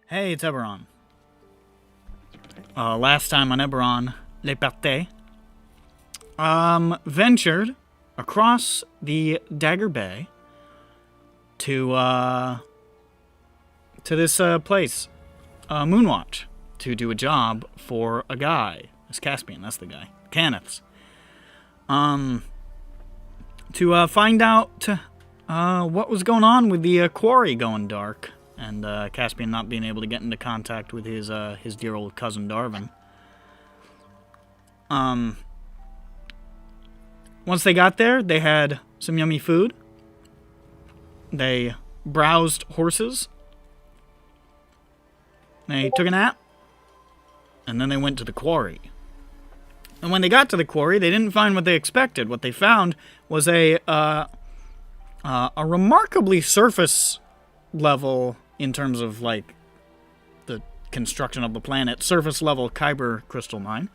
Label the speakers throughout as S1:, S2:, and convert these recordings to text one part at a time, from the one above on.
S1: Hey, it's EBERRON. Last time on EBERRON, Les Parties, ventured across the Dagger Bay to this place, Moonwatch, to do a job for a guy. It's Caspian, that's the guy. Cannith. To find out what was going on with the quarry going dark, and Caspian not being able to get into contact with his dear old cousin Darwin. Once they got there, they had some yummy food. They browsed horses. They took a nap. And then they went to the quarry. And when they got to the quarry, they didn't find what they expected. What they found was a remarkably surface level, in terms of like the construction of the planet, surface level kyber crystal mine.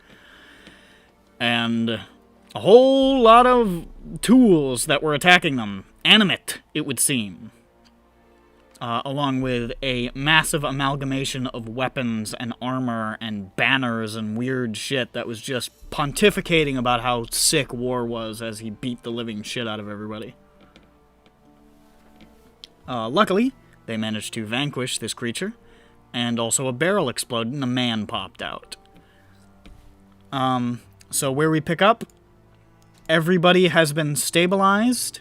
S1: And a whole lot of tools that were attacking them. Animate, it would seem. Along with a massive amalgamation of weapons and armor and banners and weird shit that was just pontificating about how sick war was as he beat the living shit out of everybody. Luckily, they managed to vanquish this creature, and also a barrel exploded and a man popped out. So where we pick up, everybody has been stabilized.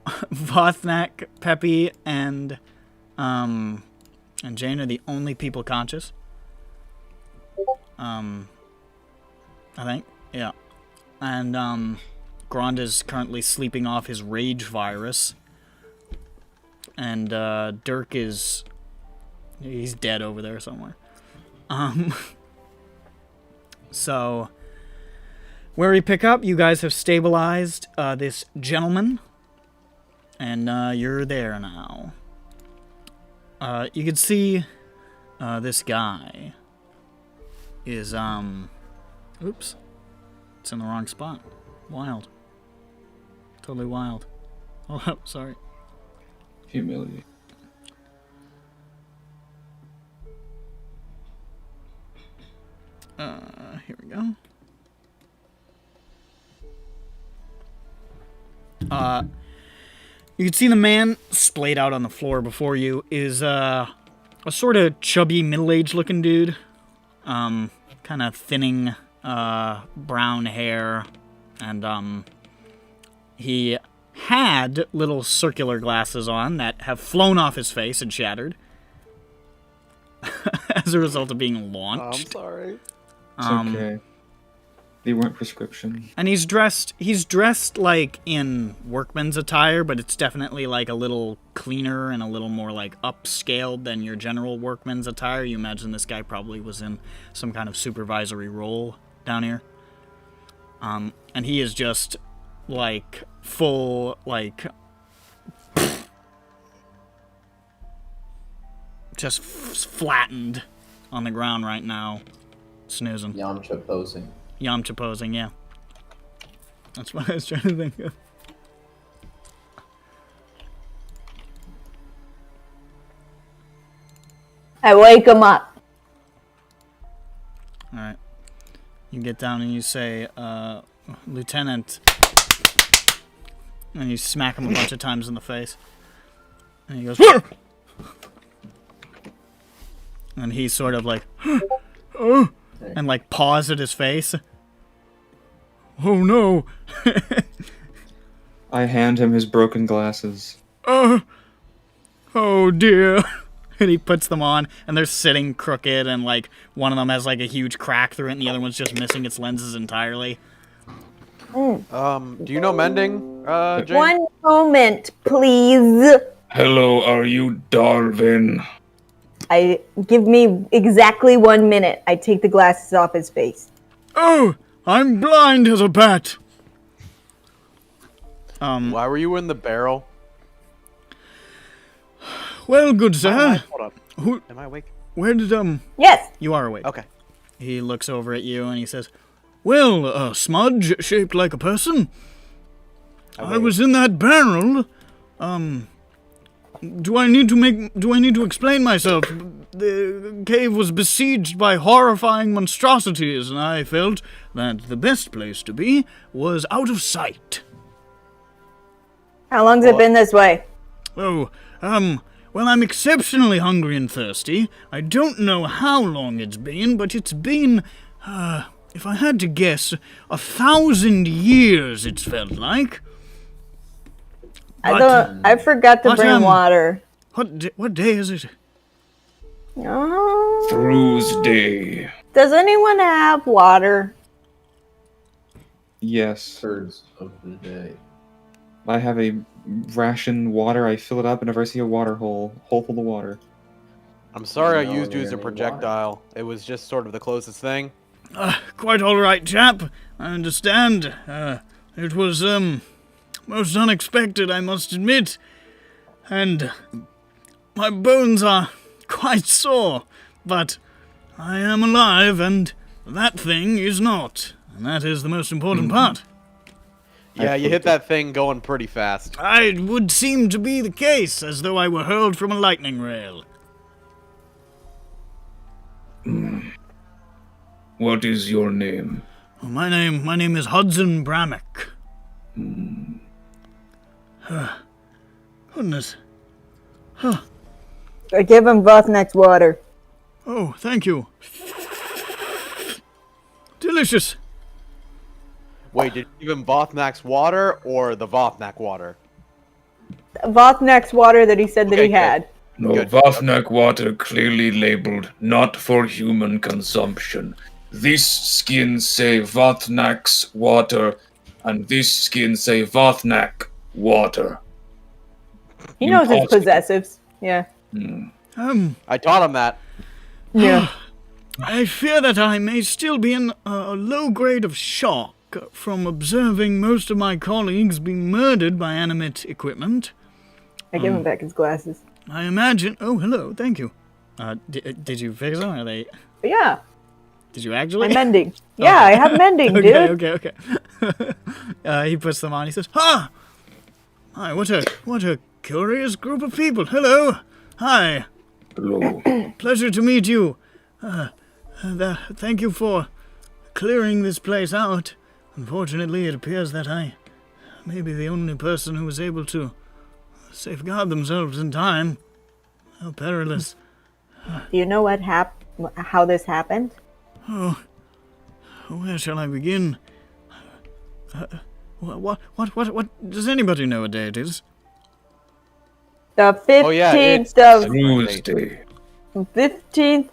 S1: Vothnak, Peppy, and Jane are the only people conscious. I think, yeah. And Grond is currently sleeping off his rage virus. And Dirk he's dead over there somewhere. So where we pick up, you guys have stabilized this gentleman, and you're there now. You can see this guy is oops, it's in the wrong spot. Wild, totally wild. Oh, sorry.
S2: Humility.
S1: Here we go. You can see the man splayed out on the floor before you is a sort of chubby, middle-aged looking dude. Kind of thinning, brown hair, and he had little circular glasses on that have flown off his face and shattered as a result of being launched.
S3: I'm sorry.
S2: It's okay. They weren't prescription.
S1: And he's dressed like in workman's attire, but it's definitely like a little cleaner and a little more like upscaled than your general workman's attire. You imagine this guy probably was in some kind of supervisory role down here. And he is just like full, like, just flattened on the ground right now, snoozing.
S4: Yamcha posing.
S1: Yamcha posing, yeah. That's what I was trying to think of.
S5: I wake him up.
S1: Alright. You get down and you say, Lieutenant. And you smack him a bunch of times in the face. And he goes, and he's sort of like, and like paws at his face. Oh no.
S2: I hand him his broken glasses.
S1: Oh dear. And he puts them on, and they're sitting crooked, and like one of them has like a huge crack through it, and the other one's just missing its lenses entirely.
S3: Do you know mending, Jane?
S5: One moment, please.
S4: Hello, are you Darwin?
S5: Give me exactly 1 minute. I take the glasses off his face.
S1: Oh, I'm blind as a bat.
S3: Why were you in the barrel?
S1: Well, good sir.
S3: Hold on.
S1: Who,
S3: Am I awake?
S1: where did,
S5: Yes.
S1: You are awake.
S3: Okay.
S1: He looks over at you and he says, well, a smudge shaped like a person. I was in that barrel. Do I need to explain myself? The cave was besieged by horrifying monstrosities, and I felt that the best place to be was out of sight.
S5: How long's it been this way?
S1: Oh, well, I'm exceptionally hungry and thirsty. I don't know how long it's been, but it's been, if I had to guess, 1,000 years it's felt like.
S5: I forgot to bring water.
S1: What day is it?
S5: Oh.
S4: Tuesday.
S5: Does anyone have water?
S2: Yes.
S6: Thirds of the day.
S2: I have a ration water. I fill it up whenever I see a water hole. Hole full of water.
S3: I'm sorry
S6: No,
S3: I used you as a
S6: any
S3: projectile. It was just sort of the closest thing.
S1: Quite all right, chap. I understand. It was, most unexpected, I must admit. And my bones are quite sore, but I am alive, and that thing is not. And that is the most important part.
S3: Yeah, you hit that thing going pretty fast.
S1: It would seem to be the case, as though I were hurled from a lightning rail.
S4: What is your name?
S1: Oh, my name is Hudson Brammock. Goodness.
S5: I give him Vothnek's water.
S1: Oh, thank you. Delicious.
S3: Wait, did you give him Vothnak's water or the Vothnak water?
S5: Vothnek's water that he said that
S3: Okay,
S5: he had.
S4: No,
S3: Good.
S4: Vafnak water clearly labeled not for human consumption. This skin say Vathnak's water, and this skin say Vathnak water.
S5: He knows his
S4: Impossible.
S5: possessives. Yeah.
S3: I taught him that.
S5: Yeah.
S1: I fear that I may still be in a low grade of shock from observing most of my colleagues being murdered by animate equipment.
S5: I give him back his glasses.
S1: I imagine... Oh, hello, thank you. Did you fix them? Are they...
S5: Yeah.
S1: Did you actually?
S5: I'm mending. Yeah, I have mending, dude.
S1: Okay. He puts them on. He says, "Ha! Hi, what a curious group of people. Hello. Hi.
S4: Hello.
S1: Pleasure to meet you. Thank you for clearing this place out. Unfortunately, it appears that I may be the only person who was able to safeguard themselves in time. How perilous.
S5: Do you know how this happened?
S1: Oh, where shall I begin? What does anybody know what day it is?
S5: The 15th of...
S4: Tuesday.
S5: 15th,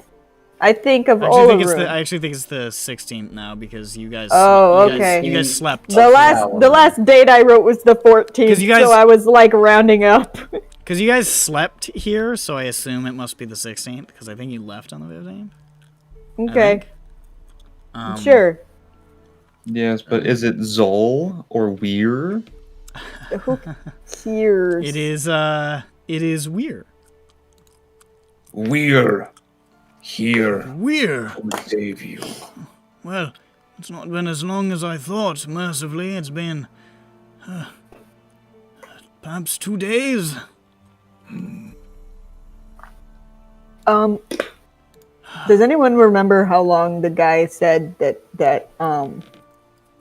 S5: I think, of
S1: I
S5: Olaroon.
S1: actually think it's the 16th now because you guys.
S5: Oh,
S1: you
S5: okay.
S1: You guys slept.
S5: The last date I wrote was the 14th,
S1: you guys-
S5: so I was like rounding up.
S1: Because you guys slept here, so I assume it must be the 16th. Because I think you left on the 15th.
S5: Okay,
S1: Um,
S5: sure.
S2: Yes, but is it Zol or Weir?
S5: Who cares?
S1: It is weird.
S4: We're here
S1: Weird.
S4: to save you.
S1: Well, it's not been as long as I thought. Mercifully, it's been perhaps 2 days.
S5: Does anyone remember how long the guy said that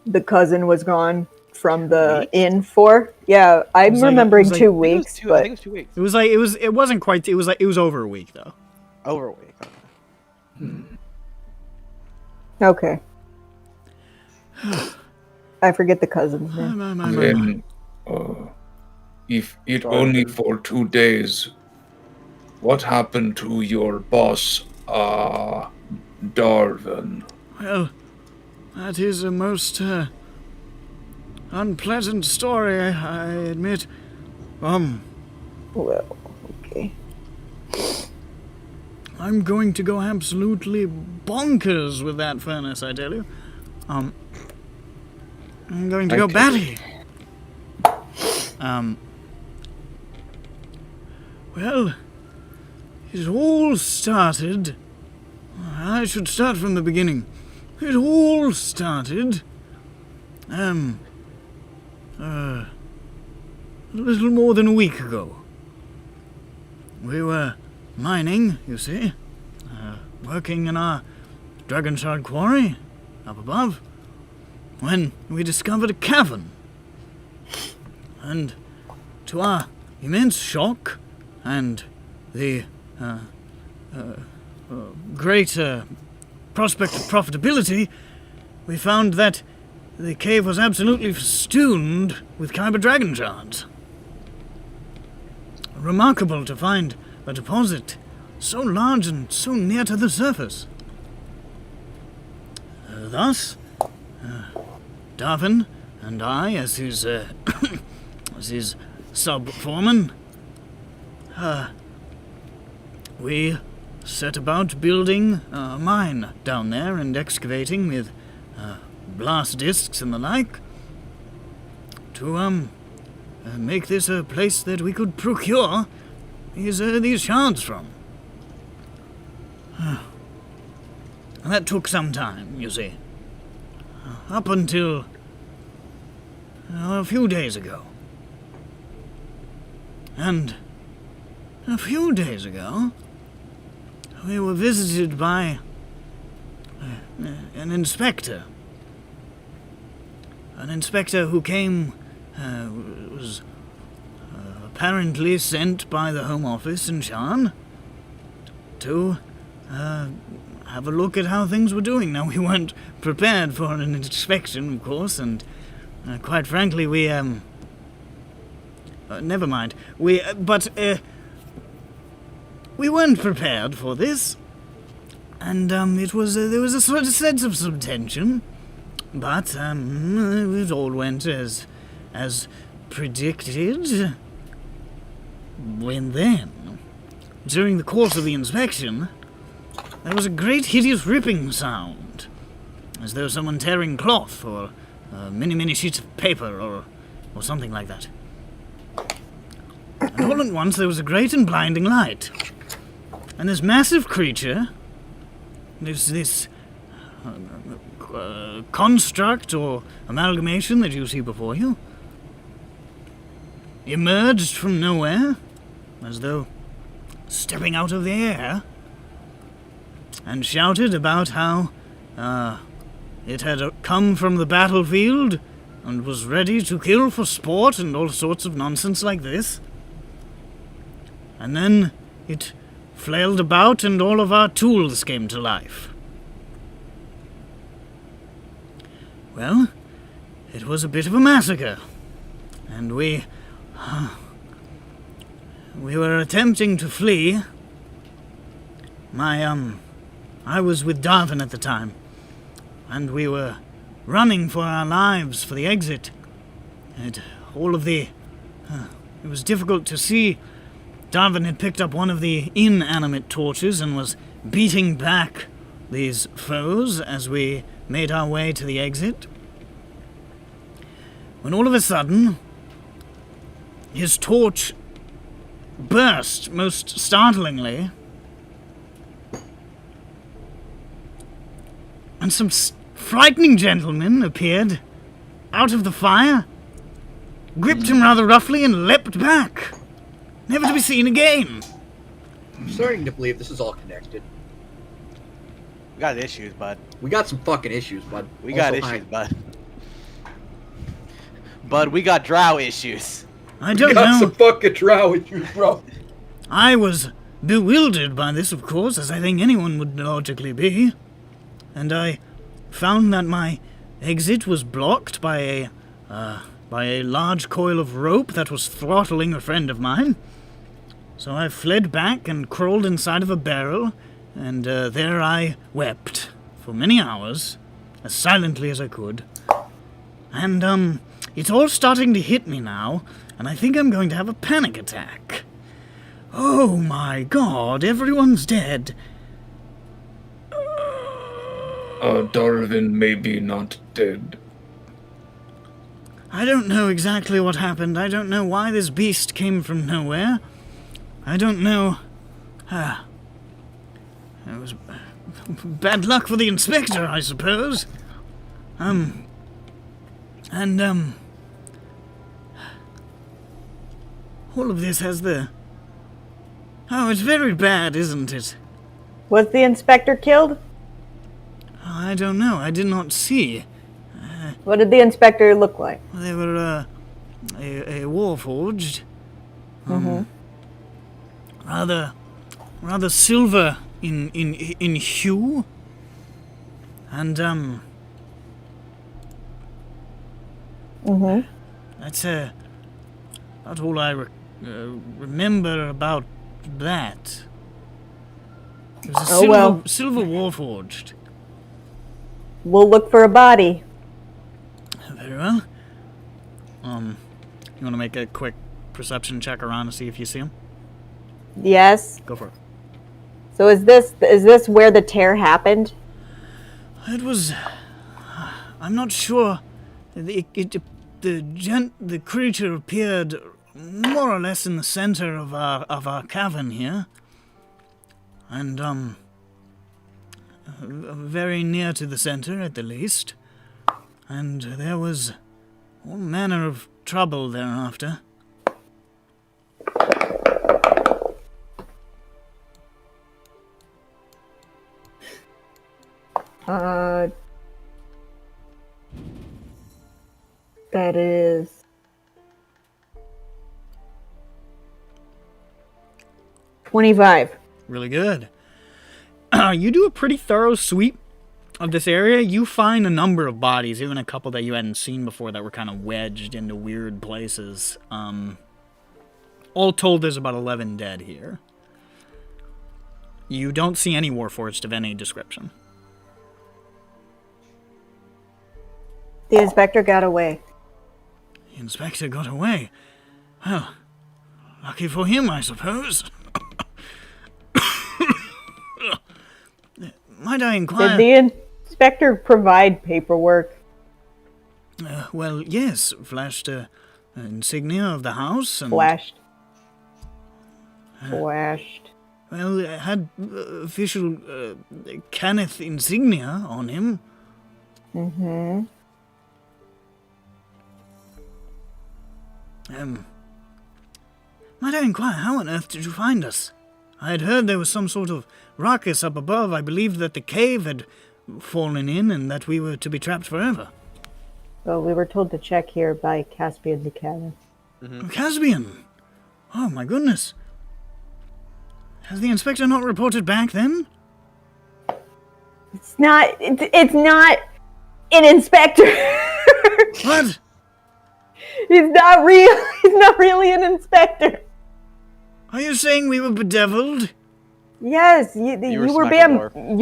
S5: the cousin was gone from the inn for? Yeah, I'm remembering 2 weeks,
S3: I
S5: but
S3: think it's 2 weeks.
S1: It wasn't quite. It was over a week though.
S3: Over a week.
S5: okay. I forget the cousin's name.
S4: Then, if it only for 2 days, what happened to your boss, Darwin?
S1: Well, that is a most unpleasant story, I admit.
S5: Well, okay.
S1: I'm going to go absolutely bonkers with that furnace, I tell you. I'm going to go
S2: Okay.
S1: batty. Well, it all started... I should start from the beginning. It all started... a little more than a week ago. We were mining, you see, working in our dragon shard quarry up above, when we discovered a cavern. And to our immense shock and the great prospect of profitability, we found that the cave was absolutely festooned with kyber dragon shards. Remarkable to find a deposit so large and so near to the surface. Thus, Darwin and I, as his sub-foreman, we set about building a mine down there and excavating with blast discs and the like to make this a place that we could procure these shards from. And that took some time, you see. Up until a few days ago. And a few days ago, we were visited by an inspector. An inspector who came, was apparently sent by the Home Office in Sharn to have a look at how things were doing. Now, we weren't prepared for an inspection, of course, and quite frankly, we, never mind. We weren't prepared for this, and there was a sort of sense of some tension, but it all went as predicted. When then, during the course of the inspection, there was a great hideous ripping sound, as though someone tearing cloth or many sheets of paper or something like that. And all at once there was a great and blinding light. And this massive creature, this construct or amalgamation that you see before you, emerged from nowhere, as though stepping out of the air, and shouted about how it had come from the battlefield and was ready to kill for sport and all sorts of nonsense like this. And then it flailed about and all of our tools came to life. Well, it was a bit of a massacre, and we were attempting to flee. I was with Darwin at the time, and we were running for our lives for the exit. And it was difficult to see. Darwin had picked up one of the inanimate torches and was beating back these foes as we made our way to the exit. When all of a sudden, his torch burst most startlingly, and some frightening gentleman appeared out of the fire, gripped him rather roughly, and leapt back, never to be seen again.
S6: I'm starting to believe this is all connected.
S3: We got issues, bud.
S6: We got some fucking issues, bud.
S3: We got
S6: Also,
S3: issues, bud. Bud, we got drow issues.
S1: I don't
S6: got
S1: know.
S6: some fucking drow issues, bro.
S1: I was bewildered by this, of course, as I think anyone would logically be. And I found that my exit was blocked by a large coil of rope that was throttling a friend of mine. So I fled back and crawled inside of a barrel, and there I wept for many hours, as silently as I could. And, it's all starting to hit me now, and I think I'm going to have a panic attack. Oh my god, everyone's dead.
S4: Darwin may be not dead.
S1: I don't know exactly what happened. I don't know why this beast came from nowhere. I don't know. It was bad luck for the inspector, I suppose. All of this has the... Oh, it's very bad, isn't it?
S5: Was the inspector killed?
S1: I don't know. I did not see.
S5: What did the inspector look like?
S1: They were, a warforged. Rather silver in hue. And, that's, about all I remember about that. It was a silver warforged.
S5: We'll look for a body.
S1: Very well. You want to make a quick perception check around to see if you see him?
S5: Yes.
S1: Go for it.
S5: So is this where the tear happened?
S1: It was... I'm not sure. The creature appeared more or less in the center of our cavern here. And, very near to the center, at the least. And there was all manner of trouble thereafter.
S5: That is 25.
S1: Really good. You do a pretty thorough sweep of this area. You find a number of bodies, even a couple that you hadn't seen before that were kind of wedged into weird places. All told, there's about 11 dead here. You don't see any warforged of any description.
S5: The inspector got away.
S1: The inspector got away. Well, lucky for him, I suppose. Might I inquire...
S5: Did the inspector provide paperwork?
S1: Well, yes. Flashed insignia of the house and...
S5: Flashed.
S1: Well, it had official Cannith insignia on him. Might I inquire, how on earth did you find us? I had heard there was some sort of ruckus up above. I believed that the cave had fallen in and that we were to be trapped forever.
S5: Well, we were told to check here by Caspian the Cannith.
S1: Caspian! Oh my goodness. Has the inspector not reported back then?
S5: It's not an inspector.
S1: What?
S5: He's not real. He's not really an inspector.
S1: Are you saying we were bedeviled?
S5: Yes, you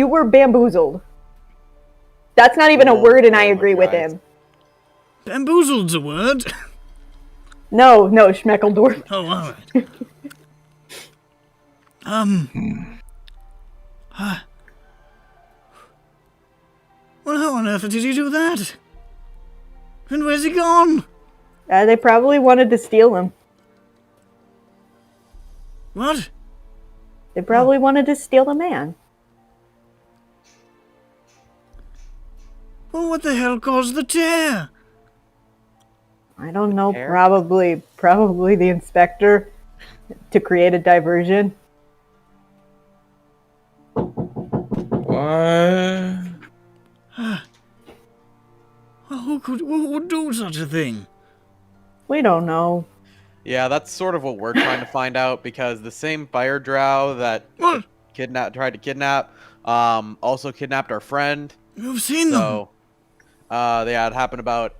S5: were bamboozled. That's not even a word, and I agree with him.
S1: Bamboozled's a word.
S5: No, Schmeckledorf.
S1: Oh, all right. Well, how on earth did you do that? And where's he gone?
S5: They probably wanted to steal him.
S1: What?
S5: They probably wanted to steal the man.
S1: Well, what the hell caused the tear?
S5: I don't know. Probably the inspector to create a diversion.
S4: What?
S1: Who would do such a thing?
S5: We don't know.
S3: Yeah, that's sort of what we're trying to find out, because the same fire drow that tried to kidnap also kidnapped our friend.
S1: You've seen them.
S3: So, yeah, it happened about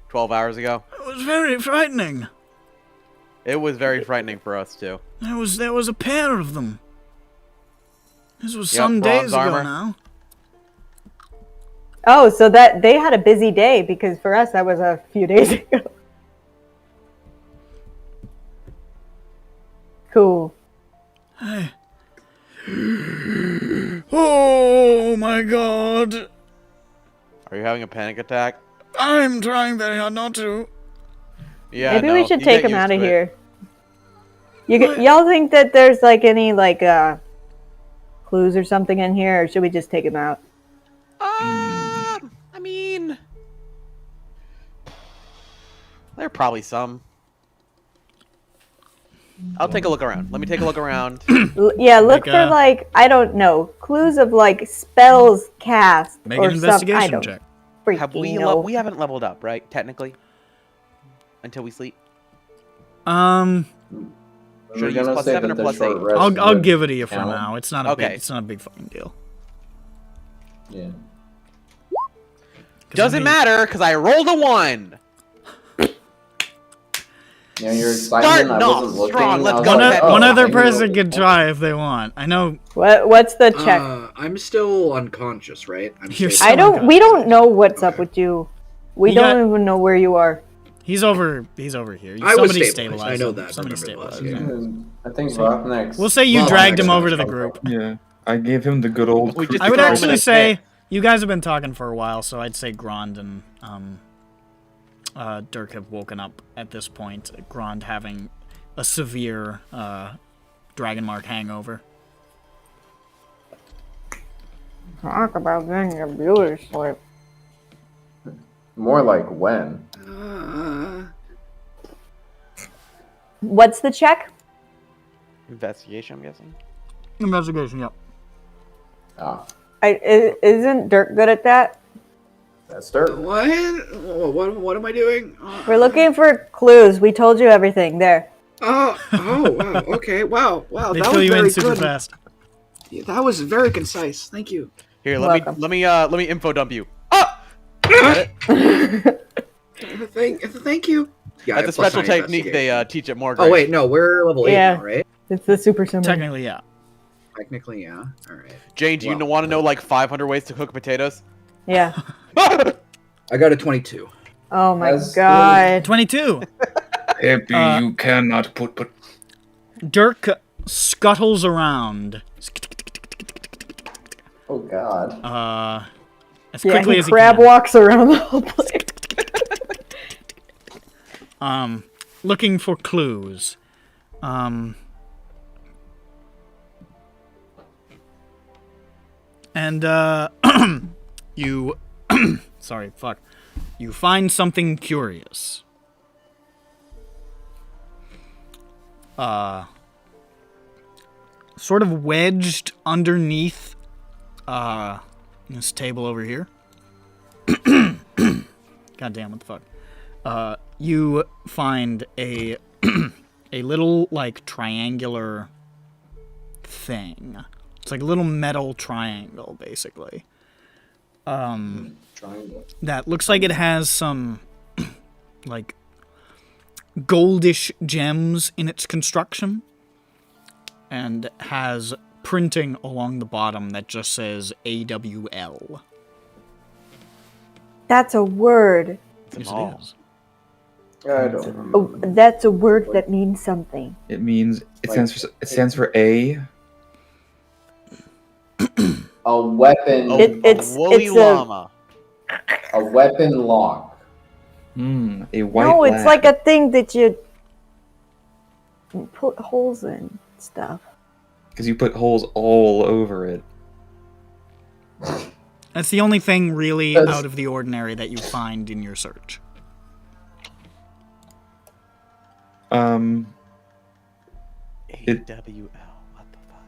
S3: 12 hours ago.
S1: It was very frightening.
S3: It was very frightening for us too.
S1: There was a pair of them. This was
S3: Yep,
S1: some
S3: bronze
S1: days ago
S3: armor.
S1: now.
S5: Oh, so that they had a busy day because for us that was a few days ago. Cool.
S1: Hey. Oh my god.
S3: Are you having a panic attack?
S1: I'm trying very hard not to.
S3: Yeah.
S5: Maybe
S3: no,
S5: we should
S3: you
S5: take
S3: get
S5: him out of
S3: used to it.
S5: here.
S1: What?
S5: Y'all think that there's like any like clues or something in here, or should we just take him out?
S3: I mean, there are probably some. I'll take a look around. Let me take a look around.
S5: Yeah, look
S1: Make
S5: for
S1: a-
S5: like I don't know clues of like spells cast
S1: Make
S5: or
S1: an
S5: something. I
S1: investigation
S5: don't
S1: check.
S3: Have
S5: freaking
S3: we?
S5: know.
S3: We haven't leveled up, right? Technically, until we sleep. Should
S7: We're
S3: I use
S7: gonna
S3: plus
S7: say
S3: 7
S7: that
S3: or
S7: the
S3: plus
S7: short
S3: 8?
S7: rest
S1: I'll
S7: would
S1: give it to you for
S7: count.
S1: now. It's not a
S3: Okay.
S1: big. It's not a big fucking deal.
S7: Yeah.
S1: 'Cause
S3: Doesn't matter because I rolled a 1.
S7: Yeah, you're
S3: Starting
S7: excited. I
S3: off
S7: wasn't looking.
S3: strong, let's
S7: I was
S3: go,
S7: like,
S3: Pet.
S7: oh,
S1: One other
S7: maybe we'll
S1: person
S7: get
S1: can try if they want. I know
S5: What's the check?
S6: I'm still unconscious, right? I'm
S1: You're
S6: stable.
S5: I don't. We
S1: unconscious.
S5: don't know what's up with you. We
S1: You
S5: don't
S1: got-
S5: even know where you are.
S1: he's over. He's over here.
S6: I was
S1: Somebody
S6: stabilized. I know
S1: him.
S6: that.
S1: Somebody
S6: Remember last
S1: stabilized
S6: game.
S1: him.
S7: I think Rothnex.
S1: We'll say you
S6: Well,
S1: dragged him
S6: next
S1: over to the
S7: time.
S1: group.
S2: Yeah, I gave him the good old.
S3: We just
S1: I would
S3: throw him in
S1: actually
S3: a
S1: say
S3: pit.
S1: you guys have been talking for a while, so I'd say Grond and Dirk have woken up at this point. Grond having a severe dragon mark hangover.
S5: Talk about getting your beauty sleep.
S7: More like when.
S5: What's the check?
S3: Investigation, I'm guessing.
S1: Investigation. Yep.
S7: Ah,
S5: Isn't Dirk good at that?
S7: that's dirt.
S6: What am I doing?
S5: We're looking for clues. We told you everything. There.
S6: Oh, wow. Okay, wow.
S1: They
S6: That
S1: fill
S6: was
S1: you in
S6: very
S1: super
S6: good.
S1: fast.
S6: Yeah, that was very concise. Thank you.
S3: Here,
S5: Welcome.
S3: let me info dump you. Ah! Got it?
S6: Thank you. Yeah, I
S3: That's a
S6: have plus
S3: special
S6: 9
S3: technique they
S6: investigation.
S3: teach at more.
S6: Oh wait, no, we're level 8
S5: Yeah.
S6: now, right?
S5: It's the super summary.
S1: Technically, yeah.
S6: Technically, yeah. All right.
S3: Jane, do you
S6: Well,
S3: want to know like 500 ways to cook potatoes?
S5: Yeah.
S6: I got a 22.
S5: Oh my
S7: That's
S5: god.
S1: 22.
S4: Happy you cannot put.
S1: Dirk scuttles around
S7: Oh god.
S1: as
S5: Yeah,
S1: quickly
S5: he
S1: as he
S5: crab
S1: can.
S5: walks around the whole place.
S1: Looking for clues. And you sorry, fuck. You find something curious. Sort of wedged underneath this table over here. God damn, what the fuck? You find a a little like triangular thing. It's like a little metal triangle, basically.
S7: Triangle.
S1: That looks like it has some like goldish gems in its construction, and has printing along the bottom that just says AWL.
S5: That's a word.
S3: It's
S1: Yes,
S3: all.
S1: it is.
S7: I don't remember.
S5: Oh, that's a word that means something.
S2: It means it
S7: Like-
S2: stands for A.
S7: A weapon.
S5: It's
S3: woolly
S5: a-
S3: llama.
S7: A weapon lock.
S2: A white.
S5: No, it's
S2: lad.
S5: like a thing that you put holes in stuff.
S2: Because you put holes all over it.
S1: That's the only thing really
S7: That's-
S1: out of the ordinary that you find in your search. It-
S3: AWL. What the fuck?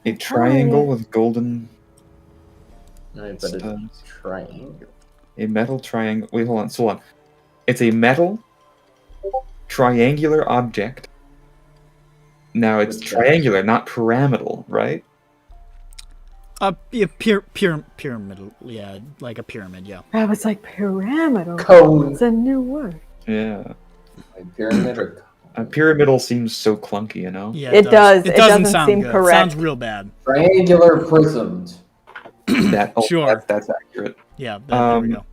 S2: A triangle with golden.
S7: Right, but
S2: Studs.
S7: it's triangle.
S2: A metal triangle. Wait, hold on. It's a metal triangular object. Now it's
S7: With
S2: triangular, not pyramidal, right?
S1: Yeah, pyramidal. Yeah, like a pyramid. Yeah.
S5: I was like pyramidal.
S7: Cone.
S5: It's a new word.
S2: Yeah.
S7: Like pyramid or
S2: Pyramidal seems so clunky, you know?
S1: Yeah,
S5: It does.
S1: It
S5: It
S1: doesn't
S5: doesn't
S1: sound
S5: seem
S1: good.
S5: correct.
S1: Sounds real bad.
S7: Triangular prismed.
S1: Sure.
S2: That's accurate.
S1: Yeah, there we go.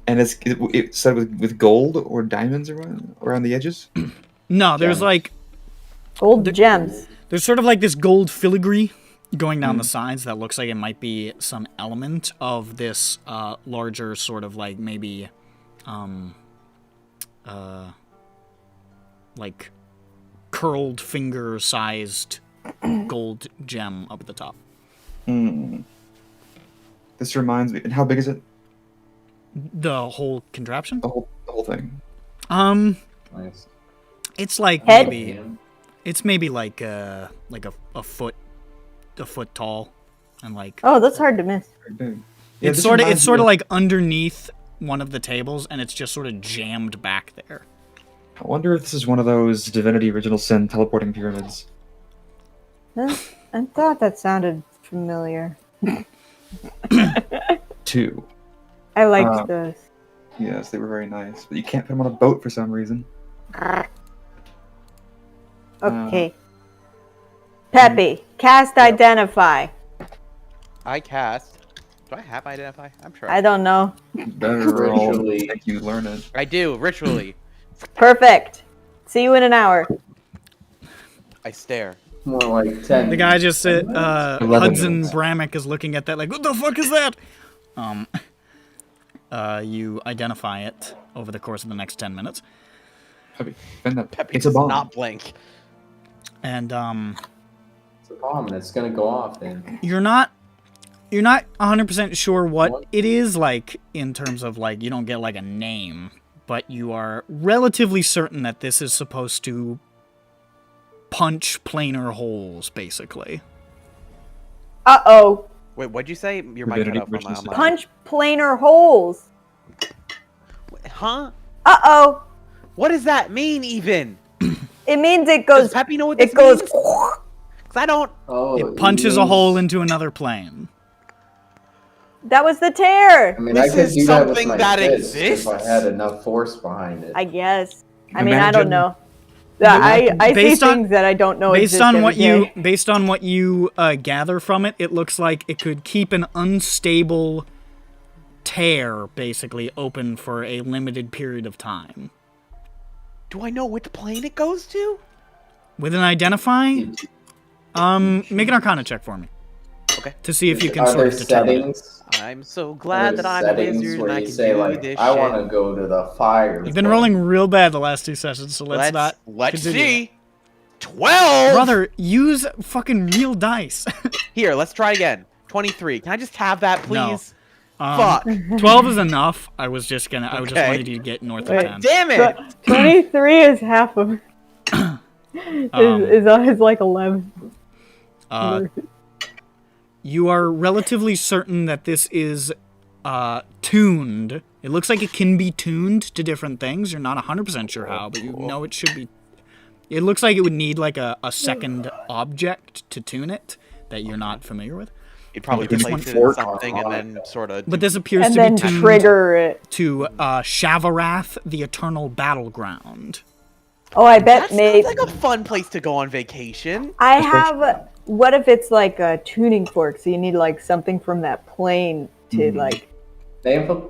S2: And it's said with gold or diamonds around the edges?
S1: No, there's
S7: Gems.
S1: like
S5: Gold gems.
S1: there's sort of like this gold filigree going down the sides that looks like it might be some element of this larger sort of like maybe like curled finger sized gold gem up at the top.
S2: This reminds me. And how big is it?
S1: The whole contraption?
S2: The whole thing.
S7: Nice.
S1: It's like
S5: Head?
S1: maybe like a foot tall and like
S5: Oh, that's hard to miss.
S2: Very big. Yeah,
S1: it's
S2: this
S1: sort
S2: reminds me
S1: of like underneath one of the tables and it's just sort of jammed back there.
S2: I wonder if this is one of those Divinity Original Sin teleporting pyramids.
S5: I thought that sounded familiar.
S2: 2.
S5: I liked those.
S2: Yes, they were very nice, but you can't put them on a boat for some reason.
S5: Okay. Peppy, cast identify.
S3: I cast. Do I have identify? I'm sure.
S5: I don't know.
S2: Better roll.
S7: Ritually.
S2: Make you learn it.
S3: I do ritually.
S5: Perfect. See you in an hour.
S3: I stare.
S7: More like 10.
S1: The guy just said
S2: 11
S1: Hudson
S2: minutes.
S1: Brammick is looking at that like, what the fuck is that? You identify it over the course of the next 10 minutes.
S2: Peppy, bend that.
S3: Peppy
S2: It's a
S3: does
S2: bomb.
S3: not blink.
S1: And
S7: It's a bomb and it's gonna go off then.
S1: you're not 100% sure what it is, like in terms of like you don't get like a name, but you are relatively certain that this is supposed to punch planar holes basically.
S5: Uh-oh.
S3: Wait, what'd you say? Your mic
S2: Divinity
S3: cut off on
S2: Original Sin.
S3: my
S5: Punch planar holes.
S3: Huh?
S5: Uh-oh.
S3: What does that mean even?
S5: It means it
S3: Does
S5: goes...
S3: Peppy know what this
S5: It goes...
S3: means? 'Cause I don't.
S7: Oh,
S1: It punches a
S7: means-
S1: hole into another plane.
S5: That was the tear.
S7: I mean,
S3: This
S7: I could
S3: is
S7: do that with
S3: something
S7: my
S3: that
S7: fist
S3: exists?
S7: if I had enough force behind it.
S5: I guess. I mean, I don't
S2: Imagine-
S5: know. I see
S1: Based on-
S5: things that I don't know
S1: Based
S5: exist
S1: on
S5: every
S1: what you
S5: day.
S1: gather from it, it looks like it could keep an unstable tear basically open for a limited period of time.
S3: Do I know which plane it goes to?
S1: With an identify, make an Arcana check for me.
S3: Okay.
S1: To see if you can
S7: Are
S1: sort
S7: there
S1: of determine it.
S7: settings?
S3: I'm so
S7: Are
S3: glad
S7: there
S3: that I'm a
S7: settings
S3: wizard
S7: where
S3: and I
S7: you
S3: can
S7: say
S3: do
S7: like,
S3: this
S7: I
S3: shit.
S7: want to go to the fire.
S1: You've been
S7: thing.
S1: rolling real bad the last 2 sessions, so let's
S3: Let's
S1: continue.
S3: see. 12.
S1: Brother, use fucking real dice.
S3: Here, let's try again. 23. Can I just have that,
S1: No.
S3: please? Fuck.
S1: 12 is enough. I was just
S3: Okay.
S1: wanted you to get north of
S5: Wait.
S1: 10.
S3: Damn it.
S5: 23 is half of... is like 11.
S1: You are relatively certain that this is tuned. It looks like it can be tuned to different things. You're not 100% sure how, but you know it should be. It looks like it would need like a second object to tune it that you're not familiar with.
S3: You'd probably
S1: This
S3: place
S1: one
S3: it in
S7: fork
S3: something and then sort of.
S1: But this appears
S5: And
S1: to
S5: then
S1: be tuned
S5: trigger it.
S1: to Shavarath, the Eternal Battleground.
S5: Oh, I
S3: That
S5: bet
S3: sounds
S5: maybe...
S3: like a fun place to go on vacation.
S5: I have... What if it's like a tuning fork? So you need like something from that plane to like...
S7: They have a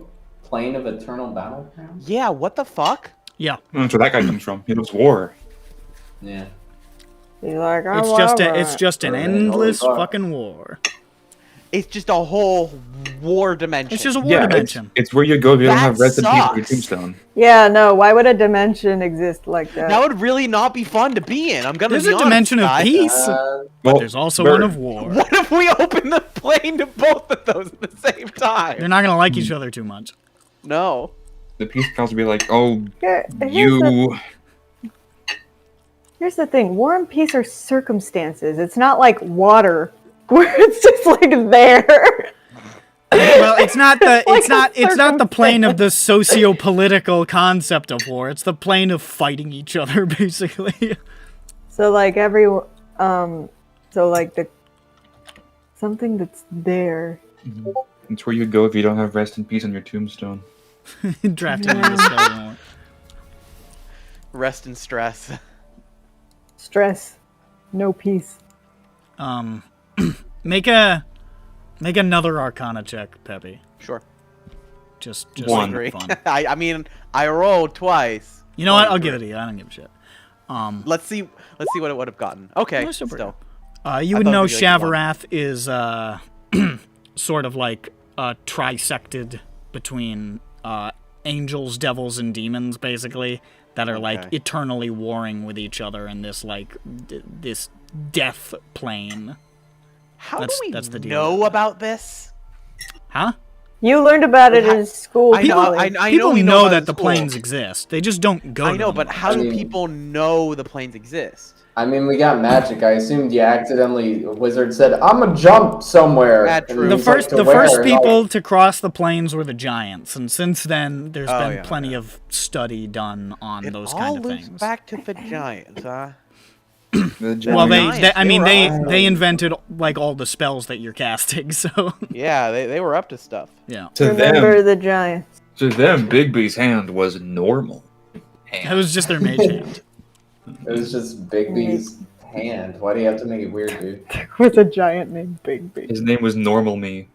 S7: plane of eternal battleground?
S3: Yeah, what the fuck?
S1: Yeah,
S2: That's where that guy comes from. He loves war.
S7: Yeah.
S5: Be like, "Oh,
S1: it's just an
S7: Right.
S1: endless
S7: Holy fuck.
S1: fucking war.
S3: It's just a whole war dimension.
S1: It's just a war dimension.
S2: It's where you go if you don't
S3: That
S2: have rest in peace on your
S3: sucks.
S2: tombstone.
S5: Yeah, no. Why would a dimension exist like that?
S3: That would really not be fun to be in. I'm gonna
S1: There's
S3: be
S1: a
S3: honest,
S1: dimension of
S3: guys.
S1: peace, but
S2: Well,
S1: there's also
S2: where-
S1: one of war.
S3: What if we open the plane to both of those at the same time?
S1: They're not gonna like each other too much.
S3: No.
S2: The peace pals will be like, oh,
S5: Here's the thing. War and peace are circumstances. It's not like water, where it's just like there.
S1: Well, it's not the
S5: Like
S1: it's not the plane of the socio-political concept of war. It's the plane of fighting each other, basically.
S5: So like so like the something that's there.
S2: it's where you go if you don't have rest in peace on your tombstone.
S1: Drafting in the Star Wars.
S3: Rest and stress.
S5: Stress. No peace.
S1: Make another Arcana check, Peppy.
S3: Sure.
S1: Just
S2: One.
S1: for fun.
S3: I mean, I rolled twice.
S1: You know what? I'll give it to you. I don't give a shit.
S3: Let's see what it would have gotten. Okay,
S1: That's super
S3: still.
S1: You
S3: I
S1: would
S3: thought
S1: know
S3: it'd be like one.
S1: Shavarath is sort of like trisected between angels, devils, and demons, basically, that are like
S3: Okay.
S1: eternally warring with each other in this like this death plane.
S3: How
S1: That's-
S3: do we
S1: that's the deal
S3: know
S1: with
S3: about this?
S1: Huh?
S5: You learned about it in school.
S3: I know.
S5: probably.
S3: I know
S1: People
S3: we
S1: know
S3: about
S1: that
S3: it in
S1: the
S3: school.
S1: planes exist. They just don't go.
S3: I
S1: to
S3: know,
S1: them.
S3: but how do
S7: I mean-
S3: people know the planes exist?
S7: I mean, we got magic. I assumed you accidentally, a wizard said, I'm gonna jump somewhere.
S3: Yeah,
S7: And
S3: true.
S7: it
S1: The
S7: was, like,
S1: first,
S7: to
S1: the
S7: where,
S1: first
S7: and, like,
S1: people to cross the plains were the giants, and since then, there's
S3: Oh,
S1: been
S3: yeah,
S1: plenty
S3: yeah.
S1: of study done on
S3: It
S1: those
S3: all
S1: kind of
S3: loops
S1: things.
S3: back to the giants, huh?
S1: Well,
S3: Giants,
S1: I mean,
S3: they were
S1: they invented like all the spells that you're casting, so
S3: Yeah, they were up to stuff.
S1: yeah.
S4: To
S5: Remember
S4: them,
S5: the giants.
S4: Bigby's hand was normal.
S1: That was just their mage hand.
S7: It was just Bigby's hand. Why do you have to make it weird, dude?
S5: There was a giant named Bigby.
S4: His name was Normal Me.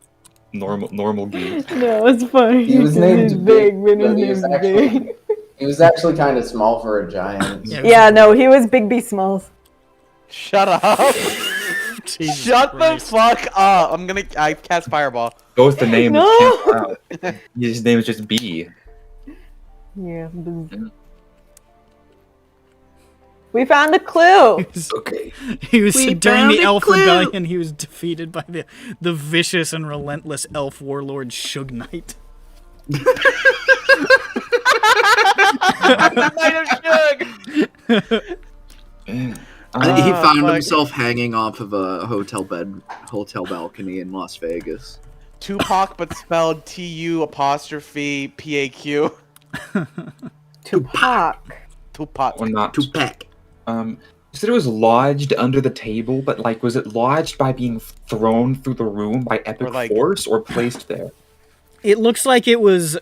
S4: Normal Gee.
S5: No, it's funny.
S7: He was
S5: because
S7: named
S5: he's big,
S7: Big,
S5: but
S7: but he
S5: his
S7: was
S5: name's
S7: actually-
S5: big.
S7: He was actually kind of small for a giant.
S1: Yeah,
S5: Yeah, no, he was Bigby Smalls.
S3: Shut up!
S1: Jesus
S3: Shut
S1: Christ.
S3: the fuck up! I cast fireball.
S4: Go with the name.
S5: No!
S4: Wow. His name is just B.
S5: Yeah. We found a clue.
S4: Okay.
S1: He was
S6: We
S1: during
S6: found
S1: the
S6: a
S1: elf
S6: clue.
S1: rebellion. He was defeated by the vicious and relentless elf warlord Shug Knight.
S6: He
S3: Oh,
S6: found
S3: fuck.
S6: himself hanging off of a hotel balcony in Las Vegas.
S3: Tupac, but spelled TU''PAQ.
S5: Tupac.
S3: Tupac.
S4: Or not.
S6: Tupac.
S4: You said it was lodged under the table, but like, was it lodged by being thrown through the room by epic
S3: Or, like-
S4: force, or placed there?
S1: It looks like it was.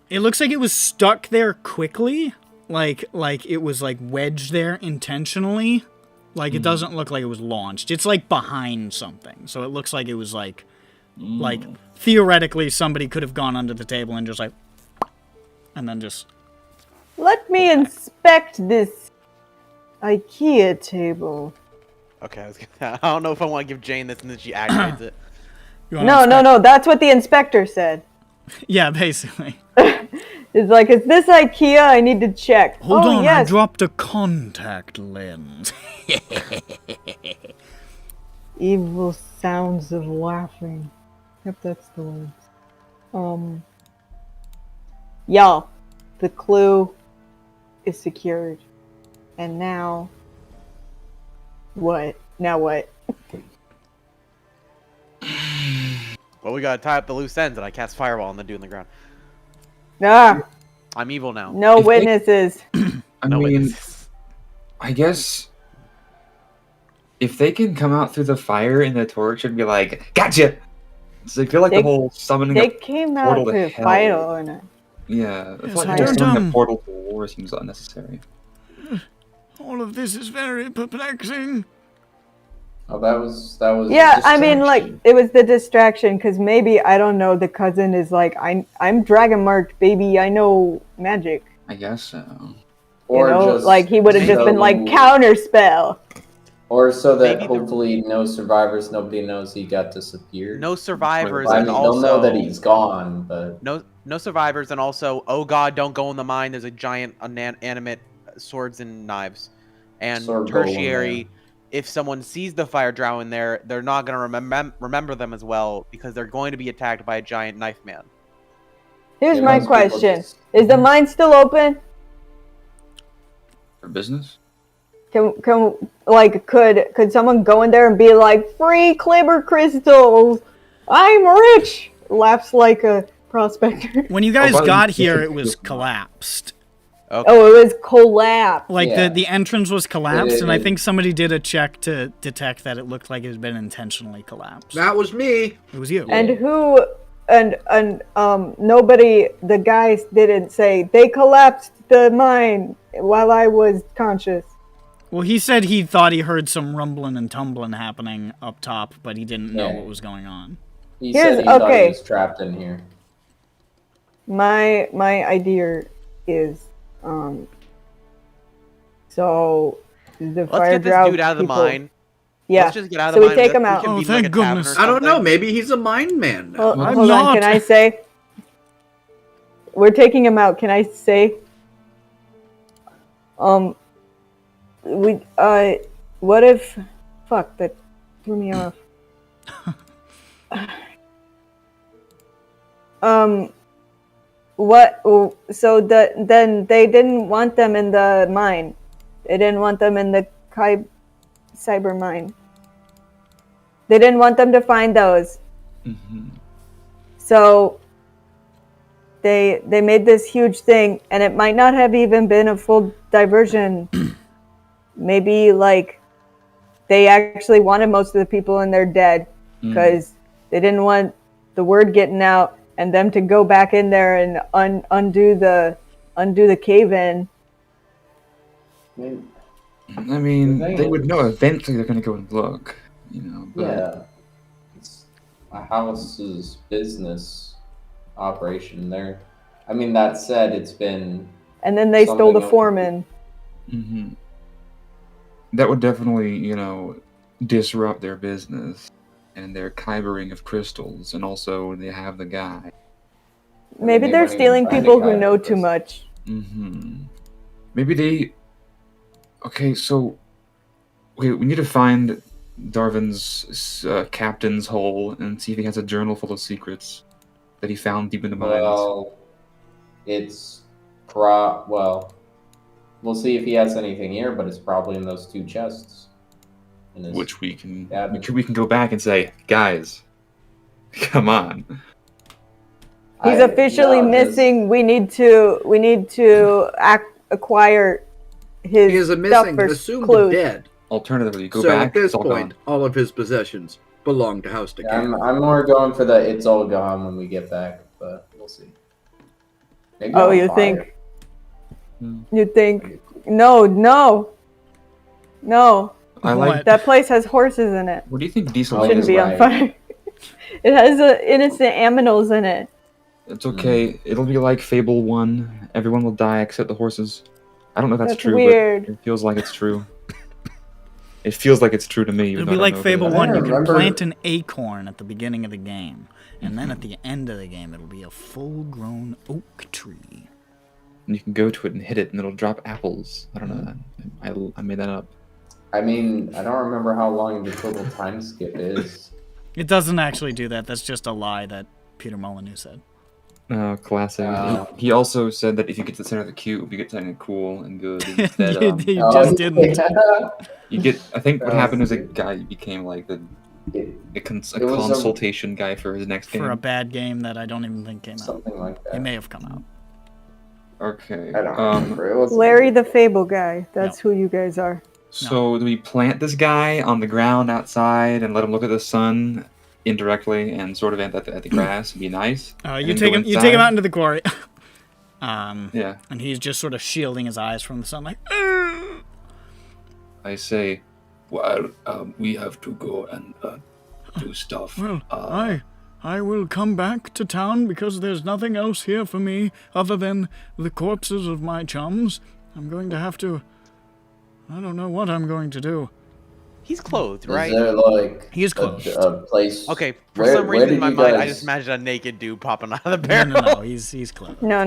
S1: It looks like it was stuck there quickly, like it was like wedged there intentionally. Like it doesn't look like it was launched. It's like behind something, so it looks like it was like theoretically somebody could have gone under the table and just like, and then just.
S5: Let me inspect this IKEA table.
S3: Okay, I don't know if I want to give Jane this and then she activates it.
S1: You wanna
S5: No,
S1: inspect-
S5: no, no. That's what the inspector said.
S1: Yeah, basically.
S5: It's like, is this IKEA? I need to check.
S1: Hold
S5: oh,
S1: on, I
S5: yes.
S1: dropped a contact lens.
S5: Evil sounds of laughing. Yep, that's the words. Y'all, the clue is secured. And now... What? Now what?
S3: Well, we gotta tie up the loose ends, and I cast fireball on the dude in the ground.
S5: Ah!
S3: I'm evil now.
S5: No
S4: If they-
S5: witnesses.
S4: I
S3: No
S4: mean,
S3: witnesses.
S4: I guess if they can come out through the fire in the torch and be like, "Gotcha!" So I feel like
S5: They-
S4: the whole summoning.
S5: They
S4: of,
S5: came out
S4: portal to
S5: to
S4: hell.
S5: fight or not.
S4: yeah, I feel
S1: Yes,
S4: like
S1: I
S4: the whole
S1: don't
S4: summoning
S1: know.
S4: of portal to war seems unnecessary.
S1: All of this is very perplexing.
S7: Oh, that was.
S5: Yeah, I mean, like,
S7: distraction.
S5: it was the distraction, because maybe, I don't know, the cousin is like, I'm dragon marked, baby, I know magic.
S4: I guess so.
S7: Or
S5: you know,
S7: just
S5: like, he would have just been like,
S7: so-
S5: counterspell.
S7: Or so that
S3: Maybe the-
S7: hopefully no survivors, nobody knows he got disappeared.
S3: No survivors,
S7: I
S3: and
S7: mean,
S3: also
S7: they'll know that he's gone, but
S3: no survivors, and also, oh god, don't go in the mine. There's a giant animate swords and knives, and
S7: Sword golem
S3: tertiary. If someone sees the fire drow in there, they're not gonna remember them as well because they're going to be attacked by a giant knife man.
S5: Here's
S7: Yeah,
S5: my
S7: most people
S5: question.
S7: just-
S5: Is the mine still open?
S4: For business?
S5: Could someone go in there and be like, free Clipper crystals? I'm rich! Laughs like a prospector.
S1: When you guys
S4: by the
S1: got
S4: way,
S1: here,
S4: this
S1: it
S4: is
S1: was
S4: just-
S1: collapsed.
S5: Oh, it was collapsed.
S1: Like
S7: Yeah.
S1: the entrance was collapsed, and I
S7: is.
S1: think somebody did a check to detect that it looked like it had been intentionally collapsed.
S6: That was me.
S1: It was you.
S5: And who and nobody, the guys didn't say they collapsed the mine while I was conscious.
S1: Well, he said he thought he heard some rumbling and tumbling happening up top, but he didn't know
S7: Yeah.
S1: what was going on.
S7: He
S5: Here's-
S7: said he thought he
S5: okay.
S7: was trapped in here.
S5: My idea is, so the
S3: Let's
S5: fire
S3: get this
S5: drought
S3: dude out of the
S5: people-
S3: mine.
S5: Yeah.
S3: Let's just get out of
S5: So
S3: the
S5: we
S3: mine.
S5: take him
S3: We
S5: out.
S3: can
S1: Oh,
S3: beat him like
S1: thank
S3: a tavern or
S1: goodness.
S6: I don't know.
S3: something.
S6: Maybe he's a mine man now.
S5: Hold
S1: I'm
S5: on,
S1: not.
S5: can I say? We're taking him out. Can I say? What if? Fuck, that threw me off. What? So then they didn't want them in the mine. They didn't want them in the cyber mine. They didn't want them to find those.
S2: Mm-hmm.
S5: So they made this huge thing, and it might not have even been a full diversion. Maybe like they actually wanted most of the people, and they're dead because they didn't want the word getting out and them to go back in there and undo the cave in.
S2: I mean,
S7: The thing
S2: they would
S7: is-
S2: know eventually they're going to go and look, you know. But
S7: Yeah. It's a house's business operation there. I mean, that said, it's been...
S5: And then they stole
S7: Something
S5: the
S7: else.
S5: foreman.
S2: hmm that would definitely, you know, disrupt their business and their kybering of crystals, and also they have the guy.
S5: Maybe
S7: they
S5: they're
S7: wouldn't even
S5: stealing
S7: find a
S5: people
S7: guy
S5: who know
S7: for
S5: too
S7: this.
S5: much.
S2: Maybe they. Okay, so. Okay, we need to find Darwin's captain's hole and see if he has a journal full of secrets that he found deep in the mines.
S7: Well, it's well, we'll see if he has anything here, but it's probably in those two chests. In his
S2: Which we can,
S7: cabin.
S2: we can go back and say, guys, come on.
S5: He's officially missing. We need to acquire his
S6: He is a
S5: stuff
S6: missing,
S5: for
S6: assumed
S5: clues.
S6: dead.
S2: Alternatively, go
S6: So
S2: back.
S6: at this
S2: it's all
S6: point,
S2: gone.
S6: all of his possessions belong to House
S7: Yeah,
S6: Decay.
S7: I'm more going for the it's all gone when we get back, but we'll see. Maybe
S5: Oh,
S7: on
S5: you
S7: fire.
S5: think?
S2: Hmm.
S5: You think? No.
S2: I like.
S5: That place has horses in it.
S2: What do you think diesel
S7: Oh,
S2: light
S5: Shouldn't
S2: is
S5: be
S2: like?
S5: on fire. It has innocent aminals in it.
S2: It's okay. It'll be like Fable 1. Everyone will die except the horses. I don't know if that's
S5: That's
S2: true,
S5: weird.
S2: but it feels like it's true. It feels like it's true to me. even
S1: It'll
S2: though
S1: be
S2: I don't
S1: like
S2: know if
S1: Fable
S2: it is.
S1: 1. You
S7: remember-
S1: can plant an acorn at the beginning of the game, and then at the end of the game, it'll be a full-grown oak tree.
S2: And you can go to it and hit it, and it'll drop apples. I don't know. I made that up.
S7: I mean, I don't remember how long the total time skip is.
S1: It doesn't actually do that. That's just a lie that Peter Molyneux said.
S2: Oh, classic.
S7: Oh.
S2: He also said that if you get to the center of the cube, you get something cool and good. Instead,
S1: You
S7: Oh,
S1: just didn't.
S2: you get. I think what
S7: Oh,
S2: happened was a
S7: dude.
S2: guy became like a
S7: It-
S2: it was a
S7: It was a-
S2: consultation guy for his next game.
S1: For a bad game that I don't even think came out.
S7: Something like that.
S1: It may have come out.
S2: Okay.
S7: I don't remember. It was
S5: Larry the Fable guy. That's who you guys are.
S2: So do we plant this guy on the ground outside and let him look at the sun indirectly and sort of at the grass and be nice?
S1: You
S2: And then
S1: take
S2: go
S1: him. You take
S2: inside?
S1: him out into the quarry.
S2: Yeah.
S1: And he's just sort of shielding his eyes from the sun, like. "Ugh."
S2: I say,
S4: Well, we have to go and do stuff.
S1: Well, I will come back to town because there's nothing else here for me other than the corpses of my chums. I'm going to have to. I don't know what I'm going to do.
S3: He's clothed,
S7: Is
S3: right?
S7: there like
S1: He is clothed.
S7: a place?
S3: Okay, for
S7: Where-
S3: some
S7: where
S3: reason in
S7: did
S3: my
S7: you
S3: mind, I
S7: guys-
S3: just imagined a naked dude popping out of the
S1: No,
S3: barrel.
S1: he's clothed.
S5: No.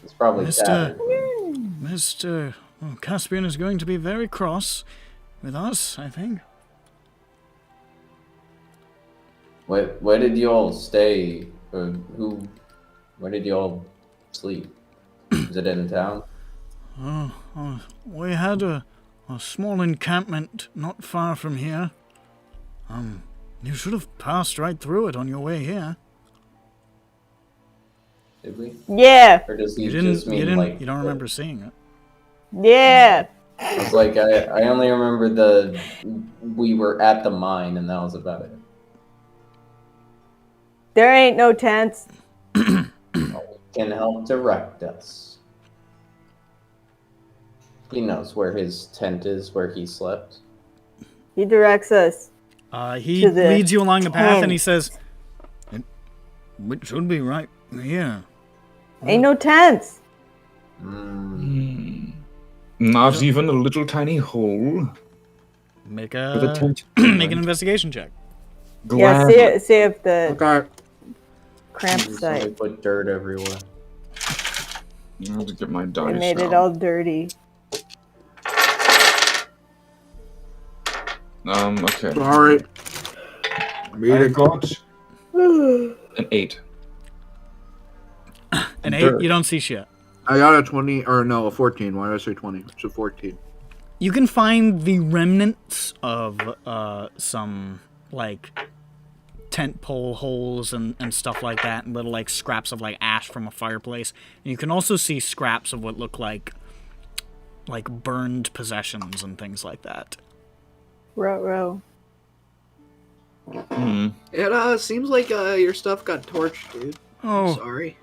S7: It's probably
S1: Mr.
S7: tattered.
S1: Mr. Caspian is going to be very cross with us, I think.
S7: Where did you all stay? Or where did you all sleep? Is it in town?
S1: We had a small encampment not far from here. You should have passed right through it on your way here.
S7: Did we?
S5: Yeah.
S7: Or does he
S1: You didn't.
S7: just mean
S1: You didn't.
S7: like?
S1: You don't remember seeing it.
S5: Yeah.
S7: It's like I only remember we were at the mine and that was about it.
S5: There ain't no tents.
S7: Can help direct us. He knows where his tent is, where he slept.
S5: He directs us.
S1: He
S5: To the
S1: leads you along the path, and he
S5: tent.
S1: says, "It should be right here."
S5: Ain't no tents.
S2: Not even a little tiny hole.
S1: Make
S2: For the
S1: a
S2: tent.
S1: make an investigation check.
S5: Yeah,
S2: Glad-
S5: see if the
S6: Okay.
S7: Just only
S5: campsite.
S7: put dirt everywhere.
S2: I have to get my
S5: They
S2: dice
S5: made it
S2: out.
S5: all dirty.
S2: Okay.
S6: Sorry.
S2: I got an 8.
S1: An 8,
S2: Dirt.
S1: you don't see shit.
S6: I got a 20, or no, a 14. Why did I say 20? It's a 14.
S1: You can find the remnants of some, like, tent pole holes and stuff like that, and little, like, scraps of, like, ash from a fireplace. And you can also see scraps of what look like burned possessions and things like that.
S5: Row.
S6: It seems like your stuff got torched, dude.
S1: Oh,
S6: Sorry.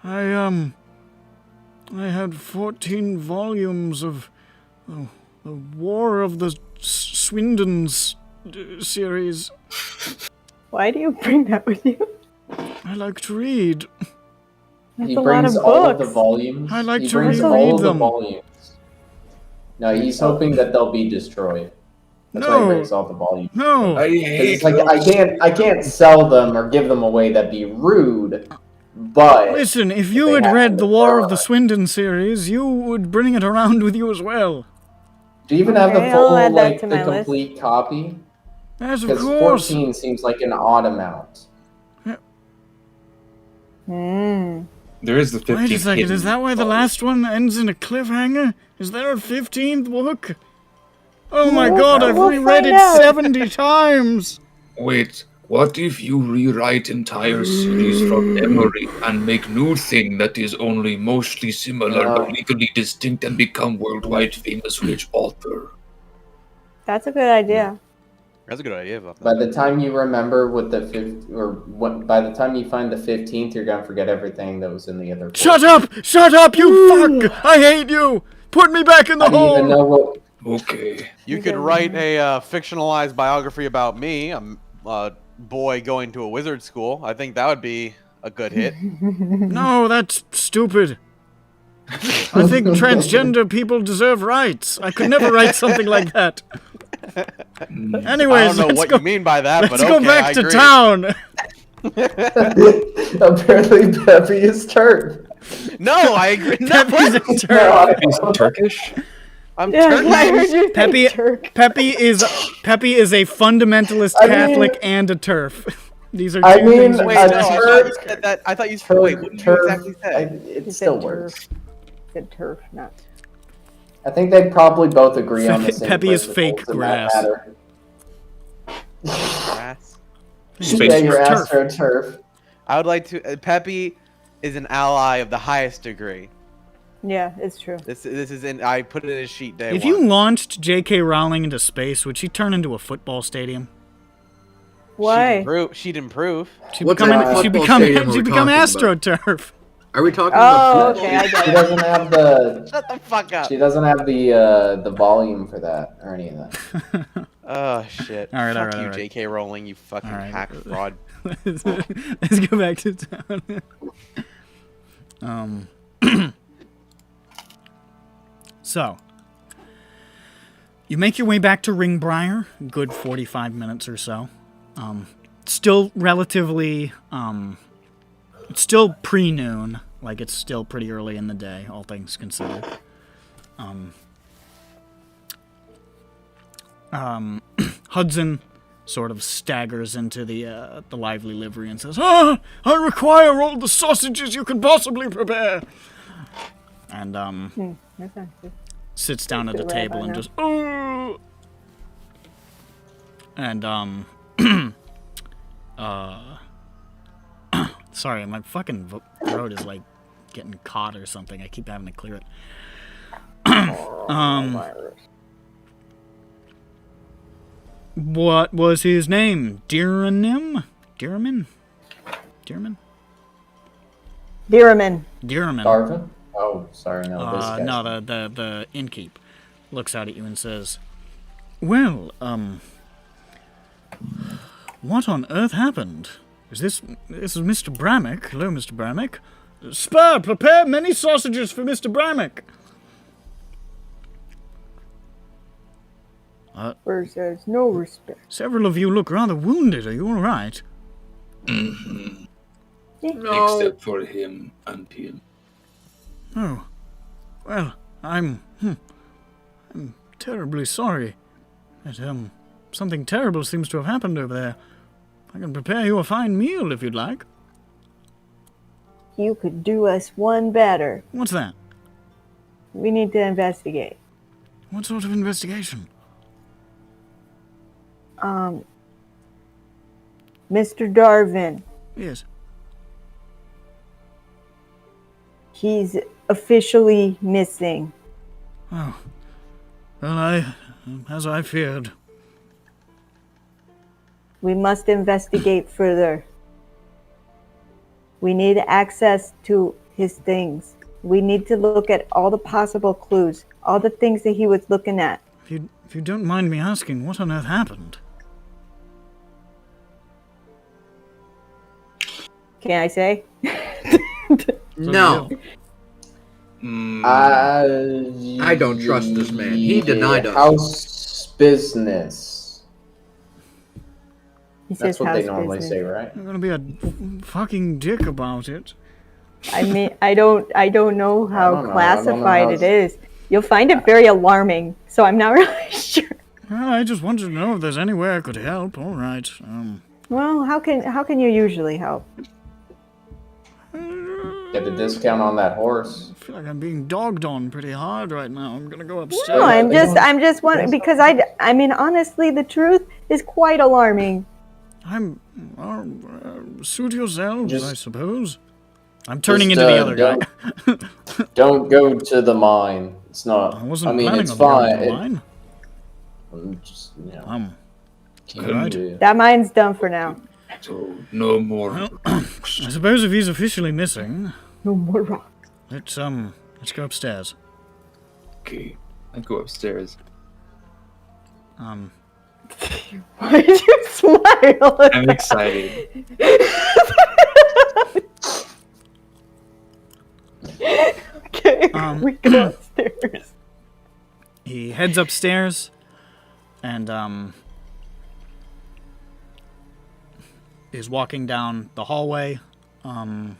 S1: I had 14 volumes of the War of the Swindons series.
S5: Why do you bring that with you?
S1: I like to read.
S5: That's
S7: He
S5: a lot
S7: brings
S5: of
S7: all of the
S5: books.
S7: volumes.
S1: I like
S7: he
S1: to
S7: brings
S1: reread
S7: all of the
S1: them.
S7: volumes. No, he's hoping that they'll be destroyed. That's why he
S1: No.
S7: brings all the volumes.
S1: No,
S4: I
S7: 'Cause
S4: hate
S7: it's like I can't sell them or give them away. That'd be rude. But
S1: listen, if you
S7: they
S1: had
S7: happen
S1: read
S7: to
S1: the War of the
S7: burn.
S1: Swindon series, you would bring it around with you as well.
S7: do you even have the
S5: Okay, I'll
S7: full,
S5: add that
S7: like,
S5: to
S7: the
S5: my list.
S7: complete copy?
S1: Yes, of
S7: Because
S1: course.
S7: 14 seems like an odd amount.
S2: There is the 15th.
S1: Wait a second,
S2: hidden
S1: is that why the
S2: volume.
S1: last one ends in a cliffhanger? Is there a 15th book? Oh my
S5: We'll-
S1: god, I've
S5: we'll
S1: reread
S5: find
S1: it
S5: out.
S1: 70 times!
S4: Wait, what if you rewrite entire series from memory and make new thing that is only mostly similar but legally distinct and become worldwide famous rich author?
S5: That's a good idea.
S3: That's a good idea.
S7: By the time you remember what the by the time you find the 15th, you're gonna forget everything that was in the other.
S1: Shut up! Shut up, you fuck! I hate you! Put me back in the
S7: I don't even
S1: hole!
S7: know what.
S4: Okay.
S3: You could write a fictionalized biography about me, a boy going to a wizard school. I think that would be a good hit.
S1: No, that's stupid. I think transgender people deserve rights. I could never write something like that. Anyways,
S3: I don't know
S1: let's
S3: what
S1: go,
S3: you mean by that,
S1: let's
S3: but
S1: go
S3: okay,
S1: back
S3: I
S1: to
S3: agree.
S1: town.
S7: Apparently, Peppy is turf.
S3: No, I agree. No,
S1: Pepe's a Turk.
S2: Is it Turkish?
S3: I'm
S5: Yeah,
S3: Turkish.
S5: I heard you say
S1: Pepe,
S5: Turk.
S1: Pepe is a fundamentalist
S7: I mean-
S1: Catholic and a turf. These are two
S7: I mean,
S1: things.
S3: Wait,
S7: a
S3: no, I thought you
S7: Turk-
S3: said that. I thought you said.
S7: Turf,
S3: Wait, what did you
S7: turf,
S3: exactly say?
S7: it
S5: You
S7: still
S5: said
S7: works.
S5: turf. You said turf, not.
S7: I think they probably both agree on the same
S1: Peppy is
S7: principles
S1: fake
S7: in
S1: grass.
S7: that matter.
S3: Grass?
S2: Space
S7: Yeah, you're
S1: turf.
S7: astroturf.
S3: I would like to. Peppy is an ally of the highest degree.
S5: Yeah, it's true.
S3: This is in. I put it in his sheet day
S1: If
S3: one.
S1: you launched J.K. Rowling into space, would she turn into a football stadium?
S5: Why?
S3: She'd improve.
S1: She'd
S6: What
S1: become,
S6: type of
S1: she'd
S6: football
S1: become,
S6: stadium are
S1: she'd
S6: we
S1: become
S6: talking about?
S1: AstroTurf.
S6: Are we talking
S5: Oh,
S6: about
S5: okay, I
S7: She
S5: get it.
S7: doesn't have the.
S3: Shut the fuck up.
S7: She doesn't have the volume for that or any of that.
S3: Oh shit.
S1: All right,
S3: Fuck
S1: all
S3: you,
S1: right.
S3: J.K. Rowling. You fucking
S1: All right.
S3: hack fraud.
S1: Let's go back to town. So, you make your way back to Ringbriar, good 45 minutes or so. Still relatively, it's still pre-noon, like it's still pretty early in the day, all things considered. Hudson sort of staggers into the lively livery and says, "Ah, I require all the sausages you can possibly prepare." And
S5: That sounds good.
S1: sits down at the
S5: Good
S1: table
S5: rabbi
S1: and
S5: now.
S1: just, "Oh." And sorry, my fucking throat is like getting caught or something. I keep having to clear it. What was his name? Diranim? Diramin? Diramin?
S5: Dearman.
S1: Diramin.
S7: Darvin? Oh, sorry, no, this guy.
S1: No, the innkeep looks out at you and says, "Well, what on earth happened? This is Mr. Brammick. Hello, Mr. Brammick. Spur, prepare many sausages for Mr. Brammick."
S5: First, there's no respect.
S1: Several of you look rather wounded. Are you all right?
S4: Mm-hmm.
S5: No.
S4: Except for him and him.
S1: Oh, well, I'm terribly sorry that something terrible seems to have happened over there. I can prepare you a fine meal if you'd like.
S5: You could do us one better.
S1: What's that?
S5: We need to investigate.
S1: What sort of investigation?
S5: Mr. Darwin,
S1: Yes.
S5: he's officially missing.
S1: Oh, well, as I feared.
S5: We must investigate further. We need access to his things. We need to look at all the possible clues, all the things that he was looking at.
S1: If you don't mind me asking, what on earth happened?
S5: Can I say?
S6: No, I don't trust this man. He denied us.
S7: House business.
S5: He
S7: That's
S5: says
S7: what
S5: house
S7: they normally
S5: business.
S7: say, right?
S1: You're gonna be a fucking dick about it.
S5: I mean, I don't know how
S7: don't know. I don't know
S5: classified
S7: how
S5: it is. You'll find it very alarming, so I'm not really sure.
S1: Well, I just wanted to know if there's any way I could help. All right.
S5: Well, how can you usually help?
S7: Get a discount on that horse.
S1: I feel like I'm being dogged on pretty hard right now. I'm gonna go upstairs.
S5: No, I'm just wondering because I mean, honestly, the truth is quite alarming.
S1: Suit yourselves,
S7: Just-
S1: I suppose. I'm turning
S7: Just,
S1: into the other
S7: don't-
S1: guy.
S7: Don't go to the mine. It's not.
S1: I wasn't
S7: mean,
S1: planning
S7: it's
S1: on going
S7: fine.
S1: to the mine.
S7: Just,
S1: All right.
S5: That mine's done for now.
S4: So no more.
S1: Well, I suppose if he's officially missing,
S5: No more rock.
S1: let's go upstairs.
S4: Okay.
S2: I go upstairs.
S5: Why did you smile?
S2: I'm excited.
S5: Okay, we go upstairs.
S1: He heads upstairs, and is walking down the hallway.
S2: And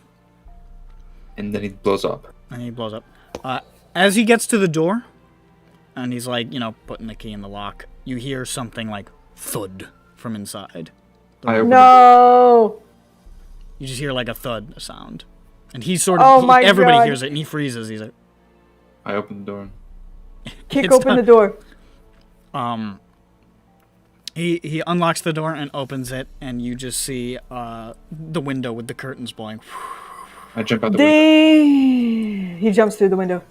S2: then he blows up.
S1: And he blows up. As he gets to the door, and he's like, putting the key in the lock, you hear something like thud from inside.
S2: I open
S5: No.
S1: You just hear like a thud sound. And he sort
S5: Oh
S1: of,
S5: my
S1: everybody
S5: God.
S1: hears it, and he freezes. He's like,
S2: I open the door.
S5: Kick
S1: It's
S5: open
S1: done.
S5: the door.
S1: He unlocks the door and opens it, and you just see the window with the curtains blowing.
S2: I jump out the window.
S5: He jumps through the window.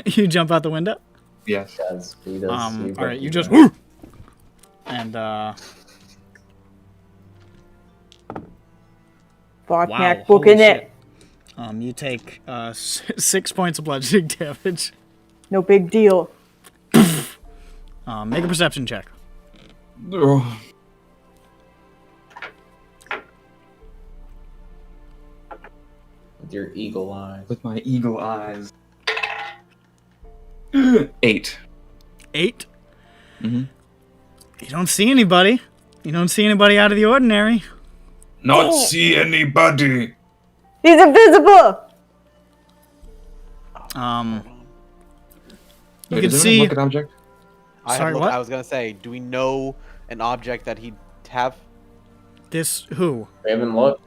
S1: You jump out the window.
S2: Yes.
S7: Yes, he does.
S1: All right, you just and
S5: Botnak
S1: holy
S5: booking
S1: shit.
S5: it.
S1: You take 6 points of bludgeoning damage.
S5: No big deal.
S1: Make a perception check.
S2: Oh.
S7: With your eagle eyes.
S2: With my eagle eyes. 8.
S1: 8.
S2: Mm-hmm.
S1: You don't see anybody. You don't see anybody out of the ordinary.
S4: Not see anybody.
S5: He's invisible.
S1: You
S2: Wait,
S1: can
S2: does
S1: see.
S2: anyone look at object?
S1: Sorry, what?
S3: I was gonna say, do we know an object that he'd have?
S1: This who?
S7: We haven't looked.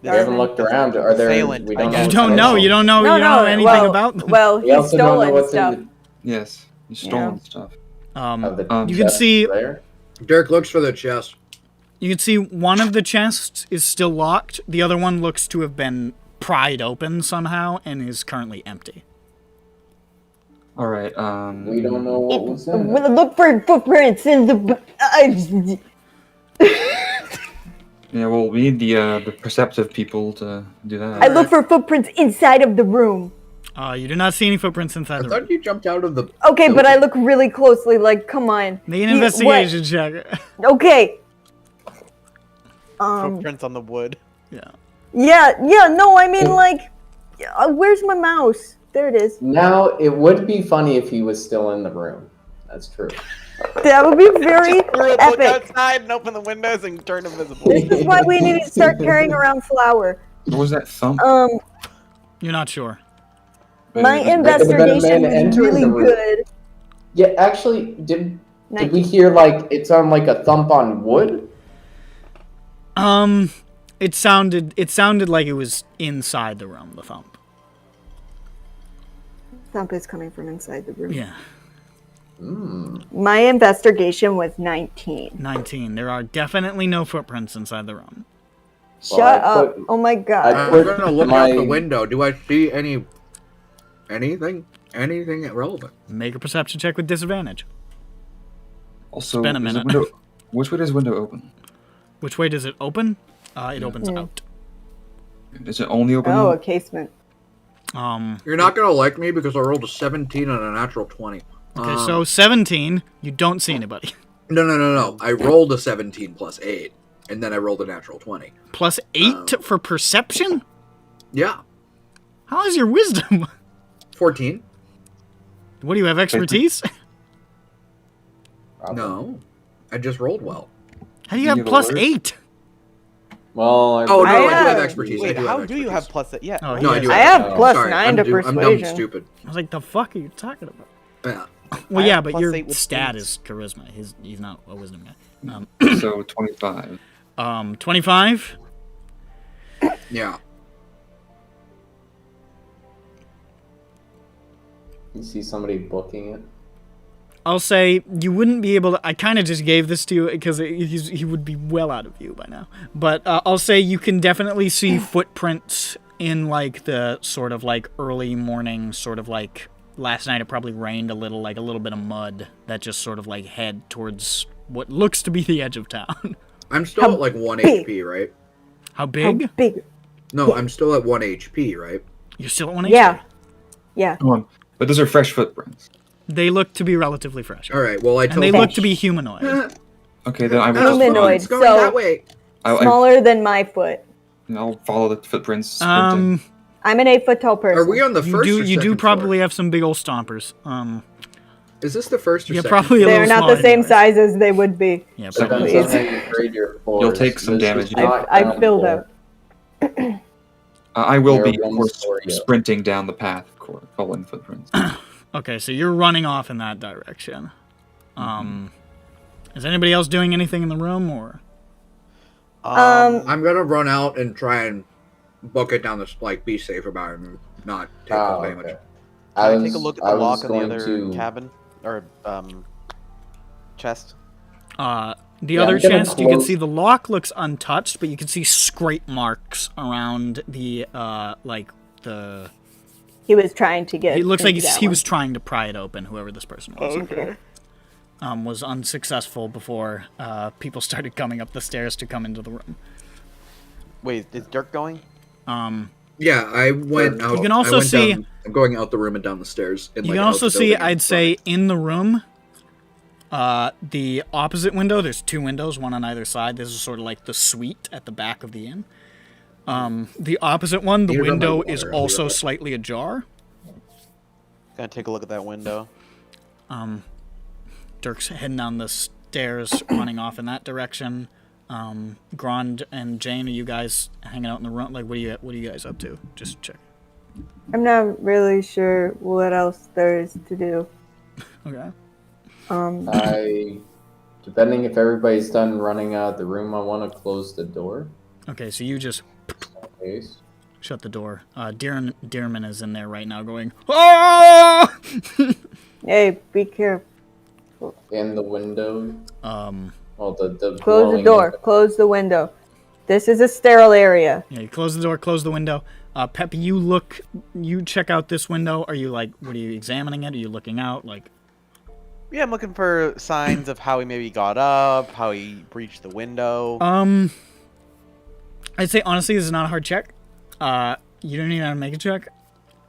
S7: We
S3: This-
S7: haven't looked around. Are there?
S3: Assailant,
S7: We
S3: I
S7: don't
S3: guess.
S7: know.
S1: You
S7: what's
S1: don't
S7: going
S1: know.
S7: on.
S1: You don't know.
S5: No,
S1: You don't know anything
S5: well,
S1: about them.
S5: Well,
S7: We
S5: he's
S7: also don't know
S5: stolen
S7: what's
S5: stuff.
S7: in
S2: Yes. You stolen stuff.
S7: of the
S1: You can
S7: chest
S1: see.
S7: there.
S6: Dirk looks for the chest.
S1: You can see one of the chests is still locked. The other one looks to have been pried open somehow and is currently empty.
S2: Alright,
S7: We don't know what was in it.
S5: We'll look for footprints in the.
S2: Yeah, well, we need the perceptive people to do that.
S5: I look for footprints inside of the room.
S1: You do not see any footprints inside
S6: I
S1: the room.
S6: thought you jumped out of the.
S5: Okay, but I look really closely. Like, come on.
S1: Make an investigation check.
S5: Okay.
S3: Footprints on the wood.
S1: Yeah.
S5: Yeah. No, I mean, like, where's my mouse? There it is.
S7: Now, it would be funny if he was still in the room. That's true.
S5: That would be very
S3: Look
S5: epic.
S3: outside and open the windows and turn invisible.
S5: This is why we need to start carrying around flour.
S2: What was that thump?
S1: You're not sure.
S5: My
S2: It
S7: That could've been a man
S5: investigation was
S7: entering
S5: really
S7: the room.
S5: good.
S7: Yeah, actually, did we hear like it sound like a thump on wood?
S1: It sounded like it was inside the room, the thump.
S5: Thump is coming from inside the room.
S1: Yeah.
S5: My investigation was 19.
S1: 19. There are definitely no footprints inside the room.
S5: Shut
S7: I
S5: up.
S7: put-
S5: Oh my god.
S6: I'm
S7: Put
S6: gonna look
S7: my-
S6: out the window. Do I see anything relevant?
S1: Make a perception check with disadvantage.
S2: Also,
S1: been a
S2: is the
S1: minute.
S2: window- which way does the window open?
S1: Which way does it open? It opens out.
S2: Is it only open?
S5: Oh, a casement.
S6: You're not gonna like me because I rolled a 17 and a natural 20.
S1: Okay, so 17, you don't see anybody.
S6: No. I rolled a 17 plus 8, and then I rolled a natural 20.
S1: Plus 8 for perception?
S6: Yeah,
S1: How is your wisdom?
S6: 14.
S1: What do you have, expertise?
S7: Probably.
S6: No, I just rolled well.
S1: How do you
S2: You
S1: have
S2: have
S1: plus
S2: alerts?
S1: 8?
S7: Well,
S6: Oh no, I do have
S5: have-
S6: expertise.
S3: Wait,
S6: I do
S3: how
S6: have
S3: do you have
S6: expertise.
S3: plus? Yeah.
S1: Oh,
S6: No, I
S1: yes.
S6: do.
S5: I
S6: have
S5: have plus
S6: Sorry,
S5: 9 to
S6: I'm dumb,
S5: persuasion.
S6: stupid.
S1: I was like, the fuck are you talking about?
S6: Yeah.
S1: Well,
S3: I
S1: yeah,
S3: have
S1: but
S3: plus
S1: your
S3: 8 with
S1: stat
S3: things.
S1: is charisma. He's not a wisdom guy.
S2: So 25.
S1: 25?
S6: Yeah.
S7: you see somebody booking it.
S1: I'll say you wouldn't be able to. I kind of just gave this to you because he would be well out of view by now. But I'll say you can definitely see footprints in like the sort of like early morning, sort of like last night it probably rained a little, like a little bit of mud that just sort of like head towards what looks to be the edge of town.
S6: I'm still at like 1
S5: big?
S6: HP, right?
S1: How big?
S5: How big?
S6: No, I'm still at 1 HP, right?
S1: You're still at 1
S5: Yeah. Yeah.
S2: Come on. But those are fresh footprints.
S1: They look to be relatively fresh.
S6: All right. Well, I
S1: And
S6: told
S1: they
S6: you.
S1: look to be humanoid.
S2: Okay, then I will
S5: Humanoid.
S6: It's going
S5: So-
S6: that way.
S5: Smaller than my foot.
S2: I'll follow the footprints. Sprinting.
S5: I'm an 8 foot tall person.
S6: Are we on the
S1: You
S6: first
S1: do
S6: or
S1: you do
S6: second
S1: probably
S6: floor?
S1: have some big old stompers.
S6: Is this the first or
S1: Yeah,
S6: second?
S1: probably a
S5: They're
S1: little
S5: not the
S1: small
S5: same
S1: anyways.
S5: size as they would be.
S1: Yeah,
S2: So-
S1: probably.
S7: Depends on how you grade your floors.
S2: You'll take some
S7: This is
S2: damage.
S7: not
S5: I
S7: ground
S5: filled
S7: floor.
S5: out.
S2: I will
S7: They're
S2: be, of
S7: one
S2: course,
S7: story up.
S2: sprinting down the path, of course, following footprints.
S1: Okay, so you're running off in that direction. Is anybody else doing anything in the room, or?
S6: I'm gonna run out and try and book it down this, like, be safe about it and not take full damage.
S7: Okay.
S3: Can I take a look at
S7: I
S3: the
S7: was
S3: lock on the
S7: going
S3: other
S7: to-
S3: cabin or chest?
S1: The
S7: Yeah,
S1: other
S7: I'm gonna
S1: chest, you can
S7: close-
S1: see the lock looks untouched, but you can see scrape marks around the, like, the...
S5: He was trying to get.
S1: It looks like
S5: into that
S1: he
S5: one.
S1: was trying to pry it open, whoever this person was.
S3: Okay.
S1: Was unsuccessful before people started coming up the stairs to come into the room.
S3: Wait, is Dirk going?
S6: Yeah, I went out.
S1: You can also
S6: I went
S1: see-
S6: down- I'm going out the room and down the stairs. And,
S1: You
S6: like,
S1: can
S6: out
S1: also
S6: the
S1: see,
S6: building and
S1: I'd say,
S6: front.
S1: in the room, the opposite window, there's 2 windows, one on either side. This is sort of like the suite at the back of the inn. The opposite one, the
S6: Near the
S1: window
S6: water,
S1: is
S6: I'll be
S1: also
S6: right back.
S1: slightly ajar.
S3: Gonna take a look at that window.
S1: Dirk's heading down the stairs, running off in that direction. Grond and Jane, are you guys hanging out in the room? Like, what are you guys up to? Just check.
S5: I'm not really sure what else there is to do.
S1: Okay.
S7: Depending if everybody's done running out of the room, I want to close the door.
S1: Okay, so you just
S7: Please.
S1: shut the door. Dearman is in there right now going, "Ah!"
S5: Hey, be careful.
S7: In the window. Well, the
S5: Close the
S7: glowing
S5: door.
S7: window.
S5: Close the window. This is a sterile area.
S1: Yeah, you close the door, close the window. Peppy, you check out this window. Are you like, what are you examining it? Are you looking out? Like,
S3: Yeah, I'm looking for signs of how he maybe got up, how he breached the window.
S1: I'd say honestly, this is not a hard check. You don't even have to make a check.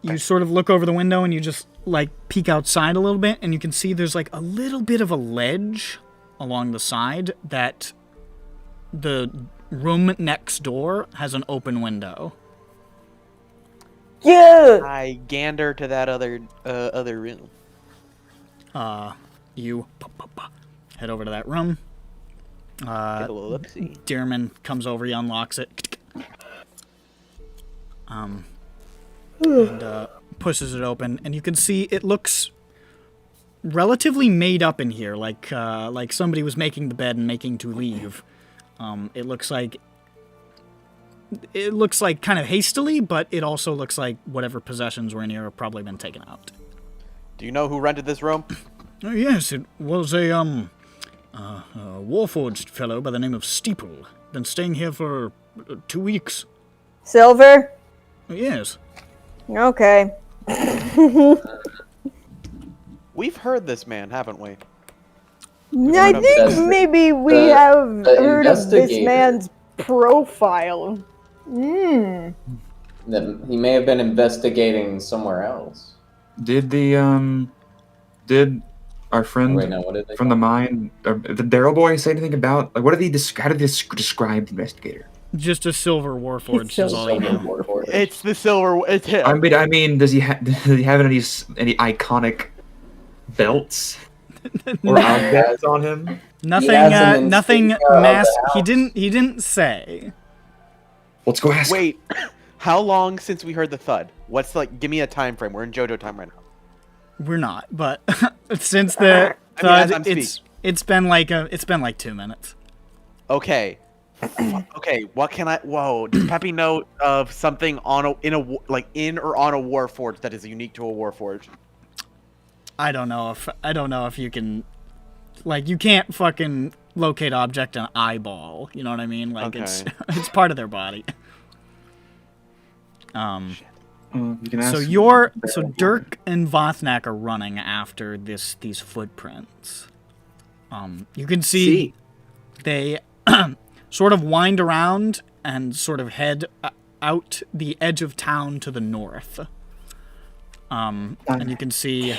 S1: you sort of look over the window and you just like peek outside a little bit, and you can see there's like a little bit of a ledge along the side that the room next door has an open window.
S5: Yeah.
S3: I gander to that other room.
S1: You head over to that room.
S3: Get a little look-see.
S1: Dearman comes over, he unlocks it. And pushes it open, and you can see it looks relatively made up in here, like somebody was making the bed and making to leave. It looks like kind of hastily, but it also looks like whatever possessions were in here have probably been taken out.
S3: Do you know who rented this room?
S1: Oh, yes, it was a warforged fellow by the name of Steeple. Been staying here for 2 weeks.
S5: Silver?
S1: Yes.
S5: Okay.
S3: We've heard this man, haven't we?
S5: I think maybe we have heard of this
S7: investigator.
S5: man's profile. Hmm.
S7: That he may have been investigating somewhere else.
S2: Did our friend
S7: Wait, no, what did they
S2: from the mine, the Daryl boy, say anything about like what did he how did they describe the investigator?
S1: Just a silver warforged is all you know.
S3: It's the silver. It's him.
S2: I mean, does he have any iconic belts or objects on him?
S1: Nothing. Nothing mass.
S7: the
S1: He didn't say.
S2: Let's go ask.
S3: Wait, how long since we heard the thud? What's like? Give me a time frame. We're in JoJo time right now.
S1: We're not, but since the
S3: I mean, as I'm
S1: thud, it's been like 2 minutes.
S3: Okay. Okay. What can I? Whoa. Does Peppy know of something on in or on a warforged that is unique to a warforged?
S1: I don't know if you can, like, you can't fucking locate object an eyeball. You know what I mean? Like it's
S3: Okay.
S1: it's part of their body.
S2: You can ask
S1: So Dirk and Vothnak are running after these footprints. You can see they sort of wind around and sort of head out the edge of town to the north. And you can see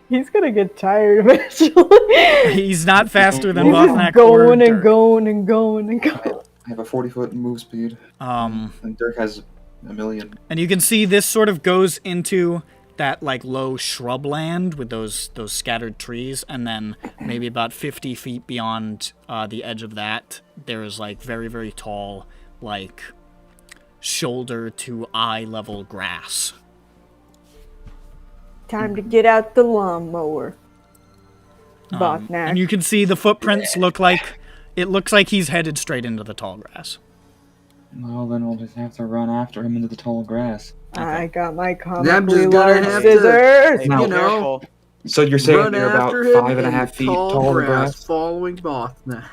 S5: He's gonna get tired eventually.
S1: he's not faster than
S5: He's
S1: Vothnak
S5: just
S1: or
S5: going and
S1: Dirk.
S5: going and going and going.
S2: I have a 40-foot move speed. And Dirk has a million.
S1: And you can see this sort of goes into that like low shrubland with those scattered trees, and then maybe about 50 feet beyond the edge of that, there is like very, very tall, like shoulder to eye level grass.
S5: Time to get out the lawnmower. Vothnak.
S1: And you can see the footprints looks like he's headed straight into the tall grass.
S2: Well, then we'll just have to run after him into the tall grass.
S5: I got my
S6: I'm
S5: comically
S6: just gonna
S5: large
S6: have to-
S5: scissors.
S3: Hey,
S2: No.
S3: be
S6: You know,
S3: careful.
S2: So you're saying
S6: run
S2: you're about
S6: after him
S2: 5.5
S6: in
S2: feet tall in the grass?
S6: following Vothnak.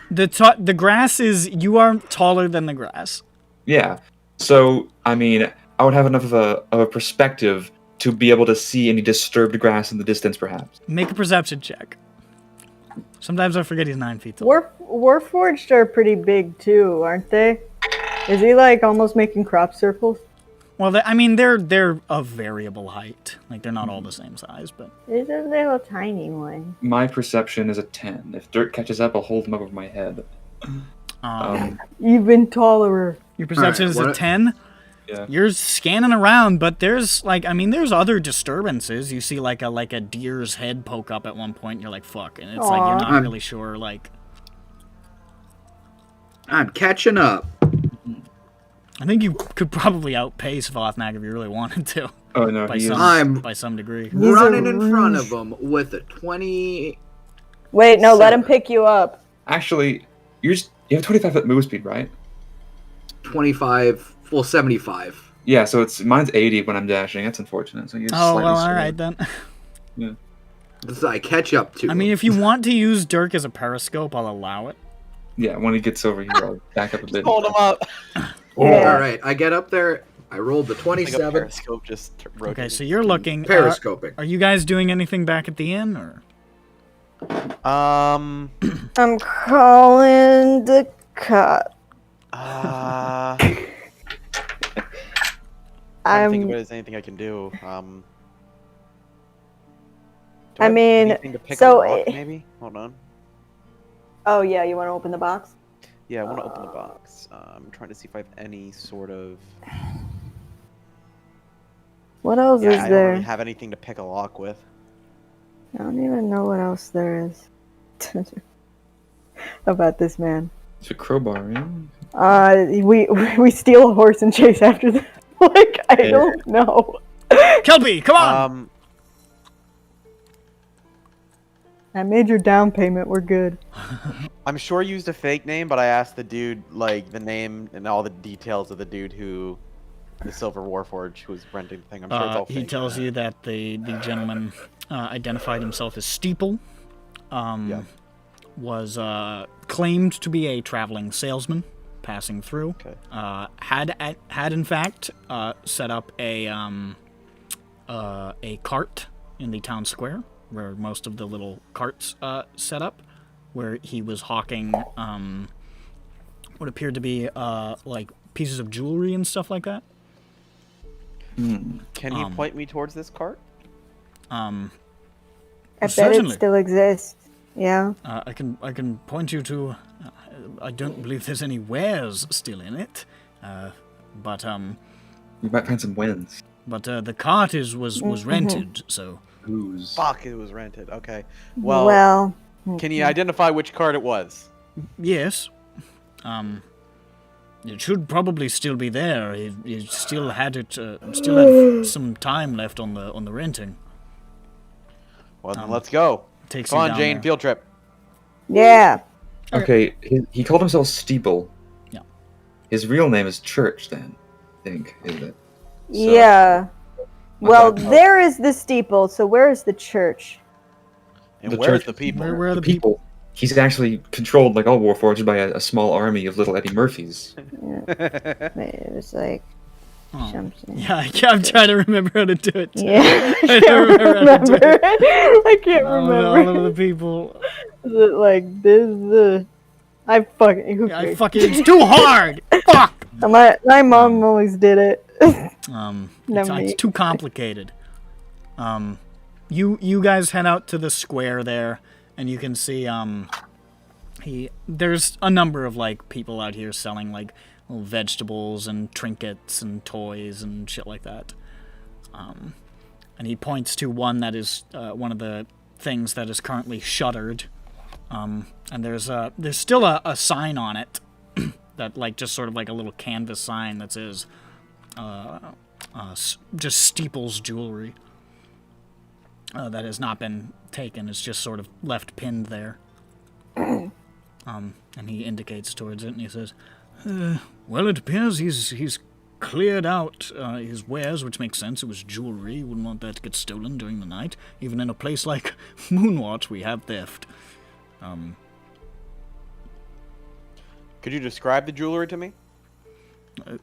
S1: The grass is, you are taller than the grass.
S2: Yeah. So I mean, I would have enough of a perspective to be able to see any disturbed grass in the distance, perhaps.
S1: Make a perception check. Sometimes I forget he's 9 feet tall.
S5: Warforged are pretty big too, aren't they? Is he like almost making crop circles?
S1: Well, they're of variable height. Like, they're not all the same size, but...
S5: He's a little tiny one.
S2: My perception is a 10. If Dirk catches up, I'll hold him over my head.
S5: Even taller.
S1: Your perception
S6: Alright,
S1: is a
S6: what-
S1: 10?
S2: Yeah.
S1: You're scanning around, but there's, like, there's other disturbances. You see, like a deer's head poke up at one point, and you're like, fuck. And it's like, you're
S5: Aw.
S1: not really sure, like...
S6: I'm catching up.
S1: I think you could probably outpace Vothnak if you really wanted to.
S2: Oh no,
S1: By
S2: he is.
S6: I'm
S1: some degree.
S5: He's a
S6: running in front
S5: ruse.
S6: of him with a 20.
S5: Wait, no, let him
S6: 7.
S5: pick you up.
S2: Actually, you have 25-foot move speed, right?
S6: 25, well, 75.
S2: Yeah, so mine's 80 when I'm dashing. That's unfortunate. So you're
S1: Oh,
S2: slightly
S1: well,
S2: slower.
S1: alright then.
S6: This is I catch up to.
S1: I mean, if you want to use Dirk as a periscope, I'll allow it.
S2: Yeah, when he gets over here, I'll back up a bit.
S3: Hold him up.
S5: Yeah.
S6: All right, I get up there. I rolled the
S3: Like a
S6: 27.
S3: periscope just rotating.
S1: Okay, so you're looking...
S6: Periscoping.
S1: Are you guys doing anything back at the inn, or...?
S5: I'm calling the cop.
S3: trying to think if there's anything I can do. Do
S5: I
S3: have
S5: mean,
S3: anything to pick
S5: so
S3: a lock, maybe? Hold on.
S5: Oh yeah, you want to open the box?
S3: Yeah, I want to open the box. I'm trying to see if I have any sort of.
S5: What else
S3: Yeah,
S5: is
S3: I don't
S5: there?
S3: really have anything to pick a lock with.
S5: I don't even know what else there is about this man.
S2: It's a crowbar, yeah?
S5: We steal a horse and chase after them. Like, I don't know.
S1: Kelpie, come on!
S5: I made your down payment. We're good.
S3: I'm sure you used a fake name, but I asked the dude, like, the name and all the details of the dude who, the Silver Warforged, who was renting the thing. I'm sure it's all fake.
S1: He tells you that the gentleman identified himself as Steeple, was claimed to be a traveling salesman passing through.
S3: Okay.
S1: Had in fact set up a cart in the town square where most of the little carts set up, where he was hawking what appeared to be like pieces of jewelry and stuff like that.
S3: Can you point me towards this cart?
S5: I bet
S1: certainly.
S5: it still exists. Yeah.
S1: I can point you to. I don't believe there's any wares still in it, but
S2: You might find some wins.
S1: But the cart was rented, so.
S2: Who's?
S3: Fuck, it was rented. Okay. Well,
S5: Well.
S3: can you identify which cart it was?
S1: Yes. It should probably still be there. He still had it. Still had some time left on the renting.
S3: Well, then let's go.
S1: Takes
S3: Come
S1: you
S3: on,
S1: down
S3: Jane.
S1: there.
S3: Field trip.
S5: Yeah.
S2: Okay, he called himself Steeple.
S1: Yeah.
S2: His real name is Church, then, I think, isn't it?
S5: Yeah. Well,
S2: Okay.
S5: there is the steeple. So where is the church?
S3: And
S2: The
S3: where's
S2: church-
S3: the people?
S1: Where are
S2: The
S1: the people?
S2: people. He's actually controlled, like all Warforged, by a small army of little Eddie Murphys.
S5: It was like
S1: Oh.
S5: something.
S1: Yeah, I'm trying to remember how to do it.
S5: Yeah.
S1: I don't remember how to do it.
S5: I can't
S1: All
S5: remember.
S1: of the people.
S5: Is it like this? I fucking. Who cares?
S1: It's too hard. Fuck.
S5: My mom always did it.
S1: It's too complicated. You guys head out to the square there, and you can see there's a number of like people out here selling like little vegetables and trinkets and toys and shit like that. And he points to one that is one of the things that is currently shuttered. And there's still a sign on it that like just sort of like a little canvas sign that says just Steeple's jewelry. That has not been taken. It's just sort of left pinned there. And he indicates towards it and he says, well, it appears he's cleared out his wares, which makes sense. It was jewelry. You wouldn't want that to get stolen during the night. Even in a place like Moonwatch, we have theft.
S3: Could you describe the jewelry to me?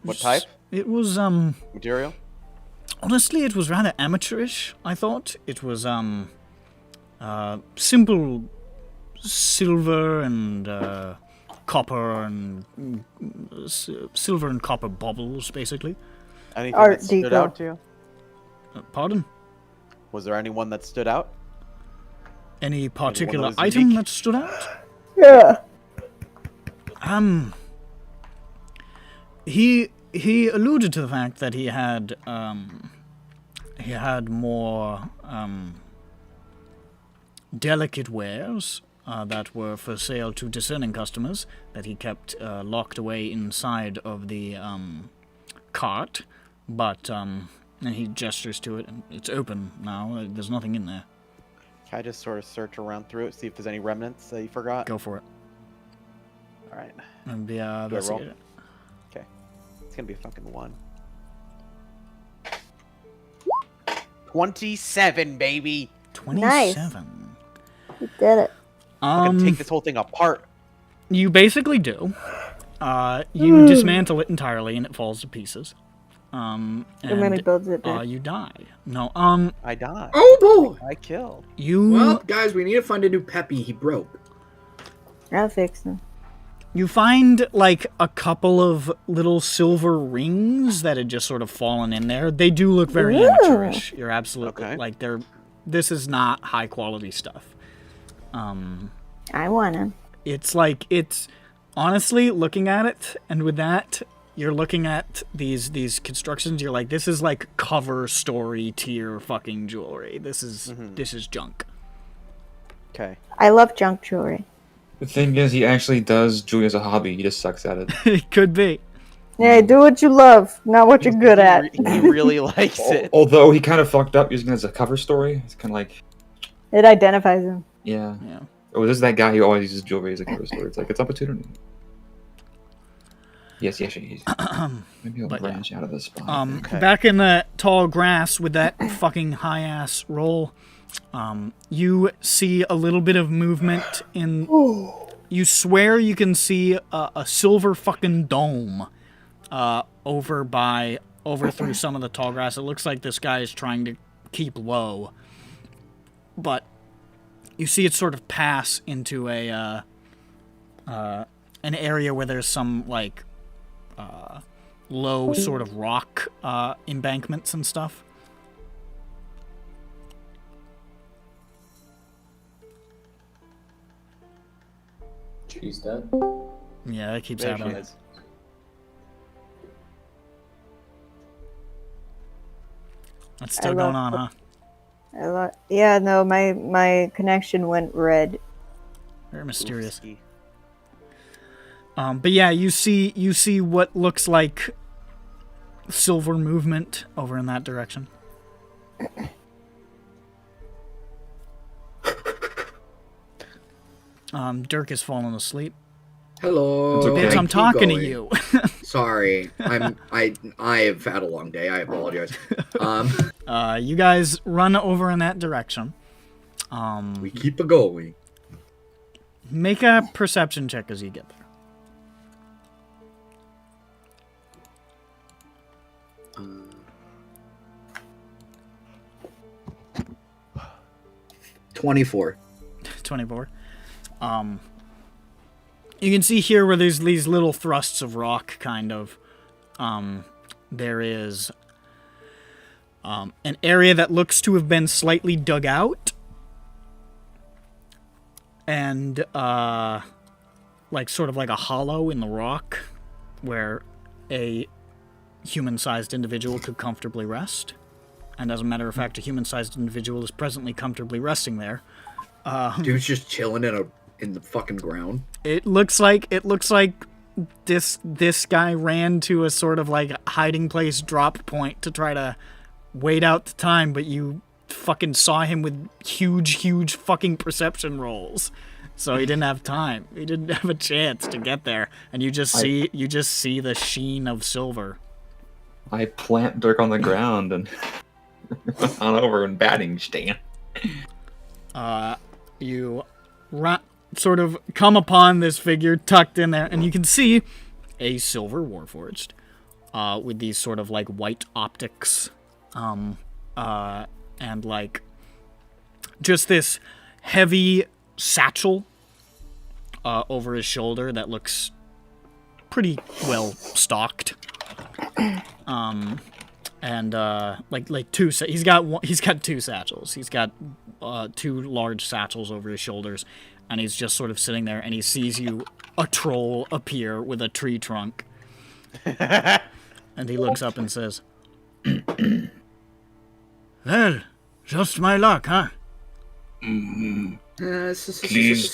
S3: What type?
S1: It was,
S3: Material?
S1: honestly, it was rather amateurish, I thought. It was, simple silver and, copper and silver and copper baubles, basically.
S3: Anything
S5: Art
S3: that stood
S5: deco.
S3: out to you?
S1: Pardon?
S3: Was there anyone that stood out?
S1: Any particular
S3: was
S1: item
S3: unique?
S1: that stood out?
S5: Yeah.
S1: He alluded to the fact that he had more delicate wares that were for sale to discerning customers that he kept locked away inside of the cart, but and he gestures to it, and it's open now. There's nothing in there.
S3: Can I just sort of search around through it, see if there's any remnants that you forgot?
S1: Go for it.
S3: All right.
S1: And be
S3: Do I roll?
S1: investigate.
S3: Okay. It's gonna be a fucking 1. 27, baby.
S1: 27.
S5: You did it.
S3: I'm gonna take this whole thing apart.
S1: You basically do. You dismantle it entirely, and it falls to pieces.
S5: Too many
S1: And
S5: builds it back.
S1: you die. No,
S3: I died.
S6: Oh boy!
S3: I killed.
S1: you.
S6: Well, guys, we need to find a new Peppy. He broke.
S5: I'll fix them.
S1: You find, like, a couple of little silver rings that had just sort of fallen in there. They do look very amateurish. You're absolutely,
S3: Okay.
S1: like, this is not high-quality stuff.
S5: I want them.
S1: It's like, honestly, looking at it, and with that, you're looking at these constructions, you're like, this is, like, cover story tier fucking jewelry. This is junk.
S3: Okay.
S5: I love junk jewelry.
S2: The thing is, he actually does jewelry as a hobby. He just sucks at it.
S1: It could be.
S5: Yeah, do what you love, not what you're good at.
S3: He really likes it.
S2: Although he kind of fucked up using it as a cover story. It's kind of like,
S5: It identifies him.
S2: yeah.
S1: Yeah.
S2: Oh, this is that guy who always uses jewelry as a cover story. It's like, it's opportunity. Yes, he's... Maybe I'll
S1: But yeah.
S2: branch out of this spot.
S3: Okay.
S1: Back in the tall grass with that fucking high-ass roll, you see a little bit of movement in... You swear you can see a silver fucking dome over through some of the tall grass. It looks like this guy is trying to keep low. But you see it sort of pass into an area where there's some, like, low sort of rock embankments and stuff.
S7: She's dead.
S1: Yeah, that keeps
S3: There she
S1: happening.
S3: is.
S1: That's still
S5: I
S1: going
S5: love-
S1: on, huh?
S5: Yeah, no, my connection went red.
S1: Very mysterious.
S3: Oopsie.
S1: But yeah, you see what looks like silver movement over in that direction. Dirk has fallen asleep.
S6: Hello.
S2: It's okay.
S1: Bitch, I'm
S6: Keep
S1: talking to
S6: going.
S1: you.
S6: Sorry, I have had a long day. I apologize.
S1: You guys run over in that direction.
S6: We keep it going.
S1: Make a perception check as you get there.
S6: 24.
S1: 24. You can see here where there's these little thrusts of rock, kind of. There is an area that looks to have been slightly dug out. And, like, sort of like a hollow in the rock where a human-sized individual could comfortably rest. And as a matter of fact, a human-sized individual is presently comfortably resting there.
S6: Dude's just chilling in the fucking ground.
S1: It looks like this guy ran to a sort of like hiding place drop point to try to wait out the time, but you fucking saw him with huge fucking perception rolls. So he didn't have time. He didn't have a chance to get there. And you just see the sheen of silver.
S2: I plant Dirk on the ground and on over in batting stand.
S1: You sort of come upon this figure tucked in there, and you can see a silver warforged with these sort of like white optics, and like just this heavy satchel over his shoulder that looks pretty well stocked. And like two. He's got two satchels. He's got two large satchels over his shoulders, and he's just sort of sitting there. And he sees you, a troll, appear with a tree trunk, and he looks up and says, "Well, just my luck, huh?"
S4: Please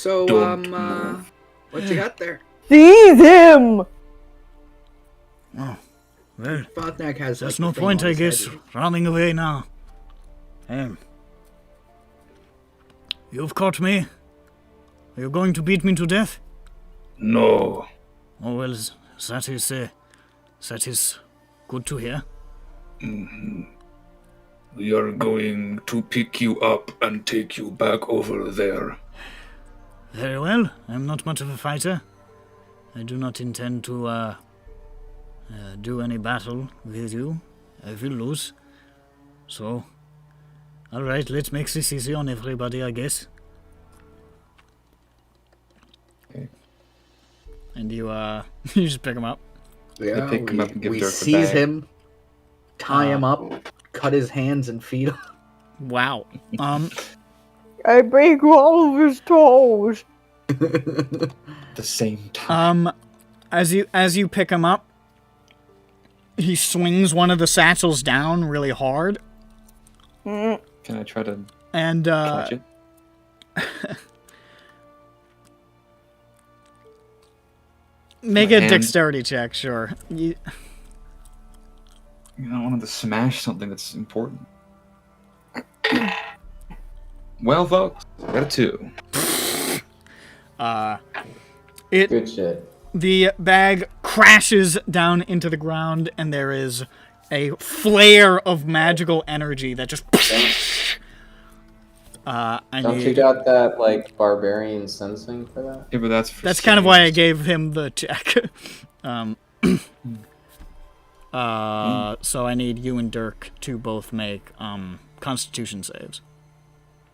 S4: don't move.
S6: What you got there?
S5: Seize him!
S1: Oh, well,
S6: Botnak has.
S1: there's
S6: like,
S1: no
S6: the thing
S1: point,
S6: on
S1: I
S6: his
S1: guess,
S6: head.
S1: running away now. You've caught me. Are you going to beat me to death?
S4: No.
S1: Oh well, that is good to hear.
S4: We are going to pick you up and take you back over there.
S1: Very well. I'm not much of a fighter. I do not intend to do any battle with you. I will lose. So, all right, let's make this easy on everybody, I guess.
S2: Okay.
S1: And you you just pick him up.
S6: Yeah,
S2: pick him up and give
S6: we
S2: Dirk the
S6: seize
S2: bag.
S6: him, tie him up, cut his hands and feet off.
S1: Wow.
S5: I break all of his toes.
S2: At the same time.
S1: As you pick him up, he swings one of the satchels down really hard,
S2: Can I try to
S1: and
S2: catch it?
S1: make
S2: My
S1: a
S2: hand.
S1: dexterity check. Sure.
S2: You don't want to smash something that's important. Well, folks, I got a 2.
S7: Good shit.
S1: The bag crashes down into the ground, and there is a flare of magical energy that just.
S7: Don't you got that like barbarian sensing for that?
S2: Yeah, but that's for
S1: That's kind of why I
S2: saves.
S1: gave him the check. So I need you and Dirk to both make Constitution saves.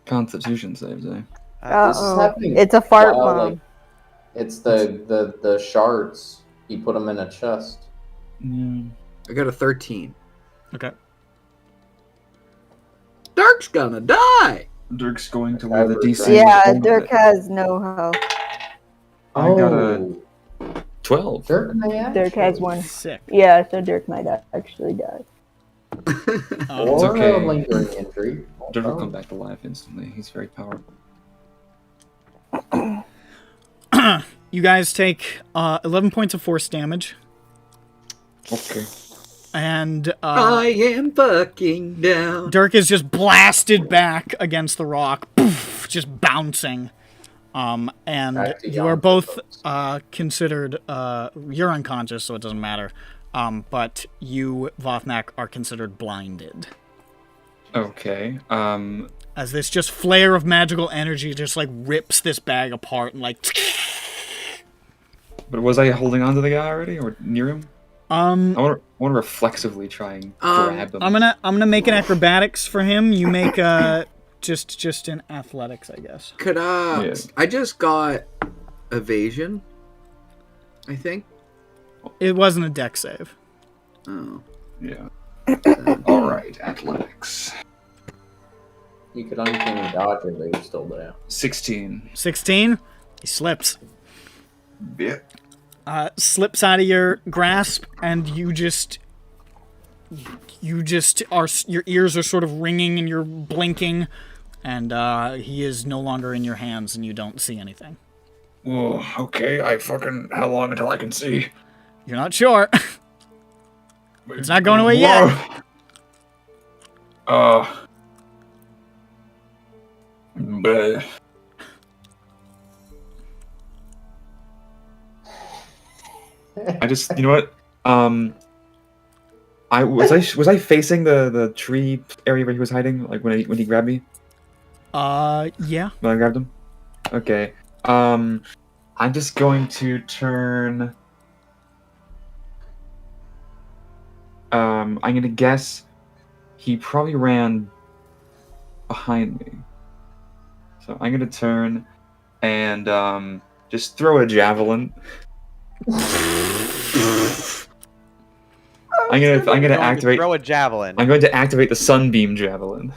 S2: Constitution saves, eh?
S7: This is happening.
S5: It's a fart
S7: while,
S5: bomb.
S7: like, it's the shards. You put them in a chest.
S6: I got a 13.
S1: Okay.
S6: Dirk's gonna die.
S2: Dirk's going to
S7: I
S2: wear the
S7: regret
S2: DC.
S7: it.
S5: Yeah, Dirk has no health.
S2: I got a 12.
S7: Dirk may
S5: Dirk has
S7: actually.
S5: one.
S1: Sick.
S5: Yeah, so Dirk might actually die.
S2: It's
S7: Or
S2: okay.
S7: a lingering injury.
S2: Dirk will
S7: Also.
S2: come back to life instantly. He's very powerful.
S1: You guys take 11 points of force damage,
S2: Okay.
S1: and
S6: I am fucking down.
S1: Dirk is just blasted back against the rock, poof, just bouncing. And
S7: Back to
S1: you are
S7: young
S1: both
S7: folks.
S1: considered, you're unconscious, so it doesn't matter. But you, Vothnak, are considered blinded.
S2: Okay.
S1: As this just flare of magical energy just like rips this bag apart and like.
S2: But was I holding on to the guy already, or near him? I want to reflexively try and grab him.
S1: I'm gonna make an acrobatics for him. You make just an athletics, I guess.
S6: Could
S2: Yeah.
S6: I just got evasion, I think.
S1: It wasn't a deck save.
S6: Oh.
S2: Yeah. All right. Athletics.
S7: You could uncanny dodge it, but you're still there.
S2: 16.
S1: 16. He slips.
S2: Yeah.
S1: Slips out of your grasp, and you just are, your ears are sort of ringing and you're blinking, and he is no longer in your hands and you don't see anything.
S4: Whoa, okay, how long until I can see?
S1: You're not sure. It's not going away yet.
S4: But
S2: I just, you know what? Was I facing the tree area where he was hiding? Like when he grabbed me?
S1: Yeah.
S2: When I grabbed him? Okay. I'm just going to turn. I'm gonna guess he probably ran behind me. So I'm gonna turn and just throw a javelin. I'm gonna activate.
S3: Throw a javelin.
S2: I'm going to activate the sunbeam javelin.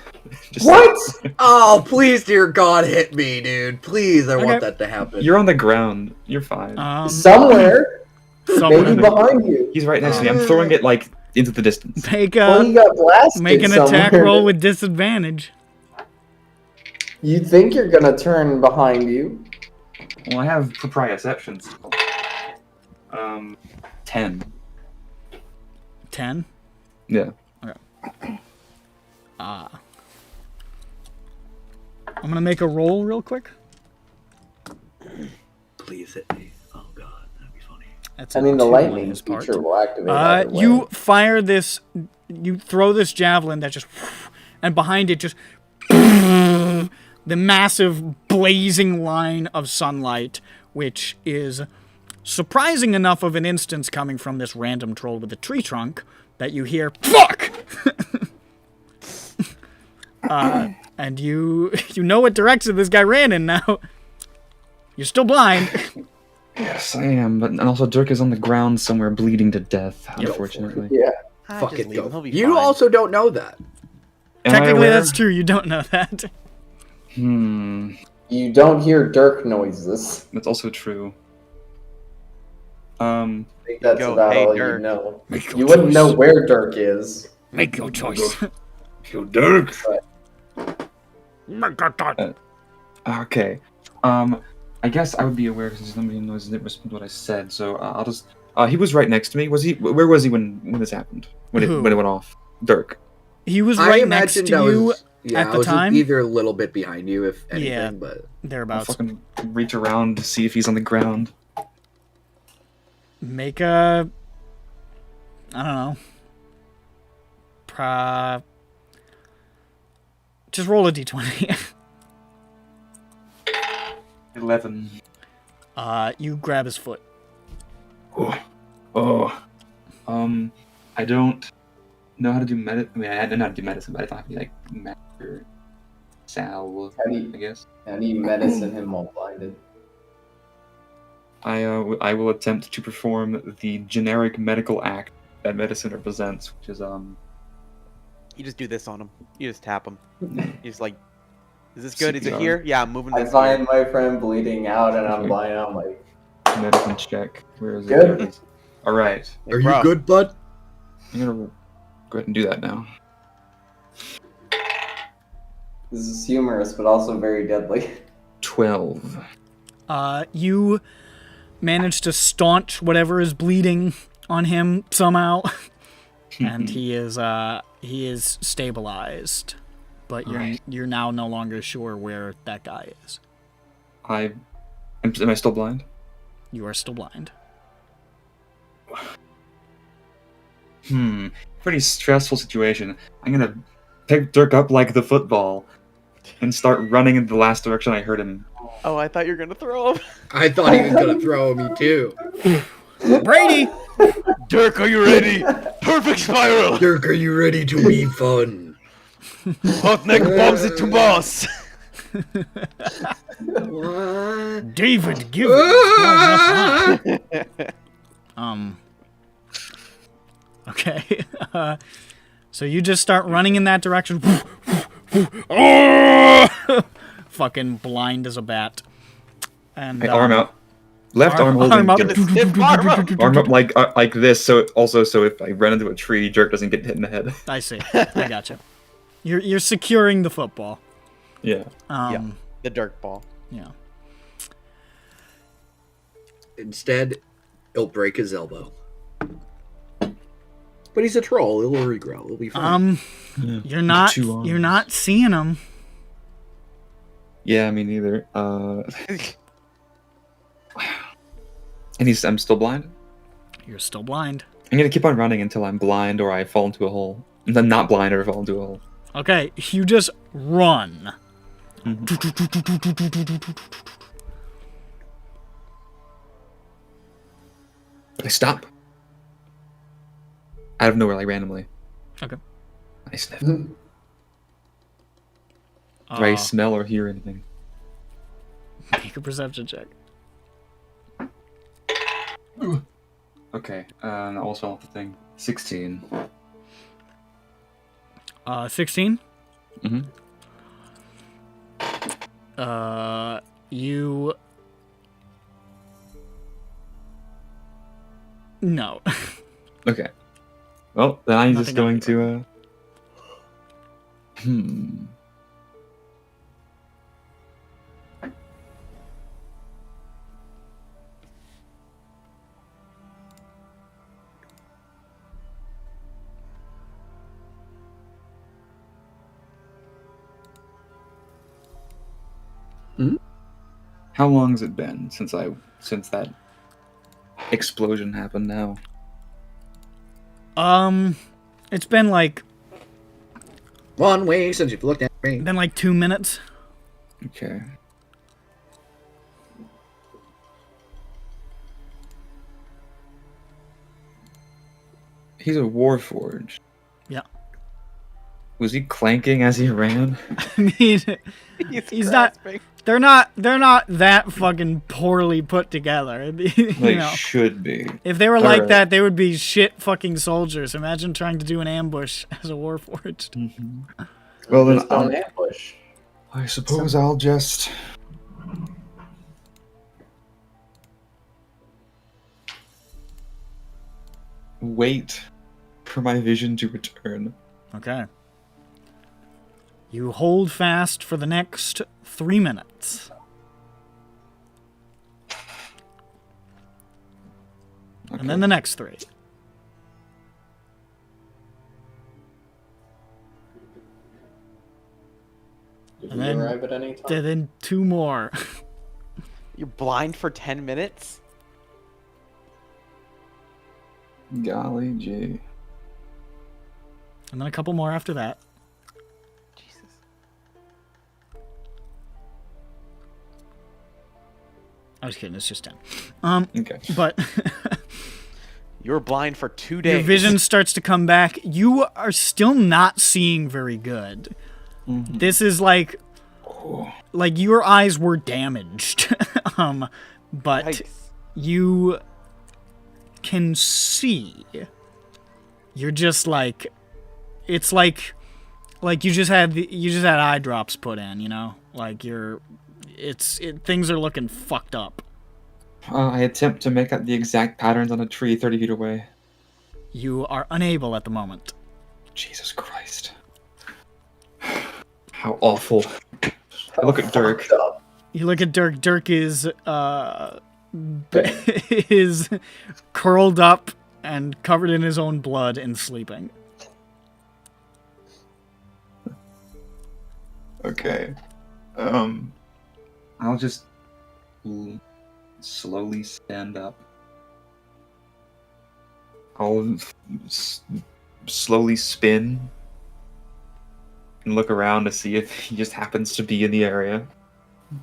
S2: Just
S7: What?
S6: Oh, please, dear God, hit me, dude. Please, I want that to happen.
S2: You're on the ground. You're fine.
S7: Somewhere.
S1: Somewhere.
S7: Maybe behind you.
S2: He's right next to me. I'm throwing it like into the distance.
S1: Make
S7: Well, you got blasted
S1: make an attack
S7: somewhere.
S1: roll with disadvantage.
S7: You think you're gonna turn behind you?
S2: Well, I have proprioception. 10.
S1: 10.
S2: Yeah.
S1: I'm gonna make a roll real quick.
S6: Please hit me. Oh God, that'd be funny.
S1: That's
S7: I
S1: a
S7: mean, the
S1: 2 on
S7: lightning
S1: his part.
S7: feature will activate. either way.
S1: You fire this. You throw this javelin that just, and behind it just, the massive blazing line of sunlight, which is surprising enough of an instance coming from this random troll with a tree trunk that you hear "fuck," and you know what direction this guy ran in now. You're still blind.
S2: Yes, I am. But and also, Dirk is on the ground somewhere, bleeding to death. Unfortunately.
S7: Yeah.
S6: Fuck
S3: Just
S6: it,
S3: leave him,
S6: go.
S3: he'll be
S6: You
S3: fine.
S6: also don't know that.
S2: Am I
S1: Technically,
S2: aware?
S1: that's true. You don't know that.
S7: You don't hear Dirk noises.
S2: That's also true.
S7: I think that's
S3: Go,
S7: about
S3: "Hey,
S7: all
S3: Dirk."
S7: you know.
S1: Make your
S7: You wouldn't know
S1: choice.
S7: where Dirk is.
S1: Make your choice.
S4: Yo, Dirk.
S2: Okay. I guess I would be aware because nobody knows that respond to what I said. So I'll just. He was right next to me. Was he? Where was he when this happened? When it
S1: Who?
S2: went off? Dirk.
S1: He was
S6: I
S1: right next
S6: imagined
S1: to
S6: I
S1: you
S6: was, yeah,
S1: at
S6: I
S1: the
S6: was
S1: time.
S6: either a little bit behind you, if anything,
S1: Yeah.
S6: but
S2: I'll
S1: Thereabouts.
S2: fucking reach around to see if he's on the ground.
S1: Make a. I don't know. Just roll a d20.
S2: 11.
S1: You grab his foot.
S2: Oh. I don't know how to do medicine. I mean, I know how to do medicine, but I don't have any, like, master salve,
S7: How do you,
S2: I guess.
S7: how do you medicine him while blinded?
S2: I will attempt to perform the generic medical act that medicine represents, which is,
S3: You just do this on him. You just tap him. You just like, is this good? Is it
S2: CPR.
S3: here? Yeah, I'm moving
S7: I
S3: this
S7: find
S3: here.
S7: my friend bleeding out and I'm blind. I'm like,
S2: medicine check. Where is it?
S7: Good.
S2: There it is. Alright.
S3: Like,
S6: are
S3: bro,
S6: you good, bud?
S2: I'm gonna go ahead and do that now.
S7: this is humorous, but also very deadly.
S2: 12.
S1: You manage to staunch whatever is bleeding on him somehow, and he is stabilized. But you're now no longer sure where that guy is.
S2: Am I still blind?
S1: You are still blind.
S2: Pretty stressful situation. I'm gonna pick Dirk up like the football and start running in the last direction I heard him.
S3: oh, I thought you were gonna throw him.
S6: I thought he was gonna throw me too.
S1: Brady!
S3: Dirk, are you ready? Perfect spiral.
S6: Dirk, are you ready to be fun?
S3: Hot neck bombs it to boss.
S6: What?
S1: David, give it. Okay. So you just start running in that direction. Fucking blind as a bat. And
S2: My arm out. Left arm holding
S1: arm up.
S2: Dirk.
S3: Stiff arm up.
S2: Arm up like this, so if I run into a tree, Dirk doesn't get hit in the head.
S1: I see. I gotcha. You're securing the football.
S2: Yeah.
S3: Yeah, the Dirk ball.
S1: Yeah.
S6: Instead, he'll break his elbow. But he's a troll. He'll regrow. He'll be fine.
S1: You're not
S2: Two arms.
S1: you're not seeing him.
S2: Yeah, me neither. And I'm still blind?
S1: You're still blind.
S2: I'm gonna keep on running until I'm blind or I fall into a hole. And then not blind or fall into a hole.
S1: Okay, you just run.
S2: I stop. Out of nowhere, like randomly.
S1: Okay.
S2: I sniff. Do I smell or hear anything?
S1: Make a perception check.
S2: Okay, and also off the thing. 16.
S1: 16?
S2: Mm-hmm.
S1: You... No.
S2: Okay. Well, then I'm
S1: Nothing
S2: just going to, How long has it been since that explosion happened now?
S1: It's been like
S6: 1 week since you've looked at me.
S1: 2 minutes.
S2: Okay. He's a warforged.
S1: Yeah.
S2: Was he clanking as he ran?
S1: I mean, he's not.
S3: grasping.
S1: They're not that fucking poorly put together. You
S2: They
S1: know,
S2: should be.
S1: if they were like
S2: Alright.
S1: that, they would be shit fucking soldiers. Imagine trying to do an ambush as a warforged.
S2: Well, then
S7: Just don't ambush.
S2: I suppose I'll just... wait for my vision to return.
S1: Okay. You hold fast for the next 3 minutes. And then the next 3.
S7: Did
S1: And
S7: we
S1: then-
S7: arrive at any time?
S1: And then 2 more.
S3: You're blind for 10 minutes?
S2: Golly gee.
S1: And then a couple more after that.
S3: Jesus.
S1: I was kidding, it's just 10.
S2: Okay.
S1: But
S3: You were blind for 2 days.
S1: your vision starts to come back. You are still not seeing very good. This is like your eyes were damaged. But
S3: Yikes.
S1: you can see. You're just like, it's like you just had eye drops put in, you know? Like things are looking fucked up.
S2: I attempt to make out the exact patterns on a tree 30 feet away.
S1: You are unable at the moment.
S2: Jesus Christ. How awful. I look at Dirk.
S1: You look at Dirk. Dirk is is curled up and covered in his own blood and sleeping.
S2: Okay. I'll just slowly stand up. I'll slowly spin and look around to see if he just happens to be in the area.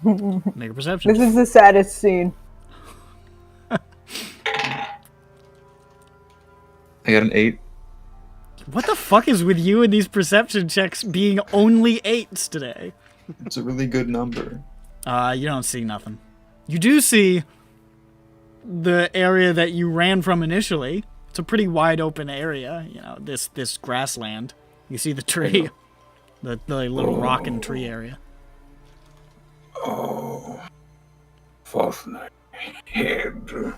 S1: Make a perception.
S5: This is the saddest scene.
S2: I got an 8.
S1: What the fuck is with you and these perception checks being only 8s today?
S2: It's a really good number.
S1: You don't see nothing. You do see the area that you ran from initially. It's a pretty wide open area, you know, this grassland. You see the tree, the little rock and tree area.
S4: Oh, Fafnir, head.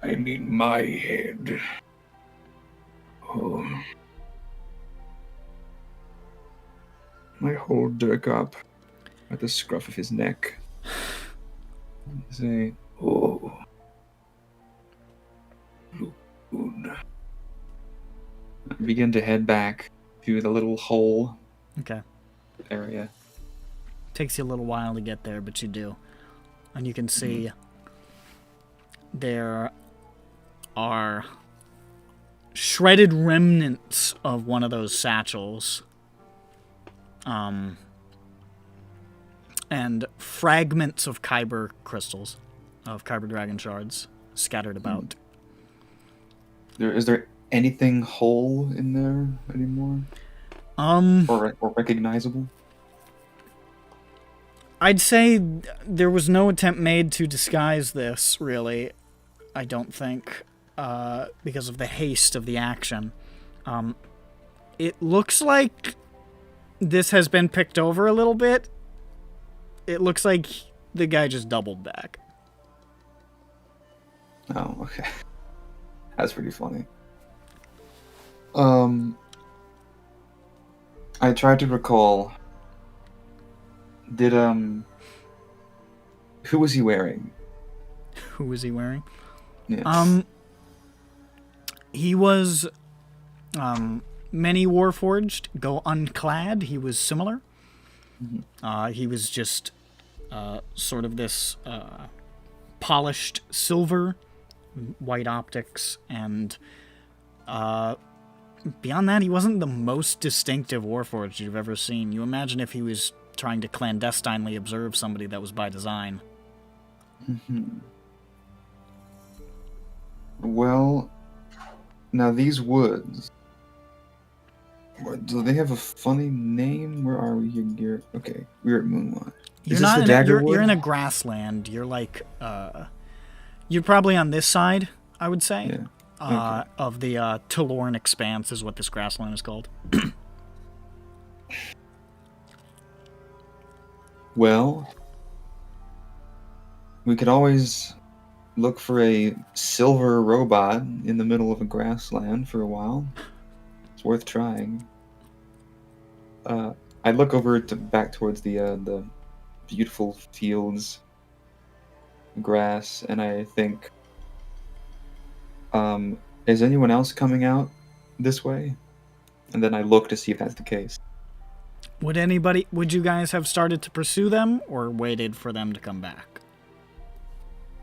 S4: I need my head. Oh.
S2: I hold Dirk up at the scruff of his neck. Say,
S4: Oh. Look good.
S2: I begin to head back to the little hole
S1: Okay.
S2: area.
S1: Takes you a little while to get there, but you do. And you can see there are shredded remnants of one of those satchels. And fragments of Kyber crystals, of Kyber dragon shards, scattered about.
S2: Is there anything whole in there anymore? Or recognizable?
S1: I'd say there was no attempt made to disguise this, really. I don't think, because of the haste of the action. It looks like this has been picked over a little bit. It looks like the guy just doubled back.
S2: Oh, okay. That's pretty funny. I tried to recall. Who was he wearing?
S1: Who was he wearing?
S2: Yes.
S1: He was, many Warforged go unclad. He was similar. He was just, sort of this, polished silver, white optics, and, beyond that, he wasn't the most distinctive Warforged you've ever seen. You imagine if he was trying to clandestinely observe somebody that was by design.
S2: Well, now these woods, Do they have a funny name? Where are we here? Okay, we're at Moonwatch.
S1: You're
S2: Is this
S1: not
S2: the
S1: in a,
S2: Daggerwood?
S1: you're in a grassland. You're like you're probably on this side, I would say.
S2: Yeah.
S1: Of the Talorn Expanse is what this grassland is called.
S2: Well, we could always look for a silver robot in the middle of a grassland for a while. It's worth trying. I look over back towards the beautiful fields, grass, and I think, is anyone else coming out this way? And then I look to see if that's the case.
S1: Would you guys have started to pursue them or waited for them to come back?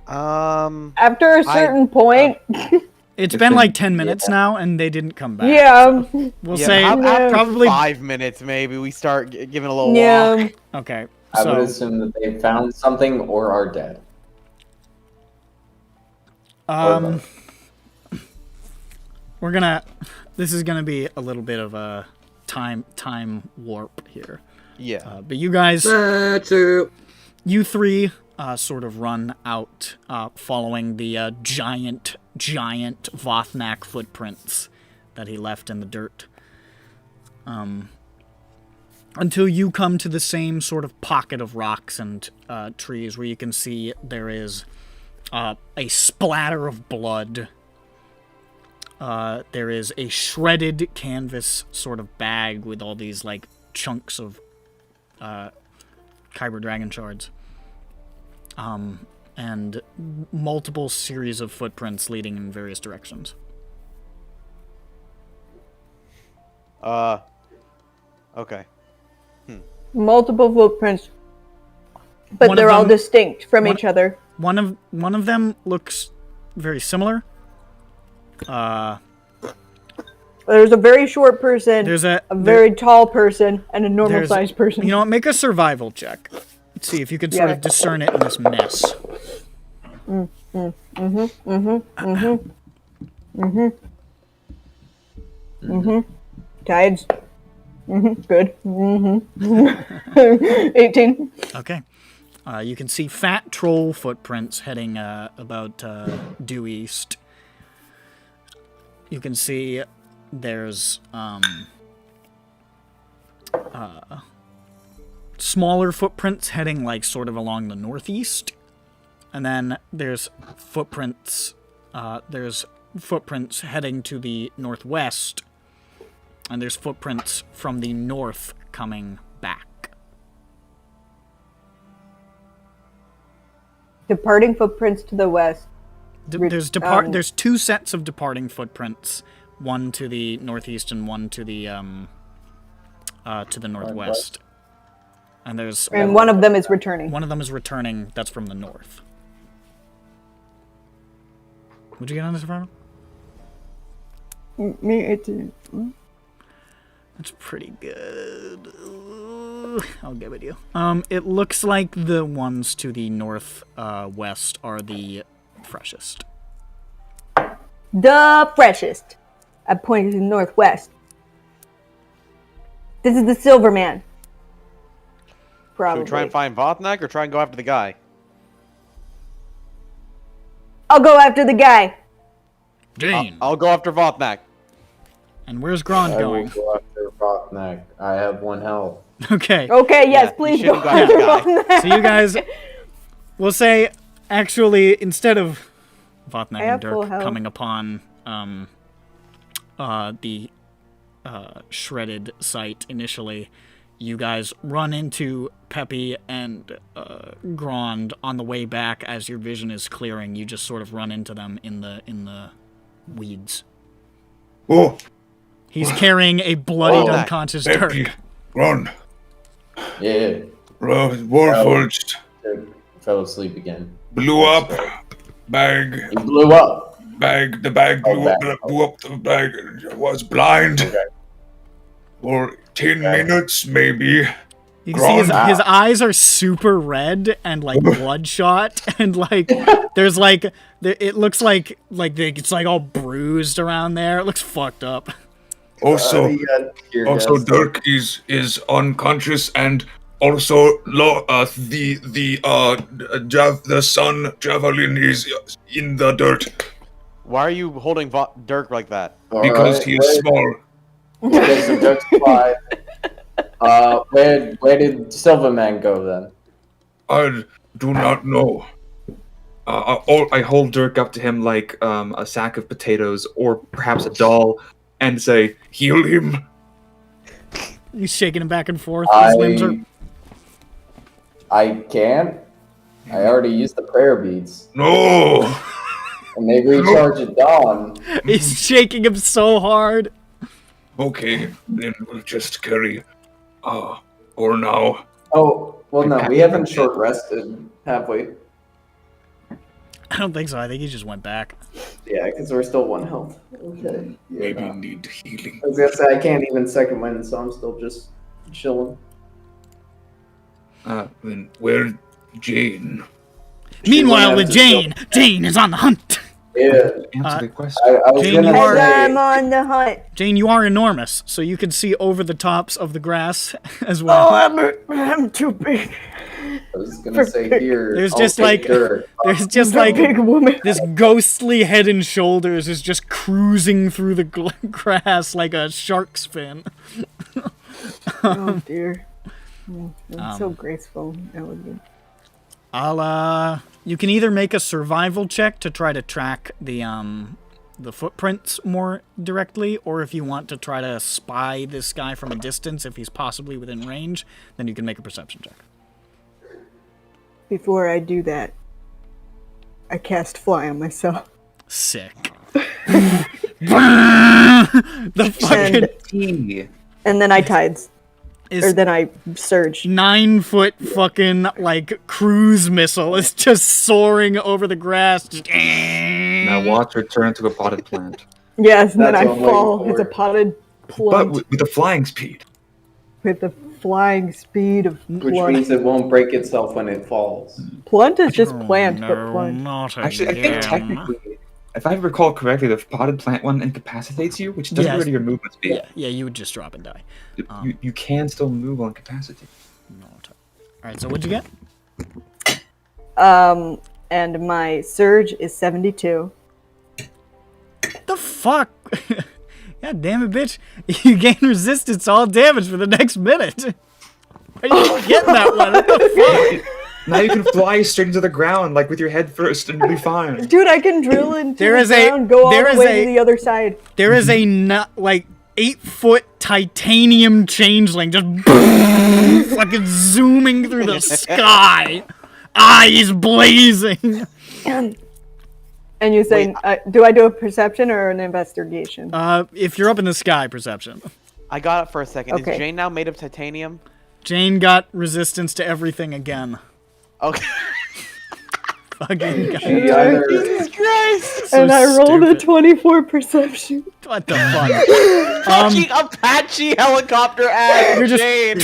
S5: After a certain point,
S1: It's been like 10 minutes now, and they didn't come back.
S5: yeah,
S1: We'll say
S3: how
S1: probably
S3: 5 minutes, maybe we start giving a little
S5: yeah.
S3: walk.
S1: Okay.
S7: I
S1: So
S7: would assume that they found something or are dead.
S1: we're gonna. This is gonna be a little bit of a time warp here.
S3: Yeah.
S1: But you guys,
S6: That's it.
S1: you three, sort of run out, following the giant Vothnak footprints that he left in the dirt. Until you come to the same sort of pocket of rocks and trees where you can see there is a splatter of blood. There is a shredded canvas sort of bag with all these like chunks of Kyber dragon shards. And multiple series of footprints leading in various directions.
S3: Okay.
S5: Multiple footprints, but
S1: One of
S5: they're all
S1: them-
S5: distinct from
S1: one-
S5: each other.
S1: One of them looks very similar.
S5: There's a very short person,
S1: There's a
S5: very tall person, and a normal
S1: there's-
S5: sized person.
S1: You know what? Make a survival check. Let's see if you can sort
S5: Yeah.
S1: of discern it in this mess.
S5: Tides. Good. 18.
S1: Okay. You can see fat troll footprints heading about due east. You can see there's smaller footprints heading like sort of along the northeast. And then there's footprints heading to the northwest. And there's footprints from the north coming back.
S5: Departing footprints to the west.
S1: There's two sets of departing footprints, one to the northeast and one to the northwest. And
S5: one of them is returning.
S1: one of them is returning. That's from the north. What'd you get on this survival?
S5: Me 18.
S1: That's pretty good. I'll give it to you. It looks like the ones to the north west are the freshest.
S5: The freshest. I pointed to the northwest. This is the Silver Man. Probably.
S3: Should we try and find Vothnak or try and go after the guy?
S5: I'll go after the guy.
S1: Jane.
S3: I'll go after Vothnak.
S1: And where's Grond
S7: I will
S1: going?
S7: go after Vothnak. I have 1 health.
S1: Okay.
S5: Okay, yes,
S3: you
S5: please go
S3: shouldn't go after
S5: after
S3: the guy.
S1: So you guys, we'll say, actually, instead of Vothnak
S5: I
S1: and
S5: have full
S1: Dirk
S5: health.
S1: coming upon the shredded site initially, you guys run into Peppy and Grond on the way back. As your vision is clearing, you just sort of run into them in the weeds.
S4: Oh,
S1: He's carrying a bloodied,
S3: Oh,
S1: unconscious
S4: Peppy,
S1: Dirk.
S4: run.
S7: Yeah,
S4: Warforged
S7: fell asleep again.
S4: blew up. Bag,
S7: He blew up.
S4: the bag
S7: Oh,
S4: blew up.
S7: bag.
S4: Blew up the bag. I was blind
S7: Okay.
S4: for 10
S7: Okay.
S4: minutes, maybe.
S1: You can see
S7: Grond.
S1: his eyes are super red and like bloodshot, and like there's like it looks like it's like all bruised around there. It looks fucked up.
S4: Also,
S7: Tear
S4: also
S7: gas.
S4: Dirk is unconscious, and also the sun javelin is in the dirt
S3: Why are you holding Dirk like that?
S4: because he is small.
S7: Okay, so Dirk's fine. Where did Silverman go then?
S4: I do not know.
S2: I hold Dirk up to him like a sack of potatoes or perhaps a doll and say,
S4: Heal him.
S1: He's shaking him back and forth. His limbs are.
S7: I can't. I already used the prayer beads.
S4: No.
S7: And they recharge at dawn.
S1: He's shaking him so hard.
S4: Okay, then we'll just carry. Or now.
S7: Oh, well, no, we haven't short rested, have we?
S1: I don't think so. I think he just went back.
S7: Yeah, because we're still 1 health. Okay. Yeah,
S4: Maybe
S7: no.
S4: need healing.
S7: I was gonna say, I can't even second wind, so I'm still just chilling.
S4: Then where Jane?
S1: Meanwhile, with
S7: to
S1: Jane, Jane is on the hunt.
S7: Yeah,
S2: answer the question.
S7: I was
S1: Jane,
S7: gonna
S1: you are-
S7: say,
S5: I'm on the hunt.
S1: Jane, you are enormous, so you can see over the tops of the grass as well.
S5: Oh, I'm too big.
S7: I was gonna say here.
S1: There's
S7: I'll
S1: just
S7: take
S1: like
S7: Dirk.
S1: there's just
S5: The
S1: like
S5: big woman.
S1: this ghostly head and shoulders is just cruising through the grass like a shark's fin.
S5: Oh dear. That's so graceful. Elegant.
S1: You can either make a survival check to try to track the footprints more directly, or if you want to try to spy this guy from a distance, if he's possibly within range, then you can make a perception check.
S5: Before I do that, I cast fly on myself.
S1: Sick. The fucking
S5: And then I tides. Or
S1: is
S5: then I surge.
S1: 9-foot fucking like cruise missile is just soaring over the grass. Just
S2: Now watch her turn into a potted plant.
S5: Yes, and then
S7: That's
S5: I
S7: what I'm waiting
S5: fall.
S7: for.
S5: It's a potted
S2: But
S5: plant
S2: with the flying speed.
S5: with the flying speed of
S7: Which
S5: plant.
S7: means it won't break itself when it falls.
S5: Plant is just
S1: Oh,
S5: plant, but
S1: no,
S5: plant.
S1: not
S2: Actually, I think
S1: again.
S2: technically, if I recall correctly, the potted plant one incapacitates you, which doesn't
S1: Yes.
S2: get rid of your movement speed.
S1: Yeah, you would just drop and die.
S2: You can still move on capacity.
S1: Alright, so what'd you get?
S5: And my surge is 72.
S1: The fuck? God damn it, bitch. You gain resistance to all damage for the next minute. Why are you getting that one? What the fuck?
S2: Now you can fly straight into the ground, like with your head first, and you'll be fine.
S5: Dude, I can drill into
S1: There
S5: the
S1: is a-
S5: ground, go all
S1: there
S5: the
S1: is
S5: way
S1: a-
S5: to the other side.
S1: There is a 8-foot titanium changeling just fucking zooming through the sky. Eyes blazing.
S5: And you say, do I do a perception or an investigation?
S1: If you're up in the sky, perception.
S3: I got it for a second.
S5: Okay.
S3: Is Jane now made of titanium?
S1: Jane got resistance to everything again.
S3: Okay.
S1: Fucking God.
S7: She either
S3: Jesus Christ!
S1: So
S5: and I rolled a
S1: stupid.
S5: 24 perception.
S1: What the fuck?
S3: Fucking Apache helicopter ass
S1: You're just-
S3: Jane.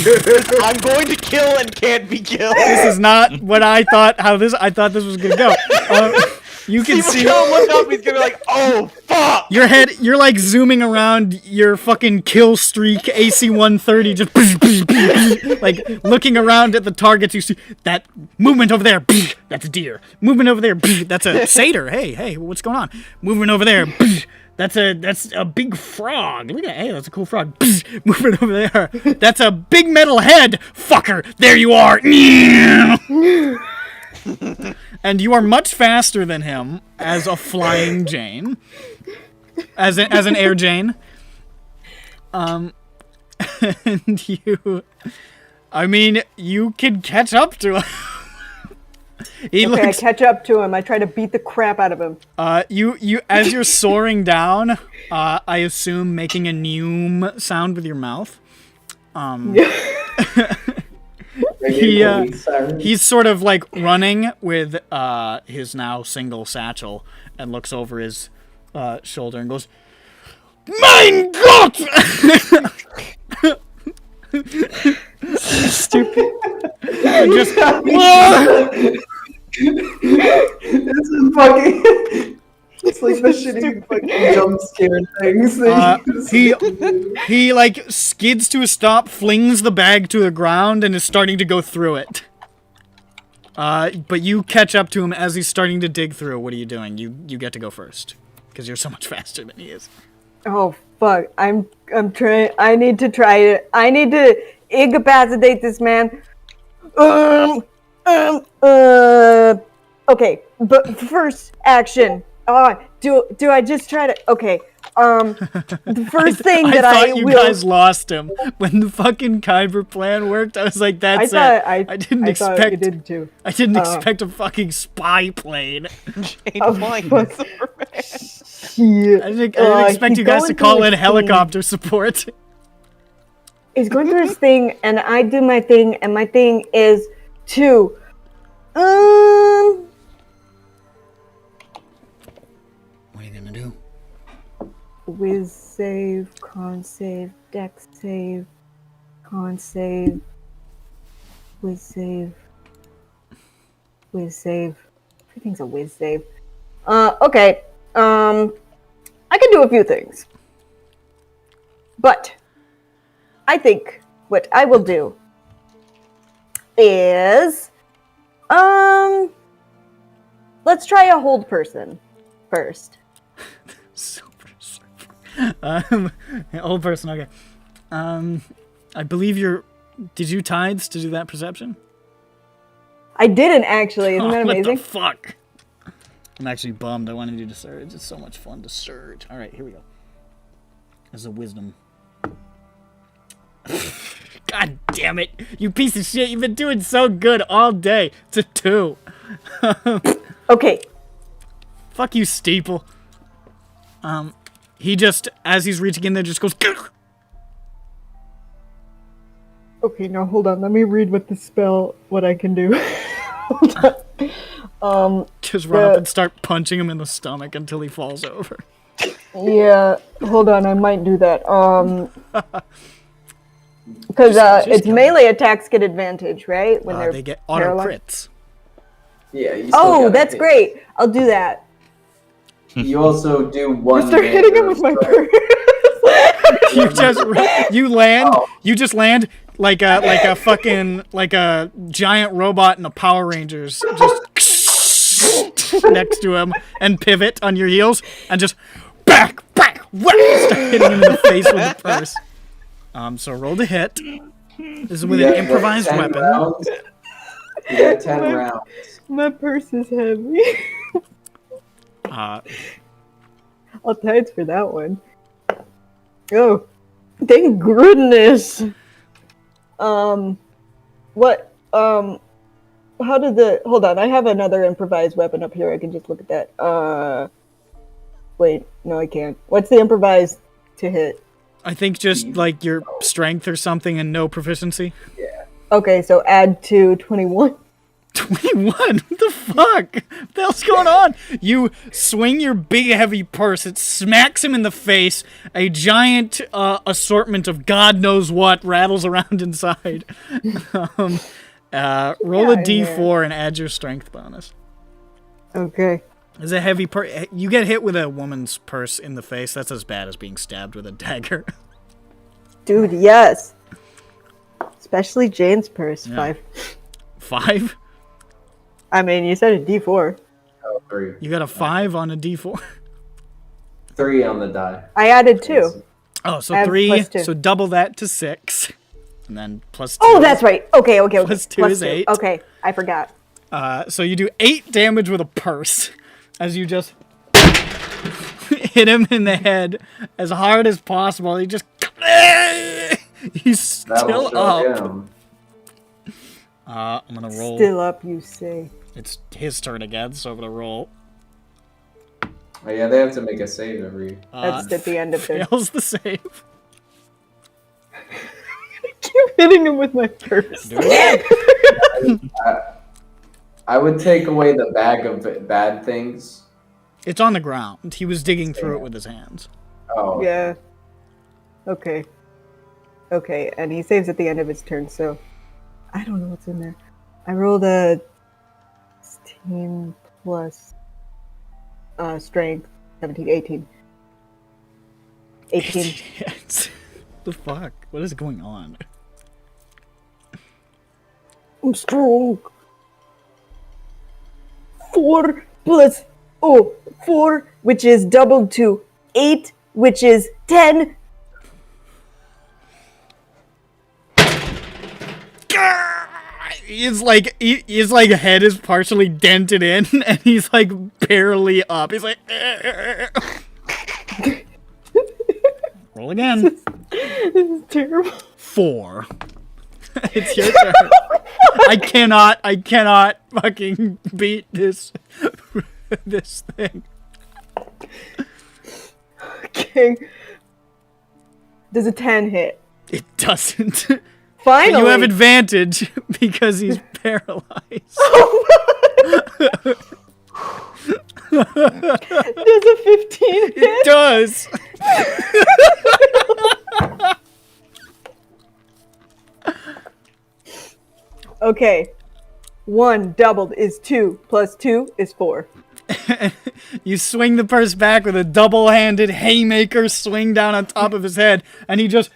S3: I'm going to kill and can't be killed.
S1: This is not what I thought. I thought this was gonna go. You can
S3: People
S1: see
S3: gonna look up. He's gonna be like, "Oh fuck!"
S1: your head. You're like zooming around your fucking kill streak AC-130, just like looking around at the targets. You see that movement over there. That's a deer. Movement over there. That's a satyr. Hey, what's going on? Movement over there. That's a big frog. Look at hey, that's a cool frog. Moving over there. That's a big metal head. Fucker. There you are. And you are much faster than him as a flying Jane. As an air Jane. And you can catch up to him. He
S5: Okay,
S1: looks
S5: I catch up to him. I try to beat the crap out of him.
S1: you as you're soaring down, I assume making a neum sound with your mouth. He's sort of like running with his now single satchel and looks over his shoulder and goes, "Mein Gott!"
S5: Stupid.
S1: And just
S7: This is fucking. It's like
S8: the shitty fucking jump scare things. that
S1: He like skids to a stop, flings the bag to the ground, and is starting to go through it. But you catch up to him as he's starting to dig through. What are you doing? You get to go first because you're so much faster than he is.
S5: Oh fuck! I'm trying. I need to try it. I need to incapacitate this man. Okay, but first action. Do I just try to? Okay. The first thing that
S1: I thought you guys lost him when the fucking Kyber plan worked. I was like, that's it. I didn't expect.
S5: Thought you did too.
S1: I didn't expect a fucking spy plane.
S3: Flying
S5: Yeah.
S1: I didn't expect you guys to call in helicopter support.
S5: He's going through his thing, and I do my thing, and my thing is to,
S1: What are you gonna do?
S5: Whiz save, con save, dex save, con save, whiz save, whiz save. Everything's a whiz save. Okay. I can do a few things. But I think what I will do is let's try a hold person first.
S1: Old person, okay. I believe did you tithes to do that perception?
S5: I didn't actually. Isn't that amazing?
S1: What the fuck? I'm actually bummed. I wanted you to surge. It's so much fun to surge. Alright, here we go. There's a wisdom. God damn it. You piece of shit. You've been doing so good all day. It's a 2.
S5: Okay.
S1: Fuck you, Steeple. He just, as he's reaching in there, just goes...
S5: Okay, now hold on. Let me read what I can do. Hold on.
S1: Just run up and start punching him in the stomach until he falls over.
S5: Yeah, hold on. I might do that. Because it's melee attacks get advantage, right? When
S1: they get auto
S5: paralyzed?
S1: crits.
S8: Yeah. You still
S5: Oh,
S8: gotta
S5: that's
S8: hit.
S5: great. I'll do that.
S8: You also do one.
S5: Start hitting him with my purse.
S1: You just land like a fucking giant robot in a Power Rangers just next to him and pivot on your heels and just back whack, start hitting him in the face with the purse. So roll to hit. This is with an improvised weapon.
S8: Rounds. You got 10 rounds.
S5: My purse is heavy. I'll tides for that one. Oh, thank goodness. What? How did hold on, I have another improvised weapon up here. I can just look at that. Wait, no, I can't. What's the improvised to hit?
S1: I think just like your strength or something and no proficiency.
S8: Yeah.
S5: Okay, so add to 21.
S1: 21? What the fuck? What the hell's going on? You swing your big heavy purse, it smacks him in the face, a giant assortment of God knows what rattles around inside. Roll a d4 and add your strength bonus.
S5: Okay.
S1: It's a heavy purse. You get hit with a woman's purse in the face, that's as bad as being stabbed with a dagger.
S5: Dude, yes. Especially Jane's purse.
S1: Yeah.
S5: 5.
S1: 5?
S5: I mean, you said a d4.
S8: Oh, 3.
S1: You got a 5 on a d4?
S8: 3 on the die.
S5: I added 2.
S1: Oh, so
S5: Add
S1: 3,
S5: +2.
S1: so double that to 6. And then plus 2.
S5: Oh, that's right. Okay.
S1: Plus 2 is 8.
S5: Okay, I forgot.
S1: So you do 8 damage with a purse as you just hit him in the head as hard as possible. He just... He's still up. I'm gonna roll.
S5: Still up, you say.
S1: It's his turn again, so I'm gonna roll.
S8: Oh, yeah, they have to make a save every.
S5: That's at the end of it.
S1: Fails the save.
S5: I keep hitting him with my purse.
S8: I would take away the bag of bad things.
S1: It's on the ground. He was digging through it with his hands.
S8: Oh.
S5: Yeah. Okay. Okay, and he saves at the end of his turn, so I don't know what's in there. I rolled a 16 plus strength. 17, 18. 18.
S1: The fuck? What is going on?
S5: I'm strong. 4 plus 4, which is doubled to 8, which is 10.
S1: His head is partially dented in, and he's like barely up. He's like, roll again.
S5: This is terrible.
S1: 4. It's your turn. I cannot fucking beat this thing.
S5: Okay. Does a 10 hit?
S1: It doesn't.
S5: Finally.
S1: But you have advantage because he's paralyzed.
S5: Does a 15 hit?
S1: It does.
S5: Okay. 1 doubled is 2, plus 2 is 4.
S1: You swing the purse back with a double-handed haymaker swing down on top of his head, and he just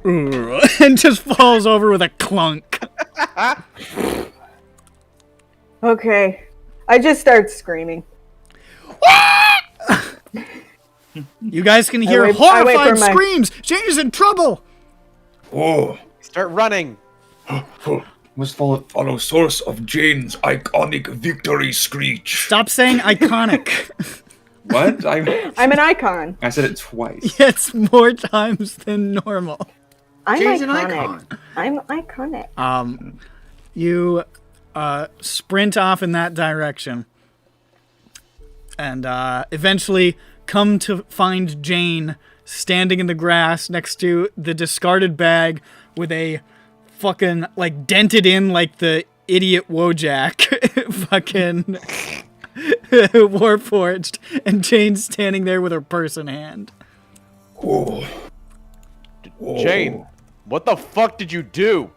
S1: and just falls over with a clunk.
S5: Okay. I just start screaming.
S1: You guys can hear
S5: I wait
S1: horrified
S5: for my-
S1: screams. Jane is in trouble.
S4: Oh,
S3: Start running.
S4: must follow source of Jane's iconic victory screech.
S1: Stop saying iconic.
S2: What?
S5: I'm an icon.
S2: I said it twice.
S1: It's more times than normal.
S5: I'm
S6: Jane's
S5: iconic.
S6: an icon.
S5: I'm iconic.
S1: You sprint off in that direction, and eventually come to find Jane standing in the grass next to the discarded bag with a fucking, like, dented in like the idiot Wojak fucking Warforged, and Jane's standing there with her purse in hand.
S4: Oh.
S3: Jane, what the fuck did you do?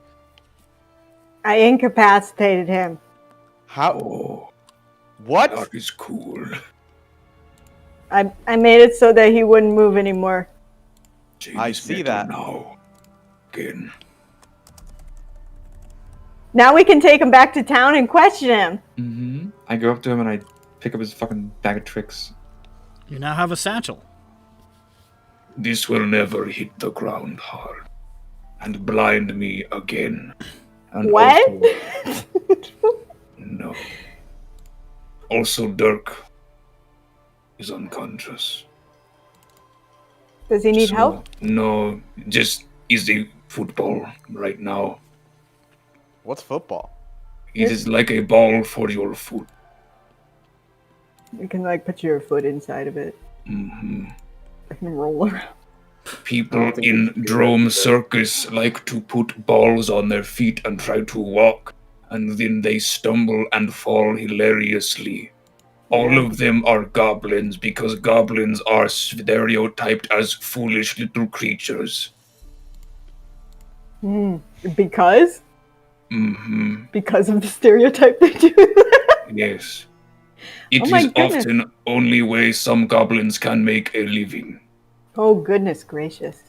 S5: I incapacitated him.
S3: How?
S4: Oh,
S3: What?
S4: that is cool.
S5: I made it so that he wouldn't move anymore.
S4: Jane
S3: I
S4: is
S3: see
S4: better
S3: that.
S4: now. Again.
S5: Now we can take him back to town and question him.
S2: Mm-hmm. I go up to him and I pick up his fucking bag of tricks.
S1: You now have a satchel.
S4: This will never hit the ground hard and blind me again. And
S5: What?
S4: also- no. Also, Dirk is unconscious.
S5: Does he need
S4: So,
S5: help?
S4: No, just easy football right now.
S3: What's football?
S4: It is like a ball for your foot.
S5: You can like put your foot inside of it.
S4: Hmm.
S5: I can roll around.
S4: People in Drome Circus like to put balls on their feet and try to walk, and then they stumble and fall hilariously. All of them are goblins because goblins are stereotyped as foolish little creatures.
S5: Because?
S4: Hmm.
S5: Because of the stereotype they do.
S4: Yes. It
S5: Oh my
S4: is
S5: goodness.
S4: often only way some goblins can make a living.
S5: Oh, goodness gracious.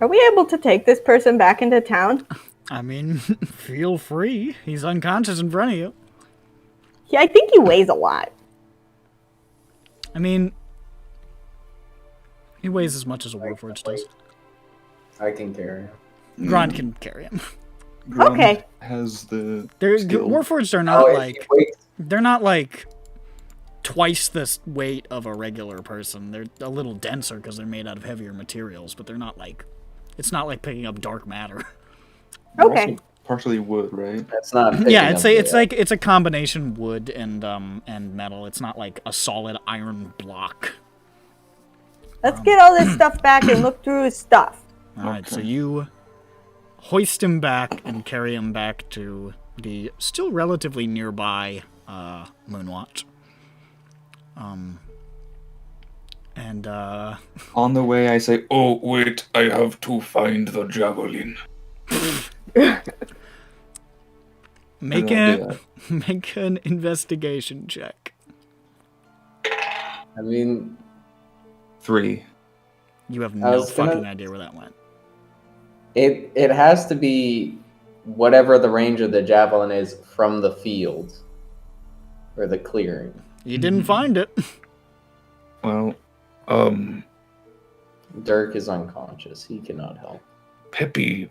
S5: Are we able to take this person back into town?
S1: I mean, feel free. He's unconscious in front of you.
S5: Yeah, I think he weighs a lot.
S1: I mean, he weighs as much as a Warforged does.
S8: I can carry him.
S1: Grond can carry him.
S2: Grund
S5: Okay.
S2: has the
S1: They're,
S2: skill.
S1: Warforged are not like...
S8: Wait,
S1: They're not like twice the weight of a regular person. They're a little denser because they're made out of heavier materials, but they're not like... It's not like picking up dark matter.
S2: They're
S5: Okay.
S2: also partially wood, right?
S8: that's not.
S1: Yeah,
S8: picking
S1: it's
S8: up
S1: it's a combination wood and metal. It's not like a solid iron block.
S5: Let's get all this stuff back and look through his stuff.
S1: All right, so
S2: Okay.
S1: you hoist him back and carry him back to the still relatively nearby Moonwatch.
S2: On the way, I say,
S4: Oh, wait, I have to find the javelin.
S1: Make
S2: I don't do
S1: make an investigation check.
S8: I mean,
S2: 3.
S1: You have
S8: I
S1: no
S8: was gonna-
S1: fucking idea where that went.
S8: it has to be whatever the range of the javelin is from the field or the clearing.
S1: You didn't find it.
S4: Well,
S8: Dirk is unconscious. He cannot help.
S4: Peppy.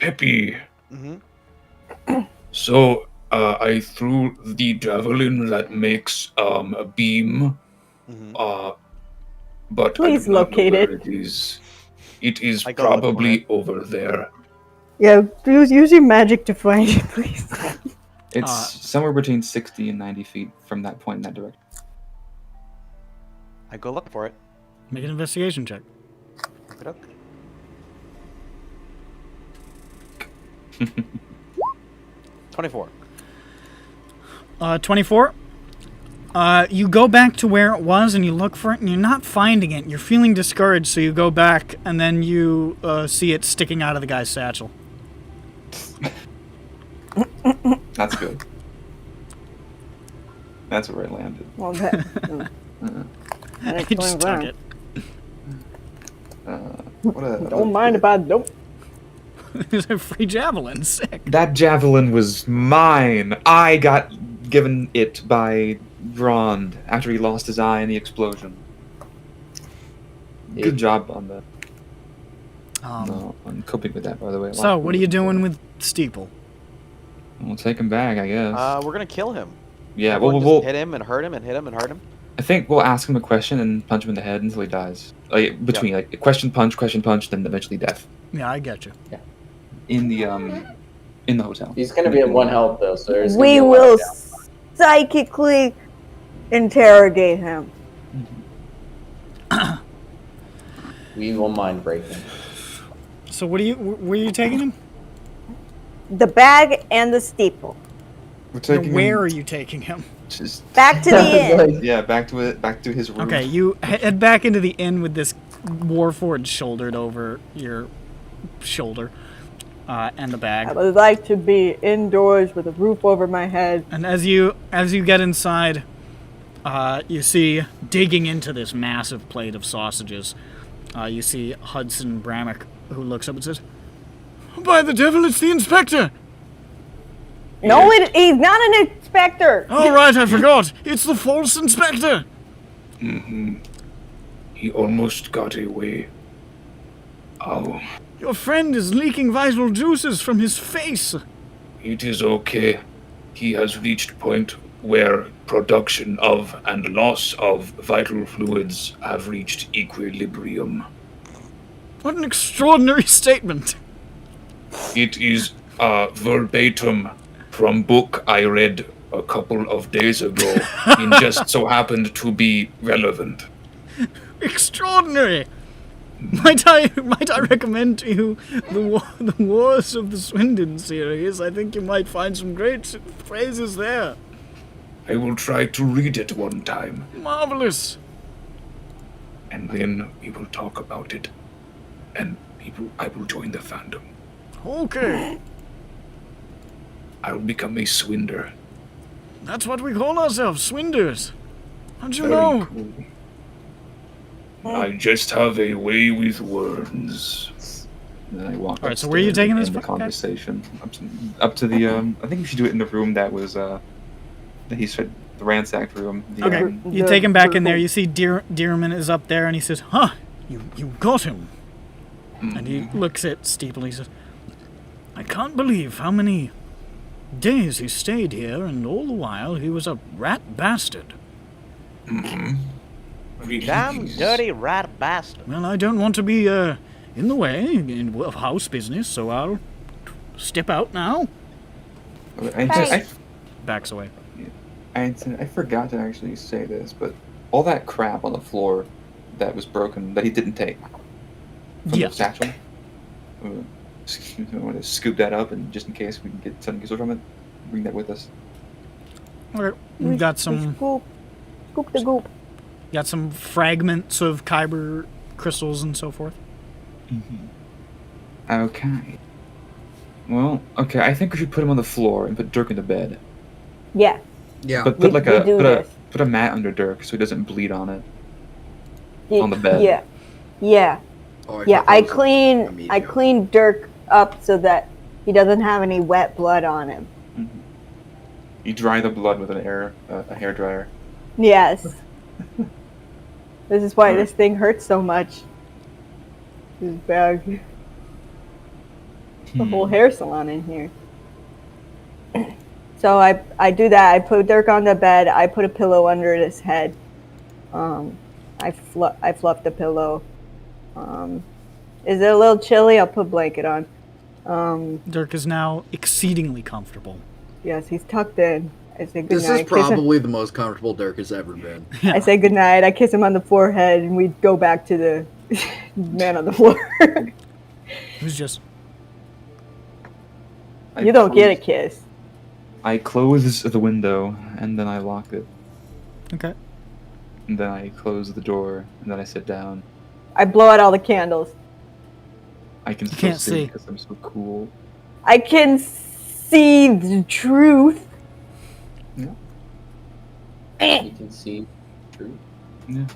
S3: Mm-hmm.
S4: So, I threw the javelin that makes a beam.
S3: Mm-hmm.
S4: But
S5: Please
S4: I do not
S5: locate
S4: know
S5: it.
S4: where it is. It is
S3: I go look for
S4: probably over there.
S5: Yeah, use your magic to find it, please.
S2: It's somewhere between 60 and 90 feet from that point in that direction.
S3: I go look for it.
S1: Make an investigation check.
S3: Look it up. 24.
S1: 24. You go back to where it was and you look for it and you're not finding it. You're feeling discouraged, so you go back and then you see it sticking out of the guy's satchel.
S2: That's good. That's where it landed.
S5: Well, that, that
S1: He just
S5: explains
S1: took
S5: that.
S1: it.
S5: Don't mind if I don't.
S1: There's a free javelin. Sick.
S2: That javelin was mine. I got given it by Grond after he lost his eye in the explosion. Good job on that. On coping with that, by the way.
S1: So, what are you doing with Steeple?
S2: We'll take him back, I guess.
S3: We're gonna kill him.
S2: Yeah,
S3: Everyone
S2: we'll
S3: just hit him and hurt him and hit him and hurt him.
S2: I think we'll ask him a question and punch him in the head until he dies. Like between like question punch, then eventually death.
S1: Yeah, I get you.
S2: In the hotel.
S8: He's going to be at 1 health, though, so there's gonna
S5: We
S8: be a lot
S5: will
S8: of downtime.
S5: psychically interrogate him.
S8: We will mind break him.
S1: So, where are you taking him?
S5: The bag and the steeple.
S2: We're
S1: No,
S2: taking
S1: where
S2: him
S1: are you taking him?
S2: just
S5: Back to the inn.
S2: yeah, back to his room.
S1: Okay, you head back into the inn with this Warforged shouldered over your shoulder, and the
S5: I
S1: bag.
S5: would like to be indoors with a roof over my head.
S1: And as you get inside, you see digging into this massive plate of sausages. You see Hudson Brammick, who looks up and says, "By the devil, it's the inspector!"
S5: No, he's not an inspector.
S1: Oh right, I forgot. It's the false inspector.
S4: He almost got away. Oh,
S1: Your friend is leaking vital juices from his face.
S4: it is okay. He has reached point where production of and loss of vital fluids have reached equilibrium.
S1: What an extraordinary statement.
S4: It is verbatim from book I read a couple of days ago. It just so happened to be relevant.
S1: Extraordinary. Might I recommend to you the Wars of the Swindon series? I think you might find some great phrases there.
S4: I will try to read it one time,
S1: Marvelous.
S4: and then we will talk about it. And I will join the fandom.
S1: Okay.
S4: I will become a swinder.
S1: That's what we call ourselves, swinders. How'd you
S4: Very
S1: know?
S4: cool. I just have a way with words.
S2: And then I walk
S1: Alright, so where are you
S2: upstairs
S1: taking
S2: and
S1: this
S2: end the
S1: from, guys?
S2: conversation up to the I think we should do it in the room that was that he said the ransacked room. The,
S1: Okay, you take him back in there. You see Dearman is up there, and he says, "Huh, you got him." And he looks at Steeple. He says, "I can't believe how many days he stayed here, and all the while he was a rat bastard.
S3: Damn dirty rat bastard.
S1: Well, I don't want to be in the way of house business, so I'll step out now."
S2: I
S1: Backs away.
S2: I forgot to actually say this, but all that crap on the floor that was broken that he didn't take from
S1: Yeah.
S2: the satchel. I want to scoop that up, and just in case we can get something useful from it, bring that with us.
S1: Okay, we got some
S5: Scoop the goop.
S1: fragments of kyber crystals and so forth.
S2: Okay. Well, okay. I think we should put him on the floor and put Dirk in the bed.
S5: Yeah.
S6: Yeah.
S2: But put
S5: We do this.
S2: put a mat under Dirk so he doesn't bleed on it. On the bed.
S5: Yeah. Yeah.
S6: Oh,
S5: Yeah,
S6: thought
S5: I
S6: that was a medium.
S5: clean Dirk up so that he doesn't have any wet blood on him.
S2: You dry the blood with a hair dryer.
S5: Yes. This is why this thing hurts so much. This bag. The whole hair salon in here. So I do that. I put Dirk on the bed. I put a pillow under his head. I fluff the pillow. Is it a little chilly? I'll put a blanket on.
S1: Dirk is now exceedingly comfortable.
S5: Yes, he's tucked in. I say goodnight.
S6: This is probably the most comfortable Dirk has ever been.
S5: I say goodnight. I kiss him on the forehead, and we go back to the man on the floor.
S1: Who's just...
S5: You don't get a kiss.
S2: I close the window, and then I lock it.
S1: Okay.
S2: And then I close the door, and then I sit down.
S5: I blow out all the candles.
S2: I can still
S1: can't
S2: see
S1: see.
S2: because I'm so cool.
S5: I can see the truth.
S8: You can see through.
S2: Yeah.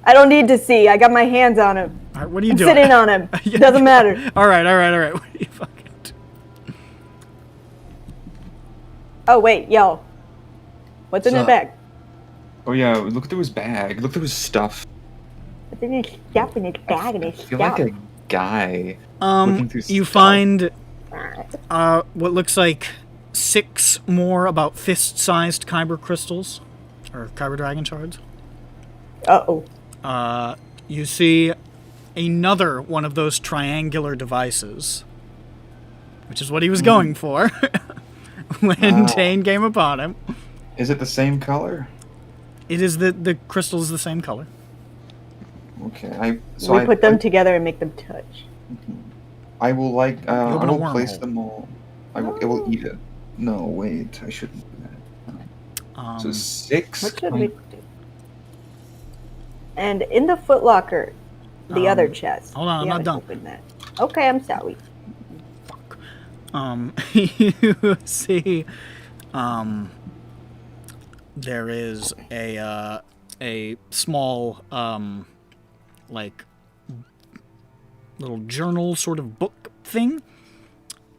S5: I don't need to see. I got my hands on him.
S1: All right, what are you
S5: I'm
S1: doing?
S5: sitting on him.
S1: Yeah.
S5: Doesn't matter.
S1: All right. What are you fucking doing?
S5: Oh, wait, yo. What's in
S6: So-
S5: his bag?
S2: Oh yeah, look through his bag. Look through his stuff.
S5: What's in his stuff in his bag and
S2: I
S5: his
S2: feel
S5: stuff?
S2: like a guy. Looking through
S1: You
S2: stuff.
S1: find what looks like 6 more about fist-sized kyber crystals, or kyber dragon shards.
S5: Uh-oh.
S1: You see another one of those triangular devices, which is what he was going for when Tane came upon him.
S2: Is it the same color?
S1: It is the crystal is the same color.
S2: Okay,
S5: We put them together and make them touch.
S2: I will like. I
S1: open a
S2: will place
S1: wormhole.
S2: them all. It will eat it. No, wait. I shouldn't do that. So 6.
S5: What should we do? And in the footlocker, the other chest.
S1: hold on,
S5: we
S1: I'm not
S5: haven't
S1: done.
S5: opened that. Okay, I'm sorry.
S1: You see, there is a small, like, little journal sort of book thing,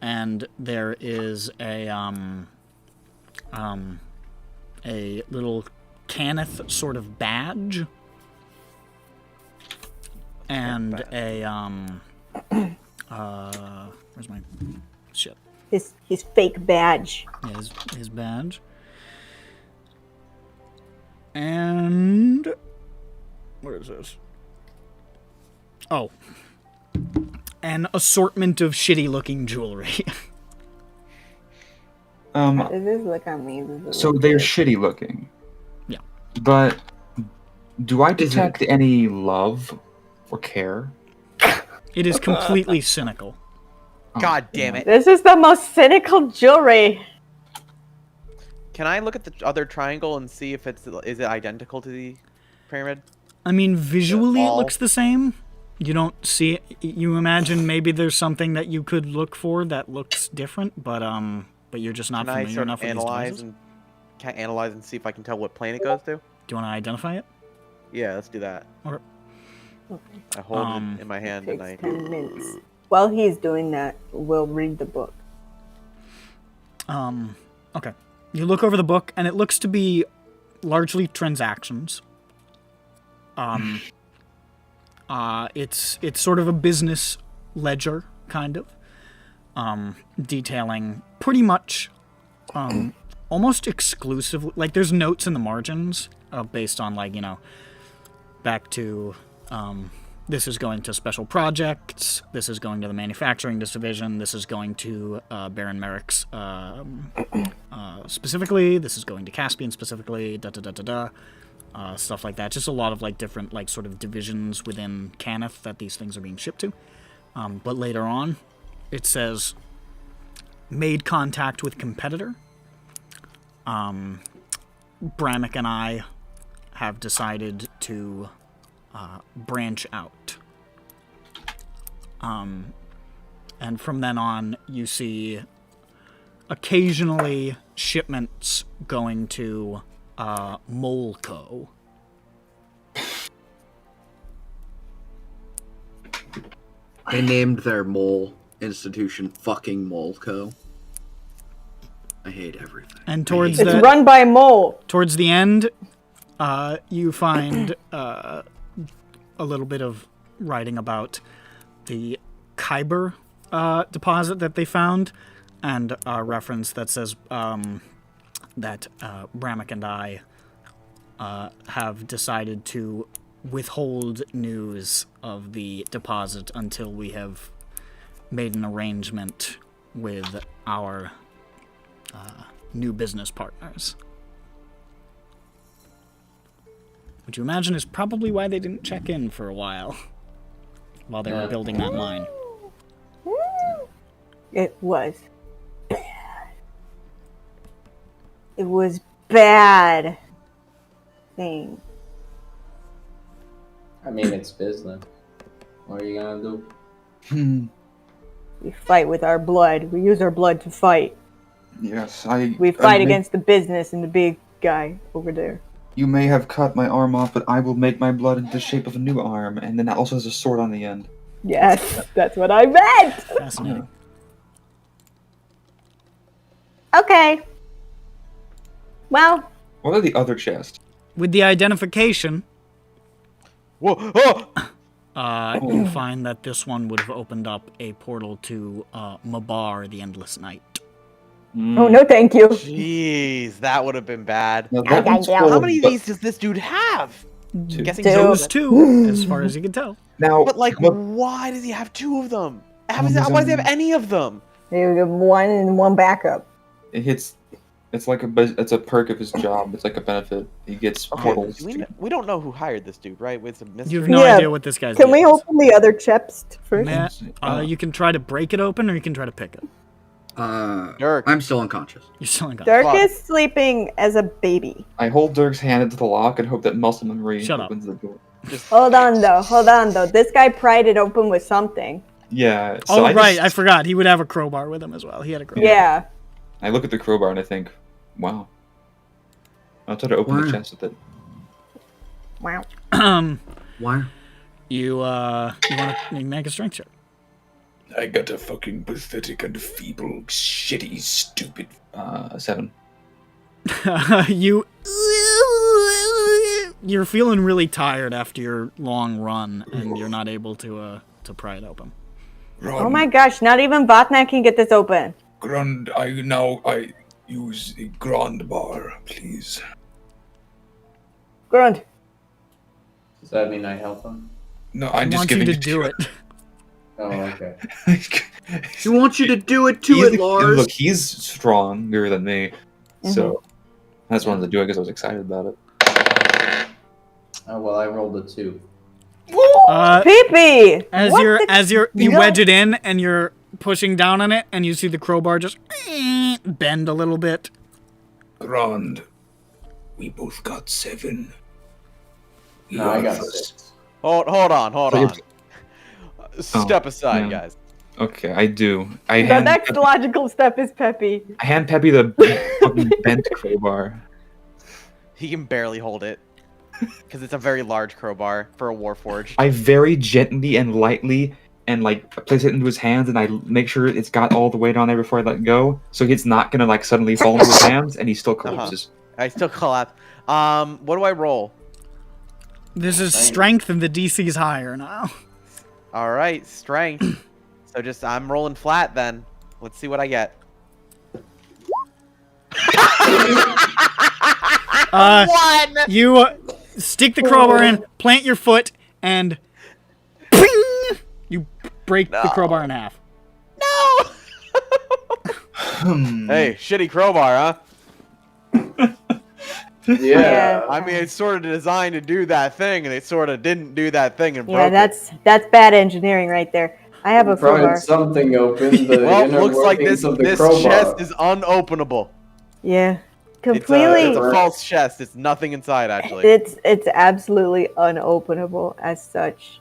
S1: and there is a little Cannith sort of badge, and where's my shit?
S5: His fake badge.
S1: Yeah, his badge. And where is this? Oh. An assortment of shitty-looking jewelry.
S5: Does this look on me?
S2: So they're shitty looking.
S1: Yeah.
S2: But do I detect any love or care?
S1: It is completely cynical.
S3: God damn it.
S5: This is the most cynical jewelry.
S3: Can I look at the other triangle and see if is it identical to the pyramid?
S1: I mean, visually it
S3: all-
S1: looks the same. You don't see it. You imagine maybe there's something that you could look for that looks different, but you're just not
S3: Can I
S1: familiar
S3: sort
S1: enough
S3: of
S1: with these
S3: analyze
S1: devices.
S3: and can I analyze and see if I can tell what plane it goes to?
S1: Do you want to identify it?
S3: Yeah, let's do that.
S1: Okay.
S3: I hold it in my hand and
S5: Takes
S3: I
S5: 10 minutes. While he's doing that, we'll read the book.
S1: Okay. You look over the book, and it looks to be largely transactions. It's sort of a business ledger, kind of, detailing pretty much, almost exclusively, like there's notes in the margins, based on like, back to, this is going to special projects, this is going to the manufacturing division, this is going to Baron Merrick's specifically, this is going to Caspian specifically, stuff like that. Just a lot of like different like sort of divisions within Cannith that these things are being shipped to. But later on, it says, made contact with competitor. Bramik and I have decided to branch out. And from then on, you see occasionally shipments going to Molco.
S6: They named their mole institution fucking Mole Co. I hate everything.
S1: And towards
S5: It's
S1: the
S5: run by a mole.
S1: towards the end, you find a little bit of writing about the Kyber deposit that they found, and a reference that says that Bramik and I have decided to withhold news of the deposit until we have made an arrangement with our new business partners. Which you imagine is probably why they didn't check in for a while they were building that mine.
S5: It was bad. It was bad thing.
S8: I mean, it's business. What are you gonna do?
S5: We fight with our blood. We use our blood to fight.
S2: Yes,
S5: We fight against the business and the big guy over there.
S2: You may have cut my arm off, but I will make my blood into the shape of a new arm, and then that also has a sword on the end.
S5: Yes, that's what I meant.
S1: Fascinating.
S5: Okay. Well,
S2: What are the other chests?
S1: With the identification,
S3: Whoa! Oh!
S1: you find that this one would have opened up a portal to Mabar, the Endless Night.
S5: oh no, thank you.
S3: Jeez, that would have been bad.
S2: Now, that one's
S5: How
S2: full
S3: How
S2: of
S3: many of
S2: bu-
S3: these does this dude have?
S2: Two.
S3: Guessing
S5: Two.
S1: Those two, as far as you can tell.
S2: Now,
S3: But like,
S2: but-
S3: why does he have two of them? How
S2: One
S3: does
S2: is
S3: why does he
S2: on-
S3: have any of them?
S5: You give one and one backup.
S2: it hits. It's like it's a perk of his job. It's like a benefit. He gets portals.
S3: We don't know who hired this dude, right? It's a mystery.
S1: You have no
S5: Yeah.
S1: idea what this guy's
S5: Can we
S1: deal is.
S5: open the other chest first?
S1: You can try to break it open, or you can try to pick it.
S3: Dirk.
S6: I'm still unconscious.
S1: You're still in
S5: Dirk
S3: Fuck.
S5: is sleeping as a baby.
S2: I hold Dirk's hand into the lock and hope that muscle memory
S1: Shut up.
S2: opens the door.
S5: Hold on though. This guy pried it open with something.
S2: Yeah.
S1: Oh,
S2: I
S1: right.
S2: just-
S1: I forgot. He would have a crowbar with him as well. He had a crowbar.
S5: Yeah.
S2: I look at the crowbar and I think, wow. I'll try to open the
S6: Wow.
S2: chest with it.
S5: Wow.
S6: Why?
S1: You want to make a strength check.
S4: I got a fucking pathetic and feeble, shitty, stupid.
S2: 7.
S1: You're feeling really tired after your long run, and you're not able to pry it open.
S4: Ron,
S5: Oh my gosh, not even Botnet can get this open.
S4: Grand, I use a grand bar, please.
S5: Grunt.
S8: Does that mean I help him?
S4: No,
S1: I
S4: I'm just
S1: want you
S4: giving
S1: to do it.
S8: Oh, okay.
S6: He wants you to do it to it, Lars.
S2: Look, he's stronger than me, so I just wanted to do it because I was excited about it.
S8: Oh well, I rolled a 2.
S5: Pee-pee!
S1: As you wedge it in, and you're pushing down on it, and you see the crowbar just bend a little bit.
S4: Grand, we both got 7.
S8: No, I got
S4: Love us.
S8: 6.
S3: Hold on. Step aside,
S2: yeah.
S3: guys.
S2: Okay, I do. I
S5: The
S2: hand,
S5: next logical step is Peppy.
S2: I hand Peppy the fucking bent crowbar.
S3: He can barely hold it because it's a very large crowbar for a warforged.
S2: I very gently and lightly and like place it into his hands, and I make sure it's got all the weight on there before I let it go, so it's not gonna like suddenly fall into his hands, and he still collapses.
S3: I still collapse. What do I roll?
S1: This is strength, and the DC's higher now.
S3: All right, strength. So just I'm rolling flat then. Let's see what I get. One.
S1: You stick the crowbar in, plant your foot, and ping! You break the crowbar in half.
S3: No. Hey, shitty crowbar, huh?
S8: Yeah.
S3: I mean, it's sort of designed to do that thing, and it sort of didn't do that thing and
S5: Yeah,
S3: broke it.
S5: that's bad engineering right there. I have a
S8: Pried
S5: crowbar.
S8: something open. The
S3: Well,
S8: inner
S3: looks like
S8: workings
S3: this
S8: of the
S3: this
S8: crowbar.
S3: chest is unopenable.
S5: Yeah.
S3: It's a
S5: Completely.
S3: false chest. It's nothing inside, actually.
S5: It's absolutely unopenable as such.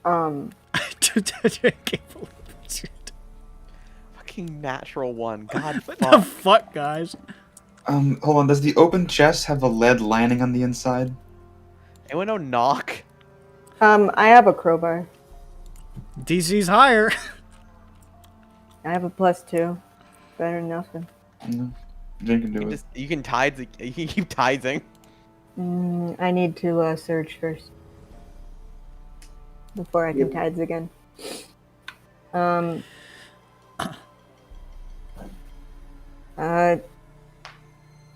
S1: I can't believe it.
S3: Fucking natural one. God
S1: What the
S3: fuck.
S1: fuck, guys?
S2: Hold on. Does the open chest have a lead lining on the inside?
S3: Anyone know knock?
S5: I have a crowbar.
S1: DC's higher.
S5: I have a +2. Better than nothing.
S2: No. Jane can do it.
S3: You can tithe. You can keep tithing.
S5: I need to search first. Before I can tides again.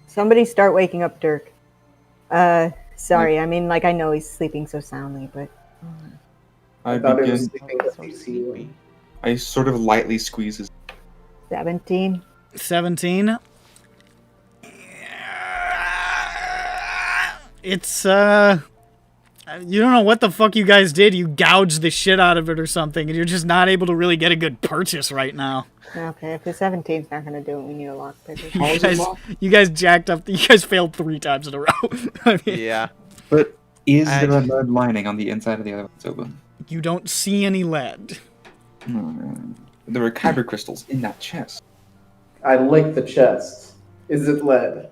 S5: Somebody start waking up Dirk. Sorry, I mean, like, I know he's sleeping so soundly, but...
S2: I
S8: thought it was
S2: begin.
S8: sleeping.
S2: I sort of lightly squeeze his.
S5: 17.
S1: 17. It's, you don't know what the fuck you guys did. You gouged the shit out of it or something, and you're just not able to really get a good purchase right now.
S5: Okay, if the 17's not gonna do it, we need a lockpicker.
S1: You guys jacked up. You guys failed 3 times in a row. I mean,
S3: Yeah.
S2: But is there a lead lining on the inside of the other one that's open?
S1: you don't see any lead.
S2: There were kyber crystals in that chest.
S8: I lick the chest. Is it lead?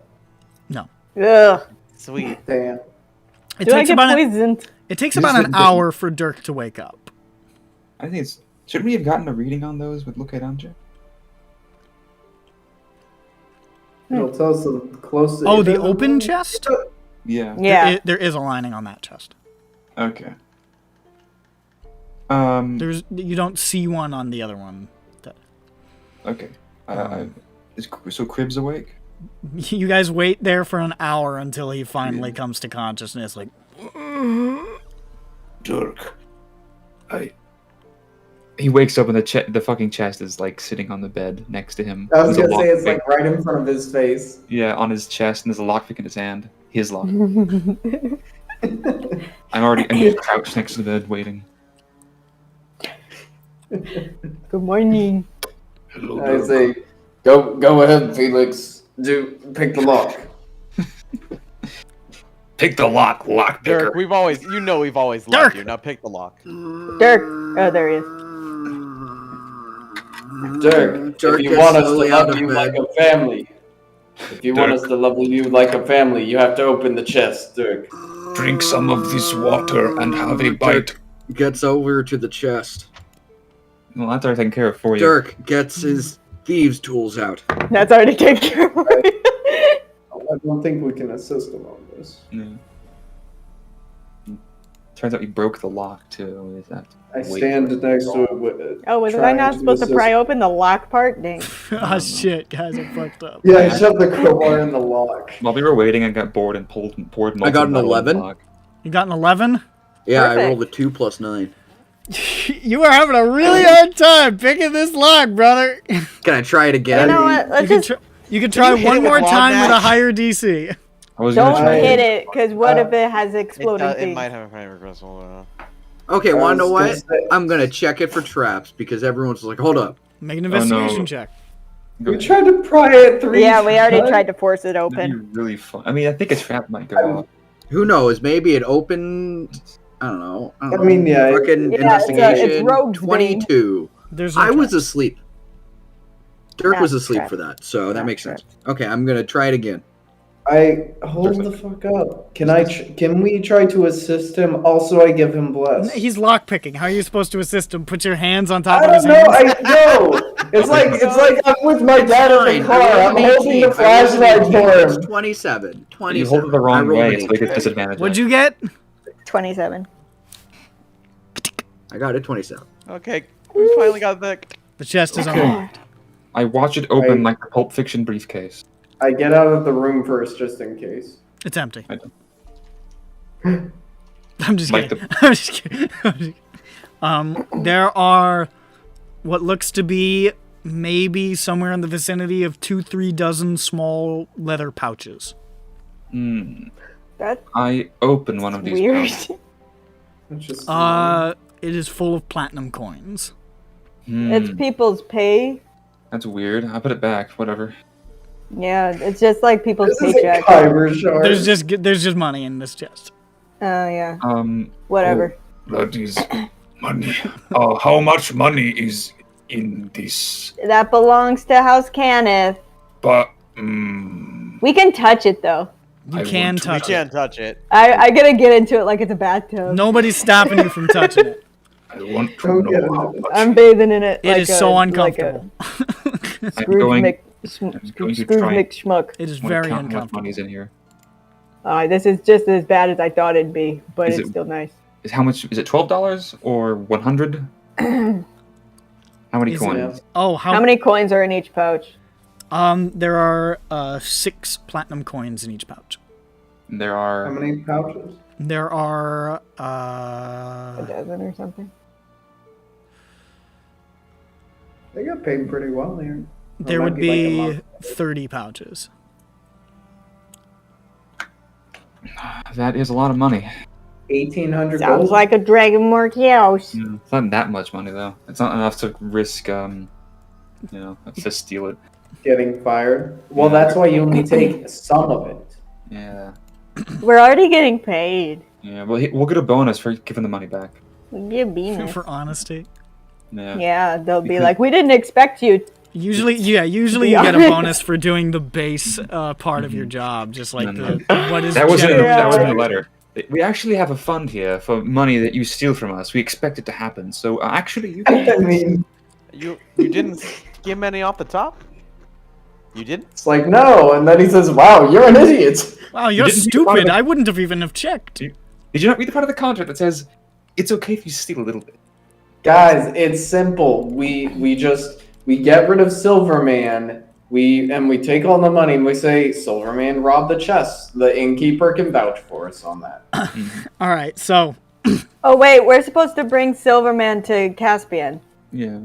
S1: No.
S5: Ugh.
S3: Sweet.
S8: Damn.
S1: It
S5: Do I
S1: takes
S5: get
S1: about
S5: poisoned?
S1: It takes
S2: This
S1: about
S2: is
S1: an
S2: the-
S1: hour for Dirk to wake up.
S2: I think it's. Shouldn't we have gotten a reading on those with look at check?
S8: It'll tell us the closest.
S1: Oh, the open chest?
S2: Yeah.
S5: Yeah.
S1: There is a lining on that chest.
S2: Okay.
S1: You don't see one on the other one.
S2: Okay. So Crib's awake?
S1: You guys wait there for an hour until he finally comes to consciousness. Like,
S4: Dirk,
S2: He wakes up and the fucking chest is like sitting on the bed next to him.
S8: I was
S2: There's a
S8: gonna say it's
S2: lockpick-
S8: like right in front of his face.
S2: Yeah, on his chest, and there's a lockpick in his hand. His lockpick. I'm just crouched next to the bed waiting.
S5: Good morning.
S4: hello,
S8: I
S4: Dirk.
S8: say, go ahead, Felix. Pick the lock.
S4: Pick the lock, lock picker.
S3: Dirk, we've always
S1: Dirk!
S3: loved you. Now pick the lock.
S5: Dirk. Oh, there he is.
S8: Dirk,
S6: Dirk
S8: if you
S6: gets
S8: want us to
S6: slowly out
S8: love
S6: of
S8: you
S6: bed.
S8: like a family, if you want us to love you like a family, you have to open the chest, Dirk.
S4: Drink some of this water and have a bite.
S6: Gets over to the chest.
S2: Well, that's already taken care of for you.
S6: Dirk gets his thieves' tools out.
S5: That's already taken care of.
S8: I don't think we can assist him on this.
S2: Yeah. Turns out he broke the lock too. Is that?
S8: I stand next to it with it.
S5: Oh, was I not supposed to pry open the lock part? Dang.
S1: oh shit, guys are fucked up.
S8: Yeah, I shoved the crowbar in the lock.
S2: While we were waiting, I got bored and poured.
S6: I got an
S2: molten metal in the
S6: 11.
S2: lock.
S1: You got an 11?
S6: Yeah, I
S5: Perfect.
S6: rolled a 2 plus 9.
S1: You are having a really hard time picking this lock, brother.
S6: Can I try it
S5: You
S6: again?
S5: know what? Let's
S1: You can try
S3: hit
S1: one
S3: it with
S1: more
S3: log
S1: time with a
S3: match?
S1: higher DC.
S2: I was
S5: don't
S2: gonna try
S5: hit it, because what if it has
S3: It
S5: exploding things?
S3: might have a frame crystal.
S6: Okay, wanna know
S8: I
S6: what?
S8: was gonna say-
S6: I'm gonna check it for traps because everyone's like, hold up.
S1: Make an investigation
S2: no.
S1: check.
S8: We tried to pry it 3
S5: Yeah, we already
S8: times.
S5: tried to force it
S2: That'd be
S5: open.
S2: really fun. I mean, I think a trap might go off.
S6: Who knows? Maybe it opened. I don't know.
S8: I mean, yeah,
S6: Fucking
S5: Yeah, it's
S6: investigation.
S5: rogue's
S6: 22.
S1: There's no
S6: I was
S1: trap.
S6: asleep. Dirk was
S5: That's
S6: asleep
S5: trap.
S6: for that, so that
S5: That's
S6: makes sense. Okay, I'm gonna try it again.
S8: Hold the fuck up. Can we try to assist him? Also, I give him bless.
S1: He's lockpicking. How are you supposed to assist him? Put your hands on top
S8: I
S1: of his
S8: don't know.
S1: hands?
S8: I know. It's like I'm with my dad in the car. I'm holding the flashlight for him.
S6: 27. 27.
S2: You hold it the
S6: I
S2: wrong
S6: rolled
S2: way,
S6: an
S2: so it
S6: 18.
S2: gets disadvantage.
S1: What'd you get?
S5: 27.
S6: I got it 27.
S3: Okay, we finally got the.
S1: The chest is unlocked.
S2: I watch it open
S8: I-
S2: like the Pulp Fiction briefcase.
S8: I get out of the room first, just in case.
S1: It's empty.
S2: I don't-
S1: I'm just
S2: Like
S1: kidding. I'm just kidding. I'm just kidding. There are what looks to be maybe somewhere in the vicinity of 2-3 dozen small leather pouches.
S5: That's
S2: I open one of these.
S5: weird.
S2: pouches.
S8: It's just
S1: It is full of platinum coins.
S5: It's people's pay.
S2: That's weird. I put it back. Whatever.
S5: Yeah, it's just like people's
S8: this is a
S5: paycheck.
S8: kyber shard.
S1: There's just money in this chest.
S5: Oh, yeah. Whatever.
S4: That is money. How much money is in this?
S5: That belongs to House Cannith.
S4: But
S5: We can touch it, though.
S1: You
S4: I
S1: can
S4: want to-
S3: We
S1: touch it.
S3: can't touch it.
S5: I gotta get into it like it's a bathtub.
S1: Nobody's stopping you from touching it.
S4: I want to
S9: Don't get
S4: know
S9: into
S4: how
S9: this.
S4: much.
S5: I'm bathing in it.
S1: It is so uncomfortable.
S5: Scrooge
S2: going to
S5: Scrooge
S2: try-
S5: McSchmuck.
S1: It is
S2: I wanna
S1: very
S2: count how much
S1: uncomfortable.
S2: money's in here.
S5: This is just as bad as I thought it'd be, but
S2: Is
S5: it's
S2: it-
S5: still nice.
S2: How much is it? $12 or 100? How many
S1: Is it-
S2: coins?
S1: Oh,
S5: How many coins are in each pouch?
S1: There are 6 platinum coins in each pouch.
S2: There
S9: How
S2: are.
S9: many pouches?
S1: There are
S5: A dozen or something?
S9: They got paid pretty well here. Or
S1: there
S9: might
S1: would
S9: like a
S1: be
S9: month.
S1: 30 pouches.
S2: That is a lot of money.
S9: 1,800
S5: Sounds
S9: gold.
S5: like a Dragon Mortios.
S2: It's not that much money though. It's not enough to risk, to steal it.
S9: Getting fired. Well,
S2: Yeah.
S9: that's why you only take some of it.
S2: Yeah.
S5: We're already getting paid.
S2: Yeah. Well, we'll get a bonus for giving the money back.
S5: You're being
S1: For honesty.
S2: Yeah.
S5: Yeah, they'll be
S2: Because-
S5: like, we didn't expect you.
S1: Usually you get a bonus for doing the base part of your job, just like
S2: No,
S1: the what is
S2: That wasn't.
S1: generally-
S2: That wasn't a letter. We actually have a fund here for money that you steal from us. We expect it to happen. So actually, you
S9: I
S2: can.
S9: mean,
S3: You didn't skim any off the top? You didn't?
S9: it's like, no. And then he says, wow, you're an idiot.
S1: Wow, you're
S2: didn't read the part of
S1: stupid.
S2: the-
S1: I wouldn't have even have checked.
S2: Did you not read the part of the contract that says it's okay if you steal a little bit?
S9: Guys, it's simple. We get rid of Silverman. We take all the money and we say Silverman robbed the chest. The innkeeper can vouch for us on that.
S1: All right, so
S5: Oh, wait, we're supposed to bring Silverman to Caspian.
S2: Yeah.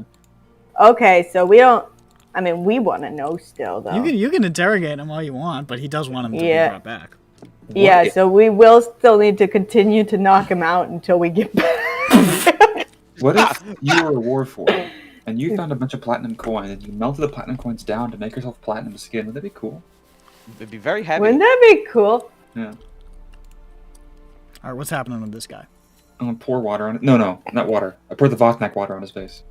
S5: Okay, so we don't. I mean, we want to know still, though.
S1: you can interrogate him all you want, but he does want him to
S5: Yeah.
S1: be brought back.
S5: Yeah,
S2: What-
S5: so we will still need to continue to knock him out until we get back.
S2: What if you were a warforged and you found a bunch of platinum coins and you melted the platinum coins down to make yourself platinum skin? Would that be cool?
S3: It'd be very heavy.
S5: Wouldn't that be cool?
S2: Yeah.
S1: All right, what's happening with this guy?
S2: I'm gonna pour water on it. No, not water. I poured the Vothnak water on his face.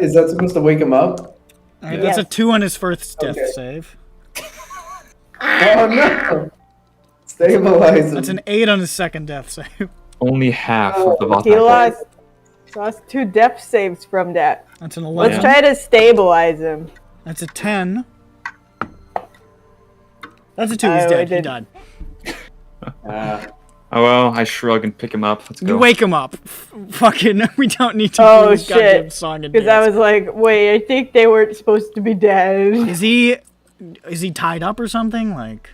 S9: Is that supposed to wake him up?
S1: All right,
S2: Yeah.
S1: that's a
S5: Yes.
S1: 2 on his first death
S9: Okay.
S1: save.
S9: Oh no! Stabilize him.
S1: That's an 8 on his second death save.
S2: Only half of the Vothnak
S5: He
S2: water.
S5: lost 2 death saves from that.
S1: That's an
S5: Let's
S1: 11.
S5: try to stabilize him.
S1: That's a 10. That's a 2.
S5: Oh,
S1: He's
S5: I
S1: dead. He
S5: did-
S1: died.
S2: Oh well, I shrug and pick him up. Let's go.
S1: You wake him up. Fucking, we don't need to do
S5: Oh,
S1: this goddamn
S5: shit.
S1: song and
S5: Because I
S1: dance.
S5: was like, wait, I think they weren't supposed to be dead.
S1: Is he tied up or something? Like,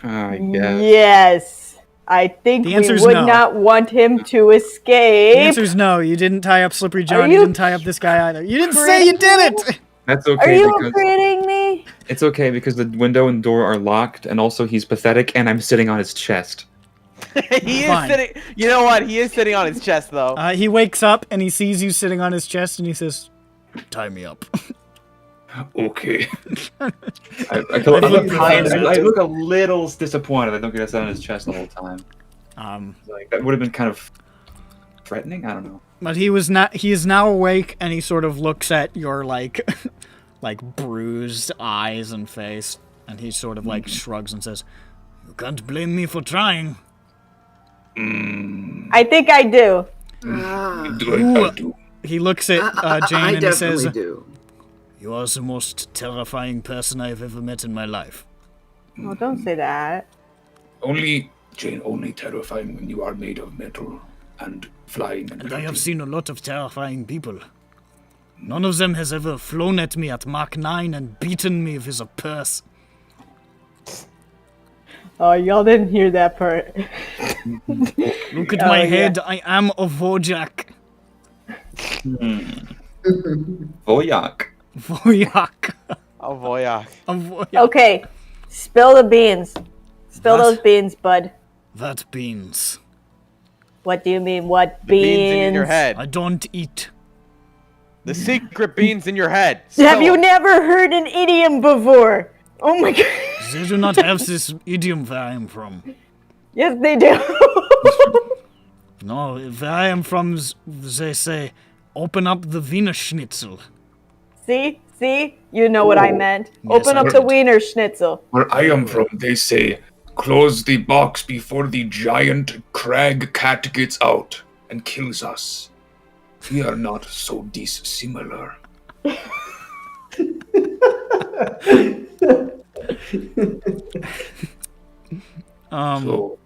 S2: I guess.
S5: Yes. I think
S1: The
S5: we
S1: answer's
S5: would
S1: no.
S5: not want him to
S1: the
S5: escape.
S1: answer's no. You didn't tie up Slippery John.
S5: you
S1: You didn't tie up this guy either. You didn't say you did it.
S2: That's
S5: Are
S2: okay
S5: you
S2: because
S5: kidding me?
S2: it's okay because the window and door are locked, and also he's pathetic, and I'm sitting on his chest.
S3: He is
S1: Fine.
S3: sitting. You know what? He is sitting on his chest, though.
S1: He wakes up and he sees you sitting on his chest and he says, "Tie me up."
S2: Okay. I
S1: look
S2: look a little disappointed. I don't get us on his chest the whole time. Like that would have been kind of threatening. I don't know.
S1: But he was not. He is now awake and he sort of looks at your like bruised eyes and face, and he sort of like shrugs and says, "You can't blame me for trying."
S5: I think I do.
S1: Ooh. He looks at Jane
S10: I
S1: and he says,
S10: definitely do.
S1: "You are the most terrifying person I have ever met in my life."
S5: Well, don't say that.
S4: Only, Jane, only terrifying when you are made of metal and flying.
S1: And I have seen a lot of terrifying people. None of them has ever flown at me at Mach 9 and beaten me with a purse.
S5: Oh, y'all didn't hear that part.
S1: Look at
S5: Oh,
S1: my
S5: yeah.
S1: head, I am a Vojak.
S2: Voyak.
S1: Voyak.
S3: Oh, Voyak.
S1: A Voyak.
S5: Okay, spill the beans. Spill
S1: What?
S5: those beans, bud.
S1: That beans.
S5: What do you mean, what
S3: The
S5: beans?
S3: beans in your head.
S1: I don't eat.
S3: The secret beans in your head.
S5: Have
S3: Spill
S5: you
S3: them.
S5: never heard an idiom before? Oh my god.
S1: They do not have this idiom where I am from.
S5: Yes, they do.
S1: No, where I am from, they say, open up the Wiener Schnitzel.
S5: See? You know what I meant.
S1: Yes,
S5: Open
S1: I
S5: up the
S1: did.
S5: Wiener Schnitzel.
S4: Where I am from, they say, close the box before the giant crag cat gets out and kills us. We are not so dissimilar. So,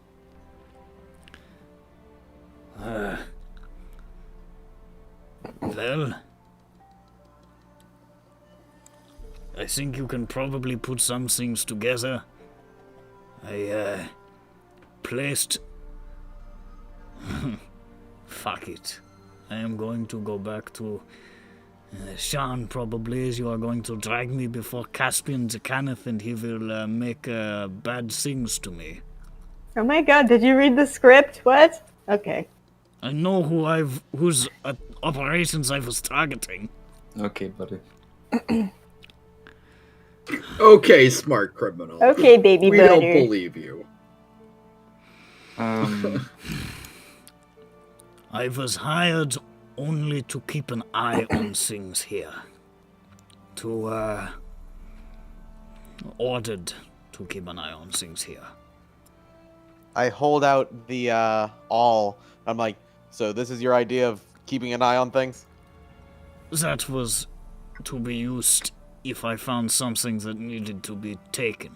S1: Well, I think you can probably put some things together. I placed... Fuck it. I am going to go back to Sharn probably, as you are going to drag me before Caspian the Cannith, and he will make bad things to me.
S5: Oh my god, did you read the script? What? Okay.
S1: I know whose operations I was targeting.
S2: Okay, buddy.
S6: Okay, smart criminal.
S5: Okay, baby
S6: We
S5: butter.
S6: don't believe you.
S1: I was hired only to keep an eye on things here. Ordered to keep an eye on things here.
S3: I hold out the awl. I'm like, so this is your idea of keeping an eye on things?
S1: That was to be used if I found something that needed to be taken.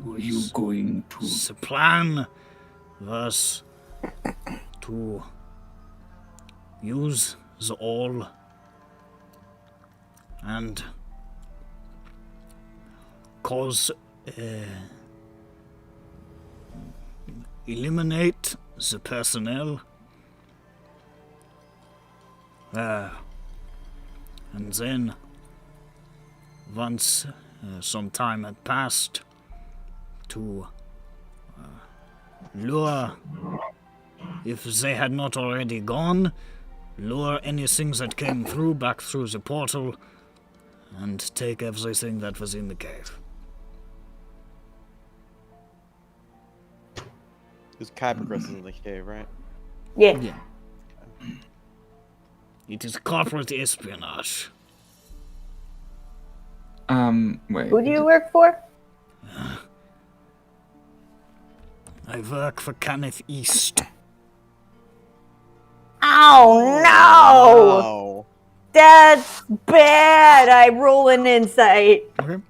S4: were you going to...
S1: The plan was to use the awl and cause eliminate the personnel, and then once some time had passed, to lure, if they had not already gone, lure any things that came through back through the portal and take everything that was in the cave.
S3: There's Kybercrest in the cave, right?
S5: Yeah.
S1: Yeah. It is corporate espionage.
S2: Wait.
S5: Who do you work for?
S1: I work for Cannith East.
S5: Oh no!
S3: Oh.
S5: That's bad! I roll an insight.
S1: Okay.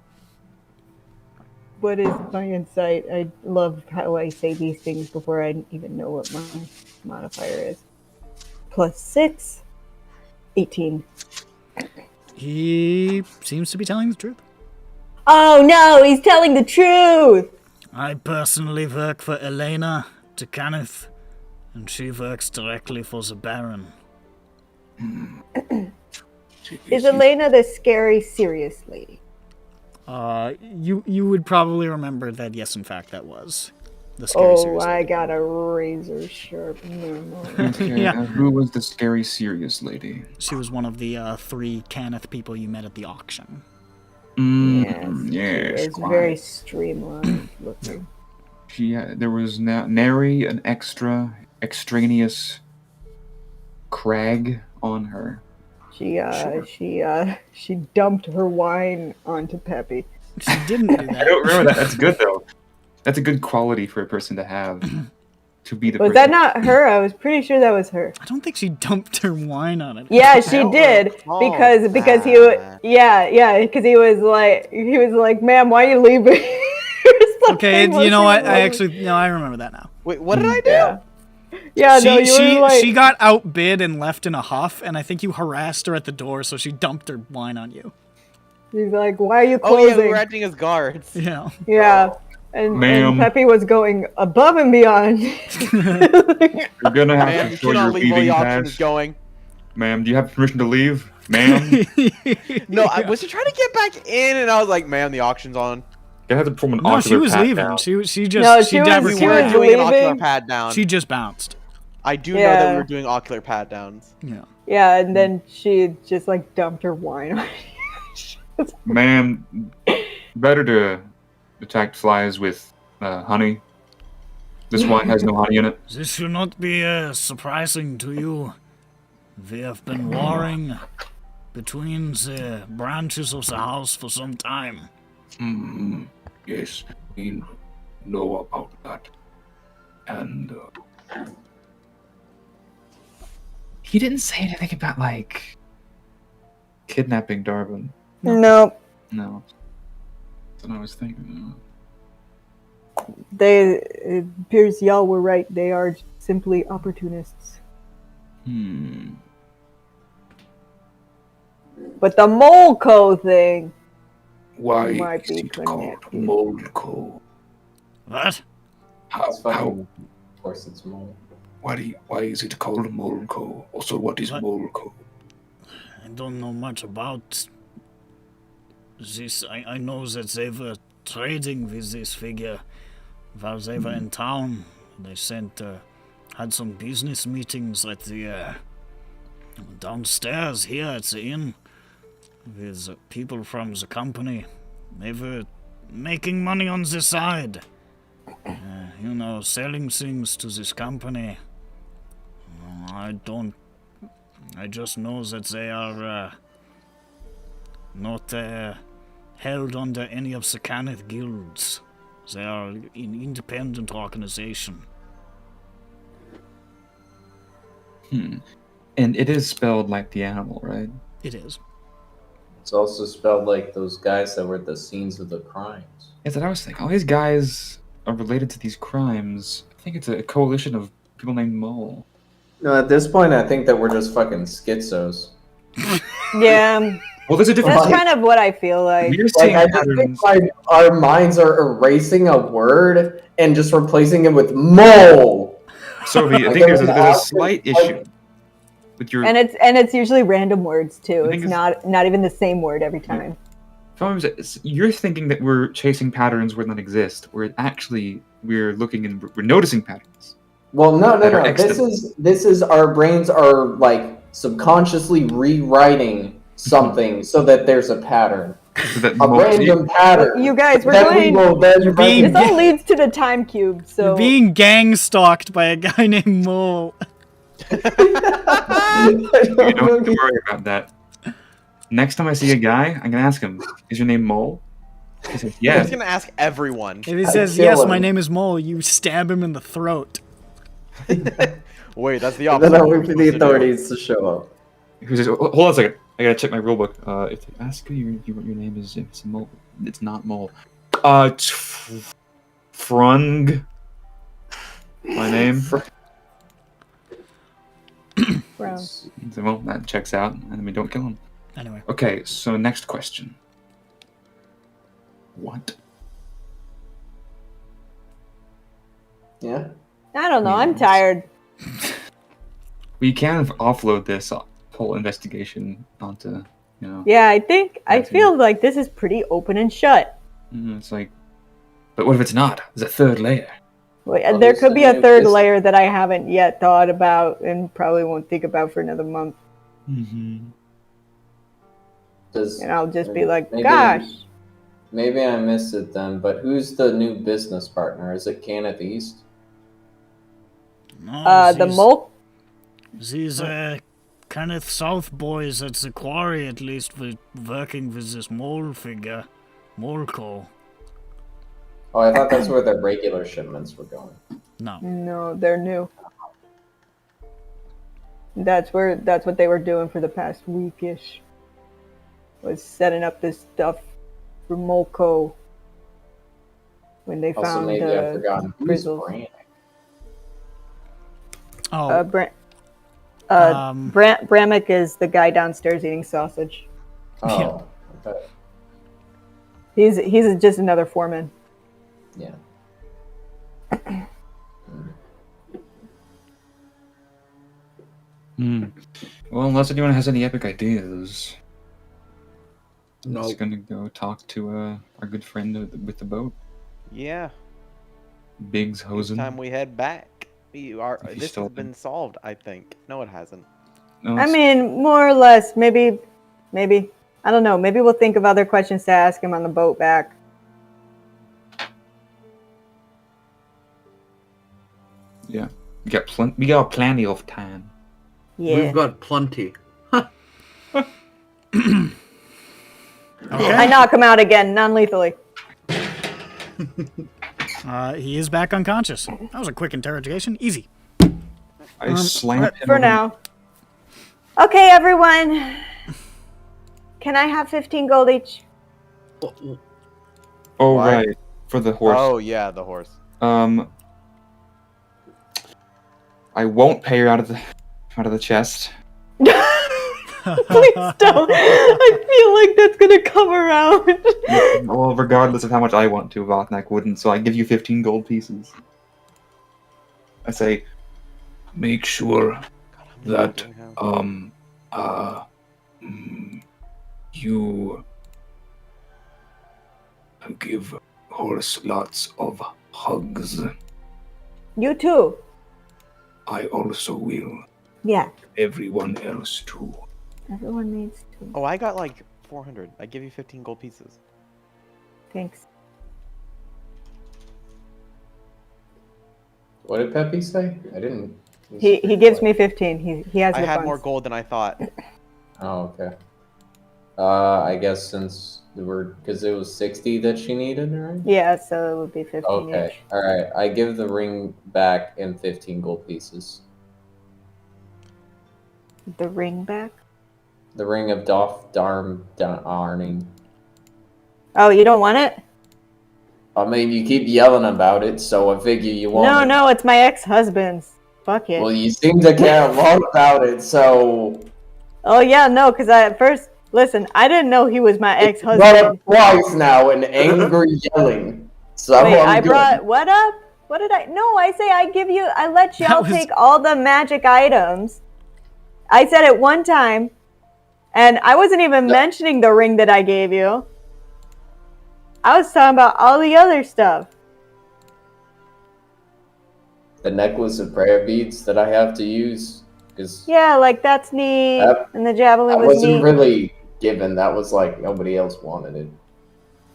S5: What is my insight? I love how I say these things before I even know what my modifier is. +6. 18.
S1: He seems to be telling the truth.
S5: Oh no, he's telling the truth!
S1: I personally work for Elena de Cannith, and she works directly for the Baron.
S5: Is Elena the scary, serious lady?
S1: You would probably remember that, yes, in fact, that was the scary serious
S5: I
S1: lady.
S5: got a razor sharp memory.
S2: Okay,
S1: Yeah.
S2: who was the scary, serious lady?
S1: She was one of the 3 Cannith people you met at the auction.
S2: Yes,
S5: It's
S2: quite.
S5: very streamlined looking.
S2: There was nary an extraneous crag on her.
S5: She dumped her wine onto Peppy.
S1: She didn't do
S2: I
S1: that.
S2: don't remember that. That's good though. That's a good quality for a person to have. To be the
S5: Was
S2: person.
S5: that not her? I was pretty sure that was her.
S1: I don't think she dumped her wine on it.
S5: Yeah, she did
S3: recall
S5: because he
S3: that.
S5: because he was like, ma'am, why are you leaving? Or
S1: Okay,
S5: something.
S1: you know what?
S5: Wasn't
S1: I
S5: it?
S1: actually, no, I remember that now.
S3: Wait, what did I do?
S5: Yeah, no, you were like,
S1: She got outbid and left in a huff, and I think you harassed her at the door, so she dumped her wine on you.
S5: she's like, why are you
S3: Oh yeah,
S5: closing?
S3: we were acting as guards.
S1: Yeah.
S5: Yeah. And
S2: Ma'am.
S5: Peppy was going above and beyond.
S2: You're gonna have
S3: Ma'am,
S2: to
S3: you
S2: show your
S3: cannot leave while
S2: leaving
S3: the auction
S2: pass.
S3: is going.
S2: Ma'am, do you have permission to leave? Ma'am?
S3: No, I was trying to get back in, and I was like, "Man, the auction's on."
S2: You have to perform an
S1: No, she
S2: ocular
S1: was
S2: pat
S1: leaving.
S2: down.
S1: She
S5: No,
S1: just
S5: she
S3: We
S5: was-
S3: were
S5: She
S3: doing an ocular
S5: leaving.
S3: pad down.
S1: She just bounced.
S3: I do know that we
S5: Yeah.
S3: were doing ocular pad downs.
S1: Yeah.
S5: Yeah, and then she just like dumped her wine on you.
S2: Ma'am, better to attack flies with honey. This wine has no honey in it.
S1: This should not be surprising to you. We have been warring between the branches of the house for some time.
S4: Yes, we know about that. And
S2: He didn't say anything about like kidnapping Darwin.
S5: Nope.
S2: No. That's what I was thinking.
S5: It appears y'all were right. They are simply opportunists. But the Molko thing
S4: why
S5: might
S4: is
S5: be
S4: it called
S5: connected.
S4: Molko?
S1: What?
S8: It's fucking. Of course, it's mole.
S4: Why is it called Molko? Also, what is
S1: What?
S4: Molko?
S1: I don't know much about this. I know that they were trading with this figure while they were in town. They had some business meetings at the downstairs here at the inn with people from the company. They were making money on the side. Selling things to this company. I just know that they are not held under any of the Cannith guilds. They are an independent organization.
S2: And it is spelled like the animal, right?
S1: It is.
S8: It's also spelled like those guys that were at the scenes of the crimes.
S2: That's what I was thinking. All these guys are related to these crimes. I think it's a coalition of people named Mole.
S8: No, at this point, I think that we're just fucking schizos.
S5: Yeah,
S2: Well, there's a difference.
S5: that's kind of what I feel like.
S2: We're
S8: Like,
S2: seeing
S8: I just think
S2: patterns.
S8: our minds are erasing a word and just replacing it with mole.
S2: Sophie, I
S8: Like,
S2: think there's a
S8: like,
S2: slight issue with your.
S5: And it's usually random words too.
S2: I think
S5: It's
S2: it's-
S5: not even the same word every time.
S2: You're thinking that we're chasing patterns where none exist, where actually we're looking and we're noticing patterns.
S8: Well, no.
S2: That are
S8: This is our brains are like subconsciously rewriting something so that there's a pattern,
S2: So that
S8: a random pattern.
S5: You guys, we're
S8: that
S5: going.
S8: we will then
S1: You're being-
S5: This all leads to the time cube. So
S1: You're being gang stalked by a guy named Mole.
S2: You don't have to worry about that. Next time I see a guy, I'm gonna ask him, "Is your name Mole?" He says,
S3: I'm
S2: "Yeah."
S3: just gonna ask everyone.
S1: If he
S8: I'd
S1: says,
S8: kill
S1: yes,
S8: him.
S1: my name is Mole, you stab him in the throat.
S3: Wait, that's the
S8: And
S3: opposite.
S8: then
S3: of
S8: I'll
S3: what
S8: wait
S3: we're
S8: for the
S3: supposed to do.
S8: authorities to show up.
S2: He says, "Hold on a second. I gotta check my rule book. If they ask you your name is it's Mole, it's not Mole. It's Frung. My name."
S5: Brown.
S2: So, well, that checks out, and then we don't kill him.
S1: Anyway,
S2: Okay, so next question. What?
S8: Yeah.
S5: I don't know. I'm
S2: Yes.
S5: tired.
S2: We can offload this whole investigation onto,
S5: Yeah, I think I
S2: That's
S5: feel like this is pretty open and shut.
S2: It's like, but what if it's not? There's a third layer.
S5: Wait,
S8: Well,
S5: there
S8: there's
S5: could be
S8: the
S5: a
S8: new
S5: third
S8: business.
S5: layer that I haven't yet thought about and probably won't think about for another month.
S8: Does
S5: And I'll just be like,
S8: maybe-
S5: gosh.
S8: Maybe I missed it then, but who's the new business partner? Is it Cannith East?
S1: no,
S5: The mole.
S1: These kind of South boys at the quarry, at least, were working with this mole figure, Molko.
S8: Oh, I thought that's where the regular shipments were going.
S1: No.
S5: No, they're new. That's what they were doing for the past weekish. Was setting up this stuff for Molko when they
S8: Also,
S5: found
S8: maybe I've forgotten who's
S5: Grizzles.
S8: Brand.
S1: Oh,
S5: Bramik is the guy downstairs eating sausage.
S8: Oh, okay.
S5: He's just another foreman.
S8: Yeah.
S2: Well, unless anyone has any epic ideas, I'm
S6: No.
S2: just gonna go talk to our good friend with the boat,
S3: Yeah.
S2: Biggs
S3: It's
S2: Hosen.
S3: time we head back.
S2: If he's
S3: This
S2: still
S3: has
S2: open.
S3: been solved, I think. No, it hasn't.
S2: No,
S5: I
S2: it's-
S5: mean, more or less. Maybe. I don't know. Maybe we'll think of other questions to ask him on the boat back.
S2: yeah, we got plenty of time.
S5: Yeah.
S6: We've got plenty.
S5: I knock him out again, non-lethally.
S1: He is back unconscious. That was a quick interrogation. Easy.
S2: I slammed him
S5: For
S2: over-
S5: now. Okay, everyone. Can I have 15 gold each?
S2: Oh,
S3: Why?
S2: right. For the horse.
S3: Oh yeah, the horse.
S2: I won't pay her out of the chest.
S5: Please don't. I feel like that's gonna come around.
S2: Well, regardless of how much I want to, Vothnak wouldn't, so I give you 15 gold pieces. I say,
S4: Make sure that you give horse lots of hugs.
S5: You too.
S4: I also will.
S5: Yeah.
S4: Everyone else too.
S5: Everyone needs to.
S3: Oh, I got like 400. I give you 15 gold pieces.
S5: Thanks.
S8: What did Peppy say? I didn't.
S5: He gives me 15. He has
S3: I
S5: the
S3: had
S5: funds.
S3: more gold than I thought.
S8: Oh, okay. I guess since because it was 60 that she needed, right?
S5: Yeah, so it would be 15
S8: Okay.
S5: each.
S8: All right. I give the ring back in 15 gold pieces.
S5: The ring back?
S8: The ring of Arning.
S5: Oh, you don't want it?
S8: I mean, you keep yelling about it, so I figure you want it.
S5: No, it's my ex-husband's. Fuck it.
S8: Well, you seem to care a lot about it, so...
S5: Oh, yeah, no, because at first, listen, I didn't know he was my
S8: Brought
S5: ex-husband.
S8: up twice now in angry yelling. So
S5: Wait,
S8: I'm
S5: I
S8: good.
S5: brought what up? What did I? No, I say I let y'all
S1: was-
S5: take all the magic items. I said it one time, and I wasn't even mentioning the ring that I gave you. I was talking about all the other stuff.
S8: The necklace of prayer beads that I have to use, because
S5: Yeah, like that's neat, and the
S8: I
S5: javelin was
S8: wasn't
S5: neat.
S8: really given. That was like nobody else wanted it.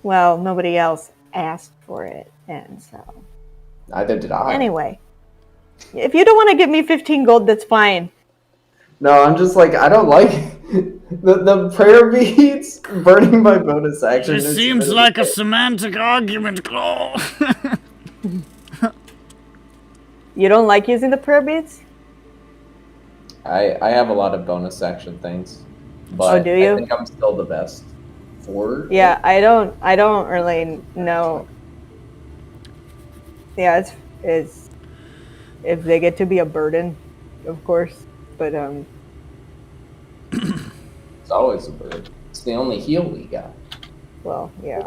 S5: Well, nobody else asked for it, and so
S8: Neither did I.
S5: anyway, if you don't want to give me 15 gold, that's fine.
S8: No, I'm just like, I don't like the prayer beads burning my bonus action.
S1: This
S8: is
S1: seems
S8: really-
S1: like a semantic argument, Claw.
S5: You don't like using the prayer beads?
S8: I have a lot of bonus action things, but
S5: do you?
S8: I think I'm still the best. For
S5: Yeah, I don't really know. Yeah, it's if they get to be a burden, of course. But
S8: It's always a bird. It's the only heal we got.
S5: well, yeah.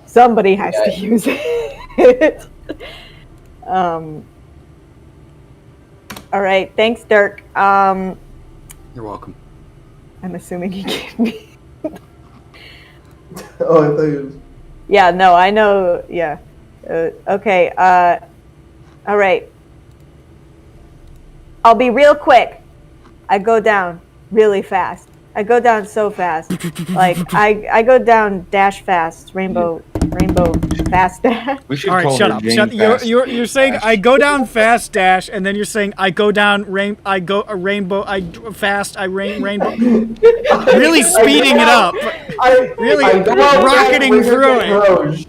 S5: Somebody has to
S8: Yeah.
S5: use it. All right, thanks, Dirk.
S6: You're welcome.
S5: I'm assuming he gave me.
S8: Oh, I thought you was...
S5: Yeah, no, I know. Yeah. Okay. All right. I'll be real quick. I go down really fast. I go down so fast. Like I go down dash fast. Rainbow fast dash.
S2: We should
S1: All right,
S2: call
S1: shut
S2: her
S1: up.
S2: Jane
S1: Shut.
S2: Fast.
S1: You're saying
S2: Dash.
S1: I go down fast dash, and then you're saying I go down rainbow. Really speeding it up. Really
S8: I go out back,
S1: rocketing
S8: ringer,
S1: through
S8: get
S1: it.
S8: Groge.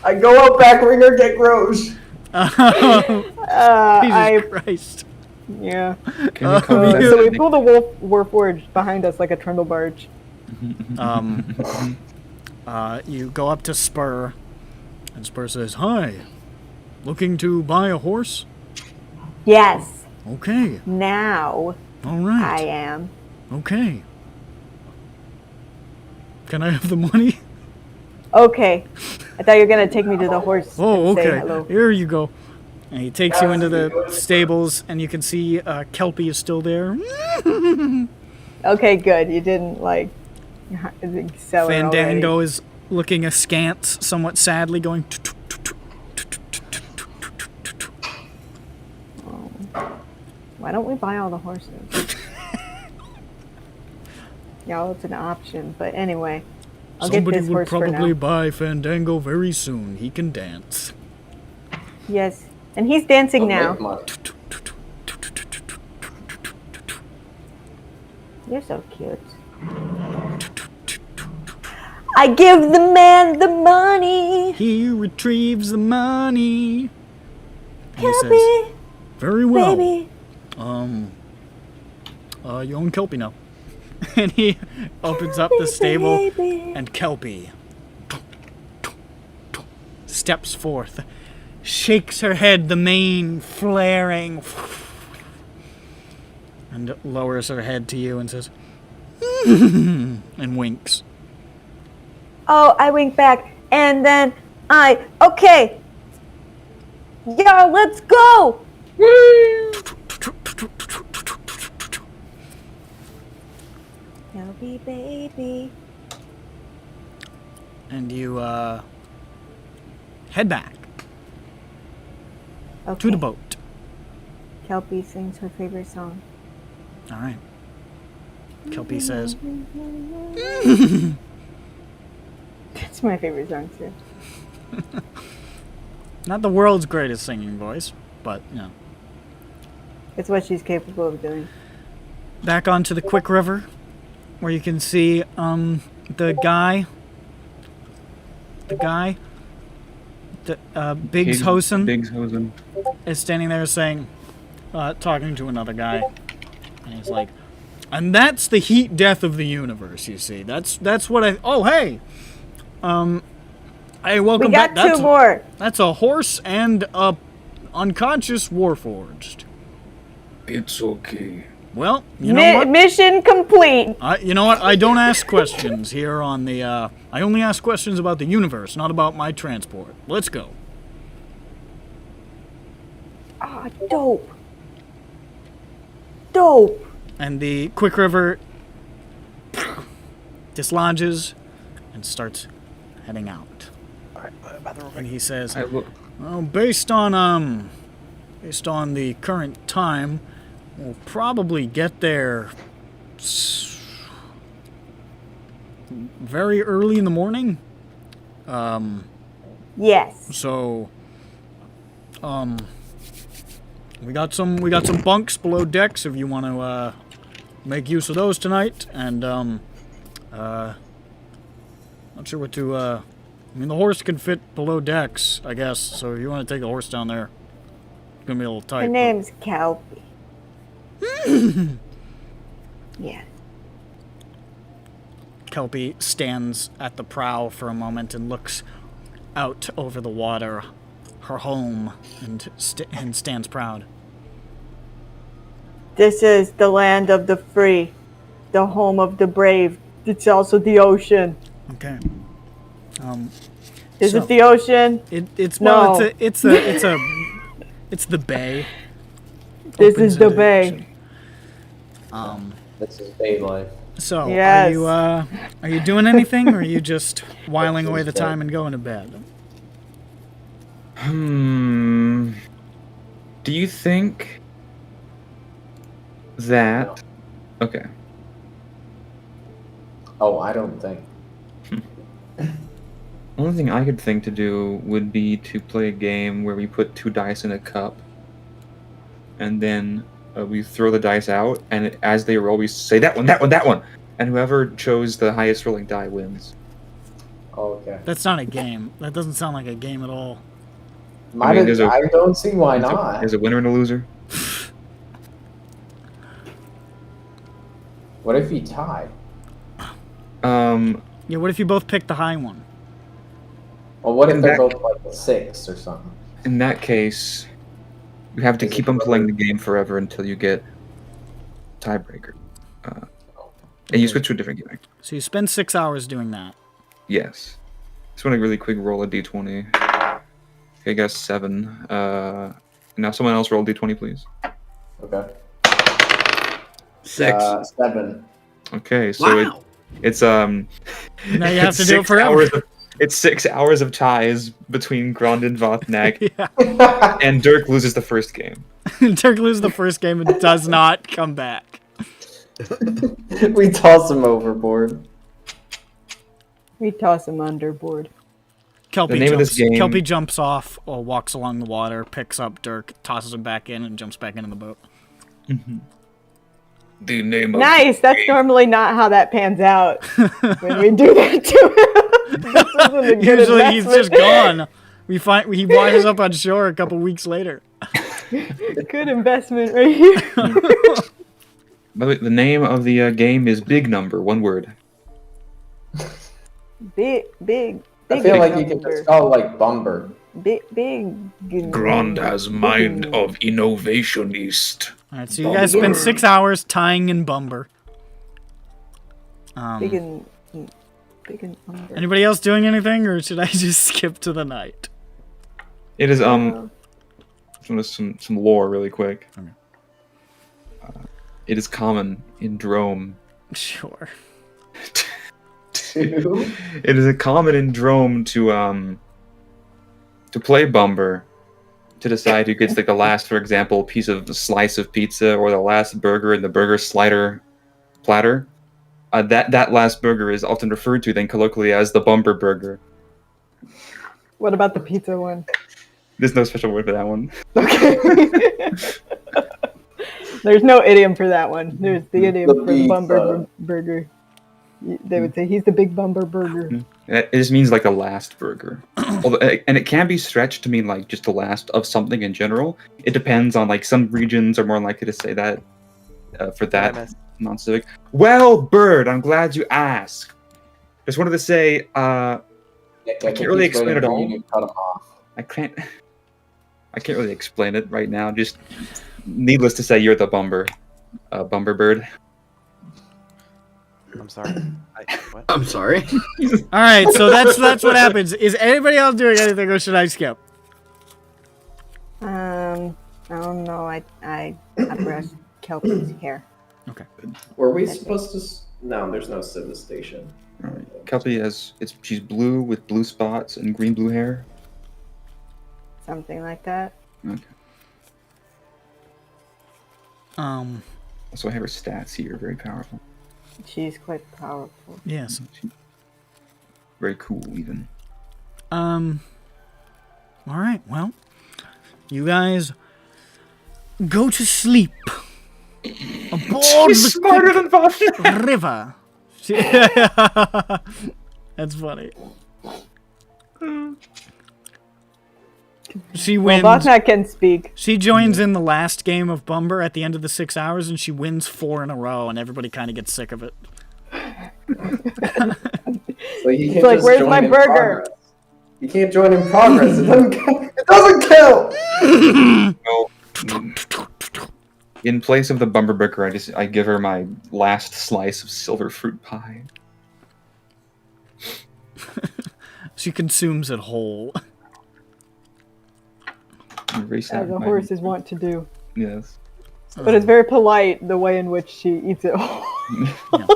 S8: I go out back, ringer, get Groge.
S1: Jesus Christ.
S5: Yeah.
S2: Can you call that
S5: So we
S2: something?
S5: pull the Warforged behind us like a trundle barge.
S1: You go up to Spur, and Spur says, "Hi, looking to buy a horse?
S5: Yes.
S1: Okay,
S5: Now
S1: all right,
S5: I am.
S1: okay. Can I have the money?
S5: Okay. I thought you were gonna take me to the horse.
S1: Oh,
S5: and say
S1: okay.
S5: hello.
S1: Here you go." And he takes you into the stables, and you can see Kelpie is still there.
S5: Okay, good. You didn't like sell her
S1: Fandango
S5: already.
S1: is looking askance, somewhat sadly, going.
S5: Why don't we buy all the horses? Yeah, well, it's an option, but anyway, I'll
S1: Somebody
S5: get this
S1: will
S5: horse for
S1: probably
S5: now.
S1: buy Fandango very soon. He can dance.
S5: Yes, and he's dancing
S8: I'll
S5: now.
S8: make money.
S5: You're so cute. I give the man the money.
S1: He retrieves the money. And he says,
S5: Kelpie,
S1: very well.
S5: baby.
S1: You own Kelpie now. And he opens up the stable, and Kelpie steps forth, shakes her head, the mane flaring, and lowers her head to you and says, and winks.
S5: Oh, I wink back, and then okay. Yeah, let's go. Kelpie, baby.
S1: And you head back
S5: Okay.
S1: to the boat.
S5: Kelpie sings her favorite song.
S1: All right. Kelpie says,
S5: That's my favorite song too.
S1: not the world's greatest singing voice, but, you know.
S5: It's what she's capable of doing.
S1: Back onto the quick river, where you can see the guy, Biggs Hosen, is standing there saying, talking to another guy, and he's like, and that's the heat death of the universe, you see. That's what I, oh, hey! Hey, welcome
S5: We got
S1: back.
S5: two more.
S1: That's a horse and a unconscious warforged.
S4: It's okay.
S1: Well, you know what?
S5: Mission complete.
S1: You know what? I don't ask questions here on the, I only ask questions about the universe, not about my transport. Let's go.
S5: Ah, dope. Dope.
S1: And the quick river dislodges and starts heading out. And he says, well, based on the current time, we'll probably get there very early in the morning.
S5: Yes.
S1: So, we got some bunks below decks if you want to make use of those tonight. And not sure what to. I mean, the horse can fit below decks, I guess. So if you want to take the horse down there, it's gonna be a little tight.
S5: Her name's Kelpie. Yeah.
S1: Kelpie stands at the prow for a moment and looks out over the water, her home, and stands proud.
S5: This is the land of the free, the home of the brave. It's also the ocean.
S1: Okay.
S5: Is it the ocean?
S1: It's
S5: No.
S1: it's the bay.
S5: This
S1: Opens
S5: is the
S1: into
S5: bay.
S1: ocean.
S8: This is bay life.
S1: So
S5: Yes.
S1: are you doing anything, or are you just whiling away the time and going to bed?
S2: Do you think that? Okay.
S8: Oh, I don't think.
S2: Only thing I could think to do would be to play a game where we put 2 dice in a cup, and then we throw the dice out, and as they roll, we say that one, and whoever chose the highest rolling die wins.
S8: Oh, okay.
S1: That's not a game. That doesn't sound like a game at all.
S8: I don't see why not.
S2: There's a winner and a loser.
S8: What if you tie?
S1: Yeah, what if you both pick the high one?
S8: Well, what if
S2: In
S8: they're
S2: that-
S8: both like a 6 or something?
S2: In that case, you have to keep on playing the game forever until you get tiebreaker. And you switch to a different game.
S1: So you spend 6 hours doing that.
S2: Yes. Just want to really quick roll a d20. Okay, I got 7. Now someone else roll d20, please.
S8: Okay.
S6: 6.
S8: 7.
S2: Okay, so
S6: Wow.
S2: it's
S1: Now you have
S2: it's
S1: to do it
S2: 6
S1: forever.
S2: it's 6 hours of ties between Grond and Vothnak,
S1: Yeah.
S2: and Dirk loses the first game.
S1: Dirk loses the first game and does not come back.
S9: We toss him overboard.
S5: We toss him underboard.
S1: Kelpie
S2: The name of this game-
S1: Kelpie jumps off or walks along the water, picks up Dirk, tosses him back in, and jumps back into the boat.
S4: The name of
S5: Nice. That's normally not how that pans out when we do that to him. wasn't a good
S1: Usually he's just
S5: investment.
S1: gone. He washes up on shore a couple weeks later.
S5: Good investment right here.
S2: By the way, the name of the game is Big Number, one word.
S5: Big.
S9: I feel like you can just call it like Bumber.
S5: Big.
S4: Grand has mind of innovationist.
S1: All right, so you guys spend 6 hours tying in Bumber.
S5: Big and under.
S1: Anybody else doing anything, or should I just skip to the night?
S2: It is some lore really quick.
S1: Okay.
S2: It is common in Drome.
S1: Sure.
S2: It is a common in Drome to play Bumber, to decide who gets like the last, for example, piece of the slice of pizza or the last burger in the burger slider platter. That last burger is often referred to then colloquially as the Bumber burger.
S5: What about the pizza one?
S2: There's no special word for that one.
S5: Okay. There's no idiom for that one. There's the idiom for the Bumber burger. They would say he's the big Bumber burger.
S2: It just means like the last burger. And it can be stretched to mean like just the last of something in general. It depends on like some regions are more likely to say that for that non-civic. Well, Bird, I'm glad you asked. Just wanted to say I can't really explain it all. I can't really explain it right now. Just needless to say, you're the Bumber Bird.
S3: I'm sorry. What?
S6: I'm sorry.
S1: All right, so that's what happens. Is anybody else doing anything, or should I skip?
S5: I don't know. I brushed Kelpie's hair.
S1: Okay.
S9: Were we supposed to? No, there's no civ station.
S2: All right. Kelpie she's blue with blue spots and green-blue hair.
S5: Something like that.
S2: Okay. So I have her stats here. Very powerful.
S5: She's quite powerful.
S1: Yes.
S2: Very cool, even.
S1: All right. Well, you guys go to sleep aboard
S2: She's smarter than Vatnak.
S1: river. That's funny. She wins.
S5: Well, Vatnak can speak.
S1: She joins in the last game of Bumber at the end of the 6 hours, and she wins 4 in a row, and everybody kind of gets sick of it.
S9: So you can't
S5: It's like,
S9: just
S5: where's
S9: join
S5: my
S9: in
S5: burger?
S9: progress. You can't join in progress. It doesn't count. It doesn't count.
S2: No. In place of the Bumber burger, I give her my last slice of silver fruit pie.
S1: She consumes it whole.
S5: As a horse is wont to do.
S2: Yes.
S5: But it's very polite the way in which she eats it whole.
S1: Yeah.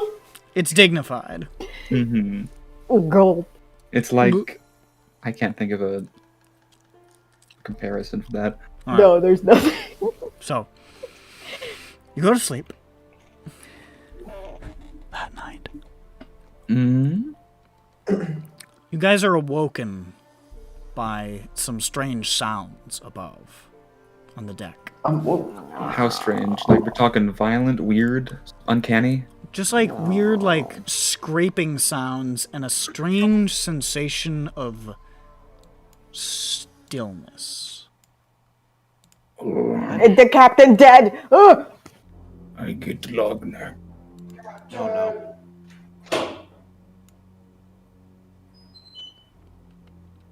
S1: It's dignified.
S2: Mm-hmm.
S5: Oh, gold.
S2: It's like I can't think of a comparison for that.
S1: All right.
S5: No, there's nothing.
S1: So, you go to sleep. That night.
S2: Mm-hmm.
S1: You guys are awoken by some strange sounds above on the deck.
S2: How strange. Like, we're talking violent, weird, uncanny?
S1: Just like weird, like scraping sounds and a strange sensation of stillness.
S5: Is the captain dead?
S4: I get Logner.
S3: Oh no.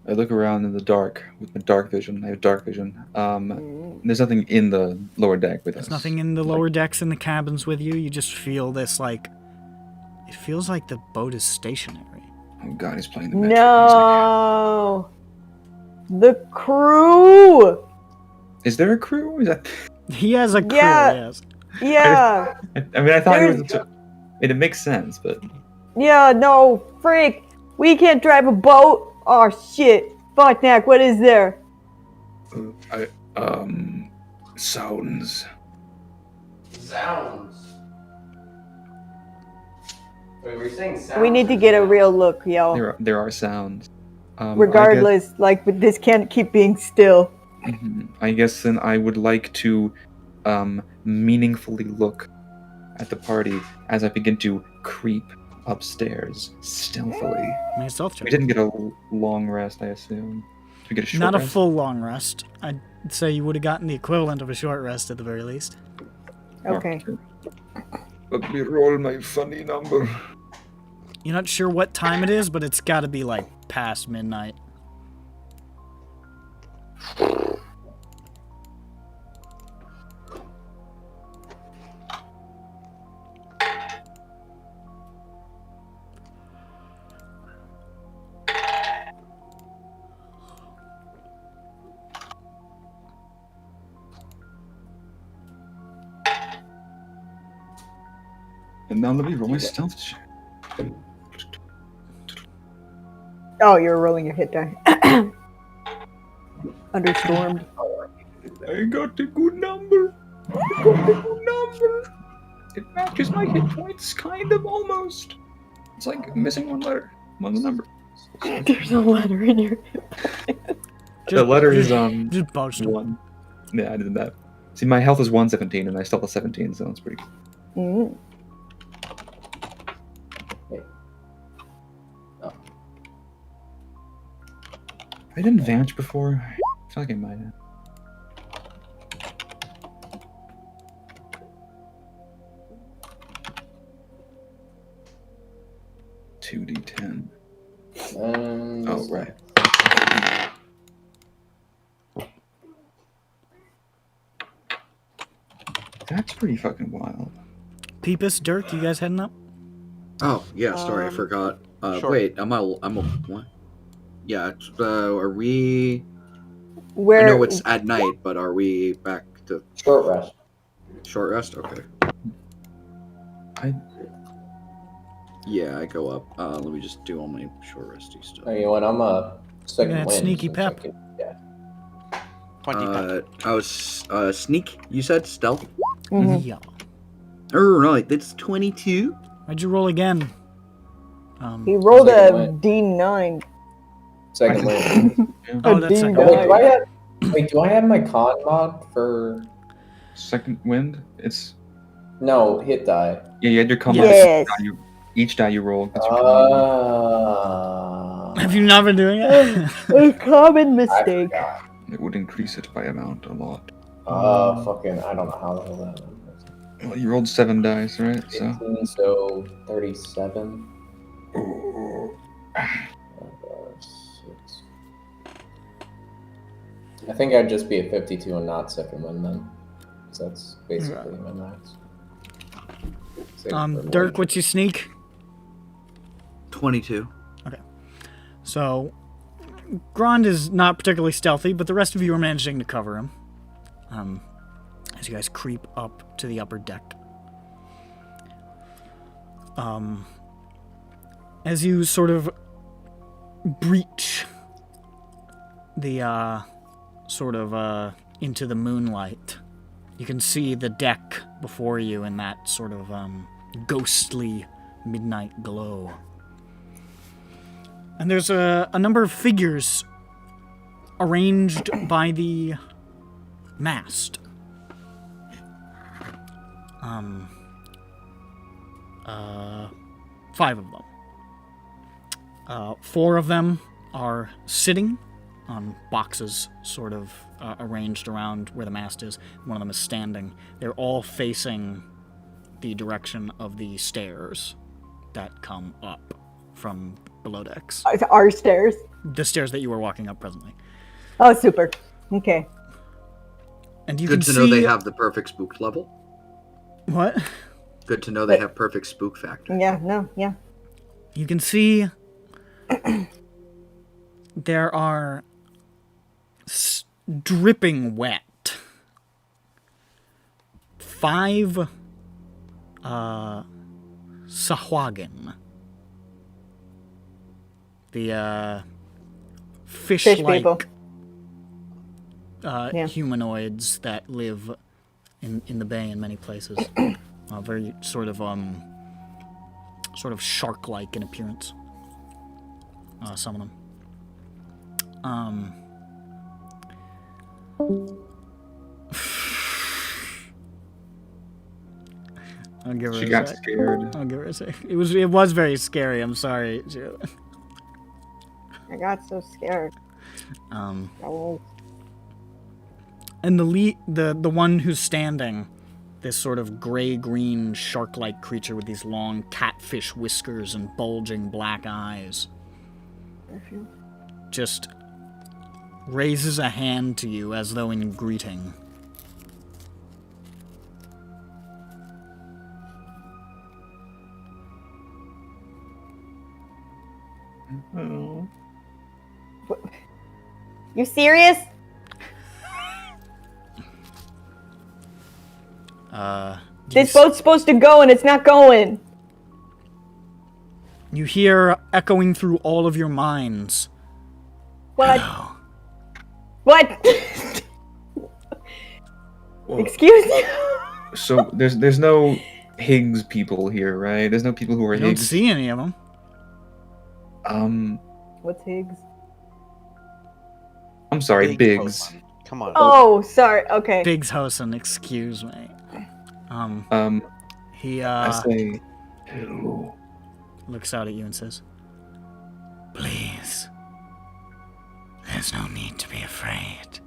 S2: I look around in the dark with my dark vision. I have dark vision. There's nothing in the lower deck with us.
S1: There's nothing in the lower decks in the cabins with you. You just feel this, like, it feels like the boat is stationary.
S2: Oh god, he's playing the metric
S5: No. The crew.
S2: music. Is there a crew? Is that?
S1: He has a crew,
S5: Yeah.
S1: yes.
S5: Yeah.
S2: I mean, I thought it was. It makes sense, but
S5: Yeah, no, freak. We can't drive a boat. Oh, shit. Vatnak, what is there?
S4: Sounds.
S9: Wait, were you saying sounds?
S5: We need to get a real look, yo.
S2: there are sounds.
S5: Regardless, like, but this can't keep being still.
S2: I guess then I would like to meaningfully look at the party as I begin to creep upstairs stealthily.
S1: Make a stealth check.
S2: We didn't get a long rest, I assume. Did we get a short
S1: Not a
S2: rest?
S1: full long rest. I'd say you would have gotten the equivalent of a short rest at the very least.
S5: Okay.
S4: Let me roll my funny number.
S1: You're not sure what time it is, but it's got to be like past midnight.
S2: And now let me roll my stealth check.
S5: Oh, you're rolling your hit die. Understormed.
S2: I got a good number. I got a good number. It matches my hit points, kind of, almost. It's like missing one letter. One number.
S5: There's a letter in your
S2: The letter is
S1: Just boast him.
S2: 1. Yeah, I did that. See, my health is 117, and I still have 17, so that's pretty good.
S5: Mm.
S2: I didn't vanish before. I feel like I might have. $2d10. Oh, right. That's pretty fucking wild.
S1: Peepus, Dirk, you guys heading up?
S6: Oh yeah, sorry, I forgot.
S3: Sure.
S6: Wait, I'm a what? Yeah, are we?
S5: Where?
S6: I know it's at night, but are we back to
S8: Short rest.
S6: short rest? Okay. Yeah, I go up. Let me just do all my short resty stuff.
S8: Oh, you know what? I'm a second
S1: Yeah, it's
S8: wind.
S1: sneaky
S8: since I
S1: pep.
S8: yeah.
S3: 20 pep.
S6: I was sneak. You said stealth.
S5: Mhm.
S1: Yeah.
S6: Oh right, that's 22.
S1: Why'd you roll again?
S5: He rolled
S8: Second
S5: a
S8: wind.
S5: D9.
S8: Second wind.
S1: Oh,
S5: A
S1: that's second.
S5: D9.
S8: Do I have my con mod for
S2: Second wind? It's...
S8: no hit die?
S2: Yeah, you had your combat.
S5: Yes.
S2: Each die you roll. That's your combat.
S1: Have you not been doing it?
S5: A common
S8: I
S5: mistake.
S8: forgot.
S2: It would increase it by amount a lot.
S8: Fucking, I don't know how the hell that is.
S2: Well, you rolled 7 dice, right? So
S8: 15, so 37. Six. I think I'd just be a 52 and not second wind then. So that's basically my max. Save for
S1: Dirk,
S8: more.
S1: what's your sneak?
S6: 22.
S1: So, Grond is not particularly stealthy, but the rest of you are managing to cover him. As you guys creep up to the upper deck. As you sort of breach the, into the moonlight, you can see the deck before you in that sort of, ghostly midnight glow. And there's a number of figures arranged by the mast. 5 of them. 4 of them are sitting on boxes sort of arranged around where the mast is. One of them is standing. They're all facing the direction of the stairs that come up from below decks.
S5: Our stairs.
S1: The stairs that you are walking up presently.
S5: Oh, super. Okay.
S1: And you
S6: Good
S1: can
S6: to know
S1: see...
S6: they have the perfect spook level.
S1: What?
S6: Good to know they have perfect spook factor.
S5: Yeah, no, yeah.
S1: You can see there are dripping wet 5 Sahwagin. The
S5: Fish
S1: fish-like
S5: people. Yeah.
S1: humanoids that live in the bay in many places. Very sort of shark-like in appearance. Some of them. I'll give her
S2: She
S1: a
S2: got
S1: sec.
S2: scared.
S1: I'll give her a sec. It was very scary. I'm sorry.
S5: I got so scared.
S1: And the one who's standing, this sort of gray-green shark-like creature with these long catfish whiskers and bulging black eyes, just raises a hand to you as though in greeting.
S5: You serious? This boat's supposed to go and it's not going.
S1: You hear echoing through all of your minds.
S5: What?
S1: Hello.
S5: What?
S2: Well,
S5: Excuse you?
S2: so there's no Higgs people here, right? There's no people who are
S1: I don't
S2: Higgs.
S1: see any of them.
S5: What's Higgs?
S2: I'm sorry,
S3: Big
S2: Biggs.
S3: Pokemon. Come on.
S5: Oh, sorry. Okay.
S1: Biggs Hosen, excuse me. He
S2: I say hello.
S1: looks out at you and says, "Please, there's no need to be afraid.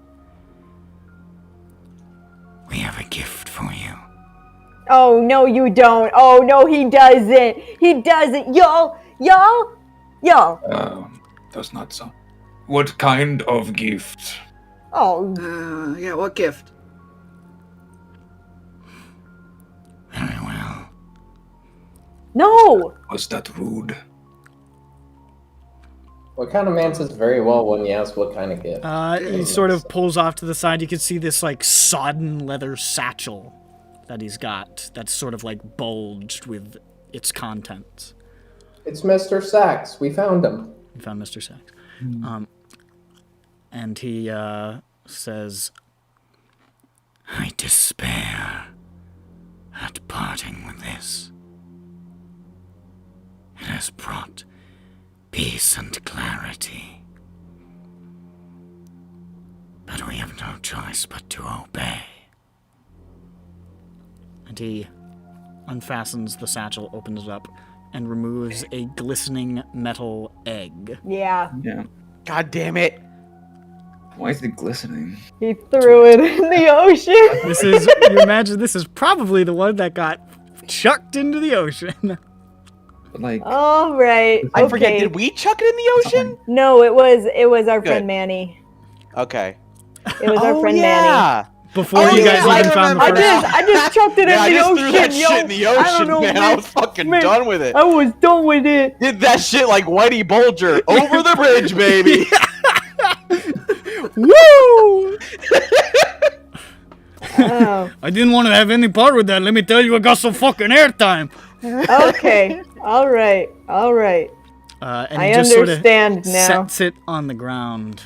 S1: We have a gift for you."
S5: Oh, no, you don't. Oh, no, he doesn't. He doesn't. Y'all.
S4: Does not sound. What kind of gift?
S5: Oh,
S6: Yeah, what gift?
S1: Very well.
S5: no.
S4: Was that rude?
S8: What kind of man says very well when you ask what kind of gift?
S1: He sort of pulls off to the side. You can see this like sodden leather satchel that he's got that's sort of like bulged with its contents.
S8: It's Mr. Sachs. We found him.
S1: You found Mr. Sachs. And he says, "I despair at parting with this. It has brought peace and clarity. But we have no choice but to obey." And he unfastens the satchel, opens it up, and removes a glistening metal egg.
S5: Yeah.
S2: Yeah.
S3: God damn it.
S2: Why is it glistening?
S5: He threw it in the ocean.
S1: This is, you imagine this is probably the one that got chucked into the ocean.
S2: But like,
S5: All right.
S3: I
S5: Okay.
S3: forget, did we chuck it in the ocean?
S5: No, it was our
S3: Good.
S5: friend Manny.
S3: Okay.
S5: It was our friend Manny.
S3: yeah.
S1: Before
S3: Oh,
S1: you guys
S3: yeah, I
S1: even found the
S3: remember
S1: first.
S3: now.
S5: I just chucked it
S3: Yeah, I
S5: in the
S3: just
S5: ocean.
S3: threw that
S5: yo.
S3: shit in the
S5: I don't
S3: ocean,
S5: know,
S3: man. I was fucking
S5: man,
S3: done with it.
S5: I was done with it.
S3: Did that shit like Whitey Bulger over the bridge, baby.
S1: Woo!
S5: Oh.
S1: I didn't want to have any part with that. Let me tell you, I got some fucking airtime.
S5: Okay. All right.
S1: And
S5: I
S1: he just sort of
S5: understand now.
S1: sets it on the ground.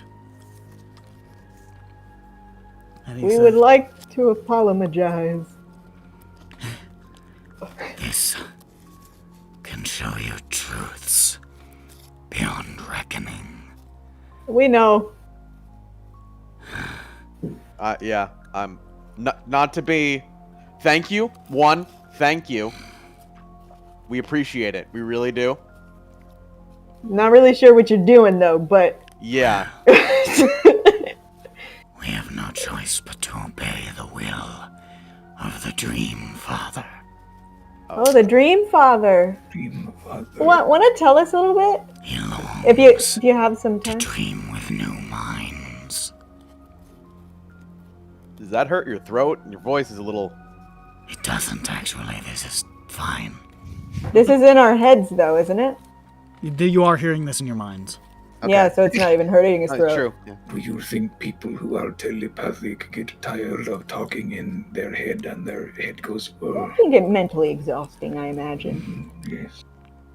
S1: And he
S5: We
S1: says,
S5: would like to apologize.
S1: "This can show you truths beyond reckoning."
S5: We know.
S3: Yeah. I'm not to be. Thank you. Thank you. We appreciate it. We really do.
S5: Not really sure what you're doing though, but
S3: Yeah.
S1: We have no choice but to obey the will of the Dream Father.
S5: oh, the Dream Father.
S4: Dream father.
S5: Want to tell us a little bit?
S1: He longs
S5: If you have some
S1: to
S5: time.
S1: dream with new minds.
S3: Does that hurt your throat? Your voice is a little.
S1: It doesn't actually. This is fine.
S5: This is in our heads though, isn't it?
S1: You are hearing this in your minds.
S3: Okay.
S5: Yeah, so it's not even hurting his
S3: Oh,
S5: throat.
S3: true. Yeah.
S4: Do you think people who are telepathic get tired of talking in their head and their head goes,
S5: It can get mentally exhausting, I imagine.
S4: yes.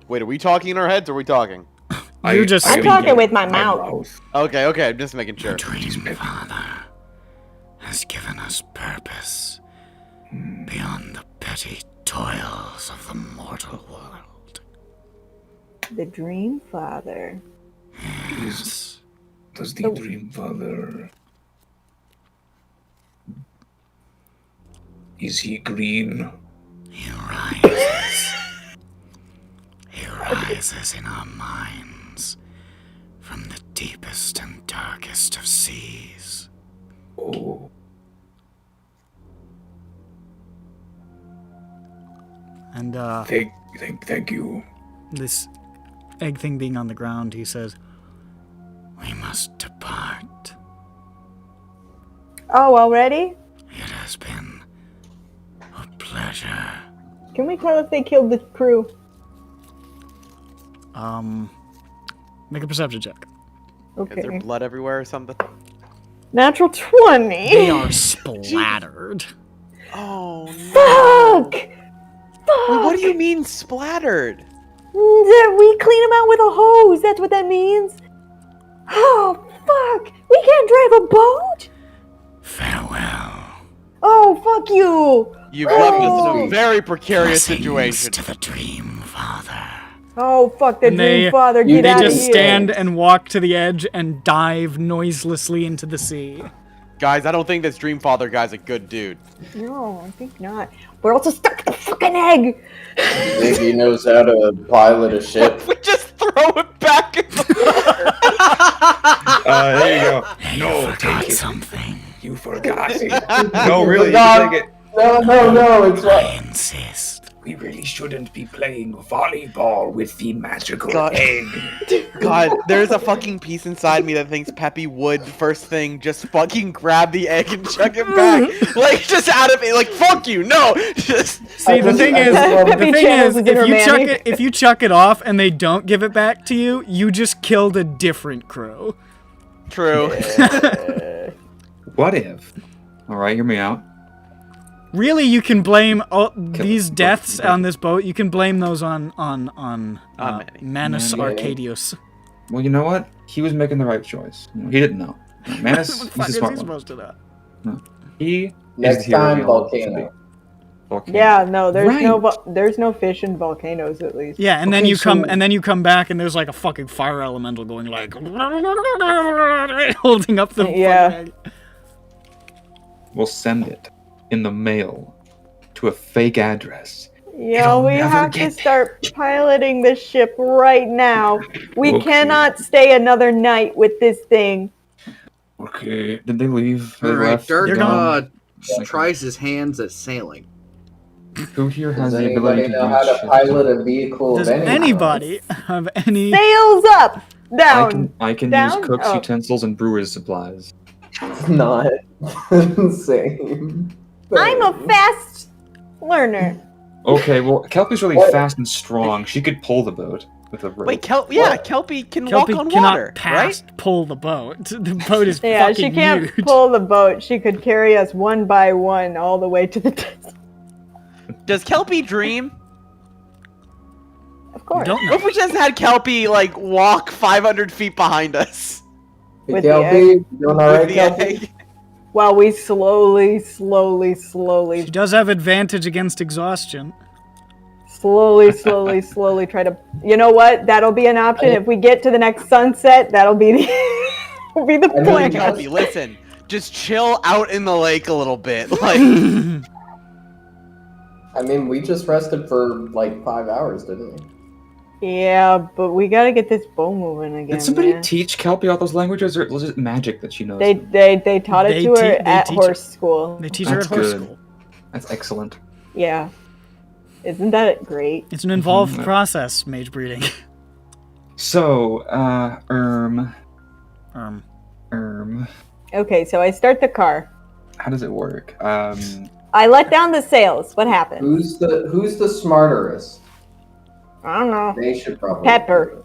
S3: Wait, are we talking in our heads or are we talking?
S1: You're just
S5: I'm
S1: speaking.
S5: talking with my mouth.
S3: Okay, I'm just making sure.
S1: The Dream Father has given us purpose beyond the petty toils of the mortal world.
S5: The Dream Father.
S4: Does the Dream Father... Is he green?
S1: You ride rises in our minds from the deepest and darkest of seas.
S4: Oh.
S1: And
S4: Thank you.
S1: this egg thing being on the ground, he says, "We must depart.
S5: Oh, already?
S1: It has been a pleasure."
S5: Can we tell if they killed the crew?
S1: Make a perception check.
S3: Is there
S5: Okay.
S3: blood everywhere or something?
S5: Natural 20.
S1: They are splattered.
S3: Oh no.
S5: Fuck!
S3: Wait,
S5: Fuck!
S3: what do you mean splattered?
S5: We clean them out with a hose. That's what that means. Oh, fuck! We can't drive a boat?
S1: Farewell.
S5: Oh, fuck you!
S3: You've left us in
S5: Oh.
S3: a very precarious
S1: Blessings
S3: situation.
S1: to the Dream Father.
S5: Oh, fuck the
S1: And they-
S5: Dream Father,
S9: you-
S5: get
S1: They
S5: out of
S1: just
S5: here.
S1: stand and walk to the edge and dive noiselessly into the sea.
S3: Guys, I don't think this Dreamfather guy's a good dude.
S5: No, I think not. We're also stuck in the fucking egg!
S8: You think he knows how to pilot a ship?
S3: We just throw it back in the
S4: There you go.
S1: Hey,
S4: No,
S1: you forgot
S4: take it.
S1: something.
S4: You forgot it. No, really, you
S8: God.
S4: take it.
S8: No, it's
S1: I
S8: what?
S1: insist.
S4: We really shouldn't be playing volleyball with the magical
S3: God.
S4: egg.
S3: God, there's a fucking piece inside me that thinks Peppy would first thing just fucking grab the egg and chuck it back. Like, just out of it, like, fuck you, no! Just.
S1: See, the thing is,
S5: Peppy channels his inner Manny.
S1: if you chuck it off and they don't give it back to you, you just killed a different crew.
S3: True.
S2: What if? All right, hear me out.
S1: Really, you can blame all these
S2: it.
S1: deaths on this boat. You can blame those on
S3: Manny.
S1: Manus
S2: Manny.
S1: Arcadius.
S2: Well, you know what? He was making the right choice. You know, he didn't know. Manus,
S1: What the fuck
S2: he's
S1: is
S2: a
S1: he
S2: smart one.
S1: supposed to know?
S2: He is
S8: Next
S2: the hero
S8: time,
S2: he always needs to
S8: volcano.
S2: be. Volcano.
S5: Yeah, no,
S2: Right.
S5: there's no fish in volcanoes at least.
S1: Yeah, and then
S2: Okay,
S1: you come
S2: so-
S1: and then you come back and there's like a fucking fire elemental going like holding up the
S5: Yeah.
S1: fucking egg.
S2: We'll send it in the mail to a fake address.
S5: Yeah,
S2: It'll
S5: we
S2: never
S5: have to
S2: get
S5: start piloting this ship right now. We
S2: Okay.
S5: cannot stay another night with this thing.
S2: Okay. Did they leave? They
S6: All right,
S2: left?
S6: Dirk
S1: They're gone.
S6: tries his hands at sailing.
S2: Who here has
S8: Does
S2: the ability
S8: anybody
S2: to
S8: know how
S2: use
S8: to
S2: shit?
S8: pilot a vehicle
S1: Does
S8: of any
S1: anybody have any
S5: Sails up, down.
S2: I can
S5: Down?
S2: use cook's
S5: Oh.
S2: utensils and brewer's supplies.
S8: It's not the same.
S5: I'm a fast learner.
S2: Okay, well, Kelpie's really
S8: What?
S2: fast and strong. She could pull the boat with a rope.
S3: Wait,
S8: What?
S3: Kelpie can
S1: Kelpie
S3: walk on
S1: cannot
S3: water,
S1: past
S3: right?
S1: pull the boat. The boat is
S5: Yeah,
S1: fucking
S5: she can't
S1: huge.
S5: pull the boat. She could carry us one by one all the way to the desert.
S3: Does Kelpie dream?
S5: Of course.
S1: Don't know.
S3: What if we just had Kelpie, like, walk 500 feet behind us?
S8: Hey,
S5: With the
S8: Kelpie, doing alright,
S3: With the
S8: Kelpie?
S3: egg?
S5: While we slowly
S1: She does have advantage against exhaustion.
S5: slowly try to. You know what? That'll be an option if we get to the next sunset. That'll be the will be the
S8: I mean,
S5: plan.
S3: Kelpie, listen. Just chill out in the lake a little bit. Like,
S8: I mean, we just rested for like 5 hours, didn't we?
S5: Yeah, but we gotta get this bow moving again.
S2: Did somebody
S5: man.
S2: teach Kelpie all those languages, or was it magic that she knows?
S5: They taught it
S1: They
S5: to her
S1: they
S5: at
S1: teach
S5: horse school.
S1: They teach her
S2: That's
S1: at horse
S2: good.
S1: school.
S2: That's excellent.
S5: Yeah, isn't that great?
S1: It's an involved
S2: Mhm.
S1: process, mage breeding.
S2: So,
S1: Um,
S5: Okay, so I start the car.
S2: how does it work?
S5: I let down the sails. What happened?
S8: Who's the smarterest?
S5: I don't know.
S8: They should probably.
S5: Pepper.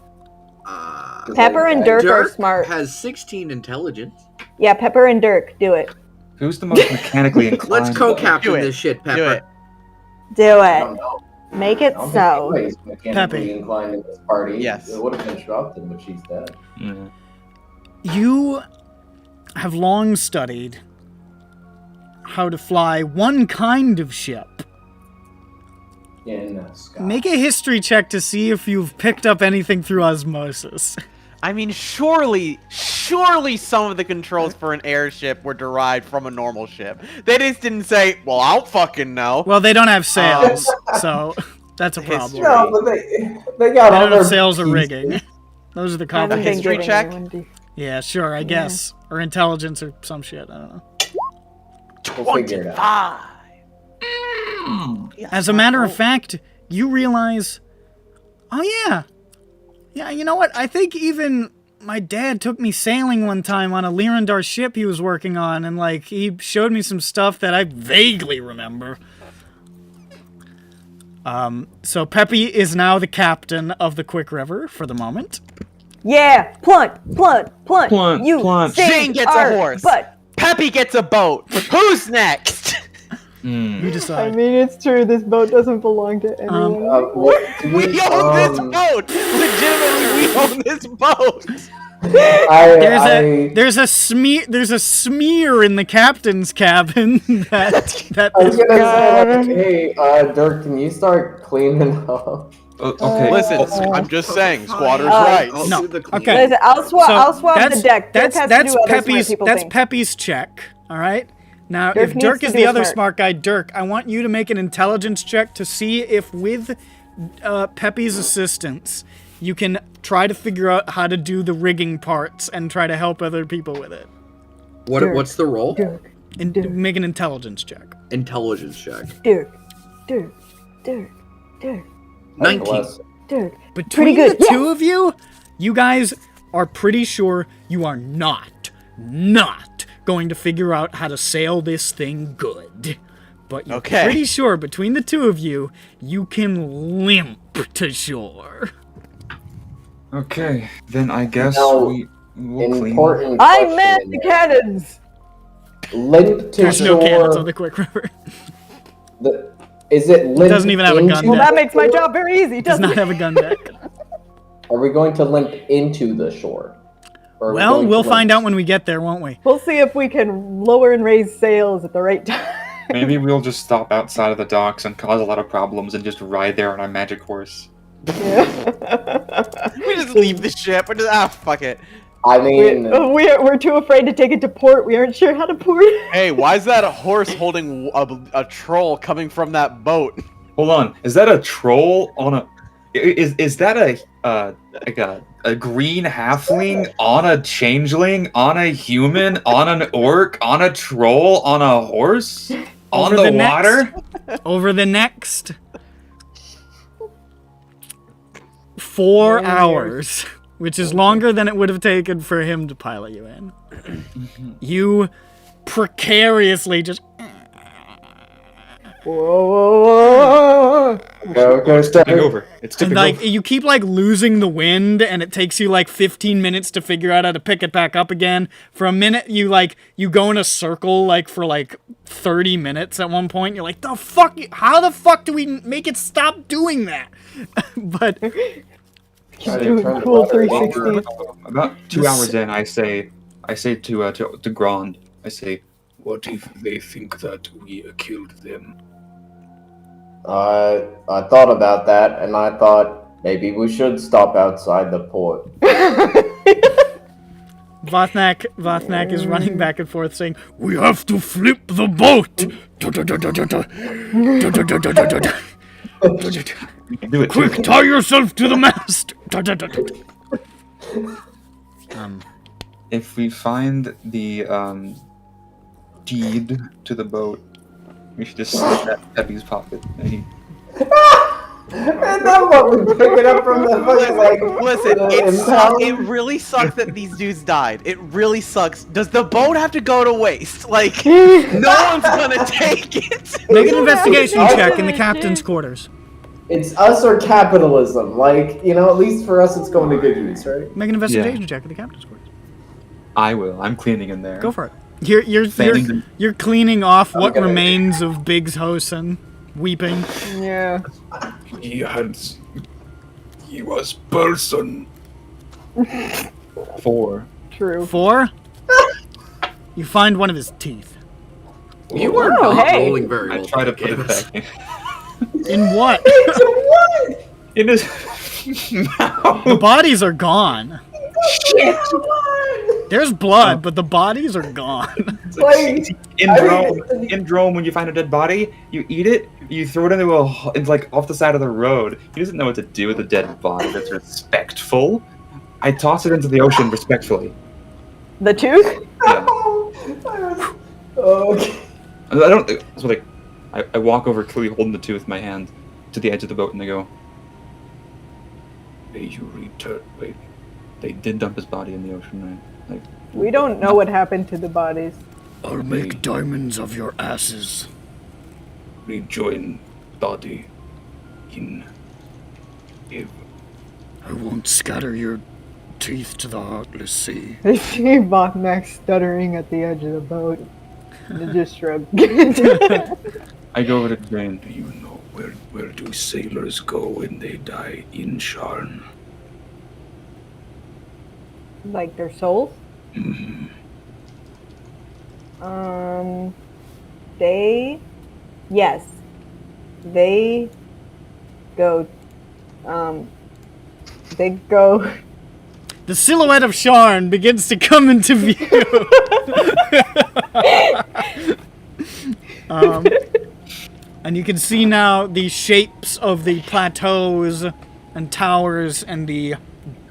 S6: Uh,
S5: Pepper and Dirk are
S6: Dirk
S5: smart.
S6: has 16 intelligence.
S5: Yeah, Pepper and Dirk, do it.
S2: Who's the most mechanically inclined?
S6: Let's co-captain
S3: Do it.
S6: this shit, Pepper.
S3: do it.
S5: Do
S8: I
S5: it.
S8: don't know.
S5: Make
S8: I
S5: it
S8: don't think
S5: so.
S8: anybody's mechanically
S1: Peppy.
S8: inclined in this party.
S3: Yes.
S8: It would have been Shropton, but she's dead.
S2: Yeah.
S1: you have long studied how to fly one kind of ship.
S8: In the sky.
S1: Make a history check to see if you've picked up anything through osmosis.
S3: I mean, surely some of the controls for an airship were derived from a normal ship. They just didn't say, well, I don't fucking know.
S1: Well, they don't have sails, so That's a problem.
S9: No, but they got
S1: I
S9: all
S1: don't know
S9: their
S1: if sales are
S9: pieces.
S1: rigging. Those are the
S5: I haven't been
S1: complicated.
S3: history
S5: giving
S3: check?
S5: anyone
S1: Yeah, sure, I guess. Or intelligence or some shit. I don't know.
S9: We'll figure it out.
S1: As a matter of fact, you realize, oh yeah, you know what? I think even my dad took me sailing one time on a Lyrandar ship he was working on, and like he showed me some stuff that I vaguely remember. So Peppy is now the captain of the Quick River for the moment.
S5: Yeah, plunt.
S2: Plunt,
S5: You
S2: plunt.
S5: saved
S3: Shane gets
S5: our
S3: a horse.
S5: butt.
S3: Peppy gets a boat. Who's next?
S1: You
S5: I
S1: decide.
S5: mean, it's true. This boat doesn't belong to anyone.
S3: We own this boat. Legitimately, we own this boat.
S1: There's a smear in the captain's cabin that
S9: I was
S1: is
S9: gonna say, like, hey, Dirk, can you start cleaning up?
S2: Okay.
S3: Listen, I'm just saying, squatter's
S5: Right.
S3: rights.
S1: No,
S6: do the cleaning.
S1: okay.
S5: Listen, I'll swab the deck. Dirk has to do other smart
S1: Peppy's
S5: people
S1: that's
S5: things.
S1: Peppy's check. All right. Now,
S5: Dirk
S1: if Dirk
S5: needs
S1: is
S5: to
S1: the
S5: do
S1: other
S5: smart.
S1: smart guy, Dirk, I want you to make an intelligence check to see if with Peppy's assistance, you can try to figure out how to do the rigging parts and try to help other people with it.
S6: What's the roll?
S5: Dirk,
S1: And make an intelligence check.
S6: Intelligence check.
S5: Dirk.
S6: 19.
S5: Dirk.
S1: Between
S5: good,
S1: the two of you, you guys are pretty sure you are not going to figure out how to sail this thing good. But you're
S3: Okay.
S1: pretty sure between the two of you, you can limp to shore.
S2: Okay, then I guess
S9: Now,
S2: we'll clean.
S9: Important
S5: I
S9: question
S5: man
S9: in
S5: the
S9: there.
S5: cannons.
S9: Limp to
S1: There's no cannons on
S9: shore.
S1: the Quick River.
S9: Is it limp
S1: doesn't even have a gun
S9: into
S5: Well,
S1: deck.
S5: that makes my job very easy,
S1: Does
S5: doesn't
S1: not
S5: it?
S1: have a gun deck.
S9: Are we going to limp into the shore? Or are we
S1: Well,
S9: going to
S1: we'll
S9: limp-
S1: find out when we get there, won't we?
S5: We'll see if we can lower and raise sails at the right time.
S2: Maybe we'll just stop outside of the docks and cause a lot of problems and just ride there on our magic horse.
S3: We just leave the ship. We're just, fuck it.
S9: I mean,
S5: We're too afraid to take it to port. We aren't sure how to port it.
S3: Hey, why is that a horse holding a troll coming from that boat?
S2: Hold on, is that a troll on a? Is that a green halfling on a changeling on a human on an orc on a troll on a horse on
S1: Over
S2: the
S1: the
S2: water?
S1: Over the next 4 hours, which is longer than it would have taken for him to pilot you in, you precariously just
S9: go
S2: Taking over. It's
S1: and
S2: tipping
S1: like
S2: over.
S1: you keep like losing the wind, and it takes you like 15 minutes to figure out how to pick it back up again. For a minute, you go in a circle like for like 30 minutes at one point. You're like, the fuck? How the fuck do we make it stop doing that? But
S9: Try to
S5: doing
S9: turn the
S5: cool
S9: water
S5: 360.
S2: About 2 hours in, I say to Grand, I say,
S4: What if they think that we killed them?
S9: I thought about that, and I thought maybe we should stop outside the port.
S1: Vothnak is running back and forth saying, "We have to flip the boat."
S2: do it.
S1: Quick, tie yourself to the mast.
S2: If we find the deed to the boat, we should just slip that in Peppy's pocket. And he,
S9: And then what? We pick it up from the fucking like.
S3: Listen,
S9: impound?
S3: it really sucks that these dudes died. It really sucks. Does the boat have to go to waste? Like, no one's gonna take it.
S1: Make an investigation check in the captain's quarters.
S9: It's us or capitalism. Like, you know, at least for us, it's going to good use, right?
S1: Make an investigation check in the captain's quarters.
S2: I will. I'm cleaning in there.
S1: Go for it. You're cleaning off what remains of Biggs Hosen, weeping.
S5: Yeah.
S4: He was person.
S2: 4.
S5: True.
S1: 4. You find one of his teeth.
S6: You are
S5: Oh,
S6: not
S5: hey.
S6: rolling very
S2: I
S6: well.
S2: try to put it back in.
S1: In what?
S2: In his mouth.
S1: The bodies are gone. There's blood, but the bodies are gone.
S2: It's like, in Drome, when you find a dead body, you eat it, you throw it into like off the side of the road. He doesn't know what to do with a dead body. That's respectful. I toss it into the ocean respectfully.
S5: The tooth?
S2: Yeah.
S9: Okay.
S2: I don't. So like, I walk over, clearly holding the tooth in my hand, to the edge of the boat, and they go. Hey, you return. Wait, they did dump his body in the ocean, right? Like,
S5: We don't know what happened to the bodies.
S1: I'll make diamonds of your asses.
S4: Rejoin body in Eve.
S1: I won't scatter your teeth to the heartless sea.
S5: They see Bachnak stuttering at the edge of the boat. They just shrug.
S2: I go over to Jane.
S4: Do you know where do sailors go when they die in Sharn?
S5: Like their souls?
S4: Mhm.
S5: Yes. They go,
S1: The silhouette of Sharn begins to come into view. And you can see now the shapes of the plateaus and towers and the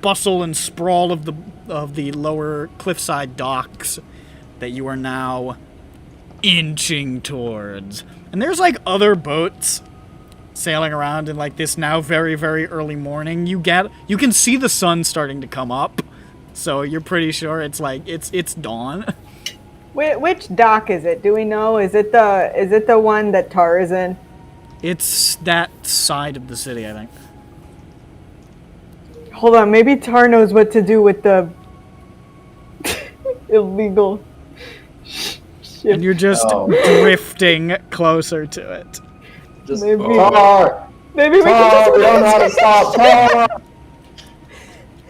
S1: bustle and sprawl of the lower cliffside docks that you are now inching towards. And there's like other boats sailing around in like this now very, very early morning. You can see the sun starting to come up, so you're pretty sure it's like it's dawn.
S5: Which dock is it? Do we know? Is it the one that Tar is in?
S1: It's that side of the city, I think.
S5: Hold on, maybe Tar knows what to do with the illegal ship.
S1: And you're just drifting closer to it.
S9: Just
S5: Maybe-
S9: Tar!
S5: Maybe we
S9: Tar!
S5: can
S9: We don't know how to stop! Tar!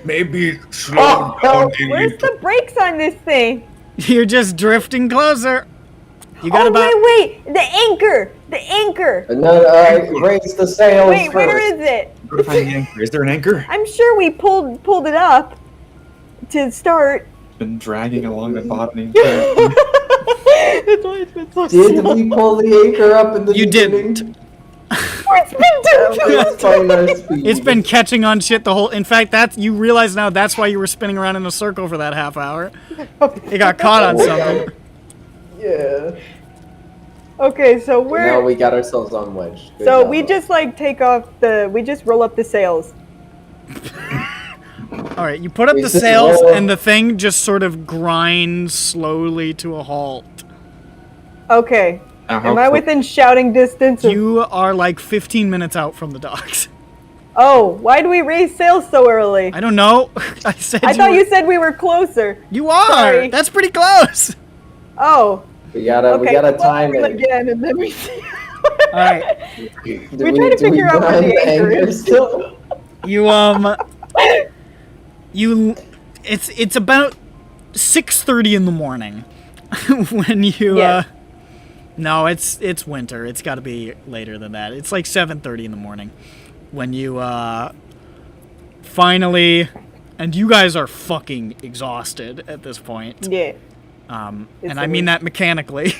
S4: Maybe slow down a
S5: Where's
S4: little.
S5: the brakes on this thing?
S1: You're just drifting closer. You got
S5: Oh,
S1: about.
S5: wait! The anchor! The anchor!
S9: No, raise the sails
S5: Wait,
S9: first.
S5: where is it?
S2: Go to find the anchor. Is there an anchor?
S5: I'm sure we pulled it up to start.
S2: It's been dragging along the bottom.
S5: That's why it's been so
S9: Did
S5: slow.
S9: we pull the anchor up in the
S1: You
S9: beginning?
S1: didn't.
S5: It's been
S9: Let's find our speed.
S1: It's been catching on shit the whole. In fact, you realize now that's why you were spinning around in a circle for that half hour. It got caught on something.
S9: Yeah.
S5: Okay, so
S8: Now
S5: we're
S8: we got ourselves on wedge. Good
S5: so
S8: job.
S5: we just like we just roll up the sails.
S1: All right, you put up
S9: We
S1: the
S9: just
S1: sails,
S9: roll.
S1: and the thing just sort of grinds slowly to a halt.
S5: Okay.
S2: How
S5: Am I
S2: quick-
S5: within shouting distance?
S1: You are like 15 minutes out from the docks.
S5: Oh, why do we raise sails so early?
S1: I don't know. I said
S5: I thought
S1: were-
S5: you said we were closer.
S1: You are.
S5: Sorry.
S1: That's pretty close.
S5: Oh.
S9: We gotta
S5: Okay.
S9: time
S5: roll
S9: it.
S5: again, and then we.
S1: All right.
S9: Do
S5: We're trying to
S9: do
S5: figure out where
S9: grind
S5: the anchor is.
S9: still?
S1: It's about 6:30 in the morning when you
S5: Yeah.
S1: No, it's winter. It's got to be later than that. It's like 7:30 in the morning when you finally, and you guys are fucking exhausted at this point.
S5: Yeah.
S1: And I mean that mechanically.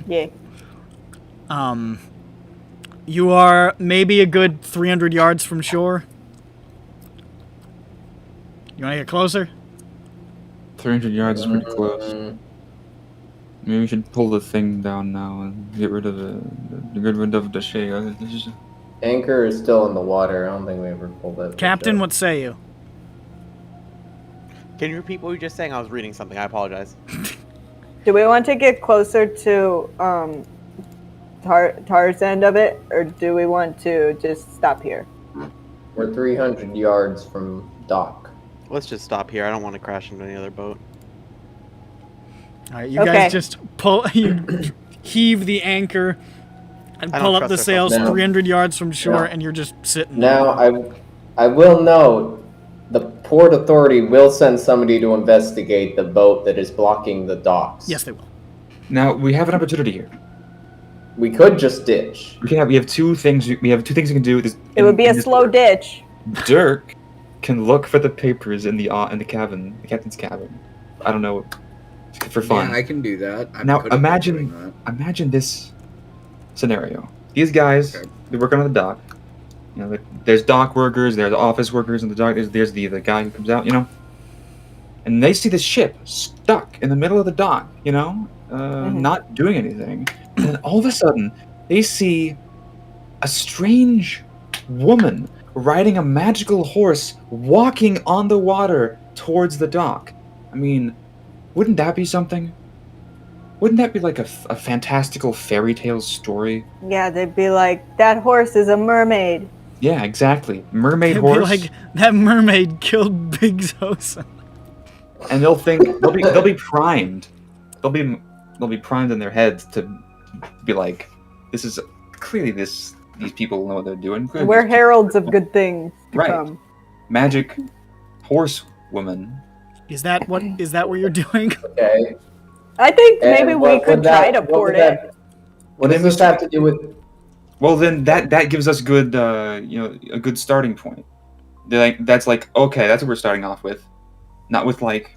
S5: Yeah.
S1: You are maybe a good 300 yards from shore. You want to get closer?
S2: 300 yards is pretty close. Maybe we should pull the thing down now and get rid of the shade.
S8: Anchor is still in the water. I don't think we ever pulled it.
S1: Captain, what say you?
S3: Can you repeat what you were just saying? I was reading something. I apologize.
S5: Do we want to get closer to Tar's end of it, or do we want to just stop here?
S8: We're 300 yards from dock.
S3: Let's just stop here. I don't want to crash into any other boat.
S1: All right, you
S5: Okay.
S1: guys just heave the anchor and
S3: I
S1: pull
S3: don't
S1: up the
S3: trust
S1: sails
S8: ourselves. No.
S1: 300 yards from shore,
S8: No.
S1: and you're just sitting there.
S8: Now, I will note, the Port Authority will send somebody to investigate the boat that is blocking the docks.
S1: Yes, they will.
S2: Now we have an opportunity here.
S8: We could just ditch.
S2: We have two things. We have two things we can do.
S5: It would be a slow ditch.
S2: Dirk can look for the papers in the cabin, the captain's cabin. I don't know, for fun.
S6: Yeah, I can do that. I'm
S2: Now
S6: good at doing that.
S2: imagine this scenario. These guys, they're working on the dock. You know, there's dock workers, there's office workers in the dock. There's the guy who comes out, you know. And they see this ship stuck in the middle of the dock, you know, not doing anything. And then all of a sudden, they see a strange woman riding a magical horse, walking on the water towards the dock. I mean, wouldn't that be something? Wouldn't that be like a fantastical fairy tale story?
S5: Yeah, they'd be like, that horse is a mermaid.
S2: Yeah, exactly. Mermaid
S1: It'd
S2: horse.
S1: be like, that mermaid killed Big Zosa.
S2: And they'll be primed. They'll be primed in their heads to be like, this is clearly these people know what they're doing. Clearly
S5: We're heralds of good things to
S2: Right.
S5: come.
S2: Magic horse woman.
S1: Is that what you're doing?
S8: Okay.
S5: I think maybe
S8: And
S5: we
S8: what
S5: could
S8: would
S5: try
S8: that-
S5: to
S8: what
S5: port
S8: would
S5: it.
S8: that- What does this have to do with?
S2: Well, then that gives us good, a good starting point. That's like, okay, that's what we're starting off with, not with like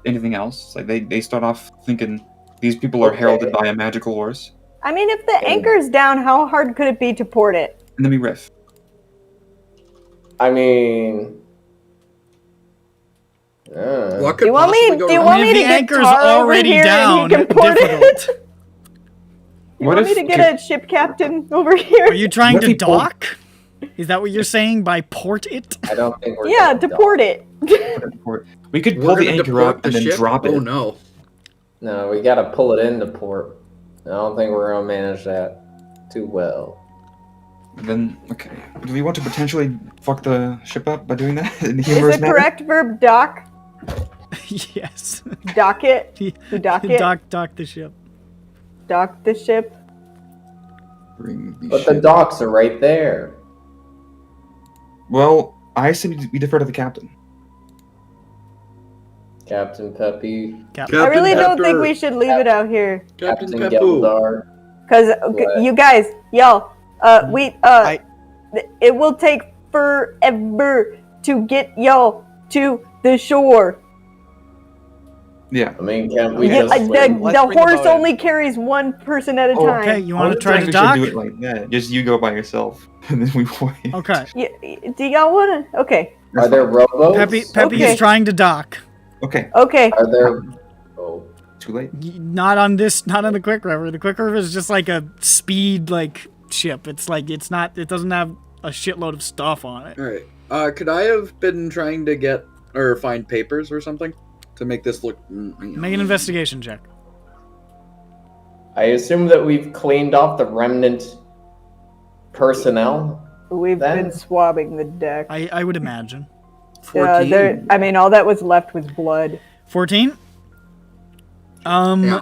S2: anything else. Like they start off thinking these people are heralded by a magical horse,
S5: I mean, if the anchor's down, how hard could it be to port it?
S2: and then we riff.
S8: I mean,
S6: What
S5: Do
S6: could
S5: you want me?
S6: possibly go
S5: Do you
S6: wrong?
S5: want
S1: If
S5: me to
S1: the
S5: get
S1: anchor's
S5: Tar over
S1: already
S5: here
S1: down,
S5: and he can port
S1: difficult.
S5: it? You
S2: What
S5: want me
S2: if-
S5: to get a ship captain over here?
S1: Are you trying
S2: What
S1: to
S2: if we port-
S1: dock? Is that what you're saying by port it?
S8: I don't think we're.
S5: Yeah,
S8: gonna
S5: to
S8: dock.
S5: port it.
S2: We could
S6: We're
S2: pull the
S6: gonna
S2: anchor
S6: deport
S2: up
S6: the
S2: and then
S6: ship?
S2: drop it.
S6: Oh no.
S8: No, we gotta pull it into port. I don't think we're gonna manage that too well.
S2: Then okay, do we want to potentially fuck the ship up by doing that in the
S5: Is
S2: humorous
S5: the
S2: manner?
S5: correct verb dock?
S1: Yes.
S5: Dock it? To dock it?
S1: Dock the ship.
S5: Dock the ship?
S2: Bring the
S8: But the
S2: ship.
S8: docks are right there.
S2: Well, I say we defer to the captain.
S8: Captain Peppy,
S5: I really don't think
S6: Pepper.
S5: we should leave it out here.
S6: Captain
S8: Captain
S6: Peppu.
S8: Geldar.
S5: Because
S8: What?
S5: you guys, it will take forever to get y'all to the shore.
S2: Yeah.
S8: I mean, can't we
S5: Yeah,
S8: just
S5: the
S8: swim?
S3: Let's
S5: the
S3: bring the
S5: horse
S3: boat in.
S5: only carries one person at a
S2: Oh,
S5: time.
S1: Okay, you want to try to
S2: we
S1: dock?
S2: should do it like that. Just you go by yourself, and then we wait.
S1: Okay.
S5: Do y'all want to? Okay.
S8: Are there rowboats?
S1: Peppy
S5: Okay.
S1: is trying to dock.
S2: Okay.
S5: Okay.
S8: Are there? Oh,
S2: Too late.
S1: Not on the Quick River. The Quick River is just like a speed ship. It's like it doesn't have a shitload of stuff on it.
S6: Alright. Could I have been trying to get or find papers or something to make this look
S1: Make an investigation check.
S8: I assume that we've cleaned off the remnant personnel.
S5: We've
S8: Then-
S5: been swabbing the deck.
S1: I would imagine.
S6: 14?
S5: I mean, all that was left was blood.
S1: 14.
S6: Yeah.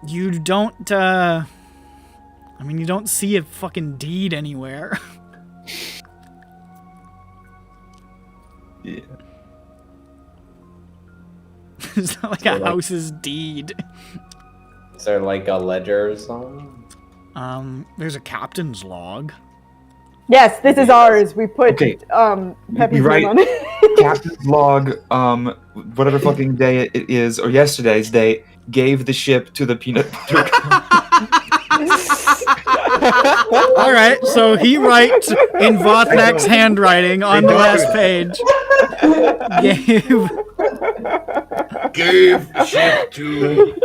S1: You don't. I mean, you don't see a fucking deed anywhere.
S2: Yeah.
S1: It's not like
S8: So,
S1: a
S8: like-
S1: house's deed.
S8: Is there like a ledger or something?
S1: There's a captain's log.
S5: Yes, this is ours. We put
S2: Okay.
S5: Peppy's
S2: Right.
S5: name on it.
S2: Captain's log, whatever fucking day it is, or yesterday's date, gave the ship to the peanut butter company.
S1: All right, so he writes in Vothnak's handwriting on the last page.
S6: Gave ship to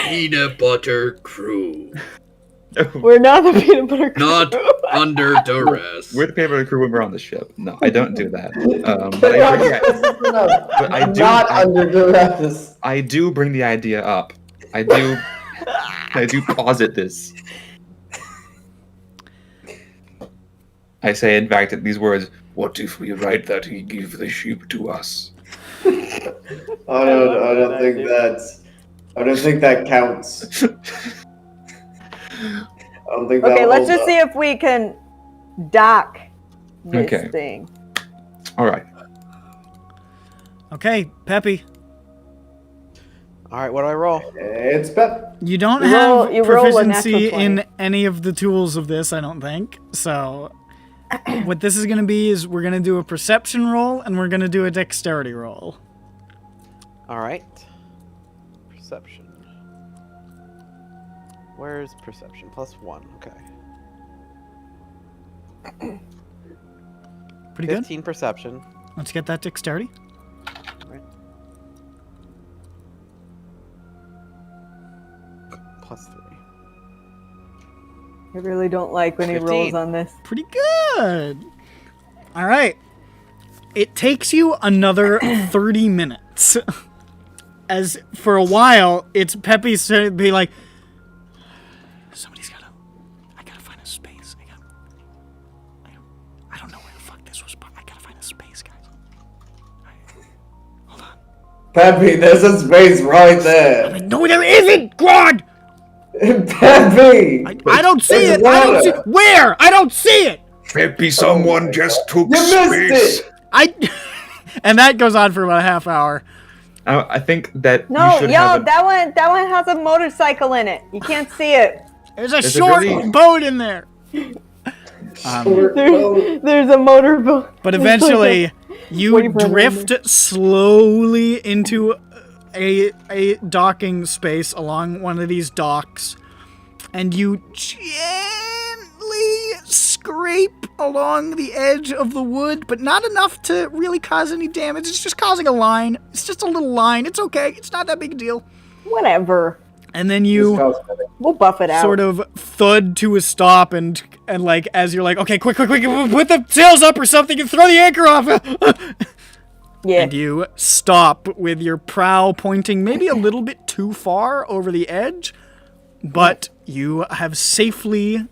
S6: peanut butter crew.
S5: We're not the peanut butter crew.
S6: Not under duress.
S2: We're the paper crew when we're on the ship. No, I don't do that. But I do.
S8: Not under duress.
S2: I do bring the idea up. I do posit this. I say, in fact, these words.
S4: What if we write that he gave the ship to us?
S9: I don't think that counts. I don't think that
S5: Okay, let's
S9: holds
S5: just
S9: up.
S5: see if we can dock this
S2: Okay.
S5: thing.
S2: All right.
S1: Okay, Peppy.
S3: Alright, what do I roll?
S9: It's Pep.
S1: You don't
S5: You
S1: have
S5: roll- you roll a
S1: proficiency
S5: natural 20.
S1: in any of the tools of this, I don't think. So, what this is going to be is we're going to do a perception roll and we're going to do a dexterity roll.
S3: All right. Perception. Where's perception? +1. Okay.
S1: Pretty good.
S3: 15 perception.
S1: Let's get that dexterity.
S3: Right. +3.
S5: I really don't like when he
S3: 15.
S5: rolls on this.
S1: Pretty good. All right. It takes you another 30 minutes. As for a while, it's Peppy to be like, I gotta find a space. I don't know where the fuck this was, but I gotta find a space, guys. Hold on.
S9: Peppy, there's a space right there.
S1: No, there isn't, Grog!
S9: Peppy!
S1: I don't see
S9: There's
S1: it. I don't see
S9: water.
S1: where? I don't see it.
S4: Peppy, someone just took
S9: You missed
S4: space.
S9: it!
S1: And that goes on for about a half hour.
S2: I think that
S5: No,
S2: you should
S5: yo,
S2: have
S5: that one has a motorcycle in it. You can't see it.
S1: There's a
S2: There's a
S1: short
S2: really-
S1: boat in there.
S5: There's a motorboat.
S1: But eventually, you
S5: Waiting for
S1: drift slowly into a docking space along one of these docks, and you gently scrape along the edge of the wood, but not enough to really cause any damage. It's just causing a line. It's just a little line. It's okay. It's not that big a deal.
S5: Whatever.
S1: And then you
S5: We'll buff it out.
S1: sort of thud to a stop, and like as you're like, okay, quick, put the sails up or something and throw the anchor off.
S5: Yeah.
S1: And you stop with your prow pointing maybe a little bit too far over the edge, but you have safely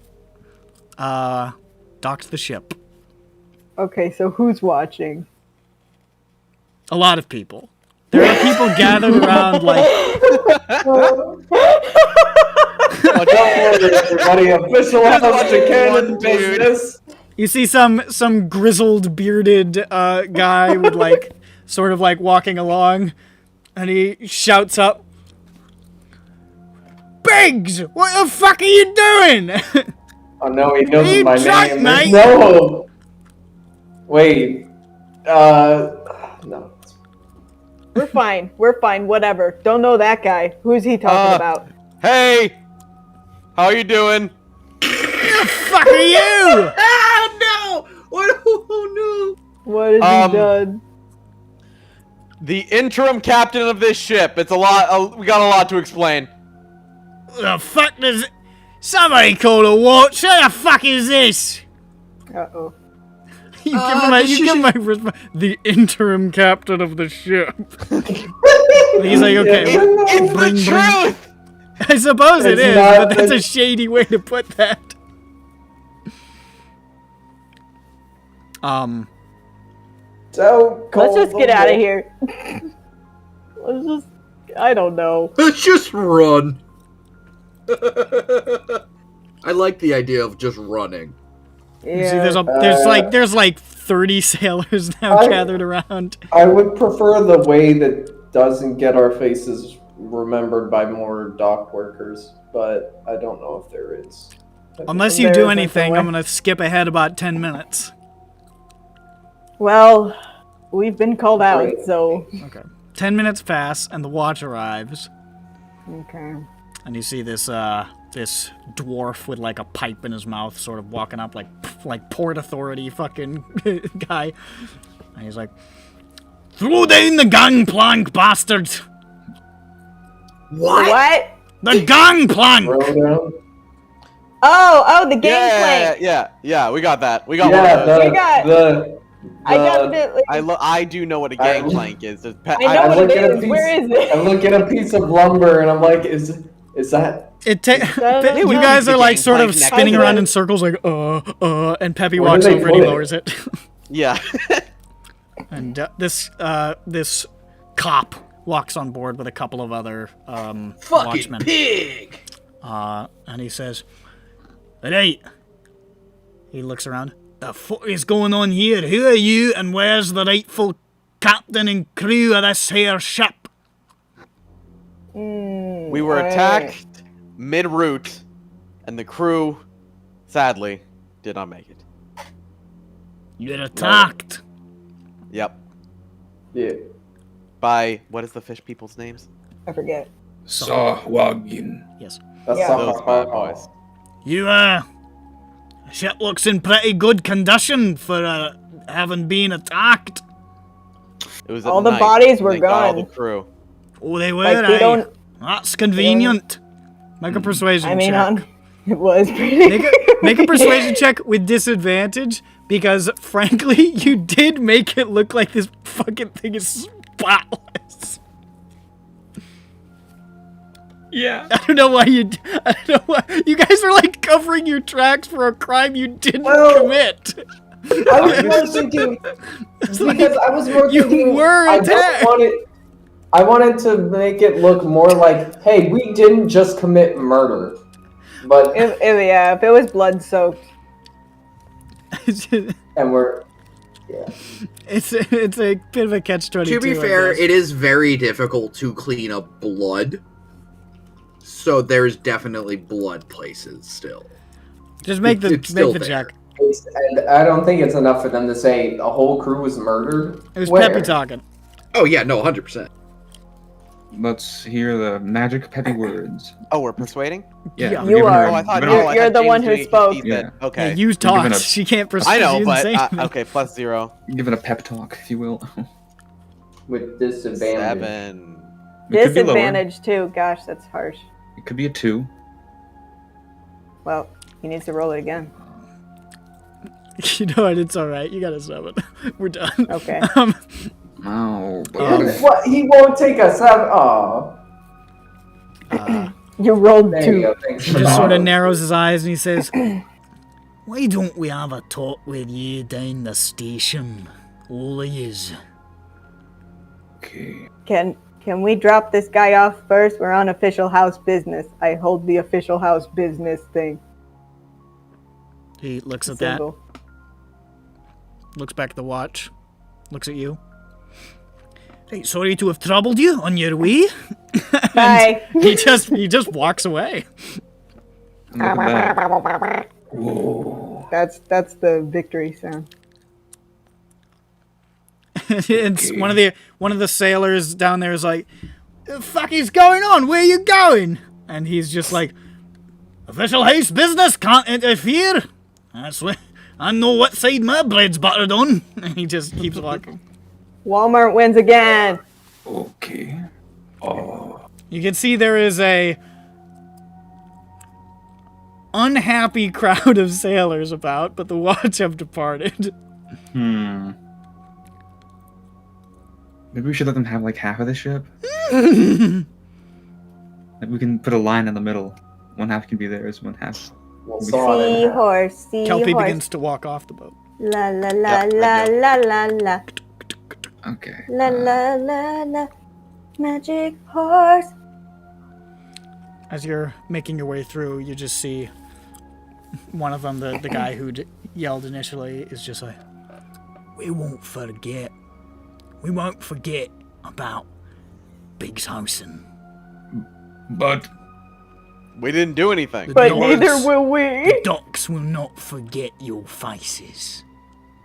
S1: docked the ship.
S5: Okay, so who's watching?
S1: A lot of people. There are people gathered around, like,
S9: Don't worry, everybody. Official house to Cannon business.
S1: you see some grizzled, bearded guy with, like, sort of, like, walking along, and he shouts up, Biggs! What the fuck are you doing?
S9: Oh no, he knows
S1: You
S9: my
S1: drunk,
S9: name.
S1: mate.
S9: No! Wait. No.
S5: We're fine. We're fine. Whatever. Don't know that guy. Who's he talking about?
S3: Hey! How you doing?
S1: Fuck are you?
S6: Oh no! Oh no!
S5: What has he done?
S3: The interim captain of this ship. It's a lot. We got a lot to explain.
S1: The fuck does... Somebody call a watch. What the fuck is this?
S5: Uh-oh.
S1: You give him my the interim captain of the ship. He's like, okay,
S3: It's
S1: bring.
S3: the truth.
S1: I suppose it
S9: It's
S1: is,
S9: not
S1: but that's
S9: the-
S1: a shady way to put that.
S9: Don't call
S5: Let's just
S9: the
S5: get out of
S9: wolf.
S5: here. Let's just... I don't know.
S6: Let's just run. I like the idea of just running.
S5: Yeah.
S1: See, there's like 30 sailors now
S9: I-
S1: gathered around.
S9: I would prefer the way that doesn't get our faces remembered by more dock workers, but I don't know if there is.
S1: Unless you
S5: There
S1: do
S5: isn't
S1: anything,
S5: a
S1: I'm
S5: way.
S1: gonna skip ahead about 10 minutes.
S5: Well, we've been called out,
S9: Great.
S5: so...
S1: Okay. 10 minutes pass, and the watch arrives.
S5: Okay.
S1: And you see this this dwarf with like a pipe in his mouth, sort of walking up like Port Authority fucking guy. And he's like, "Throw down the gangplank, bastards!
S5: What?
S1: The gangplank!"
S9: Throw down?
S5: Oh, the gangplank.
S3: Yeah. We got that. We got
S9: Yeah,
S3: one of those.
S5: We got- I got a bit...
S3: I do know what a gangplank is. There's
S5: I know what
S9: look
S5: it
S9: at a
S5: is.
S9: piece-
S5: Where is it?
S9: I look at a piece of lumber and I'm like, is that?
S1: You
S5: It would
S1: guys
S3: be
S1: are
S3: the
S1: like sort of
S3: gangplank next
S1: spinning
S5: to
S1: around
S5: it.
S1: in circles, like and Peppy
S9: Where
S1: walks
S9: did they
S1: over and he
S9: put it?
S1: lowers it.
S3: Yeah.
S1: And this cop walks on board with a couple of other watchmen.
S6: Pig!
S1: And he says, "Right." He looks around. "The fuck is going on here? Who are you, and where's the rightful captain and crew of this here ship?"
S3: We were attacked mid-route, and the crew, sadly, did not make it.
S1: "You're attacked."
S3: Yep.
S9: Yeah.
S3: by what is the fish people's names?
S5: I forget.
S4: Sahwagin.
S1: Yes.
S9: That's
S5: Yeah.
S3: Those bad boys.
S1: You, ship looks in pretty good condition for, having been attacked.
S3: It was
S5: All
S3: at
S5: the
S3: night,
S5: bodies
S3: and
S5: were
S3: they got all
S5: gone.
S3: the crew.
S1: Oh, they were,
S5: Like, we don't.
S1: That's convenient. Make a persuasion
S5: I mean,
S1: check.
S5: it was pretty.
S1: Make a persuasion check with disadvantage, because frankly, you did make it look like this fucking thing is spotless.
S2: Yeah.
S1: I don't know why you guys are like covering your tracks for a crime you didn't
S9: Well,
S1: commit.
S9: I was more thinking because I was more
S1: You
S9: thinking
S1: were
S9: I don't
S1: attacked.
S9: want it. I wanted to make it look more like, hey, we didn't just commit murder, but
S5: If it was blood soaked.
S9: and we're yeah.
S1: It's a bit of a catch-22.
S6: To be fair, it is very difficult to clean up blood. So there's definitely blood places still.
S1: Just make the
S6: It's still
S1: check.
S6: there.
S9: And I don't think it's enough for them to say a whole crew was murdered.
S1: It was
S9: Where?
S1: Peppy talking.
S6: Oh yeah, no, 100%.
S2: Let's hear the magic peppy words.
S3: Oh, we're persuading?
S1: Yeah.
S2: we're
S5: You
S2: giving
S5: are.
S2: her-
S3: Oh, I thought
S2: giving her-
S3: no, I
S5: You're
S3: thought
S5: the
S3: James
S5: one who
S3: doing it,
S5: spoke.
S3: he
S2: Yeah.
S3: said, okay.
S1: Yeah, you
S2: giving
S1: talked.
S2: a-
S1: She can't persuade.
S3: I know,
S1: she
S3: but
S1: didn't say anything.
S3: okay, +0.
S2: Give it a pep talk, if you will.
S9: With disadvantage.
S3: 7.
S2: It could be lower.
S5: Disadvantage too. Gosh, that's harsh.
S2: It could be a 2.
S5: Well, he needs to roll it again.
S1: You know what? It's all right. You got a 7. We're done.
S5: Okay.
S2: Oh,
S9: What? He won't take a 7. Oh,
S5: You rolled
S9: there you
S5: 2.
S9: go. Thanks
S1: He
S9: for
S1: just
S9: the
S1: sort of
S9: honor.
S1: narrows his eyes and he says, "Why don't we have a talk with you down the station, all of yous?"
S4: Okay.
S5: Can we drop this guy off first? We're on official house business. I hold the official house business thing.
S1: He looks at that,
S5: Symbol.
S1: looks back at the watch, looks at you. Right, sorry to have troubled you on your way.
S5: Bye.
S1: He just walks away.
S2: Look at that.
S4: Whoa.
S5: That's the victory sound.
S1: It's one of the sailors down there is like, "The fuck is going on? Where you going?" And he's just like, "Official house business, can't interfere. That's what I know what side my bread's buttered on." And he just keeps walking.
S5: Walmart wins again.
S4: Okay. Oh.
S1: You can see there is a unhappy crowd of sailors about, but the watch have departed.
S2: Maybe we should let them have like half of the ship. Like we can put a line in the middle. One half can be theirs, one half.
S9: We'll saw it in half.
S5: Seahorse,
S1: Kelpie
S5: seahorse.
S1: begins to walk off the boat.
S5: La la la
S3: Yep,
S5: la
S3: I do.
S5: la la la
S2: Okay.
S5: la la la la. Magic horse.
S1: As you're making your way through, you just see one of them, the guy who yelled initially, is just like, "We won't forget. We won't forget about Big's housing.
S4: But
S3: We didn't do anything.
S5: But
S1: No,
S5: neither
S1: it's-
S5: will we.
S1: The docks will not forget your faces."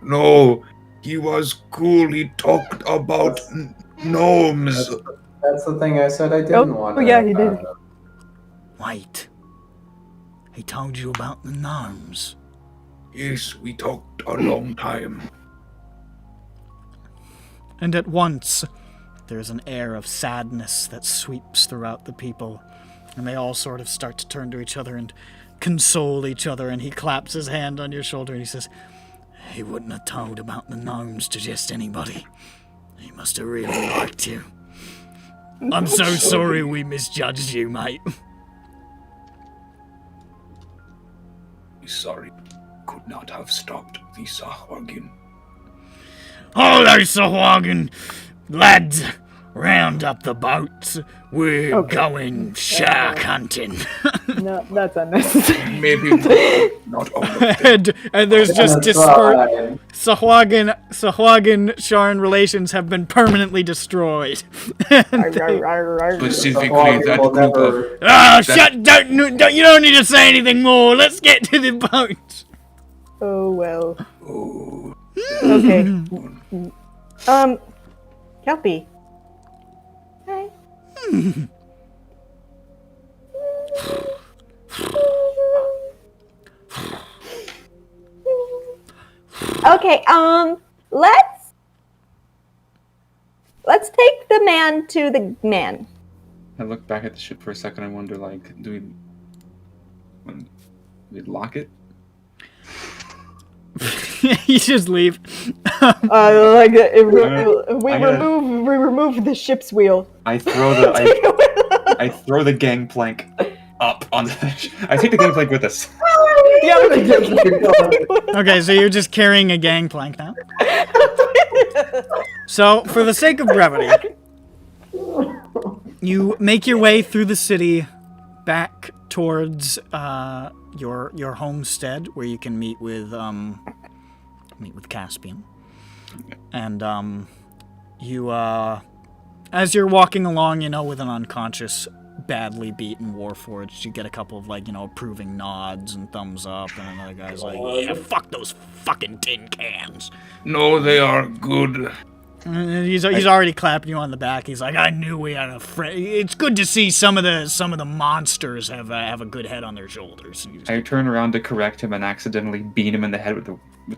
S4: no, he was cool. He talked about gnomes.
S9: That's the thing I said I didn't want.
S5: Oh, yeah, he did.
S1: Wait. He told you about the gnomes.
S4: Yes, we talked a long time.
S1: And at once, there's an air of sadness that sweeps throughout the people, and they all sort of start to turn to each other and console each other, and he claps his hand on your shoulder and he says, "He wouldn't have told about the gnomes to just anybody. He must have really liked you. I'm so sorry we misjudged you, mate."
S4: Sorry, could not have stopped the Sahwagin.
S1: "Hello, Sahwagan! Lads, round up the boats. We're
S5: Okay.
S1: going shark hunting."
S5: No, that's unnecessary.
S4: Maybe not all of them.
S1: and there's just
S9: That's
S1: dispersed.
S9: right.
S1: Sahwagan Sharn relations have been permanently destroyed. And they-
S4: Specifically, that
S9: Will
S4: group of
S9: never-
S1: shut! Don't you don't need to say anything more. Let's get to the boat.
S5: Oh well.
S4: oh,
S5: Okay. Kelpie, Okay, let's take the man to the man.
S2: I look back at the ship for a second and wonder, like, do we lock it?
S1: You just leave.
S5: Like we remove the ship's wheel.
S2: I throw the gangplank up on the. I take the gangplank with us.
S1: Okay, so you're just carrying a gangplank now. So, for the sake of brevity, you make your way through the city back towards your homestead, where you can meet with Caspian. And you as you're walking along, with an unconscious, badly beaten Warforged, you get a couple of approving nods and thumbs up, and another guy's like, "Yeah, fuck those fucking tin cans."
S4: No, they are good.
S1: And he's already clapping you on the back. He's like, "I knew we had a friend. It's good to see some of the monsters have a good head on their shoulders."
S2: I turn around to correct him and accidentally beat him in the head with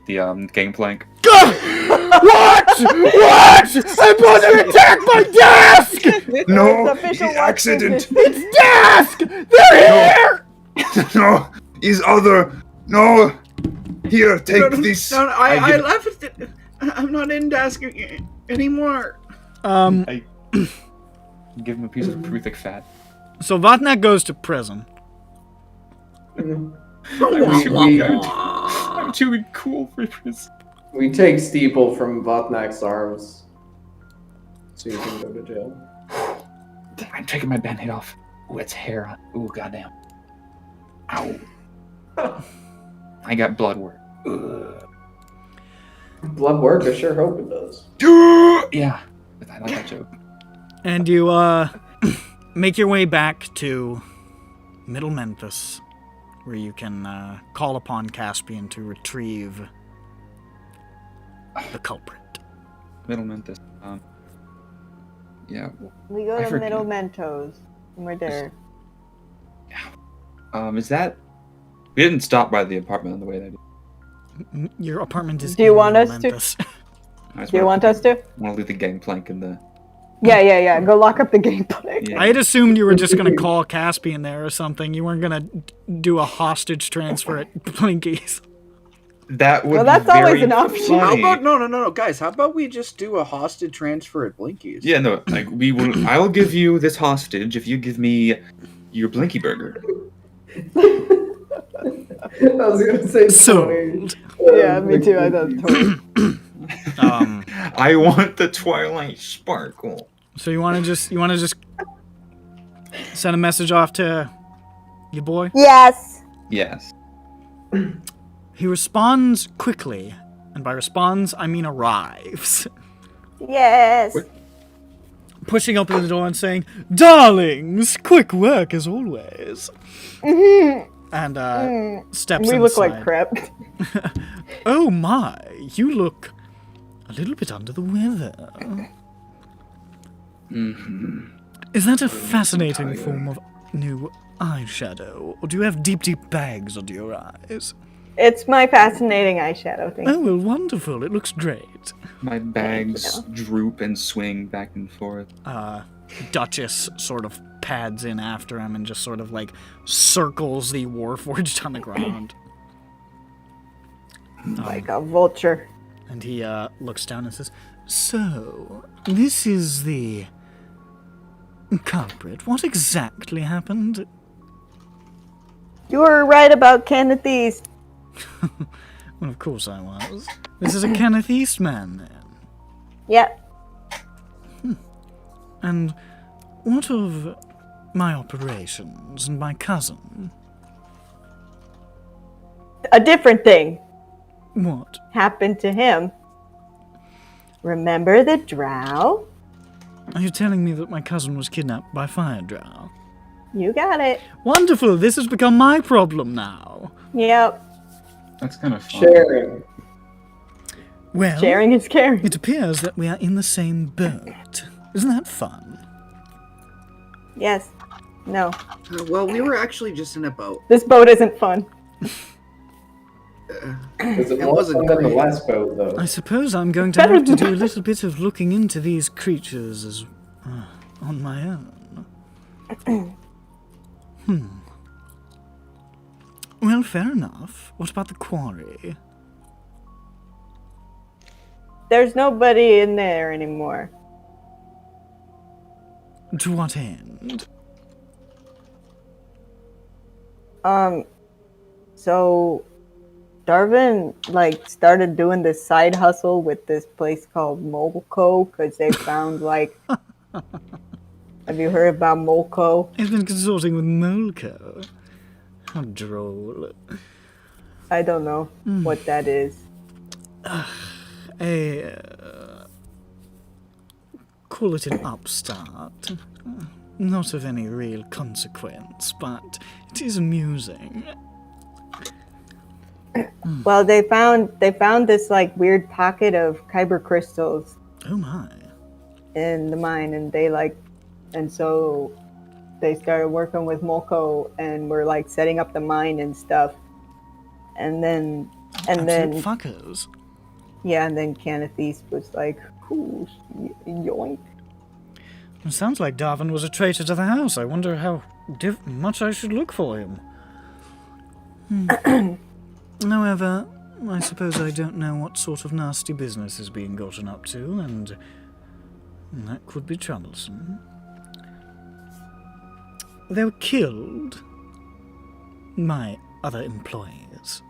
S2: the gangplank.
S1: What? I'm about to attack my desk!
S4: No, accident.
S1: It's desk! They're here!
S4: No, his other. No. Here, take this.
S6: No, I left it. I'm not in desk anymore.
S2: I give him a piece of Pruthic fat.
S1: So Vatnak goes to prison.
S2: I'm too cool for prison.
S9: We take Steeple from Vatnak's arms, so you can go to jail.
S2: I'm taking my band-aid off. Ooh, it's hair. Ooh, goddamn. Ow. I got blood work. Ugh.
S9: Blood work? I sure hope it does.
S2: Yeah, I like that joke.
S1: And you make your way back to Middle Memphis, where you can call upon Caspian to retrieve the culprit.
S2: Middle Memphis. Yeah.
S5: We go to Middle Mentos, and we're there.
S2: Is that? We didn't stop by the apartment on the way there.
S1: Your apartment is.
S5: Do you want us
S1: Memphis.
S5: to? Do you want us to?
S2: I want to leave the gangplank in the.
S5: Yeah. Go lock up the gangplank.
S2: Yeah.
S1: I had assumed you were just gonna call Caspian there or something. You weren't gonna do a hostage transfer at Blinky's.
S2: That would.
S5: Well, that's
S2: be very
S5: always an option.
S6: How
S2: funny.
S6: about no, guys? How about we just do a hostage transfer at Blinky's?
S2: Yeah, no. Like we will. I will give you this hostage if you give me your Blinky burger.
S9: I was gonna say
S1: Sold.
S5: Yeah, me too. I thought totally.
S2: I want the Twilight Sparkle.
S1: So you want to just send a message off to your boy?
S5: Yes.
S2: Yes.
S1: He responds quickly, and by responds I mean arrives.
S5: Yes.
S2: What?
S1: Pushing open the door and saying, "Darlings, quick work as always." And steps
S5: We
S1: inside.
S5: look like crap.
S1: Oh my, you look a little bit under the weather.
S2: Mm-hmm.
S1: Is that a fascinating form of new eyeshadow, or do you have deep bags under your eyes?
S5: It's my fascinating eyeshadow thing.
S1: Oh, well, wonderful. It looks great.
S2: My bags droop and swing back and forth.
S1: Duchess sort of pads in after him and just sort of circles the Warforged on the ground.
S5: Like a vulture.
S1: And he looks down and says, "So, this is the culprit. What exactly happened?"
S5: You were right about Cannith-assigned.
S1: Well, of course I was. This is a Cannith-assigned man, then.
S5: Yep.
S1: And what of my operations and my cousin?
S5: A different thing
S1: What?
S5: happened to him. Remember the drow?
S1: Are you telling me that my cousin was kidnapped by Fire Drow?
S5: You got it.
S1: Wonderful! This has become my problem now.
S5: Yep.
S2: That's kind of fun.
S9: Sharing.
S1: Well,
S5: Sharing is caring.
S1: it appears that we are in the same boat. Isn't that fun?
S5: Yes. No.
S6: Well, we were actually just in a boat.
S5: This boat isn't fun.
S9: Was it
S6: It
S9: more
S6: wasn't
S9: fun than the
S6: great.
S9: last boat, though?
S1: I suppose I'm going to have to do a little bit of looking into these creatures as on my own. Well, fair enough. What about the quarry?
S5: There's nobody in there anymore.
S1: To what end?
S5: So Darvin started doing this side hustle with this place called Molco because they found have you heard about Molco?
S1: I've been consorting with Molco. How droll.
S5: I don't know what that is.
S1: Call it an upstart. Not of any real consequence, but it is amusing.
S5: Well, they found this weird pocket of kyber crystals
S1: Oh my.
S5: in the mine, and so they started working with Molco and were setting up the mine and stuff. And then
S1: Fuckers.
S5: yeah, and then Cannith-assigned was like, "Ooh, yoink."
S1: It sounds like Darvin was a traitor to the house. I wonder how much I should look for him. However, I suppose I don't know what sort of nasty business is being gotten up to, and that could be troublesome. They were killed. My other employees.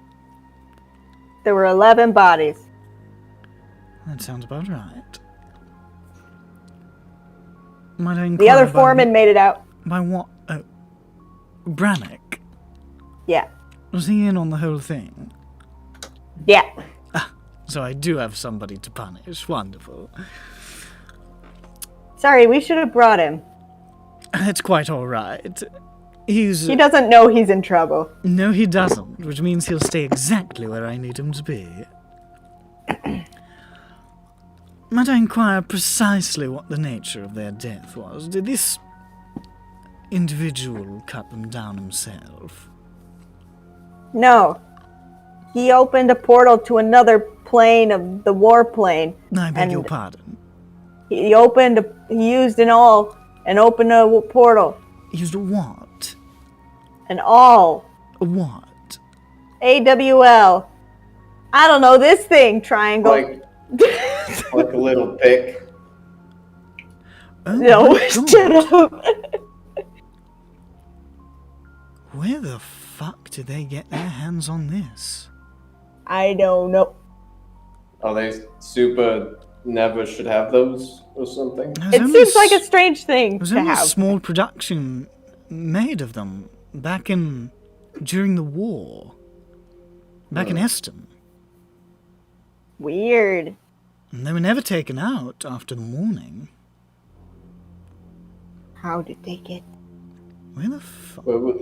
S5: There were 11 bodies.
S1: That sounds about right. Might I
S5: The other
S1: inquire
S5: foreman made it out.
S1: By what? Oh, Brannick.
S5: Yeah.
S1: Was he in on the whole thing?
S5: Yeah.
S1: So I do have somebody to punish. Wonderful.
S5: Sorry, we should have brought him.
S1: That's quite all right.
S5: He doesn't know he's in trouble.
S1: No, he doesn't, which means he'll stay exactly where I need him to be. Might I inquire precisely what the nature of their death was? Did this individual cut them down himself?
S5: No. He opened a portal to another plane of the war plane.
S1: I beg your pardon.
S5: He used an awl and opened a portal.
S1: Used a what?
S5: An awl.
S1: A what?
S5: AWL. I don't know, this thing, triangle.
S9: Like a little pick.
S1: Oh
S5: No,
S1: my God.
S5: shut up.
S1: Where the fuck did they get their hands on this?
S5: I don't know.
S9: Are they super never should have those or something?
S5: It seems like a strange thing
S1: There was
S5: to
S1: only a
S5: have.
S1: small production made of them during the war. Back in Eston.
S5: Weird.
S1: And they were never taken out after the morning.
S5: How did they get?
S1: Where the fuck?
S9: Where were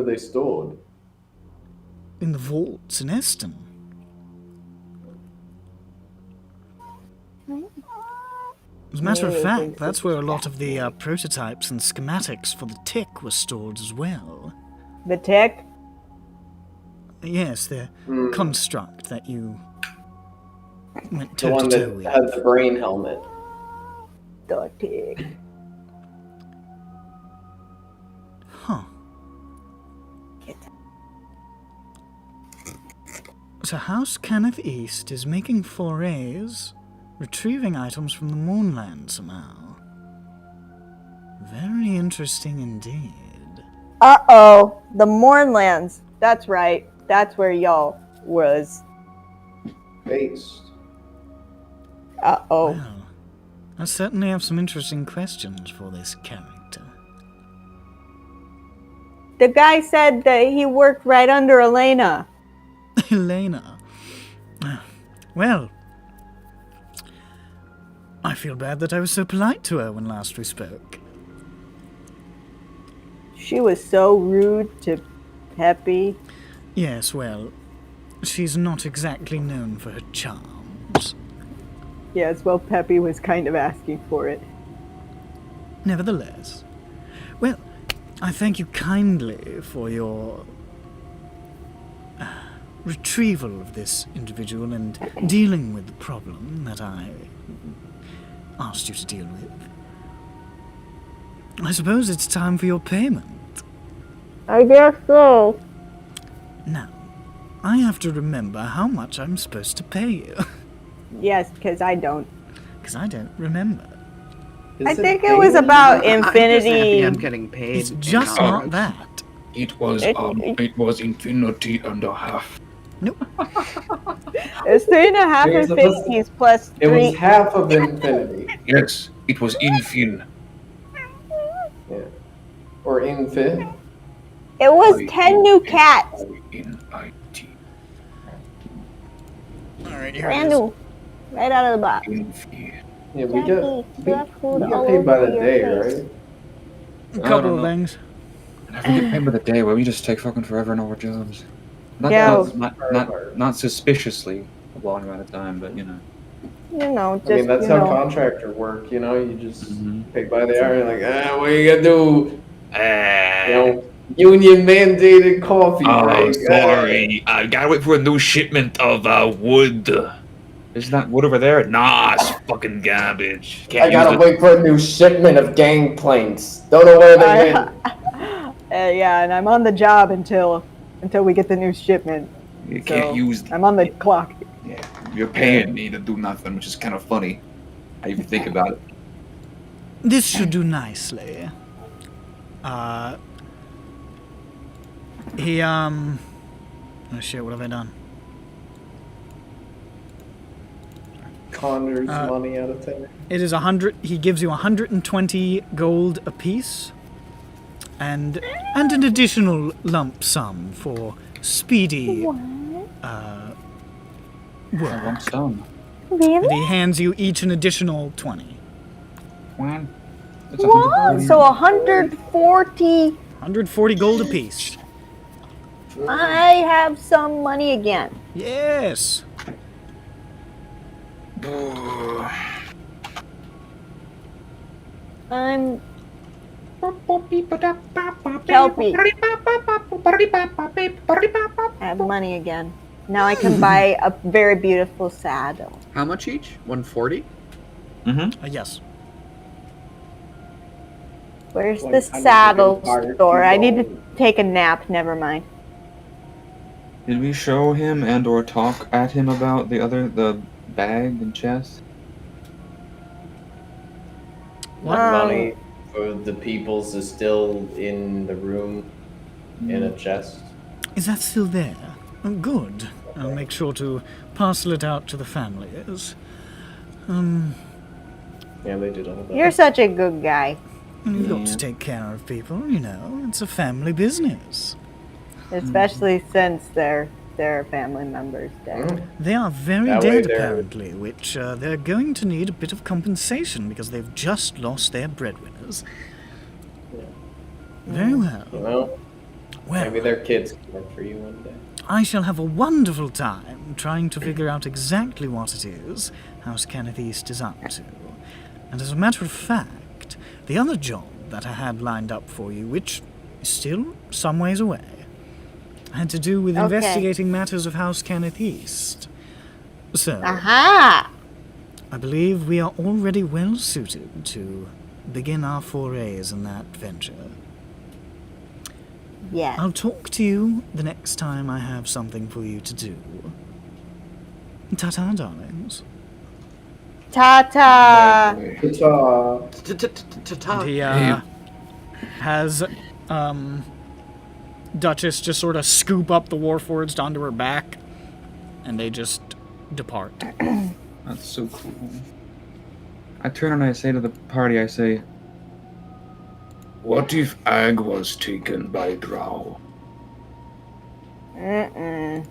S9: they stored?
S1: In the vaults in Eston. As a matter of fact, that's where a lot of the prototypes and schematics for the tick were stored as well.
S5: The tick?
S1: Yes, the construct that you went
S9: The one
S1: toe-to-toe
S9: that
S1: with.
S9: had the brain helmet.
S5: The tick.
S1: Huh. So House Cannith-assigned is making forays, retrieving items from the Moonland somehow. Very interesting indeed.
S5: Uh-oh. The Mournlands. That's right. That's where y'all was.
S9: Based.
S5: Uh-oh.
S1: Well, I certainly have some interesting questions for this character.
S5: The guy said that he worked right under Elena.
S1: Elena. Well, I feel bad that I was so polite to her when last we spoke.
S5: She was so rude to Peppy.
S1: Yes, well, she's not exactly known for her charms.
S5: Yes, well, Peppy was kind of asking for it.
S1: Nevertheless, well, I thank you kindly for your retrieval of this individual and dealing with the problem that I asked you to deal with. I suppose it's time for your payment.
S5: I guess so.
S1: Now, I have to remember how much I'm supposed to pay you.
S5: Yes, because I don't.
S1: Because I don't remember.
S5: I think it was about infinity.
S6: I'm getting paid.
S1: It's
S6: in
S1: just
S6: dollars.
S1: not that.
S4: It was infinity and a half.
S5: It's 3.5
S9: It was-
S5: infinities plus
S9: It was
S5: 3.
S9: half of infinity.
S4: Yes, it was infin.
S9: Yeah. Or infin.
S5: It was 10 new cats.
S4: In IT.
S1: Alright,
S5: Brand new. Right out of the box.
S4: Infi.
S9: Yeah, we
S5: Jackie,
S9: get
S5: you have food
S9: we
S5: all
S9: get paid by
S5: over
S9: the
S5: your
S9: day,
S5: face.
S9: right?
S1: A couple
S2: don't
S1: of
S2: know.
S1: things.
S2: If we get paid by the day, why we just take fucking forever in our jobs?
S5: Yeah.
S2: Not suspiciously a long amount of time, but you know.
S5: You know, just,
S9: I mean, that's
S5: you
S9: how
S5: know.
S9: contractor work, you know? You just
S2: Mhm.
S9: pay by the hour, you're like, what are you gonna do? You know, union mandated coffee
S4: Oh,
S9: break.
S4: sorry. I gotta wait for a new shipment of wood.
S2: Isn't that wood over there?
S4: Nah, it's fucking garbage.
S9: I
S4: Can't
S9: gotta
S4: use
S9: wait for a new shipment of gangplanks. Don't know where they went.
S5: Yeah, and I'm on the job until we get the new shipment.
S4: You
S5: So,
S4: can't use.
S5: I'm on the clock.
S2: Yeah, you're paying me to do nothing, which is kind of funny. How you think about it.
S1: This should do nicely. Oh shit, what have I done?
S9: Conjures money out of thin air.
S1: It is 100. He gives you 120 gold apiece, and an additional lump sum for speedy
S2: A
S1: work.
S2: lump sum.
S5: Really?
S1: And he hands you each an additional 20.
S2: When? It's
S5: What?
S2: 140.
S5: So 140.
S1: 140 gold apiece.
S5: I have some money again.
S1: Yes.
S5: I'm Kelpie. I have money again. Now I can buy a very beautiful saddle.
S6: How much each? 140?
S1: Yes.
S5: Where's
S9: Like,
S5: the
S9: I'm
S5: saddle
S9: getting
S5: store? I need to
S9: $100.
S5: take a nap. Never mind.
S2: Did we show him and or talk at him about the bag and chest?
S1: What?
S9: Money for the peoples is still in the room in a chest.
S1: Is that still there? Oh, good. I'll make sure to parcel it out to the families.
S9: Yeah, they did all that.
S5: You're such a good guy,
S1: You've got
S2: Yeah.
S1: to take care of people, you know. It's a family business.
S5: especially since they're family members dead.
S9: Mm.
S1: They are very
S9: That way
S1: dead,
S9: they're-
S1: apparently, which they're going to need a bit of compensation because they've just lost their breadwinners. Very well.
S9: You know,
S1: Well,
S9: maybe their kids can work for you one day.
S1: I shall have a wonderful time trying to figure out exactly what it is House Cannith-East is up to. And as a matter of fact, the other job that I had lined up for you, which is still some ways away, had to do with
S5: Okay.
S1: investigating matters of House Cannith-East. So,
S5: Aha!
S1: I believe we are already well suited to begin our forays in that venture.
S5: Yes.
S1: I'll talk to you the next time I have something for you to do. Ta-ta, darlings.
S5: Ta-ta!
S9: Ta-ta.
S1: And he has Duchess just sort of scoop up the Warforged onto her back, and they just depart.
S2: That's so cool. I turn and I say to the party, I say,
S4: What if Ag was taken by Drow?
S5: Mm-mm.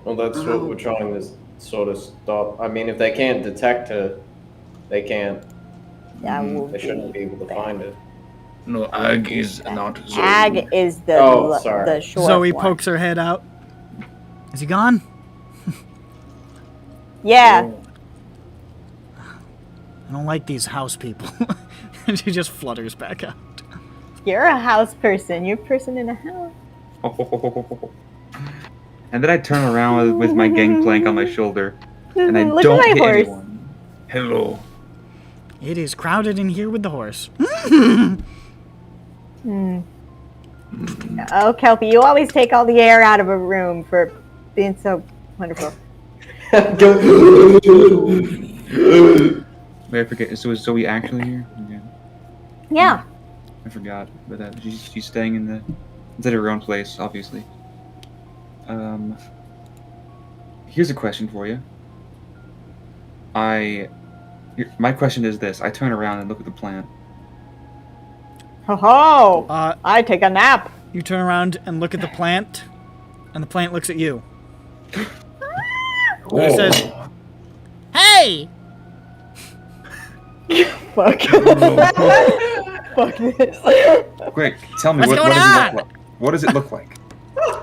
S9: Well, that's what we're trying to sort of stop. I mean, if they can't detect her, they can't.
S5: That will
S9: They shouldn't be able to find it.
S4: No, Ag is not Zoe.
S5: Ag is the
S9: Oh, sorry.
S5: the short
S1: Zoe
S5: one.
S1: pokes her head out. Is he gone?
S5: Yeah.
S1: I don't like these house people. And she just flutters back out.
S5: You're a house person. You're a person in a house.
S2: And then I turn around with my gangplank on my shoulder, and I
S5: Look
S2: don't
S5: at my
S2: hit
S5: horse.
S2: anyone.
S4: Hello.
S1: It is crowded in here with the horse.
S5: Oh, Kelpie, you always take all the air out of a room for being so wonderful.
S2: Wait, I forget. So is Zoe actually here? Yeah.
S5: Yeah.
S2: I forgot, but she's staying in at her own place, obviously. Here's a question for you. My question is this: I turn around and look at the plant.
S5: Ho! I take a nap.
S1: You turn around and look at the plant, and the plant looks at you. And it says, "Hey!"
S5: Fuck. Fuck this.
S2: Quick, tell me
S1: What's
S2: what
S1: going
S2: does it
S1: on?
S2: look like? What does it look like?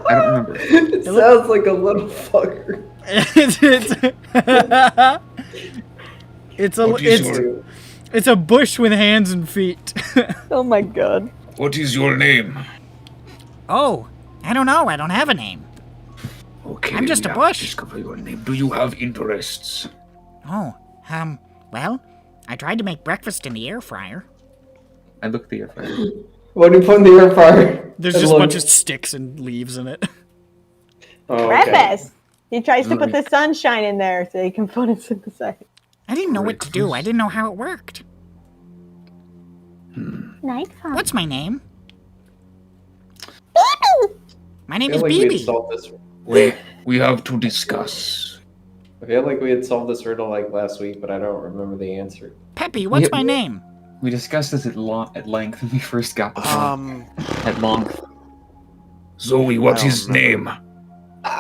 S2: I don't remember.
S9: It sounds like a little fucker.
S1: It's a bush with hands and feet.
S5: Oh my god.
S4: What is your name?
S1: Oh, I don't know. I don't have a name.
S4: Okay,
S1: I'm just
S4: we
S1: a
S4: have to
S1: bush.
S4: Discover your name. Do you have interests?
S1: Oh, well, I tried to make breakfast in the air fryer.
S2: I look at the air fryer.
S9: What do you put in the air fryer?
S1: There's just a bunch of sticks and leaves in it.
S9: Oh, okay.
S5: Breakfast. He tries to put the sunshine in there so he can photosynthesize.
S1: I didn't know what to do. I didn't know how it worked.
S5: Nightfall.
S1: What's my name? My name
S9: I
S1: is
S9: feel like we had
S1: BB.
S9: solved this.
S4: We have to discuss.
S9: I feel like we had solved this riddle like last week, but I don't remember the answer.
S1: Peppy, what's my name?
S2: We discussed this at length when we first got the phone. At length.
S4: Zoe, what's his name?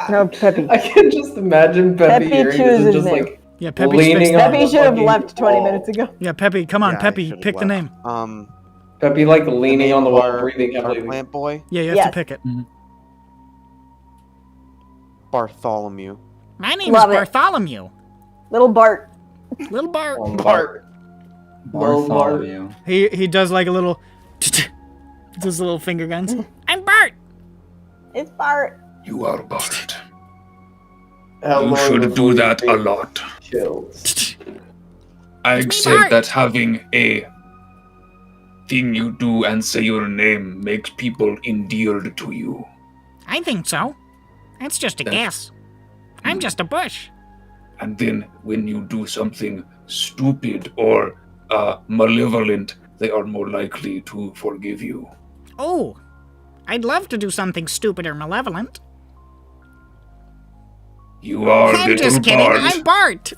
S5: No, Peppy.
S9: I can just imagine Peppy
S5: Peppy
S9: hearing this
S5: chooses
S9: and just
S5: name.
S9: like
S1: Yeah, Peppy's
S9: leaning
S1: fixed
S9: on
S1: that.
S5: Peppy
S9: the
S5: should have
S9: fucking
S5: left 20
S9: wall.
S5: minutes ago.
S1: Yeah, Peppy, come on,
S3: Yeah, I
S1: Peppy,
S3: should've
S1: pick the
S3: left.
S1: name.
S9: Peppy like leaning on the wall,
S3: our-
S9: breathing
S3: our
S9: heavily.
S3: plant boy,
S1: Yeah, you have
S5: Yes.
S1: to pick it.
S3: Bartholomew.
S1: My name
S5: Love
S1: is
S5: it.
S1: Bartholomew.
S5: Little Bart.
S1: Little Bart.
S9: Bart.
S2: Bartholomew.
S1: He does like a little, does little finger guns. I'm Bart.
S5: It's Bart.
S4: You are Bart.
S9: How
S4: You
S9: long
S4: should
S9: before
S4: do
S9: you
S4: that a
S9: think
S4: lot.
S9: kills?
S4: I
S1: It's me,
S4: said
S1: Bart.
S4: that having a thing you do and say your name makes people endeared to you.
S1: I think so. That's just a guess. I'm just a bush.
S4: And then when you do something stupid or malevolent, they are more likely to forgive you.
S1: Oh, I'd love to do something stupid or malevolent.
S4: You are
S1: I'm
S4: little
S1: just kidding.
S4: Bart.
S1: I'm Bart.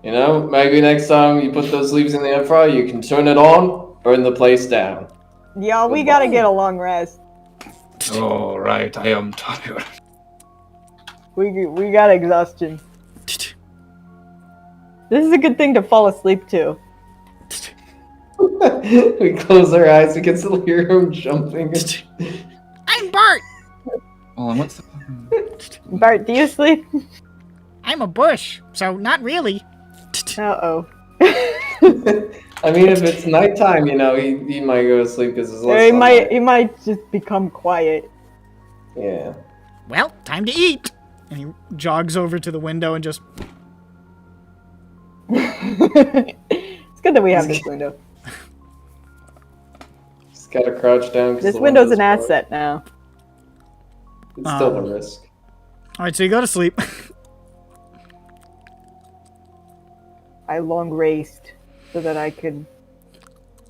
S9: You know, maybe next time you put those leaves in the air fryer, you can turn it on, burn the place down.
S5: Y'all, we gotta get a long rest.
S4: Oh, right, I am tired.
S5: We got exhaustion. This is a good thing to fall asleep to.
S9: We close our eyes, we can still hear him jumping.
S1: I'm Bart.
S2: Oh, and what's the...
S5: Bart, do you sleep?
S1: I'm a bush, so not really.
S5: Uh-oh.
S9: I mean, if it's nighttime, you know, he might go to sleep because it's less
S5: He
S9: sunlight.
S5: might just become quiet.
S9: Yeah.
S1: Well, time to eat. And he jogs over to the window and just...
S5: It's good that we have this window.
S9: Just gotta crouch down. 'cause
S5: This
S9: the
S5: window's an
S9: barred.
S5: asset now.
S9: It's still a risk.
S1: Alright, so you go to sleep.
S5: I long raced so that I could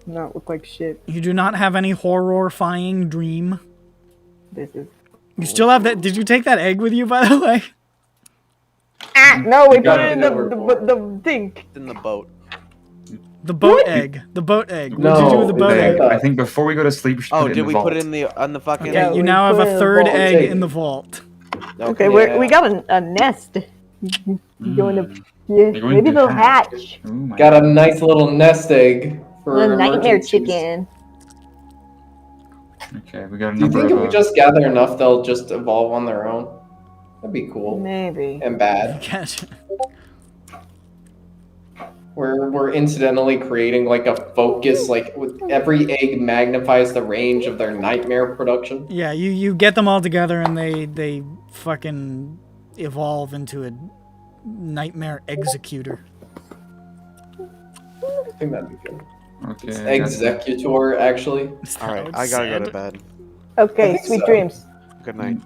S5: not look like shit.
S1: You do not have any horrifying dream.
S5: This is...
S1: You still have that... Did you take that egg with you, by the way?
S5: No, we
S9: got
S5: put it in
S9: it overboard.
S5: the thing.
S3: It's in the boat.
S1: The boat egg. The boat egg. What did you do with the
S9: No,
S1: boat
S9: it's
S1: egg?
S9: egg.
S2: I think before we go to sleep, we should
S3: Oh,
S2: put it
S3: did
S2: in the
S3: we
S2: vault.
S3: put it in the on the fucking?
S1: Okay,
S5: Yeah,
S1: you
S5: we
S1: now have
S5: put
S1: a
S5: it in
S1: third
S9: the vault.
S1: egg
S9: Take
S1: in
S9: it.
S1: the vault.
S5: Okay,
S9: Yeah.
S5: we got a nest. You go in the... Yeah,
S2: You're going
S5: maybe
S2: to
S5: they'll
S2: hatch.
S5: hatch.
S2: Oh my
S9: Got a nice little nest egg for
S5: A nightmare
S9: emergencies.
S5: chicken.
S2: Okay, we got a
S9: Do you
S2: number
S9: think if we
S2: of...
S9: just gather enough, they'll just evolve on their own? That'd be cool
S5: Maybe.
S9: and bad.
S1: Gotcha.
S9: We're incidentally creating like a focus, like with every egg magnifies the range of their nightmare production.
S1: Yeah, you get them all together and they fucking evolve into a nightmare executor.
S9: I think that'd be good.
S2: Okay.
S9: It's
S2: I got that.
S9: executor, actually.
S1: Is that
S3: All right,
S1: what
S3: I
S1: it
S3: gotta go to
S1: said?
S3: bed.
S5: Okay,
S9: think
S5: sweet
S9: so.
S5: dreams.
S3: Good night.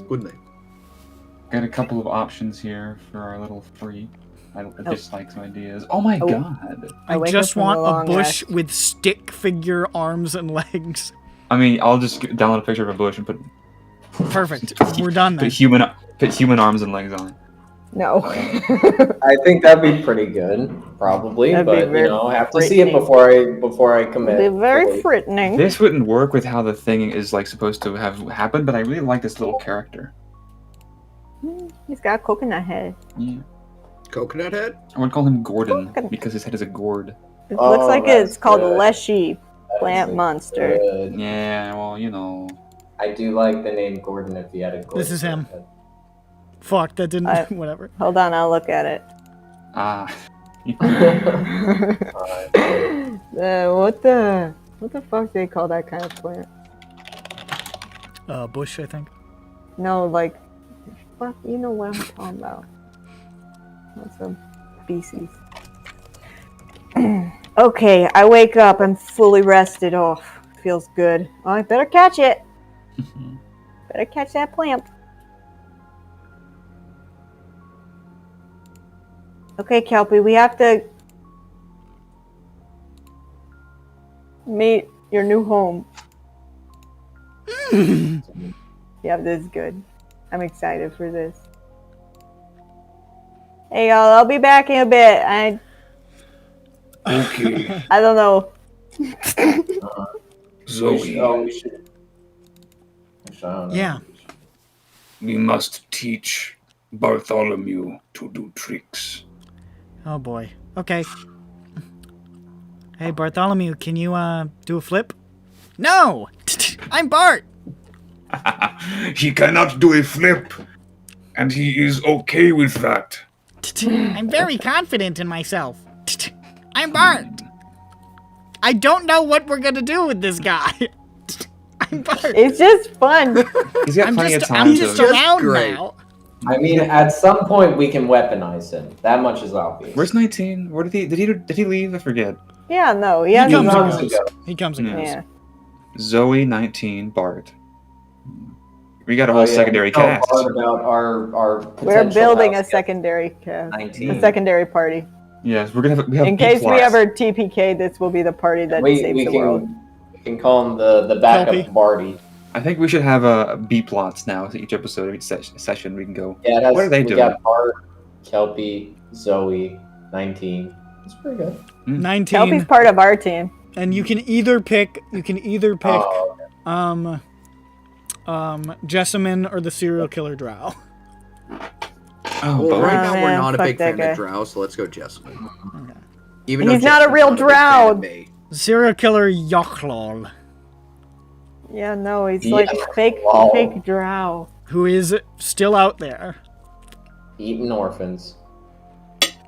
S6: Good night.
S2: Got a couple of options here for our little free. I
S5: Oh.
S2: dislike some ideas. Oh my
S5: Oh.
S2: god.
S5: I
S1: I
S5: wake
S1: just
S5: up from a
S1: want a
S5: long
S1: bush
S5: rest.
S1: with stick figure arms and legs.
S2: I mean, I'll just download a picture of a bush and put
S1: Perfect. We're done
S2: put
S1: then.
S2: human arms and legs on it.
S5: No.
S8: I think that'd be pretty good, probably,
S5: That'd be
S8: but
S5: very
S8: I have to see it
S5: frightening.
S8: before I commit.
S5: It'd be very
S8: fully.
S5: frightening.
S2: This wouldn't work with how the thing is like supposed to have happened, but I really like this little character.
S5: He's got a coconut head.
S2: Yeah.
S6: Coconut head?
S2: I would call him Gordon
S5: Coconut.
S2: because his head is a gourd.
S5: It
S8: Oh,
S5: looks like
S8: that's
S5: it's called
S8: good.
S5: Leshy
S8: That
S5: Plant
S8: is a
S5: Monster.
S8: good-
S2: Yeah, well, you know.
S8: I do like the name Gordon if he had a Gordon.
S1: This is him. Fuck, that didn't.
S5: I-
S1: Whatever.
S5: Hold on, I'll look at it.
S2: Ah.
S5: What the fuck they call that kind of plant?
S1: Bush, I think.
S5: No, like, fuck, you know what I'm talking about. That's a species. Okay, I wake up. I'm fully rested. Oh, feels good. Oh, I better catch it. Better catch that plant. Okay, Kelpie, we have to meet your new home. Yeah, this is good. I'm excited for this. Hey, y'all, I'll be back in a bit.
S4: Okay,
S5: I don't know.
S4: Zoe,
S8: we should. I don't know.
S1: Yeah.
S4: we must teach Bartholomew to do tricks.
S1: Oh boy. Okay. Hey Bartholomew, can you do a flip? No! I'm Bart!
S4: He cannot do a flip, and he is okay with that.
S1: I'm very confident in myself. I'm Bart! I don't know what we're gonna do with this guy. I'm Bart.
S5: It's just fun.
S2: He's got
S1: I'm
S2: plenty
S1: just,
S2: of time
S1: I'm
S2: to.
S1: just around
S6: great.
S1: now.
S8: I mean, at some point we can weaponize him. That much is obvious.
S2: Where's 19? Where did he leave? I forget.
S5: Yeah, no, he
S1: He
S5: hasn't.
S1: comes
S8: months
S1: and goes.
S8: ago.
S1: He comes and
S2: Yeah.
S1: goes.
S5: Yeah.
S2: Zoe 19 Bart. We got a
S8: Oh,
S2: whole
S8: yeah,
S2: secondary
S8: we tell
S2: cast.
S8: Bart about our
S5: We're
S8: potential
S5: building a
S8: house
S5: secondary cast.
S8: 19.
S5: A secondary party.
S2: Yes, we have
S5: In
S2: B
S5: case we
S2: plots.
S5: ever TPK, this will be the party that
S8: we
S5: saves the
S8: can
S5: world.
S8: we can call him the backup
S1: Kelpie.
S8: Barty.
S2: I think we should have a B plots now. So each episode of each session we can go.
S8: Yeah, it has,
S2: What are they
S8: we
S2: doing?
S8: got Bart, Kelpie, Zoe, 19. It's pretty good.
S1: 19.
S5: Kelpie's part of our team.
S1: And you can either pick
S8: Oh, okay.
S1: Jessamine or the serial killer drow.
S2: Oh,
S6: Well,
S2: both.
S6: right
S5: Oh,
S6: now we're
S5: man,
S6: not a
S5: fuck
S6: big
S5: that
S6: fan of
S5: guy.
S6: drow, so let's go Jessamine.
S1: Okay.
S6: Even
S5: He's
S6: though
S5: not a
S6: Jessamine's
S5: real
S6: not big fan of
S5: drow.
S6: me.
S1: Serial killer Yochlol,
S5: Yeah, no, he's
S8: Yeah,
S5: like fake
S8: wow.
S5: drow.
S1: who is still out there.
S8: Eating orphans.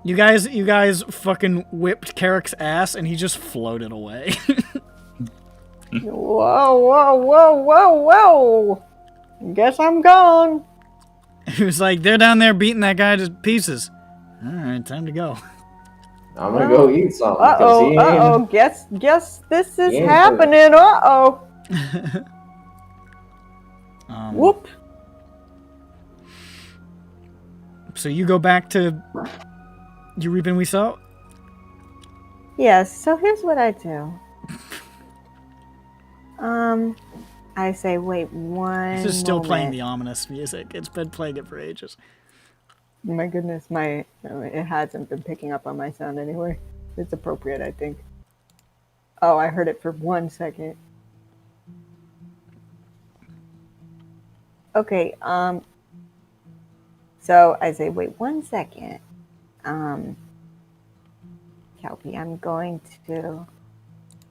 S1: You guys fucking whipped Carrick's ass and he just floated away.
S5: Whoa, whoa, whoa, whoa, whoa! Guess I'm gone.
S1: He was like, they're down there beating that guy to pieces. Alright, time to go.
S8: I'm gonna go eat something.
S5: Uh
S8: 'cause
S5: oh,
S8: he
S5: uh
S8: ain't-
S5: oh. Guess this is
S8: He ain't
S5: happening. Uh oh. Whoop.
S1: So you go back to you reap and we sow?
S5: Yes. So here's what I do. I say, wait one.
S1: This is still playing
S5: moment.
S1: the ominous music. It's been playing it for ages.
S5: My goodness, it hasn't been picking up on my sound anyway. It's appropriate, I think. Oh, I heard it for 1 second. Okay, so I say, wait 1 second. Kelpie, I'm going to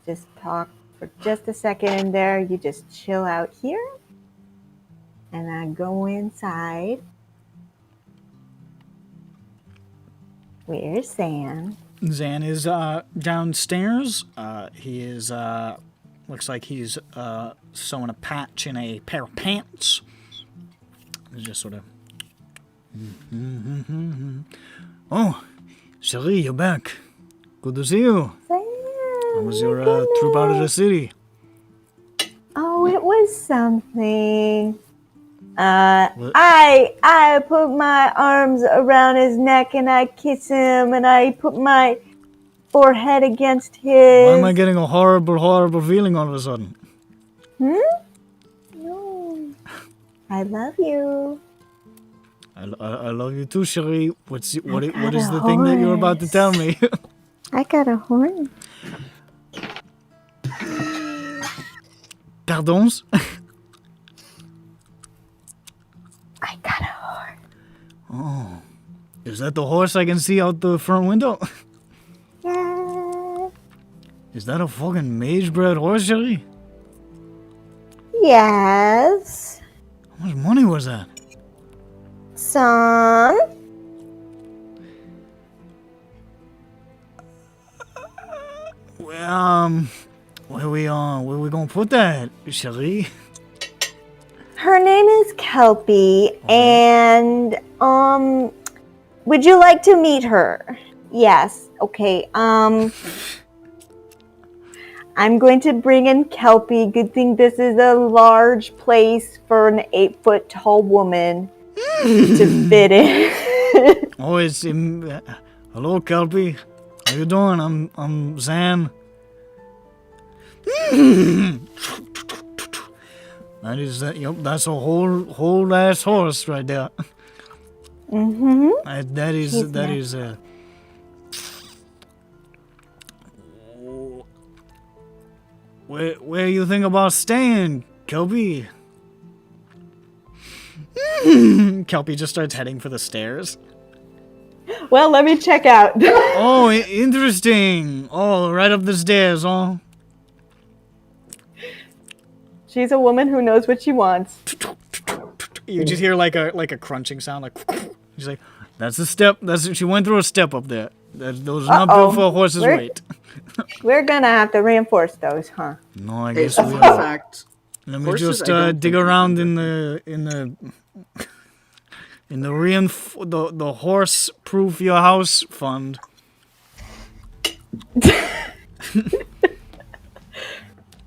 S5: just talk for just a second in there. You just chill out here. And I go inside. Where's Sam?
S1: Zan is downstairs. He is looks like he's sewing a patch in a pair of pants. He's just sort of. Oh, Cherie, you're back. Good to see you. How was your trip out of the city?
S5: Oh, it was something. I put my arms around his neck and I kiss him and I put my forehead against his.
S1: Why am I getting a horrible feeling all of a sudden?
S5: No. I love you.
S1: I love you too, Cherie. What is the thing that you're about to tell me?
S5: I got a horn.
S1: Pardons?
S5: I got a horn.
S1: Oh. Is that the horse I can see out the front window?
S5: Yeah.
S1: Is that a fucking mage-bred horse, Cherie?
S5: Yes.
S1: How much money was that?
S5: Some.
S1: Well, where we gonna put that, Cherie?
S5: Her name is Kelpie, and would you like to meet her? Yes. Okay. I'm going to bring in Kelpie. Good thing this is a large place for an 8-foot tall woman to fit in.
S1: Oh, it's hello, Kelpie. How you doing? I'm Zan. That's a whole ass horse right there.
S5: Mm-hmm.
S1: That is where you think about staying, Kelpie? Kelpie just starts heading for the stairs.
S5: Well, let me check out.
S1: Oh, interesting. Oh, right up the stairs, huh?
S5: She's a woman who knows what she wants.
S1: You just hear like a crunching sound, like she's like, "That's a step. She went through a step up there. Those are not built for a horse's weight."
S5: We're gonna have to reinforce those, huh?
S1: No, I
S6: Hey,
S1: guess
S6: fun
S1: we are.
S6: fact.
S1: Let me
S6: horses,
S1: just
S6: I don't
S1: dig
S6: think
S1: around in the horse-proof your house fund.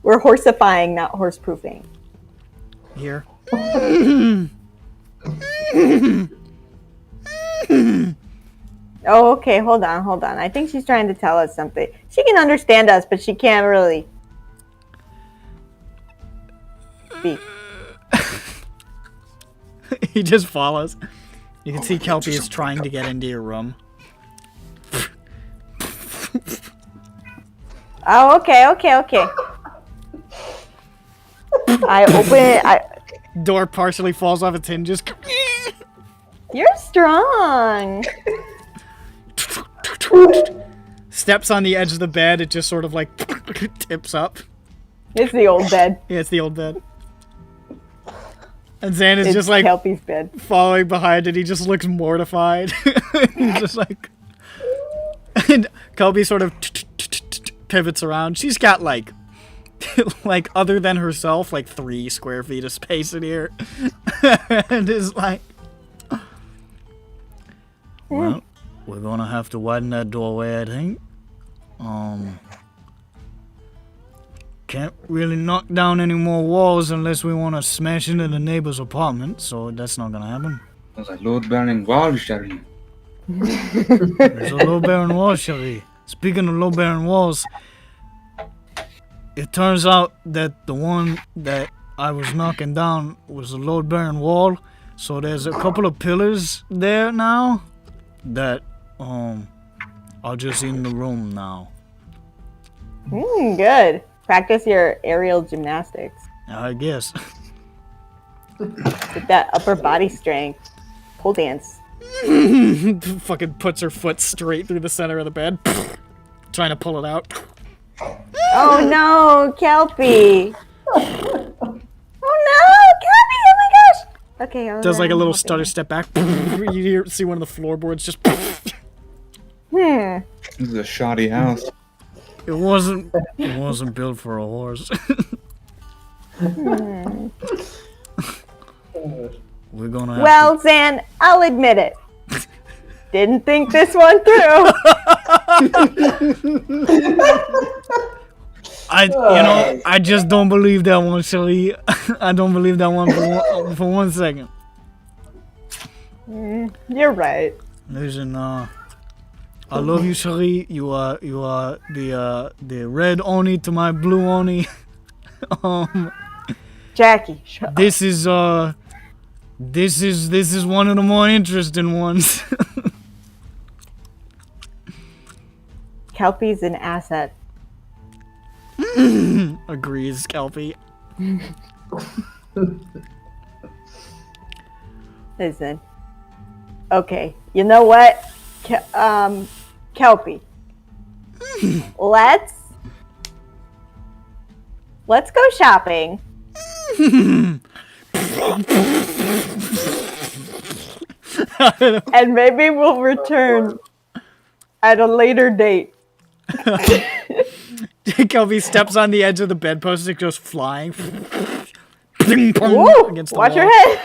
S5: We're horsifying, not horse-proofing.
S1: Here.
S5: Oh, okay. Hold on. I think she's trying to tell us something. She can understand us, but she can't really speak.
S1: He just follows. You can see Kelpie is trying to get into your room.
S5: Oh, okay. I open it.
S1: Door partially falls off its hinges.
S5: You're strong.
S1: Steps on the edge of the bed. It just sort of like tips up.
S5: It's the old bed.
S1: Yeah, it's the old bed. And Zan is
S5: It's
S1: just like
S5: Kelpie's bed.
S1: following behind it. He just looks mortified. He's just like, and Kelpie sort of pivots around. She's got like other than herself, like 3 square feet of space in here, and is like, well, we're gonna have to widen that doorway, I think. Can't really knock down any more walls unless we want to smash into the neighbor's apartment, so that's not gonna happen.
S2: There's a load-bearing wall, Cherie.
S1: There's a low-bearing wall, Cherie. Speaking of low-bearing walls, it turns out that the one that I was knocking down was a load-bearing wall, so there's a couple of pillars there now that are just in the room now.
S5: Good. Practice your aerial gymnastics
S1: I guess.
S5: with that upper body strength. Pole dance.
S1: Fucking puts her foot straight through the center of the bed, trying to pull it out.
S5: Oh no, Kelpie! Oh no, Kelpie! Oh my gosh! Okay.
S1: Does like a little stutter step back. You see one of the floorboards just.
S2: This is a shoddy house.
S1: It wasn't built for a horse. We're gonna have
S5: Well, Zan, I'll admit it. Didn't think this one through.
S1: I just don't believe that one, Shelly. I don't believe that one for 1 second.
S5: You're right.
S1: Listen, I love you, Shelly. You are the red Oni to my blue Oni.
S5: Jackie, shut up.
S1: This is one of the more interesting ones.
S5: Kelpie's an asset.
S1: Agrees, Kelpie.
S5: Listen. Okay, you know what? Kelpie. Let's go shopping. And maybe we'll return at a later date.
S1: Kelpie steps on the edge of the bedpost and it goes flying. Ping, pong,
S5: Ooh,
S1: against the
S5: watch
S1: wall.
S5: your head.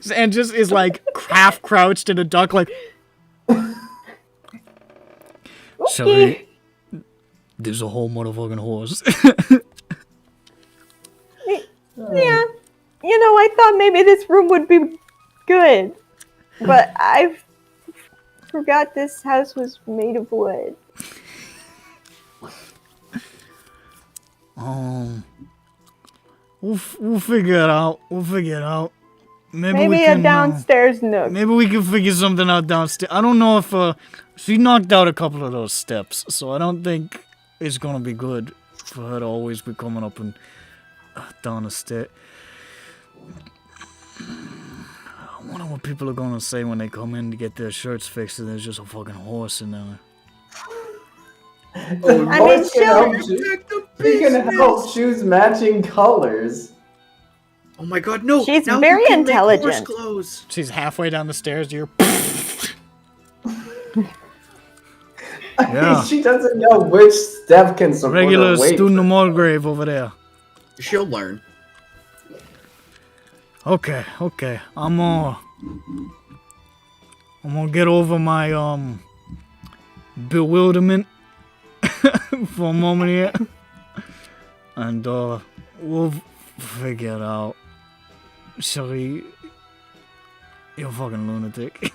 S1: Zan just is like half crouched in a duck, like. Sorry, there's a whole motherfucking horse.
S5: Yeah. You know, I thought maybe this room would be good. But I forgot this house was made of wood.
S1: We'll figure it out. Maybe we
S5: Maybe
S1: can,
S5: a downstairs nook.
S1: maybe we can figure something out downstairs. I don't know if she knocked out a couple of those steps, so I don't think it's gonna be good for her to always be coming up and down the stair. I wonder what people are gonna say when they come in to get their shirts fixed and there's just a fucking horse in there.
S5: I mean,
S9: She can help choose matching colors.
S6: Oh my god, no!
S5: She's
S6: now
S5: very
S6: you can make horse
S5: intelligent.
S6: clothes.
S1: She's halfway down the stairs. You're. Yeah.
S9: She doesn't know which step can support
S1: Regular
S9: her weight.
S1: student of Mulgrave over there.
S6: She'll learn.
S1: Okay. I'm gonna get over my bewilderment for a moment here, and we'll figure it out. Shelly, you're a fucking lunatic.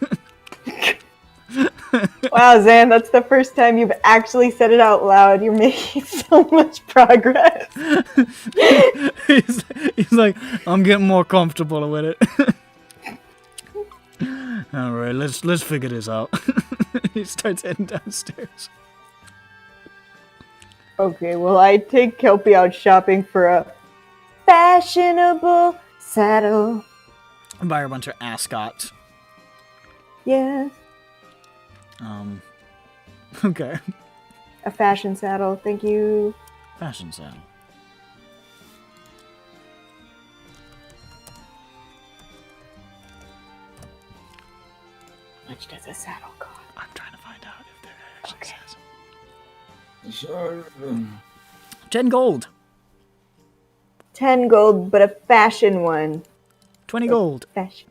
S5: Wow, Zan, that's the first time you've actually said it out loud. You're making so much progress.
S1: he's like, I'm getting more comfortable with it. All right, let's figure this out. He starts heading downstairs.
S5: Okay, well, I take Kelpie out shopping for a fashionable saddle.
S1: Buy her a bunch of ascots.
S5: Yes,
S1: Okay.
S5: a fashion saddle. Thank you.
S1: Fashion saddle.
S5: How much does a saddle cost?
S1: I'm trying to find out if there actually says.
S2: Sure.
S1: 10 gold.
S5: 10 gold, but a fashion one.
S1: 20 gold.
S5: Fashion.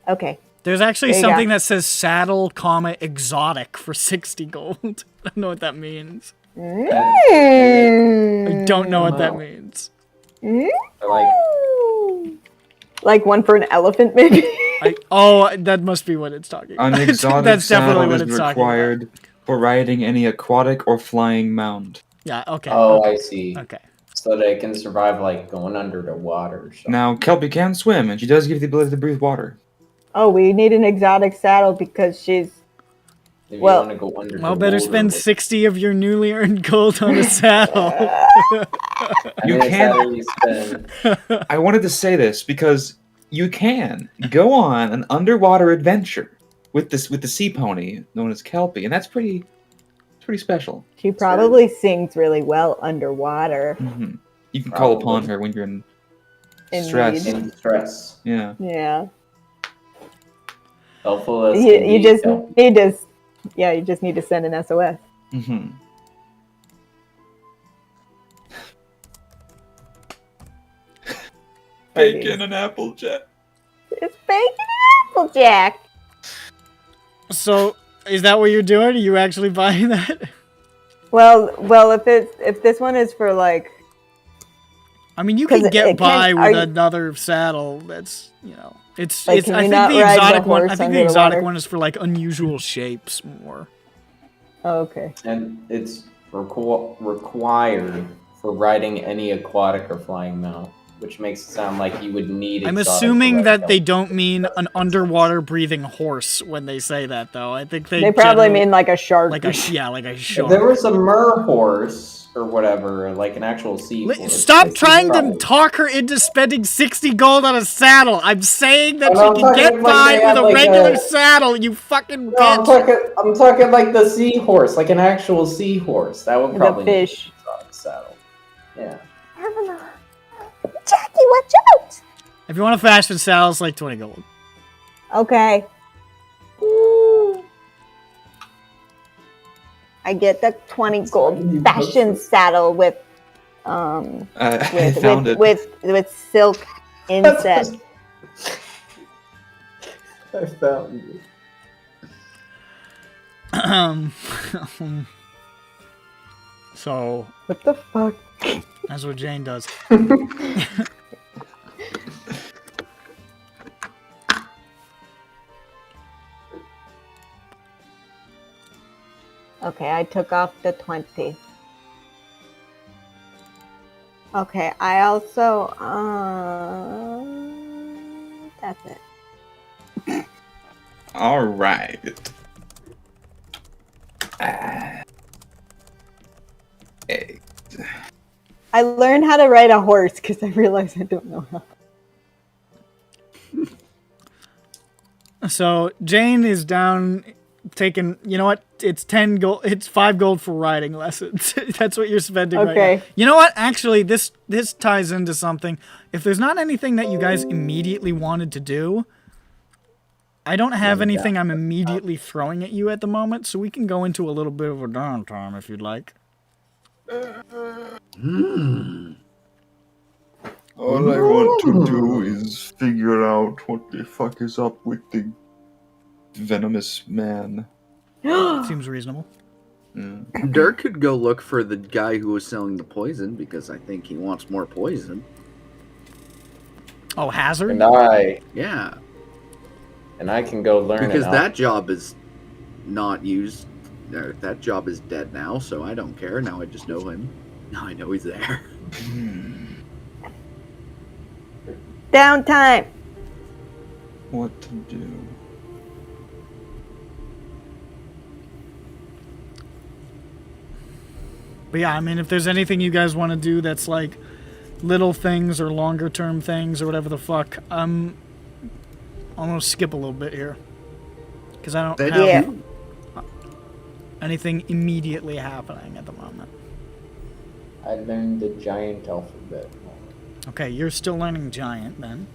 S5: Okay.
S1: There's actually
S5: There you
S1: something
S5: go.
S1: that says saddle, comma, exotic for 60 gold. I don't know what that means. I don't know what that means.
S5: Like one for an elephant, maybe?
S1: That must be what it's talking about.
S2: An exotic
S1: That's definitely
S2: saddle
S1: what
S2: is
S1: it's talking about.
S2: required for riding any aquatic or flying mound.
S1: Yeah, okay.
S8: Oh,
S1: okay.
S8: I see.
S1: Okay.
S8: So they can survive like going under the water. Or something.
S2: Now, Kelpie can swim, and she does give the ability to breathe water.
S5: Oh, we need an exotic saddle because she's...
S8: If
S5: well-
S8: you want to go under
S1: Well,
S8: the
S1: better
S8: water
S1: spend
S8: with-
S1: 60 of your newly earned gold on a saddle.
S2: You
S8: I mean,
S2: can't-
S8: it's how you spend-
S2: I wanted to say this because you can go on an underwater adventure with the sea pony known as Kelpie, and that's pretty special.
S5: She probably sings really well underwater.
S2: Hmm. You can call
S8: Probably.
S2: upon her when you're in
S5: In
S2: stress.
S5: need.
S8: in stress.
S2: Yeah.
S5: Yeah.
S8: Helpful as
S5: You
S8: can be
S5: just
S8: helpful.
S5: need to Yeah, you just need to send an SOS.
S2: Mm-hmm.
S5: Bacon
S2: and Applejack.
S5: It's bacon and Applejack.
S1: So, is that what you're doing? Are you actually buying that?
S5: Well, if this one is for like,
S1: I mean, you
S5: 'Cause
S1: can get
S5: it
S1: by
S5: can't-
S1: with
S5: are you-
S1: another saddle. That's, it's.
S5: Like,
S1: It's.
S5: can
S1: I
S5: you
S1: think
S5: not
S1: the
S5: ride the
S1: exotic one. I
S5: horse
S1: think
S5: under
S1: the
S5: the
S1: exotic
S5: water?
S1: one is for like unusual shapes more.
S5: oh, okay.
S8: And it's required for riding any aquatic or flying mount, which makes it sound like you would need.
S1: I'm
S8: exotic
S1: assuming
S8: to
S1: that
S8: ride
S1: they
S8: them.
S1: don't mean an underwater breathing horse when they say that, though. I think they
S5: probably
S1: generally-
S5: mean like a shark.
S1: like a like a
S8: If
S1: shark.
S8: there was a mer horse or whatever, like an actual sea horse.
S1: Stop
S8: like,
S1: trying to
S8: probably-
S1: talk her into spending 60 gold on a saddle. I'm saying that
S8: Oh, no,
S1: she
S8: I'm
S1: can
S8: talking
S1: get
S8: like
S1: by
S8: they
S1: with
S8: have,
S1: a
S8: like,
S1: regular
S8: a-
S1: saddle, you fucking
S8: No, I'm
S1: bitch.
S8: talking like the seahorse, like an actual seahorse. That would
S5: The
S8: probably need
S5: fish.
S8: an exotic saddle. Yeah.
S5: Jackie, watch out!
S1: If you want a fashion saddle, it's like 20 gold.
S5: Okay. I get the 20 gold fashion saddle with
S2: I found it.
S5: with silk inset.
S8: I found you.
S1: So,
S5: What the fuck?
S1: that's what Jane does.
S5: Okay, I took off the 20. Okay, I also that's it.
S2: All right. Hey.
S5: I learned how to ride a horse because I realized I don't know how.
S1: So, Jane is down taking, you know what? It's 10 gold. It's 5 gold for riding lessons. That's what you're spending right
S5: Okay.
S1: now. You know what? Actually, this ties into something. If there's not anything that you guys immediately wanted to do, I don't have anything I'm immediately throwing at you at the moment, so we can go into a little bit of a downtime if you'd like.
S4: All I want to do is figure out what the fuck is up with the venomous man.
S1: Seems reasonable.
S6: Dirk could go look for the guy who was selling the poison because I think he wants more poison.
S1: Oh, Hazard?
S6: Yeah,
S8: And I can go learn
S6: because
S8: it.
S6: that job is not used. That job is dead now, so I don't care. Now I just know him. Now I know he's there.
S5: Downtime.
S2: What to do?
S1: But yeah, I mean, if there's anything you guys want to do that's like little things or longer term things or whatever the fuck, I'm gonna skip a little bit here. Because I don't have anything immediately happening at the moment.
S8: I learned the giant alphabet.
S1: Okay, you're still learning Giant then.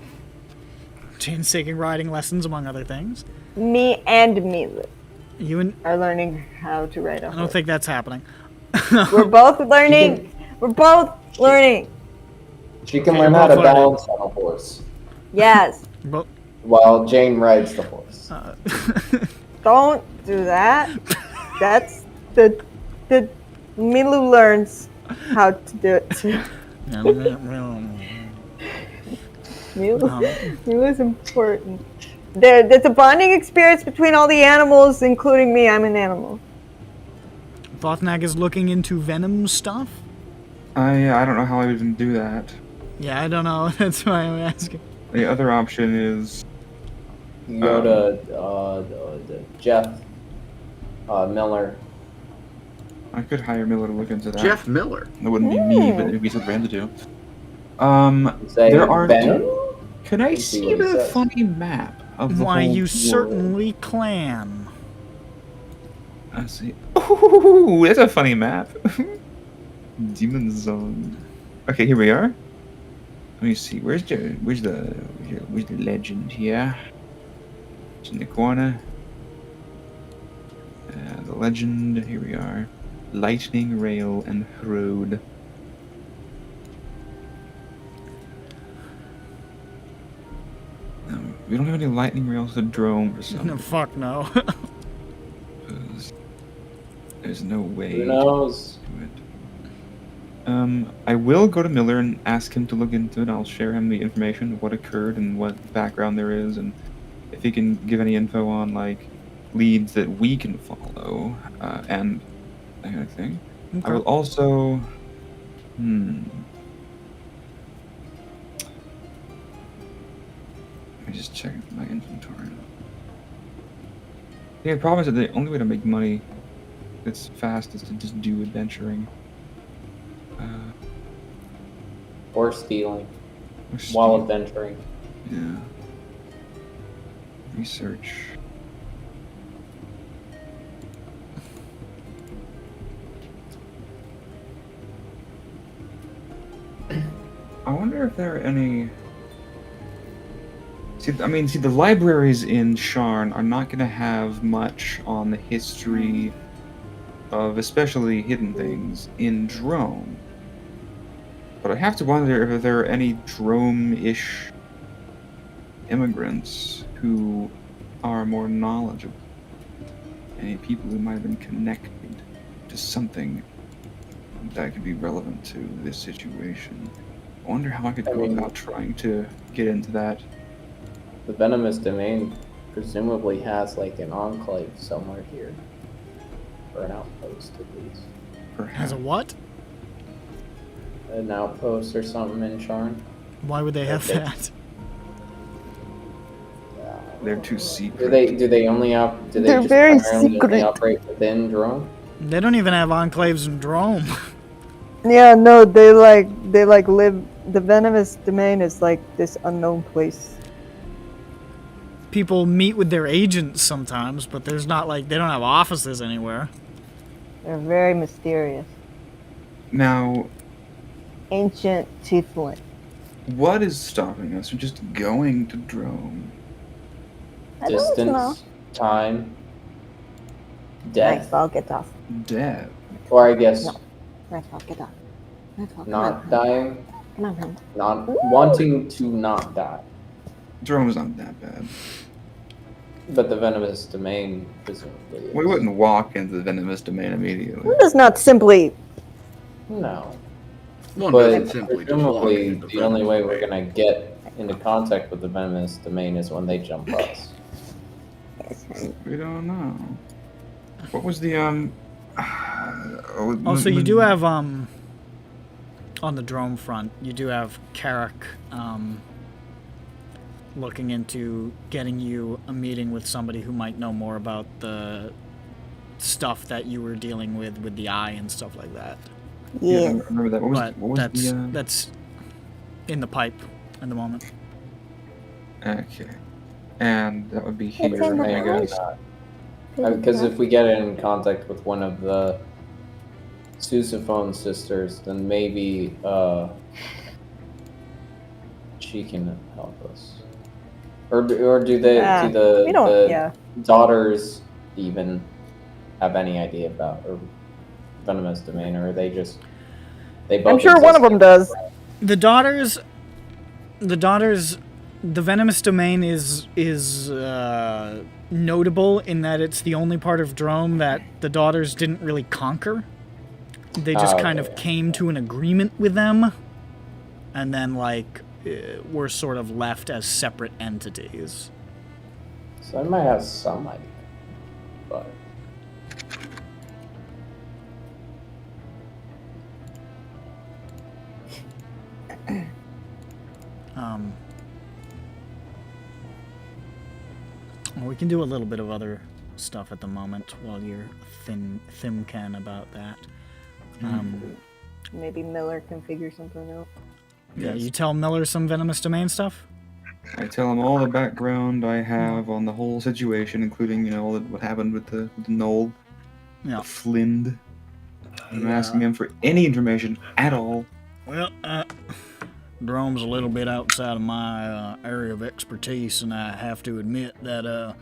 S1: Jane's taking riding lessons, among other things.
S5: Me and Mila
S1: You and
S5: are learning how to ride a
S1: I
S5: horse.
S1: don't think that's happening.
S5: We're both learning. We're both learning.
S8: She can
S1: Okay,
S8: learn
S1: you're
S8: how to
S1: both learning.
S8: balance on a horse
S5: Yes.
S1: But
S8: while Jane rides the horse.
S5: Don't do that. That's the Milu learns how to do it too. Milu's important. There's a bonding experience between all the animals, including me. I'm an animal.
S1: Thothnak is looking into venom stuff.
S2: I don't know how I would even do that.
S1: Yeah, I don't know. That's why I'm asking.
S2: The other option is
S8: You go to Jeff Miller.
S2: I could hire Miller to look into that.
S6: Jeff Miller.
S2: It wouldn't be me, but it'd be something random to do.
S8: Say
S2: There are.
S8: Venom?
S2: Could I
S8: Let's see
S2: see
S8: what he
S2: the
S8: says.
S2: funny map of the
S1: Why,
S2: whole
S1: you
S2: world?
S1: certainly can.
S2: I see. Ooh, that's a funny map. Demon Zone. Okay, here we are. Let me see. Where's the legend here? It's in the corner. the legend. Here we are. Lightning Rail and Road. We don't have any lightning rails to drone for some.
S1: No, fuck no.
S2: There's no way
S8: Who knows?
S2: to do it. I will go to Miller and ask him to look into it. I'll share him the information of what occurred and what background there is, and if he can give any info on like leads that we can follow, and that kind of thing.
S1: Okay.
S2: I will also. Let me just check my inventory. Yeah, the problem is that the only way to make money that's fast is to just do adventuring.
S8: Or stealing
S2: Or
S8: while
S2: steal.
S8: adventuring.
S2: Yeah. Research. I wonder if there are any. See, the libraries in Sharn are not going to have much on the history of especially hidden things in Drome. But I have to wonder if there are any Drome-ish immigrants who are more knowledgeable. Any people who might have been connected to something that could be relevant to this situation. I wonder how I could go about trying to get into that.
S8: The Venomous Domain presumably has like an enclave somewhere here. Or an outpost at least.
S1: Has a what?
S8: An outpost or something in Sharn.
S1: Why would they have that?
S2: They're too secret.
S8: Do they only
S5: They're very
S8: primarily
S5: secret.
S8: only operate within Drone?
S1: They don't even have enclaves in Drome.
S5: Yeah, no, they live. The Venomous Domain is like this unknown place.
S1: People meet with their agents sometimes, but there's not like they don't have offices anywhere.
S5: They're very mysterious.
S2: Now,
S5: Ancient tiefling.
S2: what is stopping us from just going to Drome?
S5: I don't know.
S8: Distance, time, death,
S5: Nice, I'll get off.
S2: Death.
S8: or I guess
S5: No. Nice, I'll get off. Nice, I'll
S8: not dying,
S5: Come on, friend.
S8: not wanting to not die.
S2: Drome's not that bad.
S8: But the Venomous Domain presumably is.
S2: We wouldn't walk into the Venomous Domain immediately.
S5: It is not simply.
S8: No.
S6: One
S8: But
S6: doesn't simply just walk
S8: presumably
S6: into
S8: the only way we're gonna get into contact with the Venomous Domain is when they jump us.
S2: We don't know. What was the
S1: Also, you do have on the Drome front, you do have Carrick looking into getting you a meeting with somebody who might know more about the stuff that you were dealing with the eye and stuff like that.
S2: Yeah, I
S5: Yeah.
S2: remember that.
S1: But
S2: What was
S1: that's in the pipe at the moment.
S2: Okay. And that would be
S5: It's
S2: here,
S5: in the
S2: I guess.
S8: Because if we get in contact with one of the Sousaphone sisters, then maybe she can help us. Or do they
S5: Yeah,
S8: do
S5: we don't.
S8: the
S5: Yeah.
S8: daughters even have any idea about or Venomous Domain, or are they just they both
S5: I'm sure one of them does.
S1: The daughters, the Venomous Domain is notable in that it's the only part of Drome that the daughters didn't really conquer. They just kind of came to an agreement with them, and then like were sort of left as separate entities.
S8: So I might have some idea, but
S1: We can do a little bit of other stuff at the moment while you're thin-can about that.
S5: Maybe Miller can figure something out.
S1: Yeah, you tell Miller some Venomous Domain stuff?
S2: I tell him all the background I have on the whole situation, including, all what happened with the knoll,
S1: Yeah.
S2: the Flind. I'm asking him for any information at all.
S1: Well, Drome's a little bit outside of my area of expertise, and I have to admit that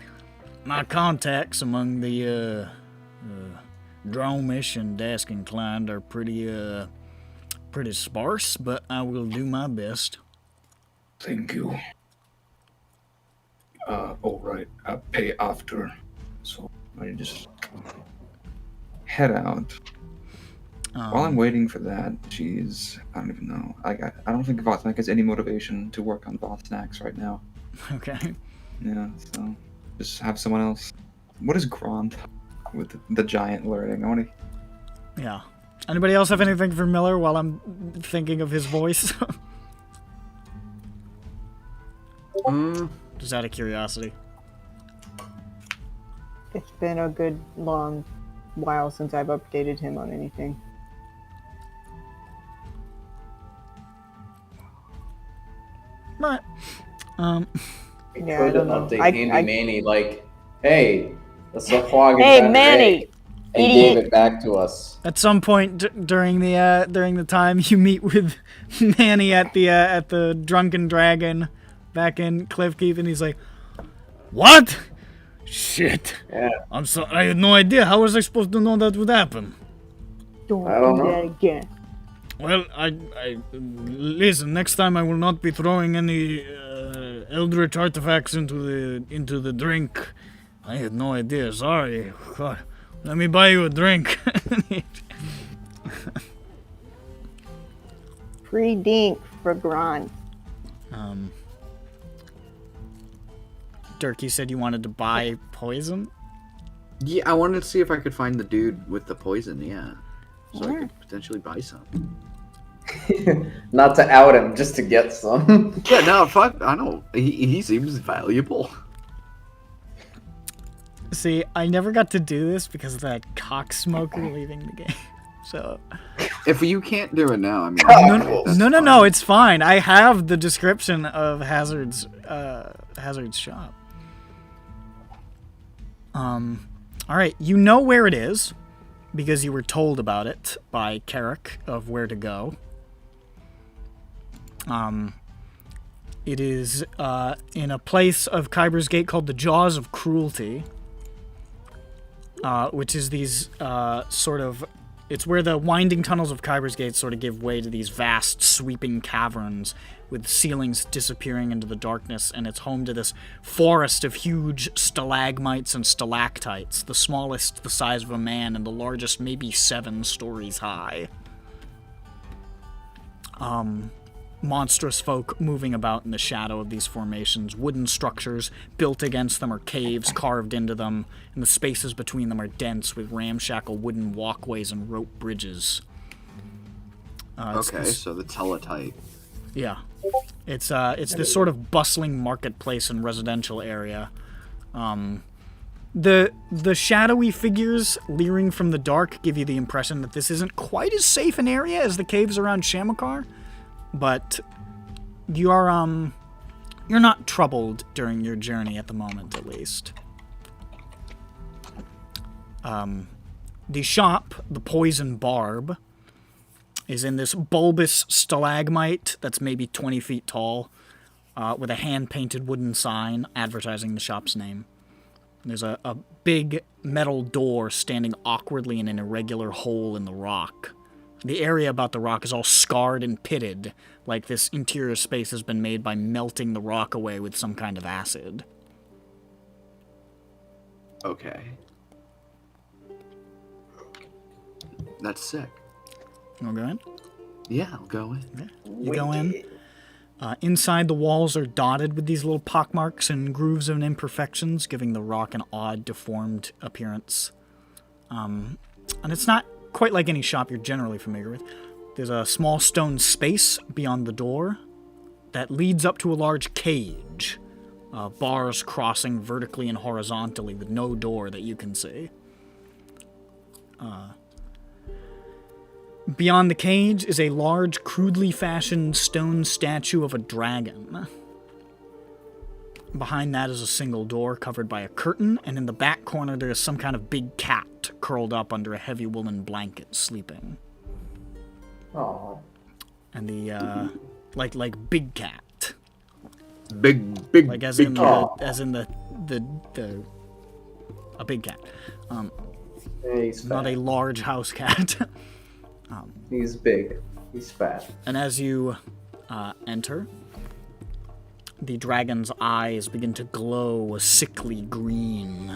S1: my contacts among the Dromish and Dask Inclined are pretty sparse, but I will do my best.
S4: Thank you. All right. I'll pay after.
S2: So I just head out. While I'm waiting for that, I don't even know. I don't think Vothnak has any motivation to work on Vothnax right now.
S1: Okay.
S2: Yeah, so just have someone else. What is Grant with the giant learning? I want to.
S1: Yeah. Anybody else have anything for Miller while I'm thinking of his voice? Just out of curiosity.
S5: It's been a good long while since I've updated him on anything.
S1: Right.
S5: Yeah, I don't know.
S9: Update Handy Manny like, hey, that's a hog.
S5: Hey, Manny!
S8: He gave it back to us.
S1: At some point during the time you meet with Manny at the Drunken Dragon back in Cliffkeep, and he's like, "What? Shit!
S9: Yeah.
S1: I'm so I had no idea. How was I supposed to know that would happen?"
S5: Don't
S9: I don't
S5: do
S9: know.
S5: that again.
S1: Well, I listen. Next time I will not be throwing any eldritch artifacts into the drink. I had no idea. Sorry. God. Let me buy you a drink.
S5: Free dink for Grant.
S1: Dirk, you said you wanted to buy poison?
S6: Yeah, I wanted to see if I could find the dude with the poison, yeah. So I
S5: Yeah.
S6: could potentially buy some.
S9: Not to out him, just to get some.
S6: Yeah, no, fuck, I know. He seems valuable.
S1: See, I never got to do this because of that cocksmoker leaving the game. So
S6: If you can't do it now, I mean...
S1: No, it's fine. I have the description of Hazard's shop. Alright, you know where it is, because you were told about it by Carrick of where to go. It is in a place of Kyber's Gate called the Jaws of Cruelty, which is these it's where the winding tunnels of Kyber's Gate sort of give way to these vast, sweeping caverns with ceilings disappearing into the darkness, and it's home to this forest of huge stalagmites and stalactites, the smallest the size of a man and the largest maybe 7 stories high. Monstrous folk moving about in the shadow of these formations, wooden structures built against them or caves carved into them, and the spaces between them are dense with ramshackle wooden walkways and rope bridges.
S6: So the teletite.
S1: Yeah. It's this sort of bustling marketplace and residential area. The shadowy figures leering from the dark give you the impression that this isn't quite as safe an area as the caves around Shamakar, but you are you're not troubled during your journey at the moment, at least. The shop, the Poison Barb, is in this bulbous stalagmite that's maybe 20 feet tall, with a hand-painted wooden sign advertising the shop's name. There's a big metal door standing awkwardly in an irregular hole in the rock. The area about the rock is all scarred and pitted, like this interior space has been made by melting the rock away with some kind of acid.
S6: Okay. That's sick.
S1: You want to go in?
S6: Yeah, I'll go in.
S1: Yeah. You go in. Inside, the walls are dotted with these little pockmarks and grooves and imperfections, giving the rock an odd, deformed appearance. And it's not quite like any shop you're generally familiar with. There's a small stone space beyond the door that leads up to a large cage. Bars crossing vertically and horizontally with no door that you can see. Beyond the cage is a large, crudely fashioned stone statue of a dragon. Behind that is a single door covered by a curtain, and in the back corner there is some kind of big cat curled up under a heavy woolen blanket, sleeping.
S9: Oh.
S1: And the like big cat,
S6: Big
S1: like as
S6: big
S1: in
S6: cat.
S1: a big cat.
S9: Yeah, he's fat.
S1: not a large house cat.
S9: He's big. He's fat.
S1: And as you enter, the dragon's eyes begin to glow a sickly green,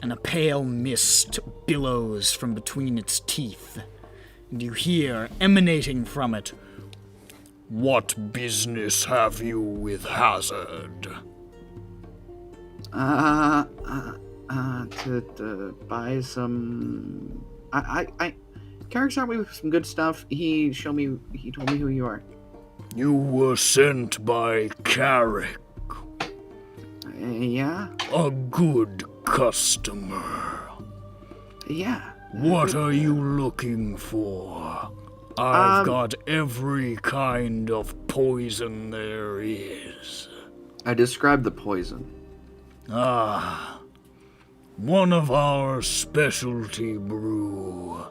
S1: and a pale mist billows from between its teeth, and you hear, emanating from it, "What business have you with Hazard?"
S10: To buy some... Carrick's armory with some good stuff. He told me who you are.
S1: You were sent by Carrick.
S10: Yeah?
S1: A good customer.
S10: Yeah.
S1: What are you looking for? I've got every kind of poison there is.
S10: I described the poison.
S1: Ah, one of our specialty brew.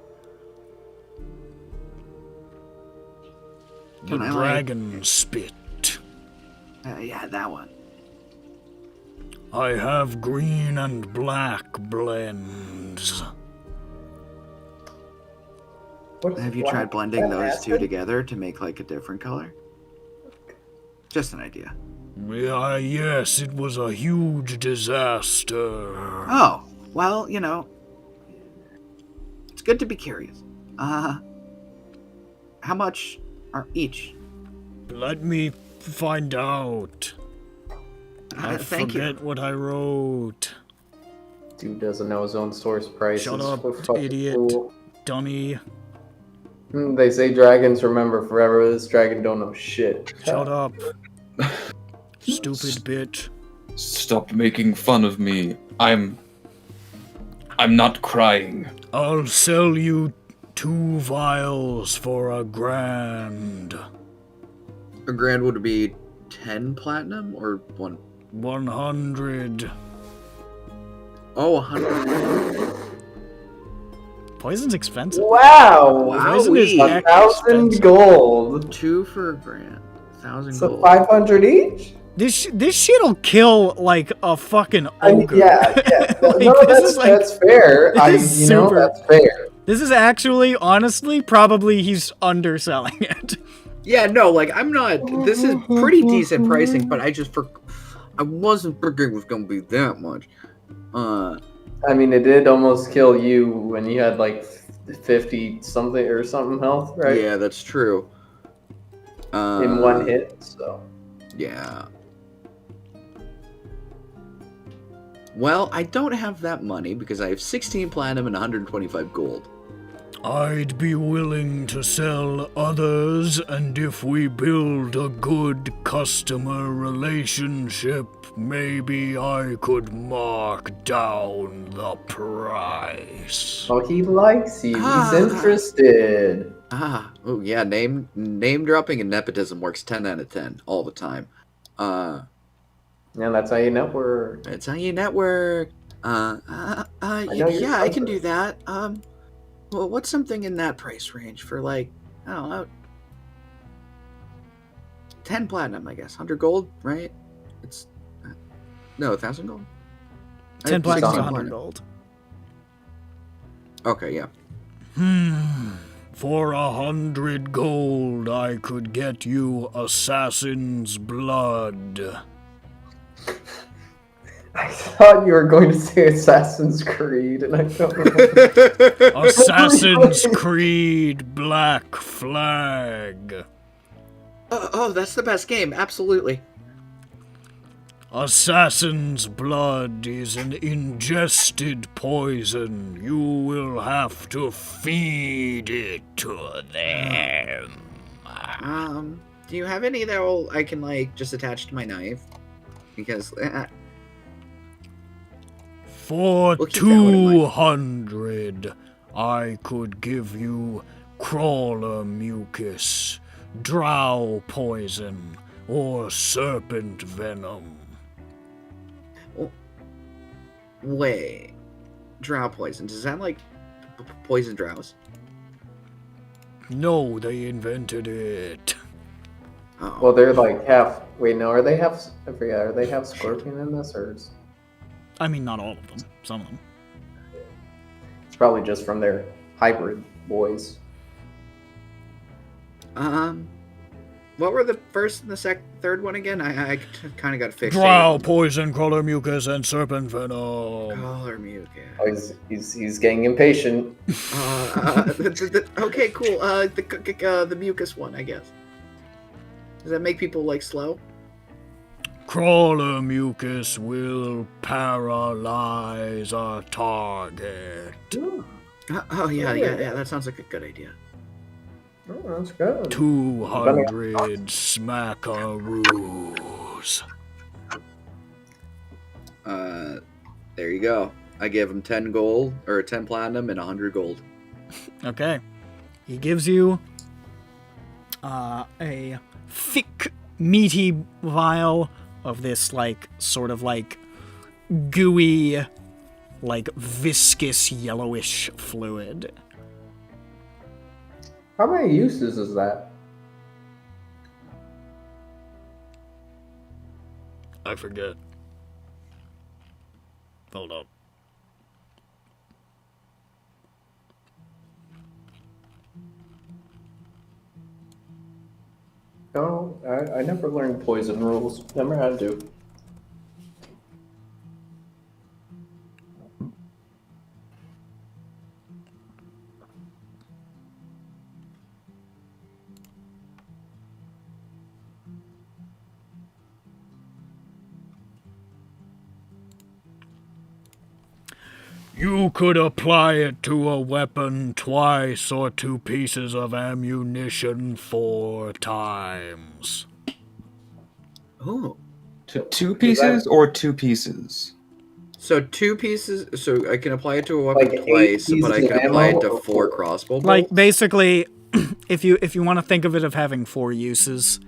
S1: The dragon spit.
S10: Yeah, that one.
S1: I have green and black blends.
S10: Have you tried blending those two together to make like a different color? Just an idea.
S1: Yeah, yes, it was a huge disaster.
S10: Oh, well, you know, it's good to be curious. How much are each?
S1: Let me find out. I forget what I wrote.
S8: Dude doesn't know his own source prices.
S1: Shut up,
S8: What fucking
S1: idiot.
S8: fool.
S1: Dummy.
S8: They say dragons remember forever. This dragon don't know shit.
S1: Shut up. Stupid bitch.
S2: Stop making fun of me. I'm not crying.
S1: I'll sell you 2 vials for $1,000.
S10: $1,000 would be 10 platinum or 1?
S1: 100.
S10: Oh, 100.
S1: Poison's expensive.
S9: Wow!
S1: Poison is
S9: 1,000
S1: expensive.
S9: gold.
S10: 2 for $1,000. 1,000
S9: So
S10: gold.
S9: 500 each?
S1: This shit'll kill like a fucking ogre.
S9: Yeah.
S1: Like,
S9: No,
S1: this
S9: that's
S1: is
S9: fair.
S1: this is super-
S9: That's fair.
S1: This is actually, honestly, probably he's underselling it.
S10: Yeah, no, like I'm not. This is pretty decent pricing, but I wasn't thinking it was gonna be that much.
S9: I mean, it did almost kill you when you had like 50 something or something health, right?
S10: Yeah, that's true.
S9: In one hit, so.
S10: Yeah. Well, I don't have that money because I have 16 platinum and 125 gold.
S1: I'd be willing to sell others, and if we build a good customer relationship, maybe I could mark down the price.
S9: Oh, he likes you. He's interested.
S10: Oh yeah, name dropping and nepotism works 10 out of 10 all the time.
S9: Yeah, that's how you network.
S10: That's how you network. I can do that. Well, what's something in that price range for like, I don't know, 10 platinum, I guess, 100 gold, right? It's no 1,000 gold.
S1: 10 platinum is
S10: 16
S1: 100 gold.
S10: Okay, yeah.
S1: For 100 gold, I could get you assassin's blood.
S9: I thought you were going to say Assassin's Creed, and I don't know.
S1: Assassin's Creed Black Flag.
S10: Oh, that's the best game, absolutely.
S1: Assassin's blood is an ingested poison. You will have to feed it to them.
S10: Do you have any that I can like just attach to my knife? Because
S1: For
S10: we'll keep that one in mind.
S1: 200, I could give you crawler mucus, drow poison, or serpent venom.
S10: Wait, drow poison. Does that like poison drows?
S1: No, they invented it.
S10: Oh.
S9: Well, they're like half. Wait, no, are they half? I forget. Are they half scorpion in this, or?
S1: I mean, not all of them. Some of them.
S9: It's probably just from their hybrid boys.
S10: What were the first and the third one again? I kind of got fixated.
S1: Drow, poison, crawler mucus, and serpent venom.
S10: Crawler mucus.
S9: Oh, he's getting impatient.
S10: Okay, cool. The mucus one, I guess. Does that make people like slow?
S1: Crawler mucus will paralyze a target.
S10: Oh yeah. That sounds like a good idea.
S9: Oh, that's good.
S1: 200 smackaroos.
S10: There you go. I give him 10 gold, or 10 platinum and 100 gold.
S1: Okay. He gives you a thick, meaty vial of this, like, sort of like gooey, like viscous yellowish fluid.
S9: How many uses is that?
S1: I forget. Hold up.
S9: No, I never learned poison rules. Never had to.
S1: You could apply it to a weapon twice or 2 pieces of ammunition 4 times.
S10: Oh.
S2: To 2 pieces or 2 pieces?
S10: So 2 pieces. So I can apply it to a weapon
S9: Like
S10: twice,
S9: 8
S10: but I
S9: pieces
S10: can
S9: of
S10: apply
S9: ammo
S10: it to
S9: or
S10: 4
S9: 4?
S10: crossbow bolts.
S1: Like, basically, if you want to think of it of having 4 uses,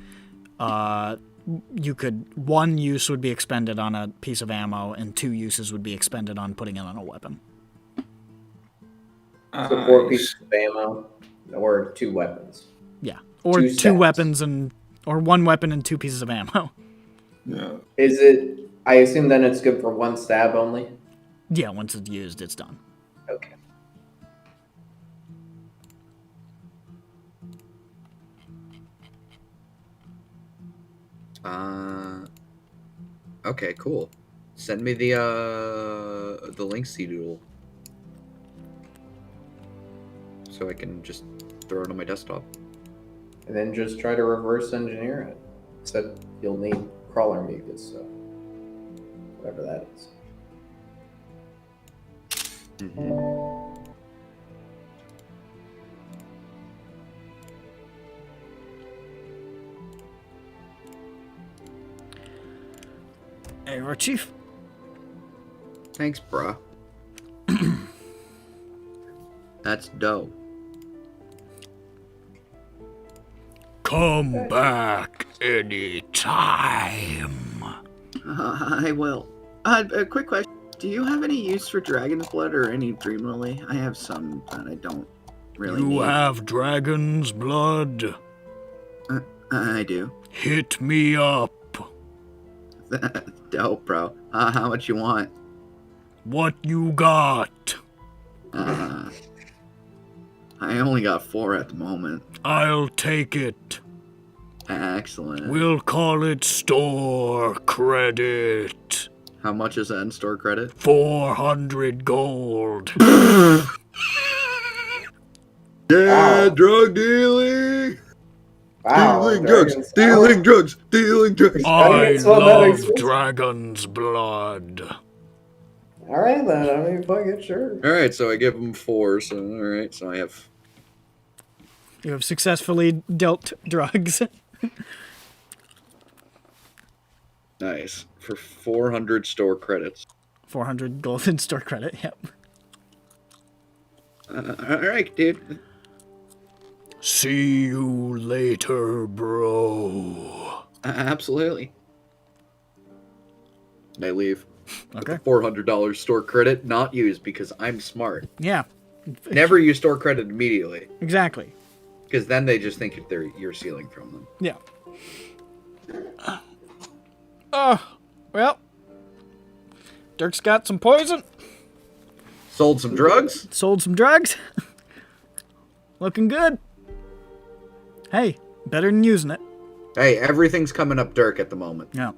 S1: you could, 1 use would be expended on a piece of ammo, and 2 uses would be expended on putting it on a weapon.
S9: So 4 pieces of ammo, or 2 weapons.
S1: Yeah, or
S9: 2
S1: 2
S9: sets.
S1: weapons or 1 weapon and 2 pieces of ammo.
S2: Yeah.
S9: Is it? I assume then it's good for 1 stab only.
S1: Yeah, once it's used, it's done.
S9: Okay.
S10: Okay, cool. Send me the link doodle, so I can just throw it on my desktop.
S9: And then just try to reverse engineer it. Except you'll need crawler mucus, so whatever that is.
S1: Hey, our chief.
S10: Thanks, bruh. That's dope.
S1: Come back anytime.
S10: I will. A quick question. Do you have any use for dragon's blood or any dream lily? I have some, but I don't really
S1: You
S10: need.
S1: have dragon's blood?
S10: I do.
S1: Hit me up.
S10: That's dope, bro. How much you want?
S1: What you got?
S10: I only got 4 at the moment.
S1: I'll take it.
S10: Excellent.
S1: We'll call it store credit.
S10: How much is that in store credit?
S1: 400 gold.
S10: Yeah, drug dealing.
S9: Wow,
S10: Dealing drugs. Dealing drugs. Dealing drugs.
S1: I
S9: It's not that
S1: love
S9: expensive.
S1: dragon's blood.
S9: All right then. I mean, fuck it, sure.
S10: All right, so I give him 4. So all right, so I have.
S1: You have successfully dealt drugs.
S10: Nice. For 400 store credits.
S1: 400 gold in store credit, yep.
S10: Alright, dude.
S1: See you later, bro.
S10: Absolutely. And I leave.
S1: Okay.
S10: With the $400 store credit not used because I'm smart.
S1: Yeah.
S10: Never use store credit immediately.
S1: Exactly.
S10: Because then they just think you're stealing from them.
S1: Yeah. Well. Dirk's got some poison.
S6: Sold some drugs?
S1: Sold some drugs. Looking good. Hey, better than using it.
S6: Hey, everything's coming up Dirk at the moment.
S1: Yeah.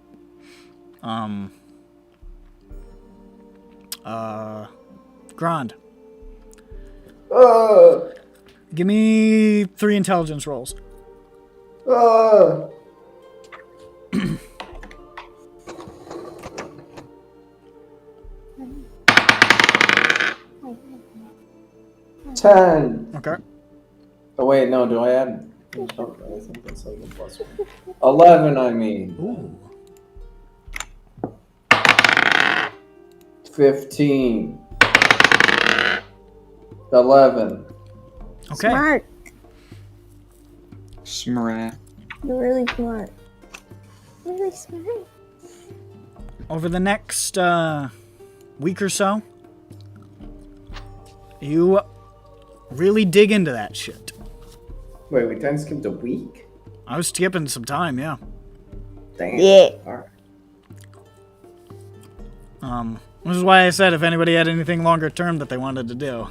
S1: Grand. Give me 3 intelligence rolls.
S9: 10.
S1: Okay.
S9: Oh wait, no. Do I add? Oh, I think that's like a +1. 11. I mean.
S1: Ooh.
S9: 15. 11.
S1: Okay.
S5: Smart.
S2: Smart.
S5: You're really smart. Really smart.
S1: Over the next week or so, you really dig into that shit.
S9: Wait, we time skipped a week?
S1: I was skipping some time, yeah.
S9: Damn.
S5: Yeah.
S9: Alright.
S1: This is why I said if anybody had anything longer term that they wanted to do.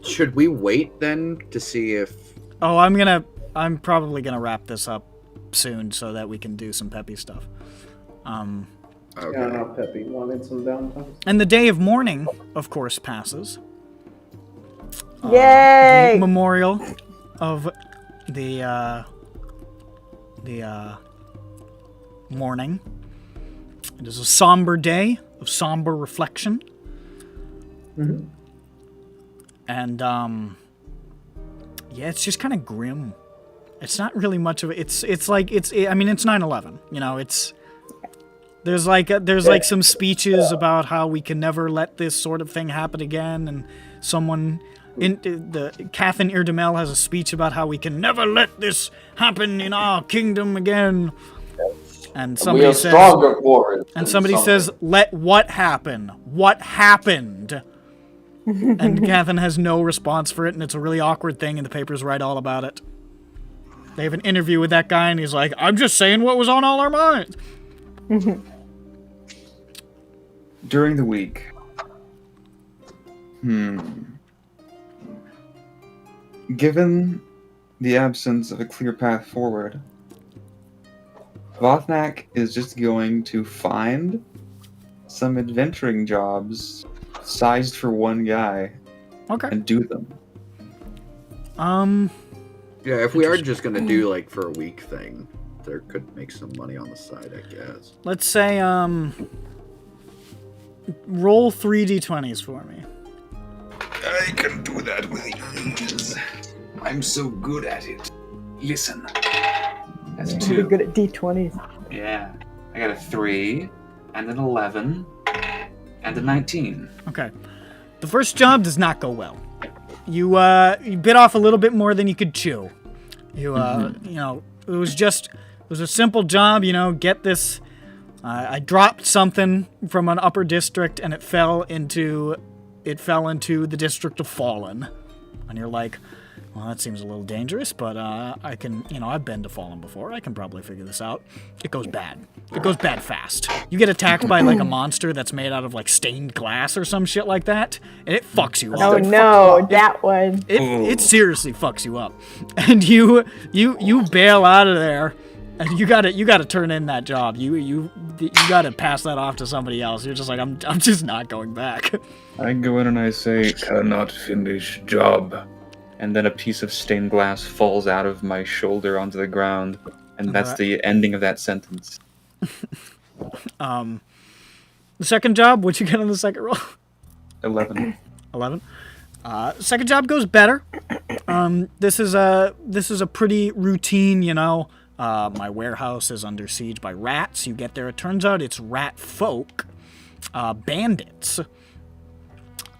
S6: Should we wait then to see if...
S1: Oh, I'm probably gonna wrap this up soon so that we can do some peppy stuff.
S6: Okay.
S9: Yeah, no, Peppy wanted some downtime.
S1: And the day of mourning, of course, passes.
S5: Yay!
S1: The memorial of the mourning. It is a somber day of somber reflection.
S9: Mm-hmm.
S1: And yeah, it's just kind of grim. It's not really much of it. It's 9/11. You know, there's some speeches about how we can never let this sort of thing happen again, and someone Cathin Irdemel has a speech about how we can never let this happen in our kingdom again. And somebody says,
S9: stronger for it.
S1: and somebody says, "Let what happen? What happened?" And Cathin has no response for it, and it's a really awkward thing, and the papers write all about it. They have an interview with that guy, and he's like, "I'm just saying what was on all our minds."
S2: During the week. Given the absence of a clear path forward, Vothnak is just going to find some adventuring jobs sized for one guy
S1: Okay.
S2: and do them.
S6: Yeah, if we are just gonna do like for a week thing, there could make some money on the side, I guess.
S1: Let's say, roll 3 d20s for me.
S4: I can do that with ease. I'm so good at it. Listen.
S2: That's
S5: You're
S2: 2.
S5: good at D20s.
S2: Yeah. I got a 3, and an 11, and a 19.
S1: Okay. The first job does not go well. You bit off a little bit more than you could chew. You know, it was a simple job, you know, get this. I dropped something from an upper district and it fell into the district of Fallen. And you're like, well, that seems a little dangerous, but I can, you know, I've been to Fallen before. I can probably figure this out. It goes bad. It goes bad fast. You get attacked by like a monster that's made out of like stained glass or some shit like that, and it fucks you up.
S5: Oh no, that one.
S1: It seriously fucks you up, and you bail out of there, and you gotta turn in that job. You gotta pass that off to somebody else. You're just like, I'm just not going back.
S2: I go in and I say,
S4: Cannot finish job.
S2: and then a piece of stained glass falls out of my shoulder onto the ground, and that's the ending of that sentence.
S1: The second job, what'd you get on the second roll?
S2: 11.
S1: 11. Second job goes better. This is a pretty routine, you know. My warehouse is under siege by rats. You get there, it turns out it's rat folk, bandits.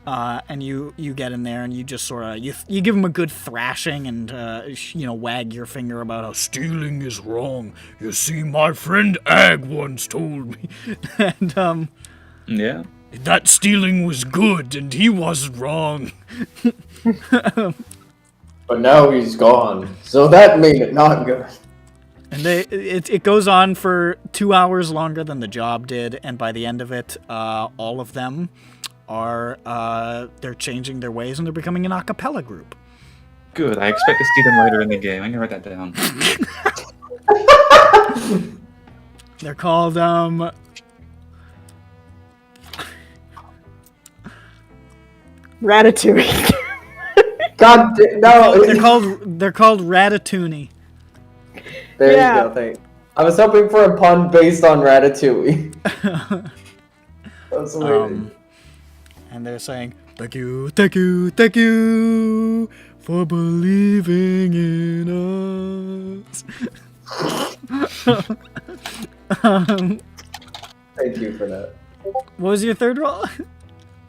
S1: And you get in there and you just sort of you give them a good thrashing and wag your finger about how stealing is wrong. You see, my friend Ag once told me, and
S2: Yeah.
S1: that stealing was good and he wasn't wrong.
S9: But now he's gone, so that made it not good.
S1: And it goes on for 2 hours longer than the job did, and by the end of it, all of them are they're changing their ways and they're becoming an a cappella group.
S2: Good. I expect to see them later in the game. I can write that down.
S1: They're called
S5: Ratatouille.
S9: God, no.
S1: they're called Ratatouille.
S9: There
S5: Yeah.
S9: you go. Thanks. I was hoping for a pun based on Ratatouille. That's amazing.
S1: And they're saying, thank you, thank you, thank you for believing in us.
S9: Thank you for that.
S1: What was your third roll?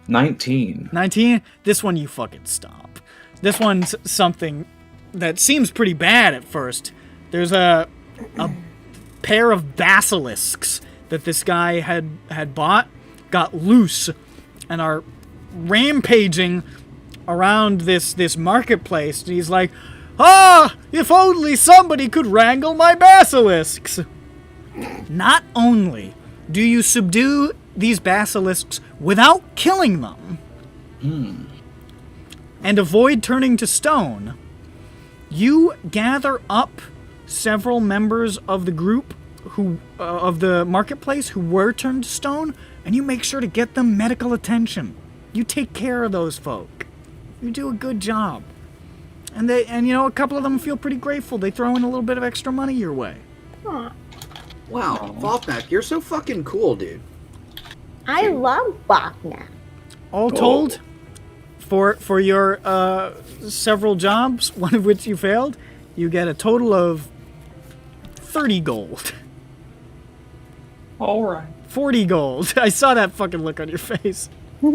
S2: 19.
S1: 19? This one you fucking stop. This one's something that seems pretty bad at first. There's a pair of basilisks that this guy had bought, got loose, and are rampaging around this marketplace. And he's like, if only somebody could wrangle my basilisks. Not only do you subdue these basilisks without killing them, and avoid turning to stone, you gather up several members of the group who of the marketplace who were turned to stone, and you make sure to get them medical attention. You take care of those folk. You do a good job. And a couple of them feel pretty grateful. They throw in a little bit of extra money your way.
S10: Wow, Vopnak, you're so fucking cool, dude.
S5: I love Bachna.
S1: All told, for your several jobs, one of which you failed, you get a total of 30 gold.
S2: All right.
S1: 40 gold. I saw that fucking look on your face.
S2: You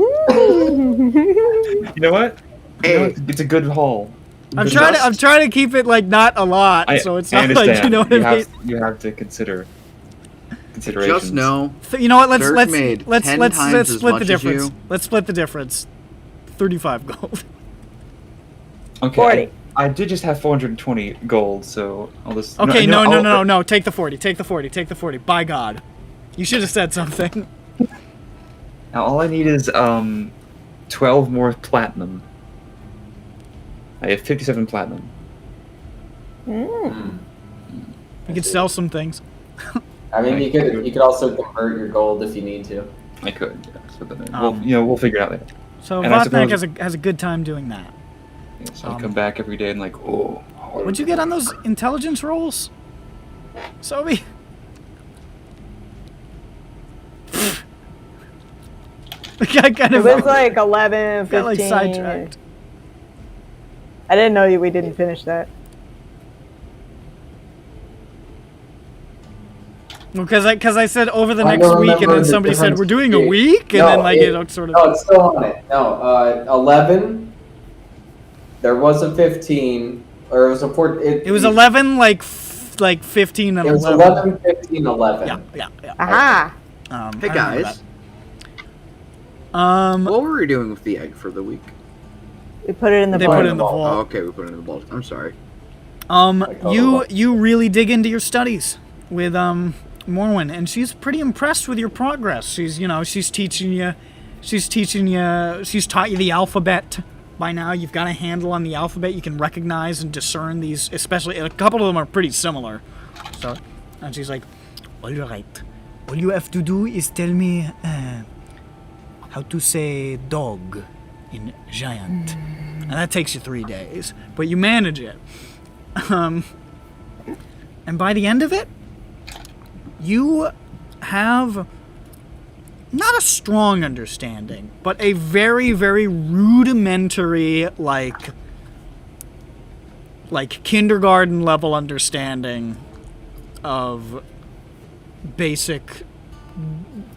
S2: know what?
S10: Hey.
S2: It's a good haul.
S1: I'm trying to keep it like not a lot, so it's not like, you know what I mean.
S2: You have to consider considerations.
S10: Just know.
S1: You know what? Let's
S10: made
S1: let's
S10: 10
S1: let's
S10: times
S1: let's
S10: as
S1: split
S10: much
S1: the
S10: as
S1: difference.
S10: you.
S1: Let's split the difference. 35 gold.
S2: Okay.
S5: 40.
S2: I did just have 420 gold, so I'll just.
S1: Okay, no. Take the 40. Take the 40. Take the 40. By God, you should have said something.
S2: Now all I need is 12 more platinum. I have 57 platinum.
S1: You could sell some things.
S8: I mean, you could also convert your gold if you need to.
S2: I could, yeah. So then, we'll figure it out later.
S1: So
S2: And I
S1: Votnak
S2: suppose-
S1: has a good time doing that.
S2: Yeah, so I come back every day and like, oh.
S1: What'd you get on those intelligence rolls, Sobi? I kind
S5: It
S1: of
S5: was like 11, 15.
S1: got like sidetracked.
S5: I didn't know we didn't finish that.
S1: Because I said over the
S8: I
S1: next
S8: don't
S1: week, and
S8: remember
S1: then
S8: the
S1: somebody said
S8: difference
S1: we're doing a
S8: between-
S1: week, and
S8: No,
S1: then like
S8: it-
S1: it sort of.
S8: No, it's still on it. No, 11. There was a 15, or it was a 14.
S1: It was 11, like 15 and
S8: It was
S1: 11.
S8: 11, 15, 11.
S1: Yeah.
S5: Aha!
S10: Hey
S1: I remember
S10: guys,
S1: that.
S10: what were we doing with the egg for the week?
S5: We put it in the
S1: They
S5: bowl.
S1: put it in the
S10: Oh,
S1: vault.
S10: okay, we put it in the bowl. I'm sorry.
S1: You really dig into your studies with Morwen, and she's pretty impressed with your progress. She's teaching you, she's taught you the alphabet. By now, you've got a handle on the alphabet. You can recognize and discern these, especially a couple of them are pretty similar. So, and she's like, "All right, all you have to do is tell me how to say dog in giant." And that takes you 3 days, but you manage it. And by the end of it, you have not a strong understanding, but a very, very rudimentary, like kindergarten level understanding of basic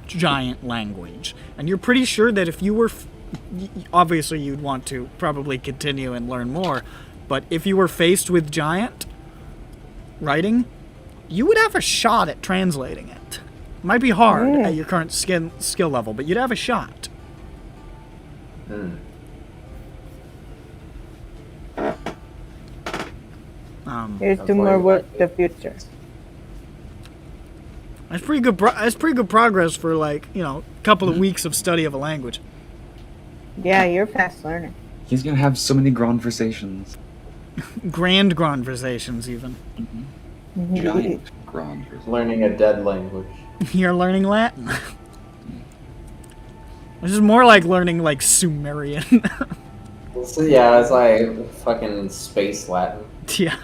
S1: giant language. And you're pretty sure that if you were obviously you'd want to probably continue and learn more, but if you were faced with giant writing, you would have a shot at translating it. Might be hard at your current skill level, but you'd have a shot.
S5: Here's to more work the future.
S1: That's pretty good. That's pretty good progress for a couple of weeks of study of a language.
S5: Yeah, you're fast learner.
S2: He's gonna have so many conversations.
S1: Grand conversations, even.
S2: Giant conversations.
S8: Learning a dead language.
S1: You're learning Latin. Which is more like learning, like, Sumerian.
S8: So, yeah, it's like fucking space Latin.
S1: Yeah.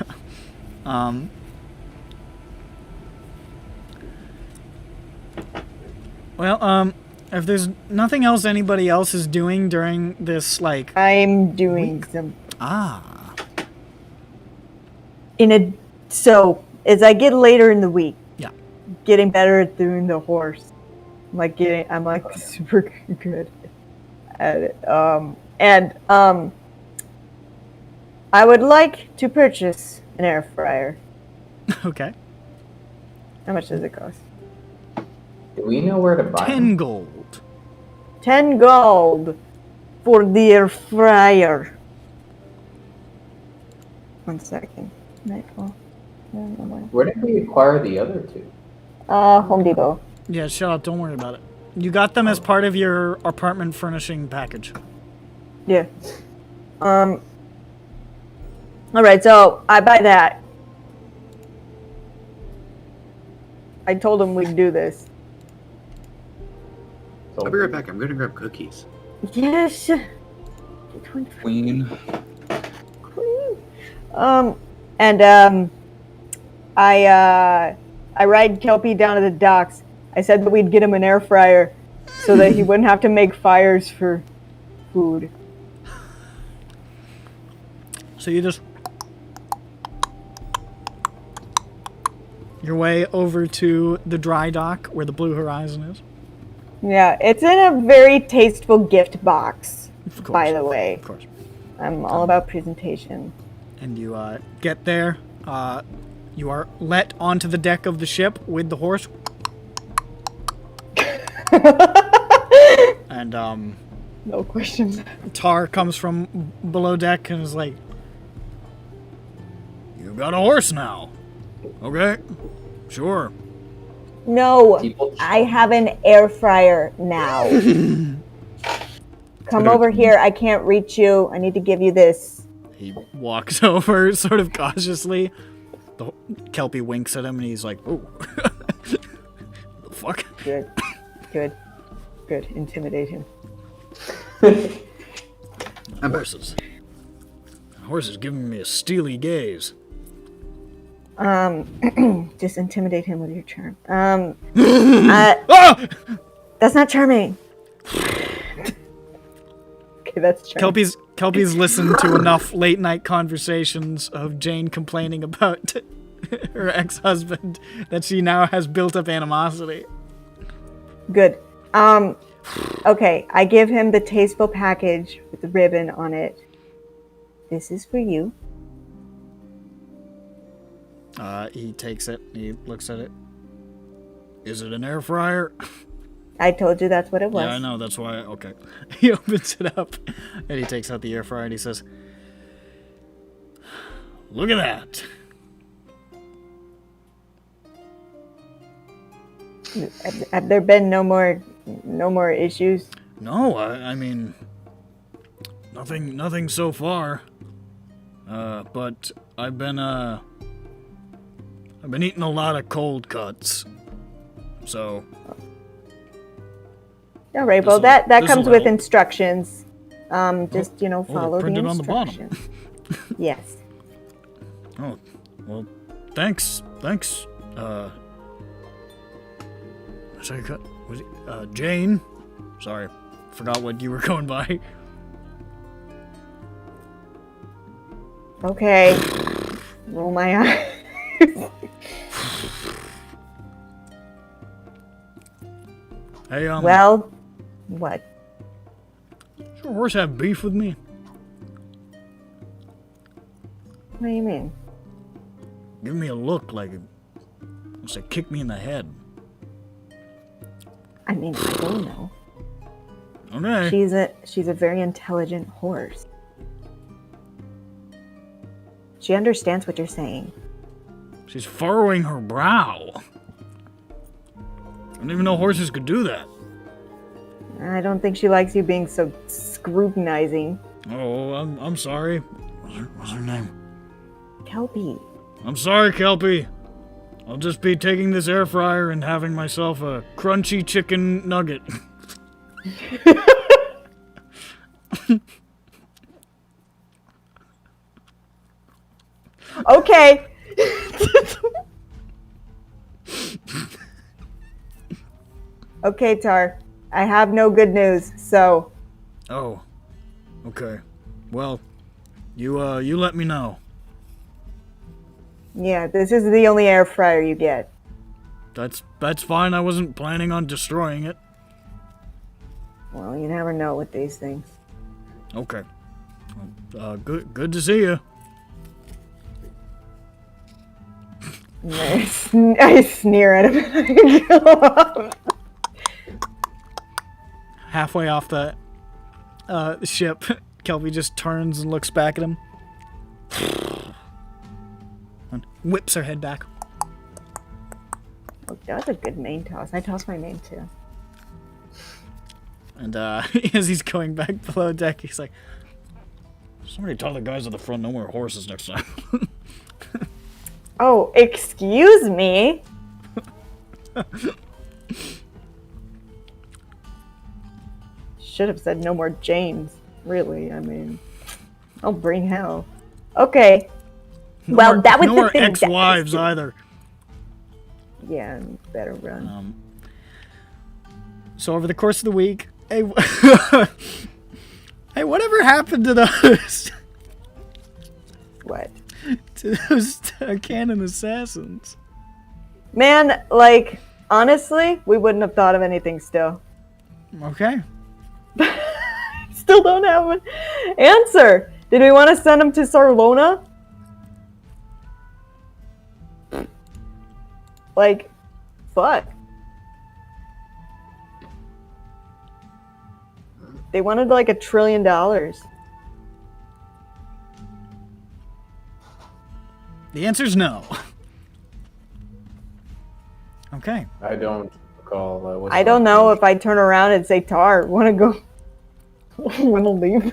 S1: Well, if there's nothing else anybody else is doing during this, like...
S5: I'm doing some...
S1: Ah.
S5: So, as I get later in the week...
S1: Yeah.
S5: Getting better at doing the horse. I'm like super good at it. I would like to purchase an air fryer.
S1: Okay.
S5: How much does it cost?
S8: Do we know where to buy
S1: 10 gold.
S5: 10 gold for the air fryer. 1 second. Nightfall.
S8: Where did we acquire the other two?
S5: Home Depot.
S1: Yeah, shut up. Don't worry about it. You got them as part of your apartment furnishing package.
S5: Yeah. Alright, so I buy that. I told him we'd do this.
S6: I'll be right back. I'm gonna grab cookies.
S5: Yes.
S2: Queen.
S5: I ride Kelpie down to the docks. I said that we'd get him an air fryer so that he wouldn't have to make fires for food.
S1: So you just... your way over to the dry dock where the Blue Horizon is.
S5: Yeah, it's in a very tasteful gift box, by the way.
S1: Of course.
S5: I'm all about presentation.
S1: And you get there. You are let onto the deck of the ship with the horse. And
S5: no questions.
S1: Tar comes from below deck and is like, "You got a horse now? Okay, sure."
S5: No, I have an air fryer now. Come over here. I can't reach you. I need to give you this.
S1: He walks over, sort of cautiously. The Kelpie winks at him, and he's like, "Oh, the fuck."
S5: Good. Intimidate him.
S1: Horses. Horses giving me a steely gaze.
S5: Just intimidate him with your charm. That's not charming. Okay, that's charming.
S1: Kelpie's listened to enough late night conversations of Jane complaining about her ex-husband that she now has built up animosity.
S5: Good. Okay, I give him the tasteful package with the ribbon on it. This is for you.
S1: He takes it, he looks at it. Is it an air fryer?
S5: I told you that's what it was.
S1: Yeah, I know, that's why, okay. He opens it up, and he takes out the air fryer, and he says, "Look at that."
S5: Have there been no more issues?
S1: No, I mean, nothing so far. But I've been eating a lot of cold cuts, so.
S5: All right. Well, that comes with instructions. Just follow the
S1: printed on
S5: instructions.
S1: the bottom.
S5: Yes.
S1: Oh, well, thanks. Sorry, was it Jane? Sorry, forgot what you were going by.
S5: Okay. Roll my eyes.
S1: Hey,
S5: well, what?
S1: Does your horse have beef with me?
S5: What do you mean?
S1: Give me a look like it wants to kick me in the head.
S5: I mean, I don't know.
S1: Okay.
S5: She's a very intelligent horse. She understands what you're saying.
S1: She's furrowing her brow. I didn't even know horses could do that.
S5: I don't think she likes you being so scrutinizing.
S1: Oh, I'm sorry. What's her name?
S5: Kelpie.
S1: I'm sorry, Kelpie. I'll just be taking this air fryer and having myself a crunchy chicken nugget.
S5: Okay. Okay, Tar. I have no good news, so...
S1: Oh. Okay. Well, you let me know.
S5: Yeah, this is the only air fryer you get.
S1: That's fine. I wasn't planning on destroying it.
S5: Well, you never know with these things.
S1: Okay. Good to see you.
S5: I sneer at him.
S1: Halfway off the ship, Kelpie just turns and looks back at him. And whips her head back.
S5: Oh, that was a good main toss. I tossed my main too.
S1: And as he's going back below deck, he's like, somebody tell the guys at the front no more horses next time.
S5: Oh, excuse me? Should have said no more James. Really, I mean, I'll bring hell. Okay. Well, that was
S1: no
S5: the
S1: more
S5: thing.
S1: ex-wives either.
S5: Yeah, better run.
S1: So over the course of the week, hey, hey, whatever happened to those?
S5: What?
S1: To those cannon assassins?
S5: Man, like, honestly, we wouldn't have thought of anything still.
S1: Okay.
S5: Still don't have an answer. Did we want to send him to Sarlona? Like, fuck. They wanted like $1 trillion.
S1: The answer's no. Okay.
S8: I don't recall.
S5: I don't know if I turn around and say, Tar, wanna go? Wanna leave?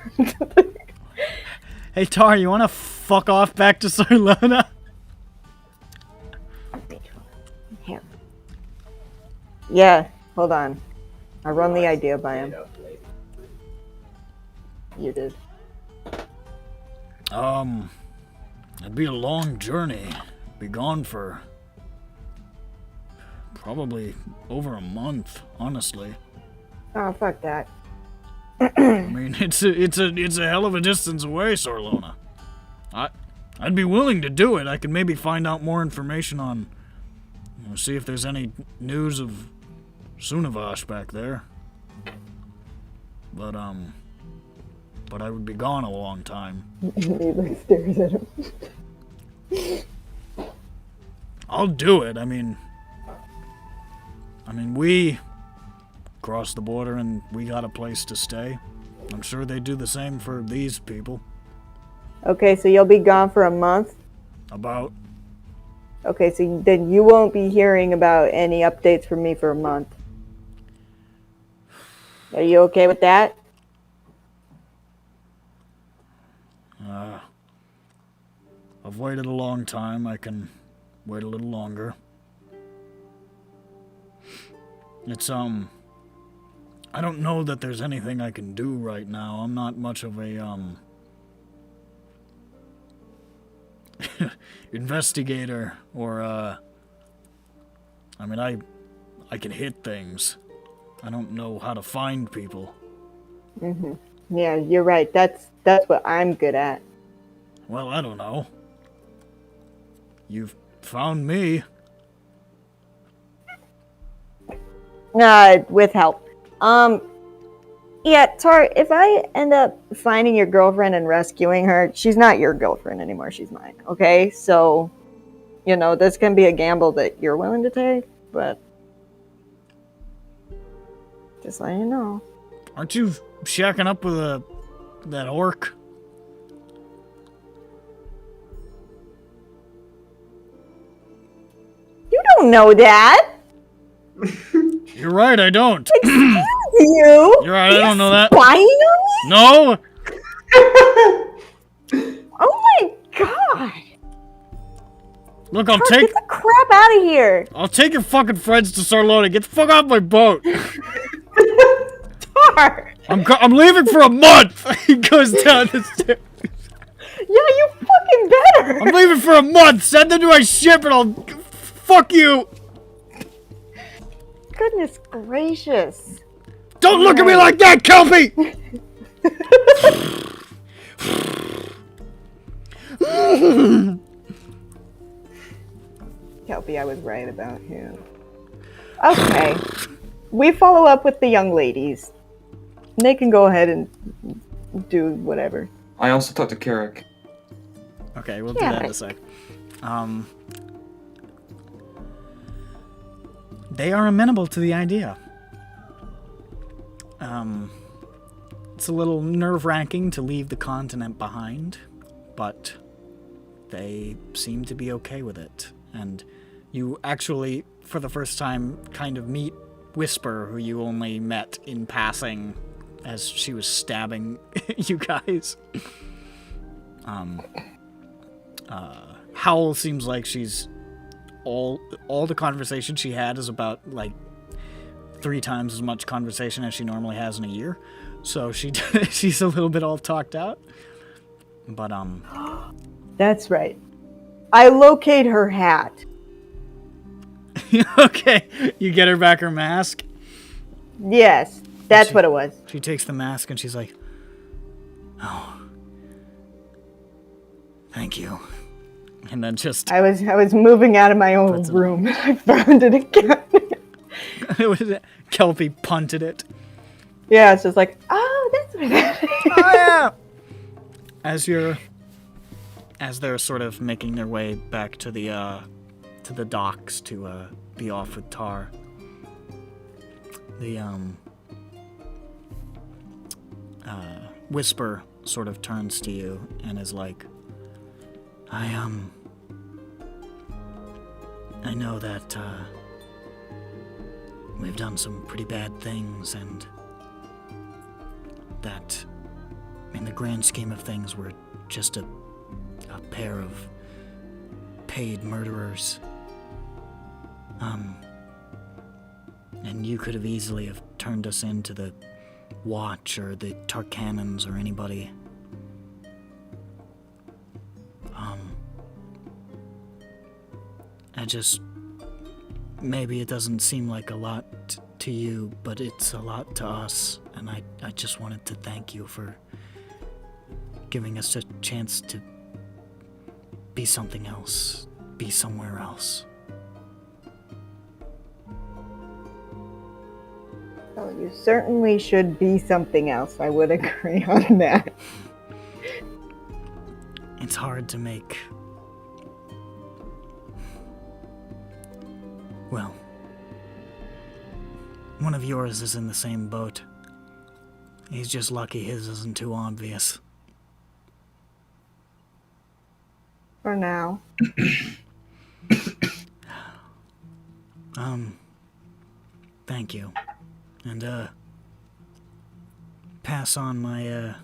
S1: Hey, Tar, you wanna fuck off back to Sarlona?
S5: Here. Yeah, hold on. I run the idea by him. You did.
S1: It'd be a long journey. Be gone for probably over a month, honestly.
S5: Oh, fuck that.
S1: I mean, it's a hell of a distance away, Sarlona. I'd be willing to do it. I could maybe find out more information on, see if there's any news of Sunavash back there. But I would be gone a long time.
S5: He like stares at him.
S1: I'll do it. I mean, we crossed the border and we got a place to stay. I'm sure they do the same for these people.
S5: Okay, so you'll be gone for a month?
S1: About.
S5: Okay, so then you won't be hearing about any updates from me for a month. Are you okay with that?
S1: I've waited a long time. I can wait a little longer. It's, I don't know that there's anything I can do right now. I'm not much of a, investigator or, I mean, I can hit things. I don't know how to find people.
S5: Mm-hmm. Yeah, you're right. That's what I'm good at.
S1: Well, I don't know. You've found me.
S5: With help. Yeah, Tar, if I end up finding your girlfriend and rescuing her, she's not your girlfriend anymore, she's mine, okay? So, this can be a gamble that you're willing to take, but just letting you know.
S1: Aren't you shacking up with that orc?
S5: You don't know that!
S1: You're right, I don't.
S5: Excuse You?
S1: You're right, I don't know that.
S5: Spying on me?
S1: No!
S5: Oh my god!
S1: Look, I'll
S5: Tar,
S1: take
S5: get the crap out of here!
S1: I'll take your fucking friends to Sarlona. Get the fuck off my boat.
S5: Tar!
S1: I'm leaving for a month. He goes down the stairs.
S5: Yeah, you fucking better!
S1: I'm leaving for a month. Send them to my ship and I'll fuck you.
S5: Goodness gracious.
S1: Don't look at me like that, Kelpie.
S5: Kelpie, I was right about him. Okay. We follow up with the young ladies. They can go ahead and do whatever.
S2: I also talked to Carrick.
S1: Okay, we'll do that in a sec. They are amenable to the idea. It's a little nerve-wracking to leave the continent behind, but they seem to be okay with it. And you actually, for the first time, kind of meet Whisper, who you only met in passing as she was stabbing you guys. Howl seems like she's all the conversation she had is about like 3 times as much conversation as she normally has in a year. So she's a little bit all talked out. But
S5: That's right. I locate her hat.
S1: okay, you get her back her mask.
S5: Yes, that's what it was.
S1: She takes the mask and she's like, "Oh, thank you." And then just
S5: I was moving out of my own room and I found it again.
S1: it was Kelpie punted it.
S5: Yeah, it's just like, oh, that's what that is.
S1: Oh yeah. As they're sort of making their way back to the docks to be off with Tar, the Whisper sort of turns to you and is like, I know that we've done some pretty bad things, and that in the grand scheme of things we're just a pair of paid murderers. And you could have easily have turned us into the Watch or the Tarkanans or anybody. Maybe it doesn't seem like a lot to you, but it's a lot to us, and I just wanted to thank you for giving us a chance to be something else, be somewhere else.
S5: Oh, you certainly should be something else. I would agree on that.
S1: It's hard to make... Well, one of yours is in the same boat. He's just lucky his isn't too obvious.
S5: For now.
S1: Thank you. And, pass on my,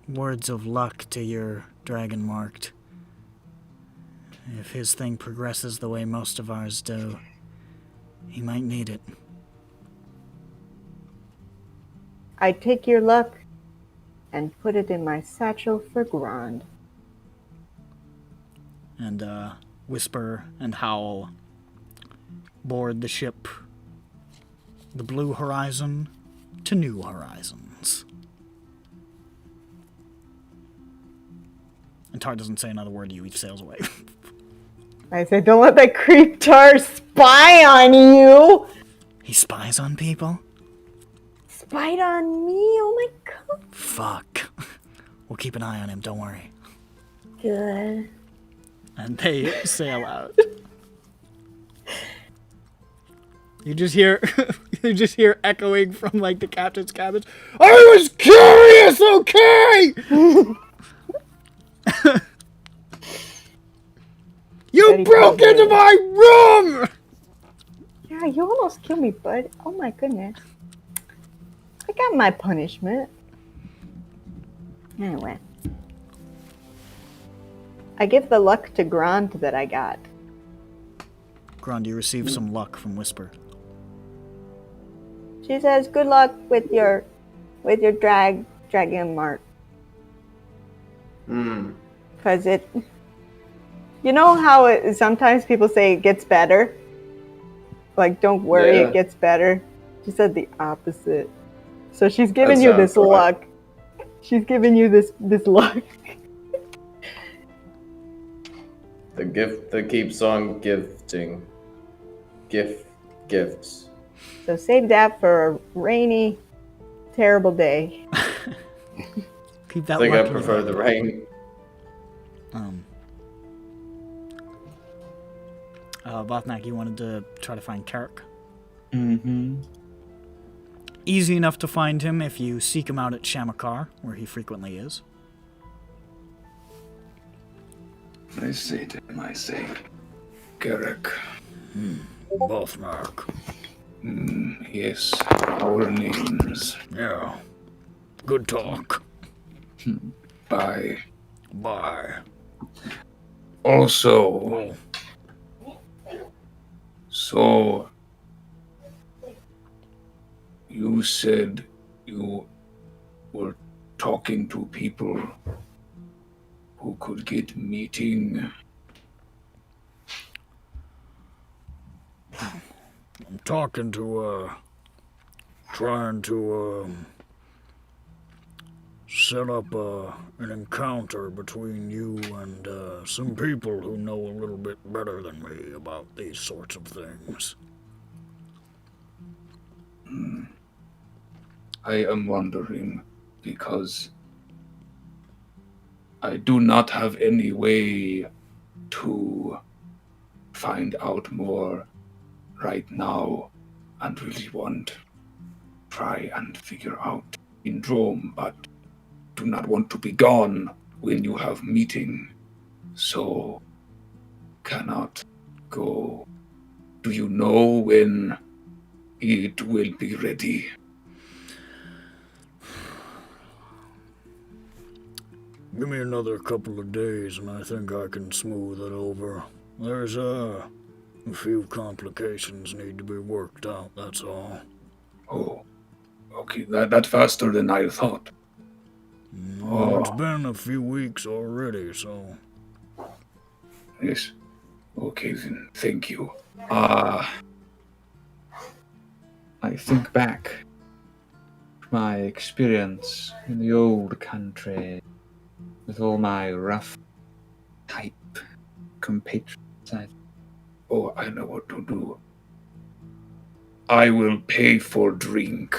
S1: words of luck to your dragon marked. If his thing progresses the way most of ours do, he might need it.
S5: I take your luck and put it in my satchel for Grand.
S1: And, Whisper and Howl board the ship, the Blue Horizon, to New Horizons. And Tar doesn't say another word to you, he sails away.
S5: I said, don't let that creep Tar spy on you!
S1: He spies on people?
S5: Spied on me? Oh my god.
S1: Fuck. We'll keep an eye on him, don't worry.
S5: Good.
S1: And they sail out. You just hear echoing from like the captain's cabin. I was curious, okay? You broke into my room!
S5: Yeah, you almost killed me, bud. Oh my goodness. I got my punishment. Anyway. I give the luck to Grand that I got.
S1: Grand, you receive some luck from Whisper.
S5: She says, "Good luck with your dragon mark." Because it, you know how it sometimes people say it gets better. Like, don't worry,
S9: Yeah.
S5: it gets better. She said the opposite. So she's giving
S9: That
S5: you this
S9: sounds right.
S5: luck. She's giving you this luck.
S9: The gift that keeps on gifting. Gifts.
S5: So save that for a rainy, terrible day.
S1: Keep
S9: I
S1: that
S9: think I
S1: luck in
S9: prefer
S1: your
S9: the
S1: head.
S9: rain.
S1: Bothnak, you wanted to try to find Carrick.
S2: Mm-hmm.
S1: Easy enough to find him if you seek him out at Shamakar, where he frequently is.
S4: I say to him, I say, Carrick.
S1: Bothnak.
S4: Yes, our names.
S1: Yeah. Good talk.
S4: Bye.
S1: Bye.
S4: Also, so you said you were talking to people who could get meeting.
S1: I'm talking to, trying to, set up, an encounter between you and, some people who know a little bit better than me about these sorts of things.
S4: I am wondering because I do not have any way to find out more right now and really want to try and figure out in Rome, but do not want to be gone when you have meeting, so cannot go. Do you know when it will be ready?
S1: Give me another couple of days and I think I can smooth it over. There's, a few complications need to be worked out, that's all.
S4: Oh, okay, that faster than I thought.
S1: Well, it's been a few weeks already, so...
S4: Yes. Okay then, thank you.
S2: I think back to my experience in the old country with all my rough type compatriots.
S4: Oh, I know what to do. I will pay for drink.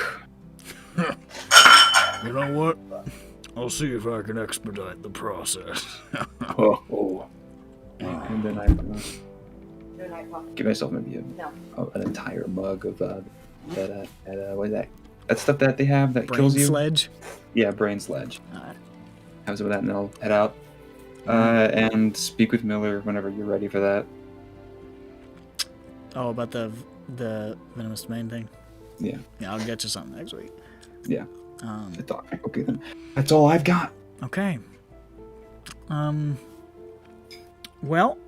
S1: You know what? I'll see if I can expedite the process.
S4: Oh.
S2: And then I give myself maybe an entire mug of what is that? That stuff that they have that
S1: Brain
S2: kills you.
S1: sledge?
S2: Yeah, brain sledge.
S1: Alright.
S2: Have some of that, and then I'll head out and speak with Miller whenever you're ready for that.
S1: Oh, about the venomous domain thing?
S2: Yeah.
S1: Yeah, I'll get you something next week.
S2: Yeah. Okay then. That's all I've got.
S1: Okay. Well,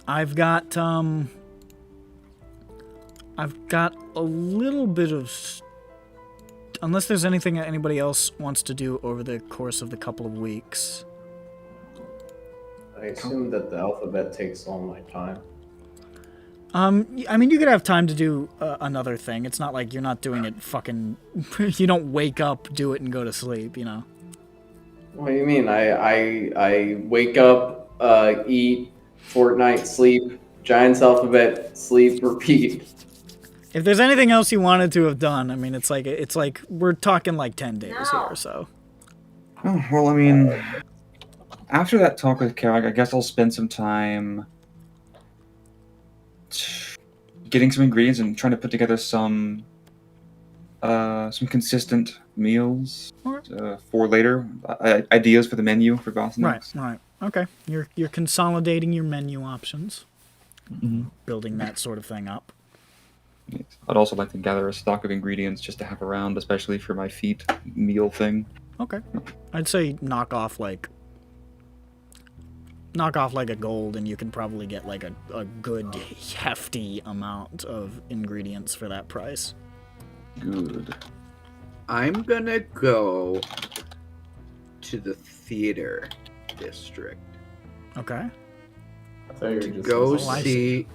S1: I've got a little bit of... Unless there's anything that anybody else wants to do over the course of the couple of weeks.
S9: I assume that the alphabet takes all my time.
S1: I mean, you could have time to do another thing. It's not like you're not doing it fucking... You don't wake up, do it, and go to sleep, you know?
S9: What do you mean? I wake up, eat, Fortnite, sleep, Giants alphabet, sleep, repeat.
S1: If there's anything else you wanted to have done, I mean, it's like we're talking like 10 days here, so...
S2: Oh, well, I mean, after that talk with Carrick, I guess I'll spend some time getting some ingredients and trying to put together some consistent meals for later. Ideas for the menu for Boston.
S1: Right. Okay. You're consolidating your menu options, building that sort of thing up.
S2: Yes. I'd also like to gather a stock of ingredients just to have around, especially for my feet meal thing.
S1: Okay. I'd say knock off like a gold, and you can probably get like a good hefty amount of ingredients for that price.
S2: Good.
S6: I'm gonna go to the theater district
S1: Okay.
S8: I thought you were
S6: to
S8: just
S6: go
S1: Oh, I
S6: see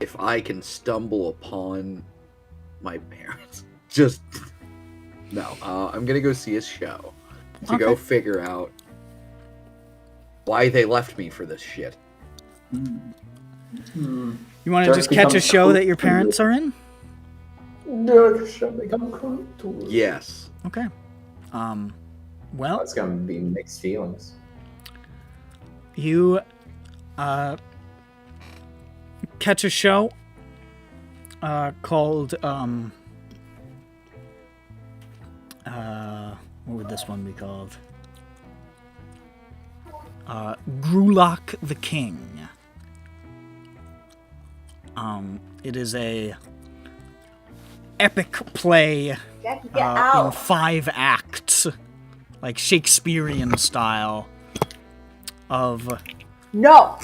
S6: if I can stumble upon my parents. Just no. I'm gonna go see a show to go
S1: Okay.
S6: figure out why they left me for this shit.
S8: Hmm.
S1: You want to
S8: Dark
S1: just catch a
S8: becomes
S1: show that your
S8: cool.
S1: parents are in?
S6: Yes.
S1: Okay. Well,
S8: That's gonna be mixed feelings.
S1: you catch a show called what would this one be called? Grulak the King. It is a epic play in 5 acts, like Shakespearean style, of
S5: No.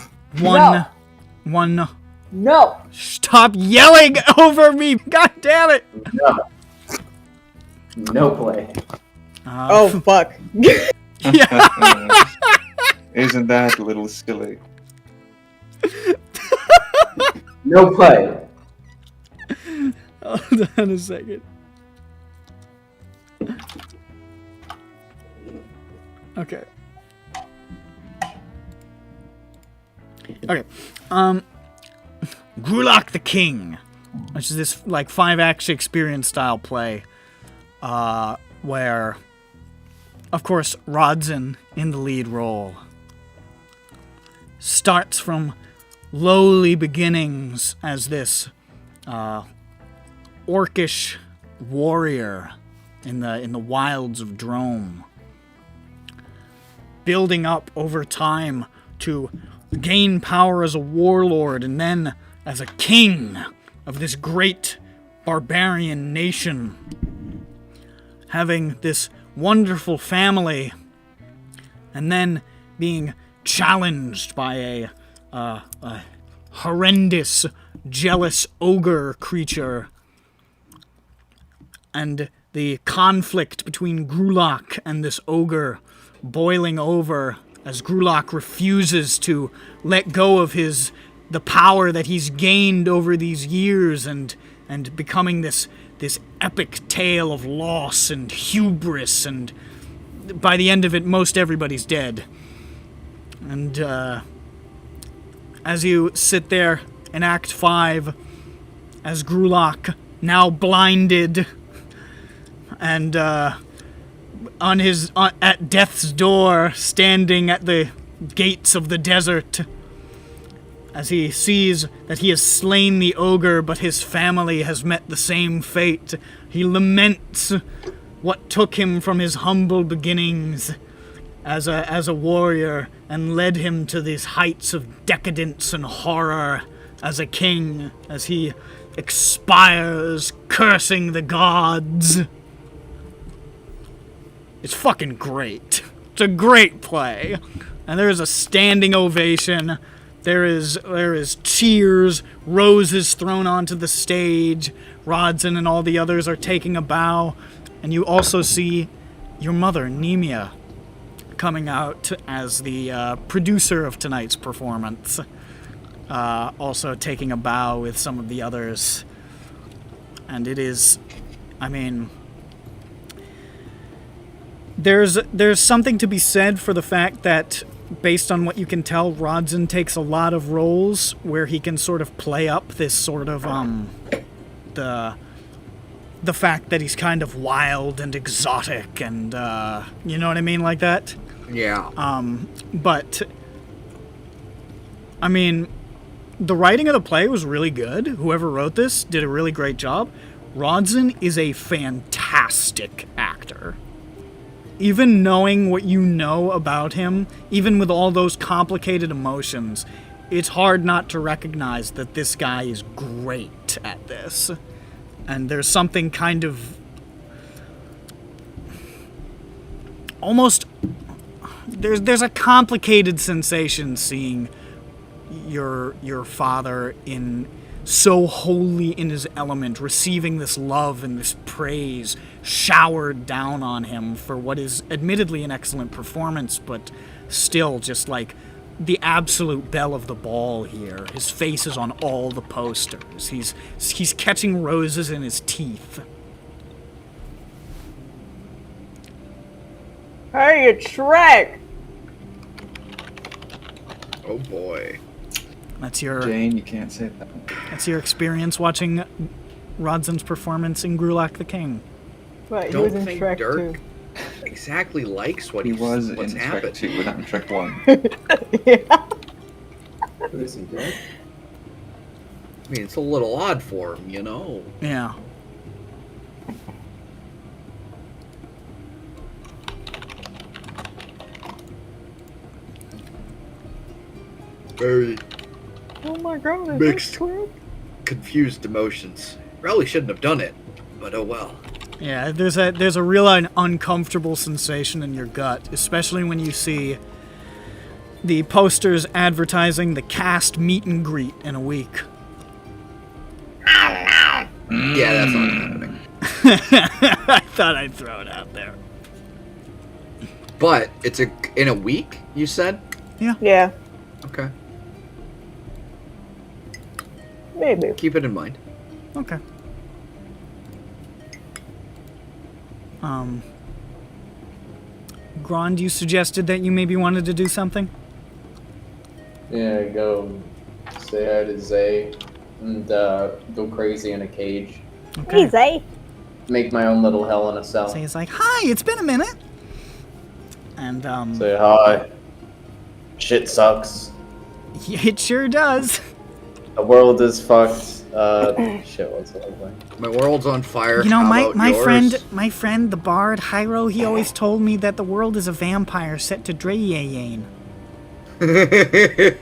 S1: one.
S5: No.
S1: Stop yelling over me! God damn it!
S9: No play.
S3: Oh fuck.
S2: Isn't that a little silly?
S9: No play.
S1: Hold on a second. Okay. Okay. Grulak the King, which is this like 5-act Shakespearean style play, where, of course, Rodson in the lead role starts from lowly beginnings as this orcish warrior in the wilds of Drome, building up over time to gain power as a warlord and then as a king of this great barbarian nation, having this wonderful family, and then being challenged by a horrendous, jealous ogre creature, and the conflict between Grulak and this ogre boiling over as Grulak refuses to let go of the power that he's gained over these years, and becoming this epic tale of loss and hubris, and by the end of it, most everybody's dead. And as you sit there in Act 5, as Grulak, now blinded, and at death's door, standing at the gates of the desert, as he sees that he has slain the ogre, but his family has met the same fate, he laments what took him from his humble beginnings as a warrior and led him to these heights of decadence and horror as a king, as he expires cursing the gods. It's fucking great. It's a great play. And there is a standing ovation. There is cheers, roses thrown onto the stage. Rodson and all the others are taking a bow. And you also see your mother, Nemia, coming out as the producer of tonight's performance. Also taking a bow with some of the others. And it is, I mean, there's something to be said for the fact that, based on what you can tell, Rodson takes a lot of roles where he can sort of play up this sort of the fact that he's kind of wild and exotic, and you know what I mean, like that.
S6: Yeah.
S1: But I mean, the writing of the play was really good. Whoever wrote this did a really great job. Rodson is a fantastic actor. Even knowing what you know about him, even with all those complicated emotions, it's hard not to recognize that this guy is great at this. And there's something kind of almost there's a complicated sensation seeing your father in so wholly in his element, receiving this love and this praise showered down on him for what is admittedly an excellent performance, but still just like the absolute belle of the ball here. His face is on all the posters. He's catching roses in his teeth.
S5: Hey, it's Shrek!
S6: Oh boy.
S1: That's your
S2: Jane, you can't say that.
S1: That's your experience watching Rodson's performance in Grulak the King.
S5: But he
S6: Don't
S5: was in
S6: think
S5: Shrek
S6: Dirk
S5: too.
S6: exactly likes what
S2: He was
S6: what's
S2: in
S6: happened.
S2: Shrek 2, but not in Shrek 1.
S5: Yeah.
S8: Who is he doing?
S6: I mean, it's a little odd for him, you know.
S1: Yeah.
S6: Very
S5: Oh my god, is
S6: Mixed.
S5: this Shrek?
S6: confused emotions. Probably shouldn't have done it, but oh well.
S1: Yeah, there's a real uncomfortable sensation in your gut, especially when you see the posters advertising the cast meet and greet in a week.
S6: Yeah, that's not happening.
S1: I thought I'd throw it out there.
S6: But it's in a week, you said?
S5: Yeah,
S6: Okay.
S5: maybe.
S6: Keep it in mind.
S1: Okay. Grand, you suggested that you maybe wanted to do something?
S8: Yeah, go say hi to Zay and go crazy in a cage.
S1: Okay.
S5: Easy.
S8: Make my own little hell in a cell.
S1: So he's like, "Hi, it's been a minute." And
S8: Say hi. Shit sucks.
S1: it sure does.
S8: The world is fucked. Shit, what's it like?
S6: My world's on fire.
S1: You know,
S6: How
S1: my
S6: about
S1: my friend, the bard Hyro, he always told me that the world is a vampire set to Dreyane.
S6: yours?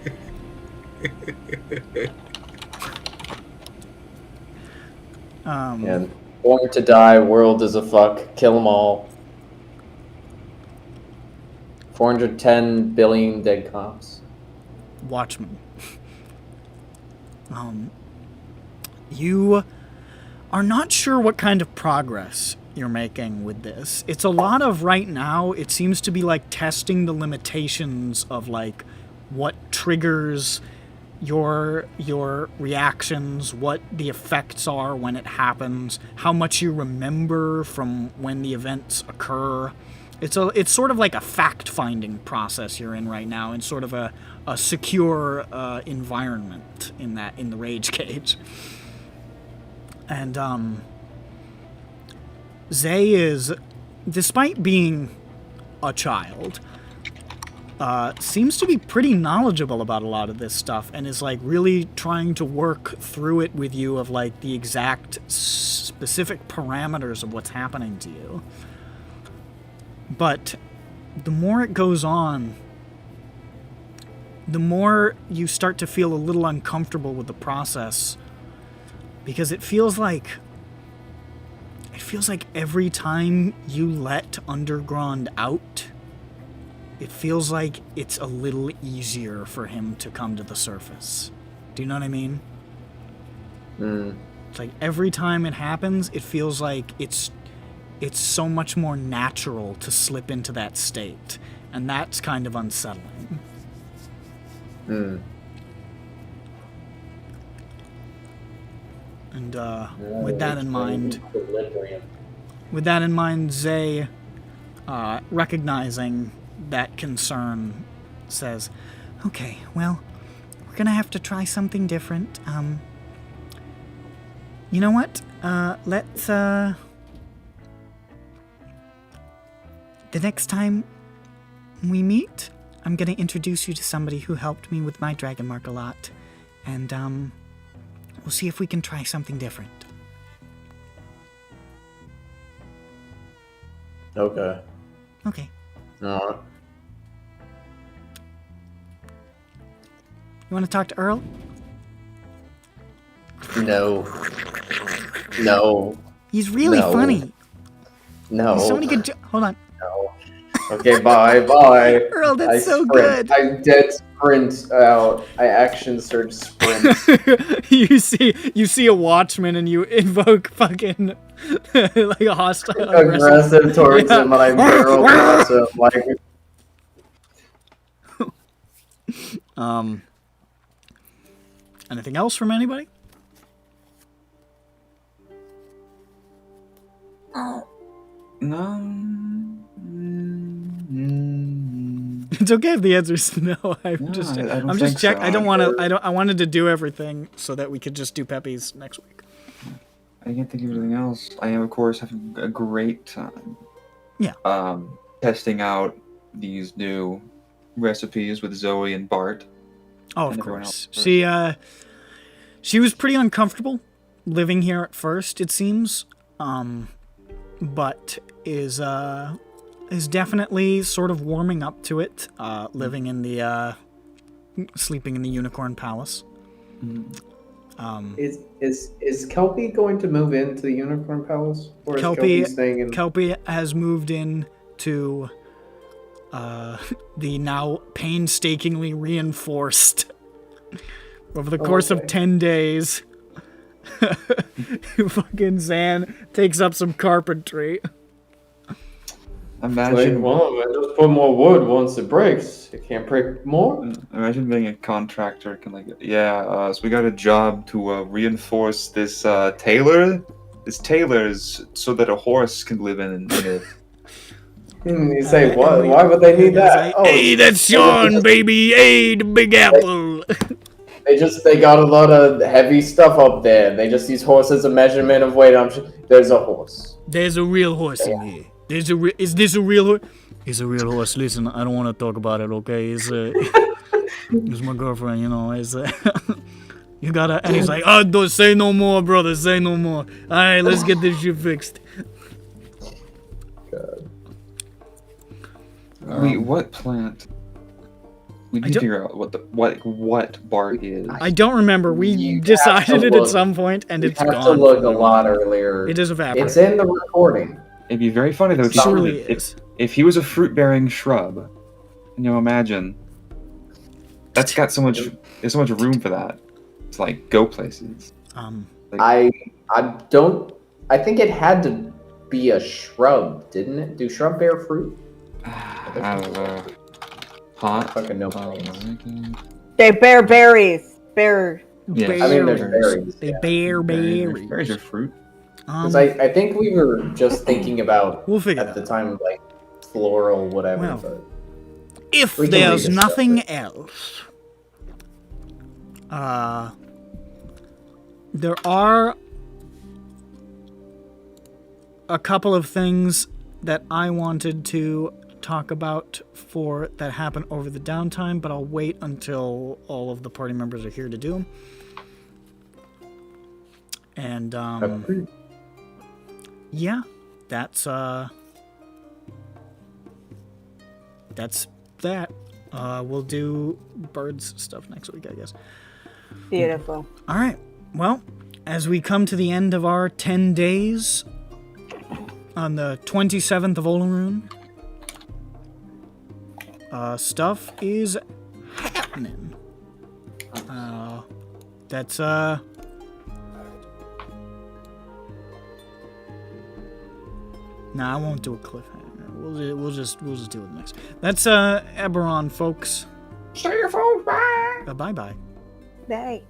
S8: And born to die, world is a fuck, kill 'em all. 410 billion dead cops.
S1: Watchmen. You are not sure what kind of progress you're making with this. It's a lot of right now, it seems to be like testing the limitations of like what triggers your reactions, what the effects are when it happens, how much you remember from when the events occur. It's sort of like a fact-finding process you're in right now, in sort of a secure environment in the rage cage. And Zay is, despite being a child, seems to be pretty knowledgeable about a lot of this stuff, and is like really trying to work through it with you of like the exact specific parameters of what's happening to you. But the more it goes on, the more you start to feel a little uncomfortable with the process, because it feels like every time you let Underground out, it feels like it's a little easier for him to come to the surface. Do you know what I mean? It's like every time it happens, it feels like it's so much more natural to slip into that state, and that's kind of unsettling. And with that in mind, Zay, recognizing that concern, says, "Okay, well, we're gonna have to try something different. You know what? Let's the next time we meet, I'm gonna introduce you to somebody who helped me with my dragon mark a lot, and we'll see if we can try something different."
S8: Okay.
S1: Okay.
S8: Alright.
S1: want to talk to Earl?
S8: No. No.
S1: He's really
S8: No.
S1: funny.
S8: No.
S1: He's so many good. Hold on.
S8: No. Okay, bye.
S1: Earl, that's
S8: I
S1: so
S8: sprint.
S1: good.
S8: I dead sprint out. I action surge sprint.
S1: you see a watchman and you invoke fucking like a hostile
S8: Aggressive towards him, and I barrel past him like.
S1: Anything else from anybody?
S2: No.
S1: It's okay if the answer is no. I'm
S2: No,
S1: just
S2: I don't
S1: I'm just
S2: think
S1: check.
S2: so.
S1: I don't want to. I wanted to do everything so that we could just do Pepe's next week.
S2: I can't think of anything else. I am, of course, having a great time.
S1: Yeah.
S2: Testing out these new recipes with Zoe and Bart.
S1: Oh, of
S2: and everyone
S1: course.
S2: else.
S1: She was pretty uncomfortable living here at first, it seems, but is definitely sort of warming up to it. Living in the sleeping in the Unicorn Palace.
S9: Is Kelpie going to move into the Unicorn Palace, or is Kelpie staying in?
S1: Kelpie has moved in to the now painstakingly reinforced over the course of 10 days. Fucking Zan takes up some carpentry.
S2: Imagine,
S9: Well, I just put more wood once it breaks. It can't break more.
S2: imagine being a contractor. So we got a job to reinforce this tailor's so that a horse can live in it.
S9: And you say, what? Why would they need that?
S1: Hey, that's Sharn, baby. Hey, the Big Apple.
S8: They got a lot of heavy stuff up there. They just use horse as a measurement of weight. There's a horse.
S1: There's a real horse in here. Is this a real horse? It's a real horse. Listen, I don't want to talk about it, okay? It's my girlfriend, you know. You gotta. And he's like, oh, don't say no more, brother. Say no more. All right, let's get this shit fixed.
S8: God.
S2: Wait, what plant? We need to figure out what Bart is.
S1: I don't remember. We
S8: You
S1: decided
S8: have
S1: it
S8: to
S1: at
S8: look.
S1: some point, and it's
S8: You have
S1: gone.
S8: to look a lot earlier.
S1: It is evaporated.
S8: It's in the recording.
S2: It'd be very funny though.
S1: Surely is.
S2: If he was a fruit-bearing shrub, imagine. That's got so much. There's so much room for that to like go places.
S8: I think it had to be a shrub, didn't it? Do shrub bear fruit?
S2: I don't know. Pot.
S8: Fucking no.
S5: They bear berries. Bear.
S2: Yeah.
S8: I mean, there's berries.
S1: They bear berries.
S2: Berries are fruit.
S8: Because I think we were just thinking about
S1: We'll figure
S8: at
S1: that
S8: the time like floral whatever.
S1: Well,
S8: but
S1: if
S8: we can
S1: there's
S8: rediscuss
S1: nothing
S8: it.
S1: else, there are a couple of things that I wanted to talk about that happened over the downtime, but I'll wait until all of the party members are here to do them. And yeah, that's that. We'll do birds stuff next week, I guess.
S5: Beautiful.
S1: All right. Well, as we come to the end of our 10 days on the 27th of Olaroon, stuff is happening. That's Nah, I won't do a cliffhanger. We'll just do it next. That's EBERRON, folks.
S4: See you, folks. Bye.
S1: Bye bye.
S5: Bye.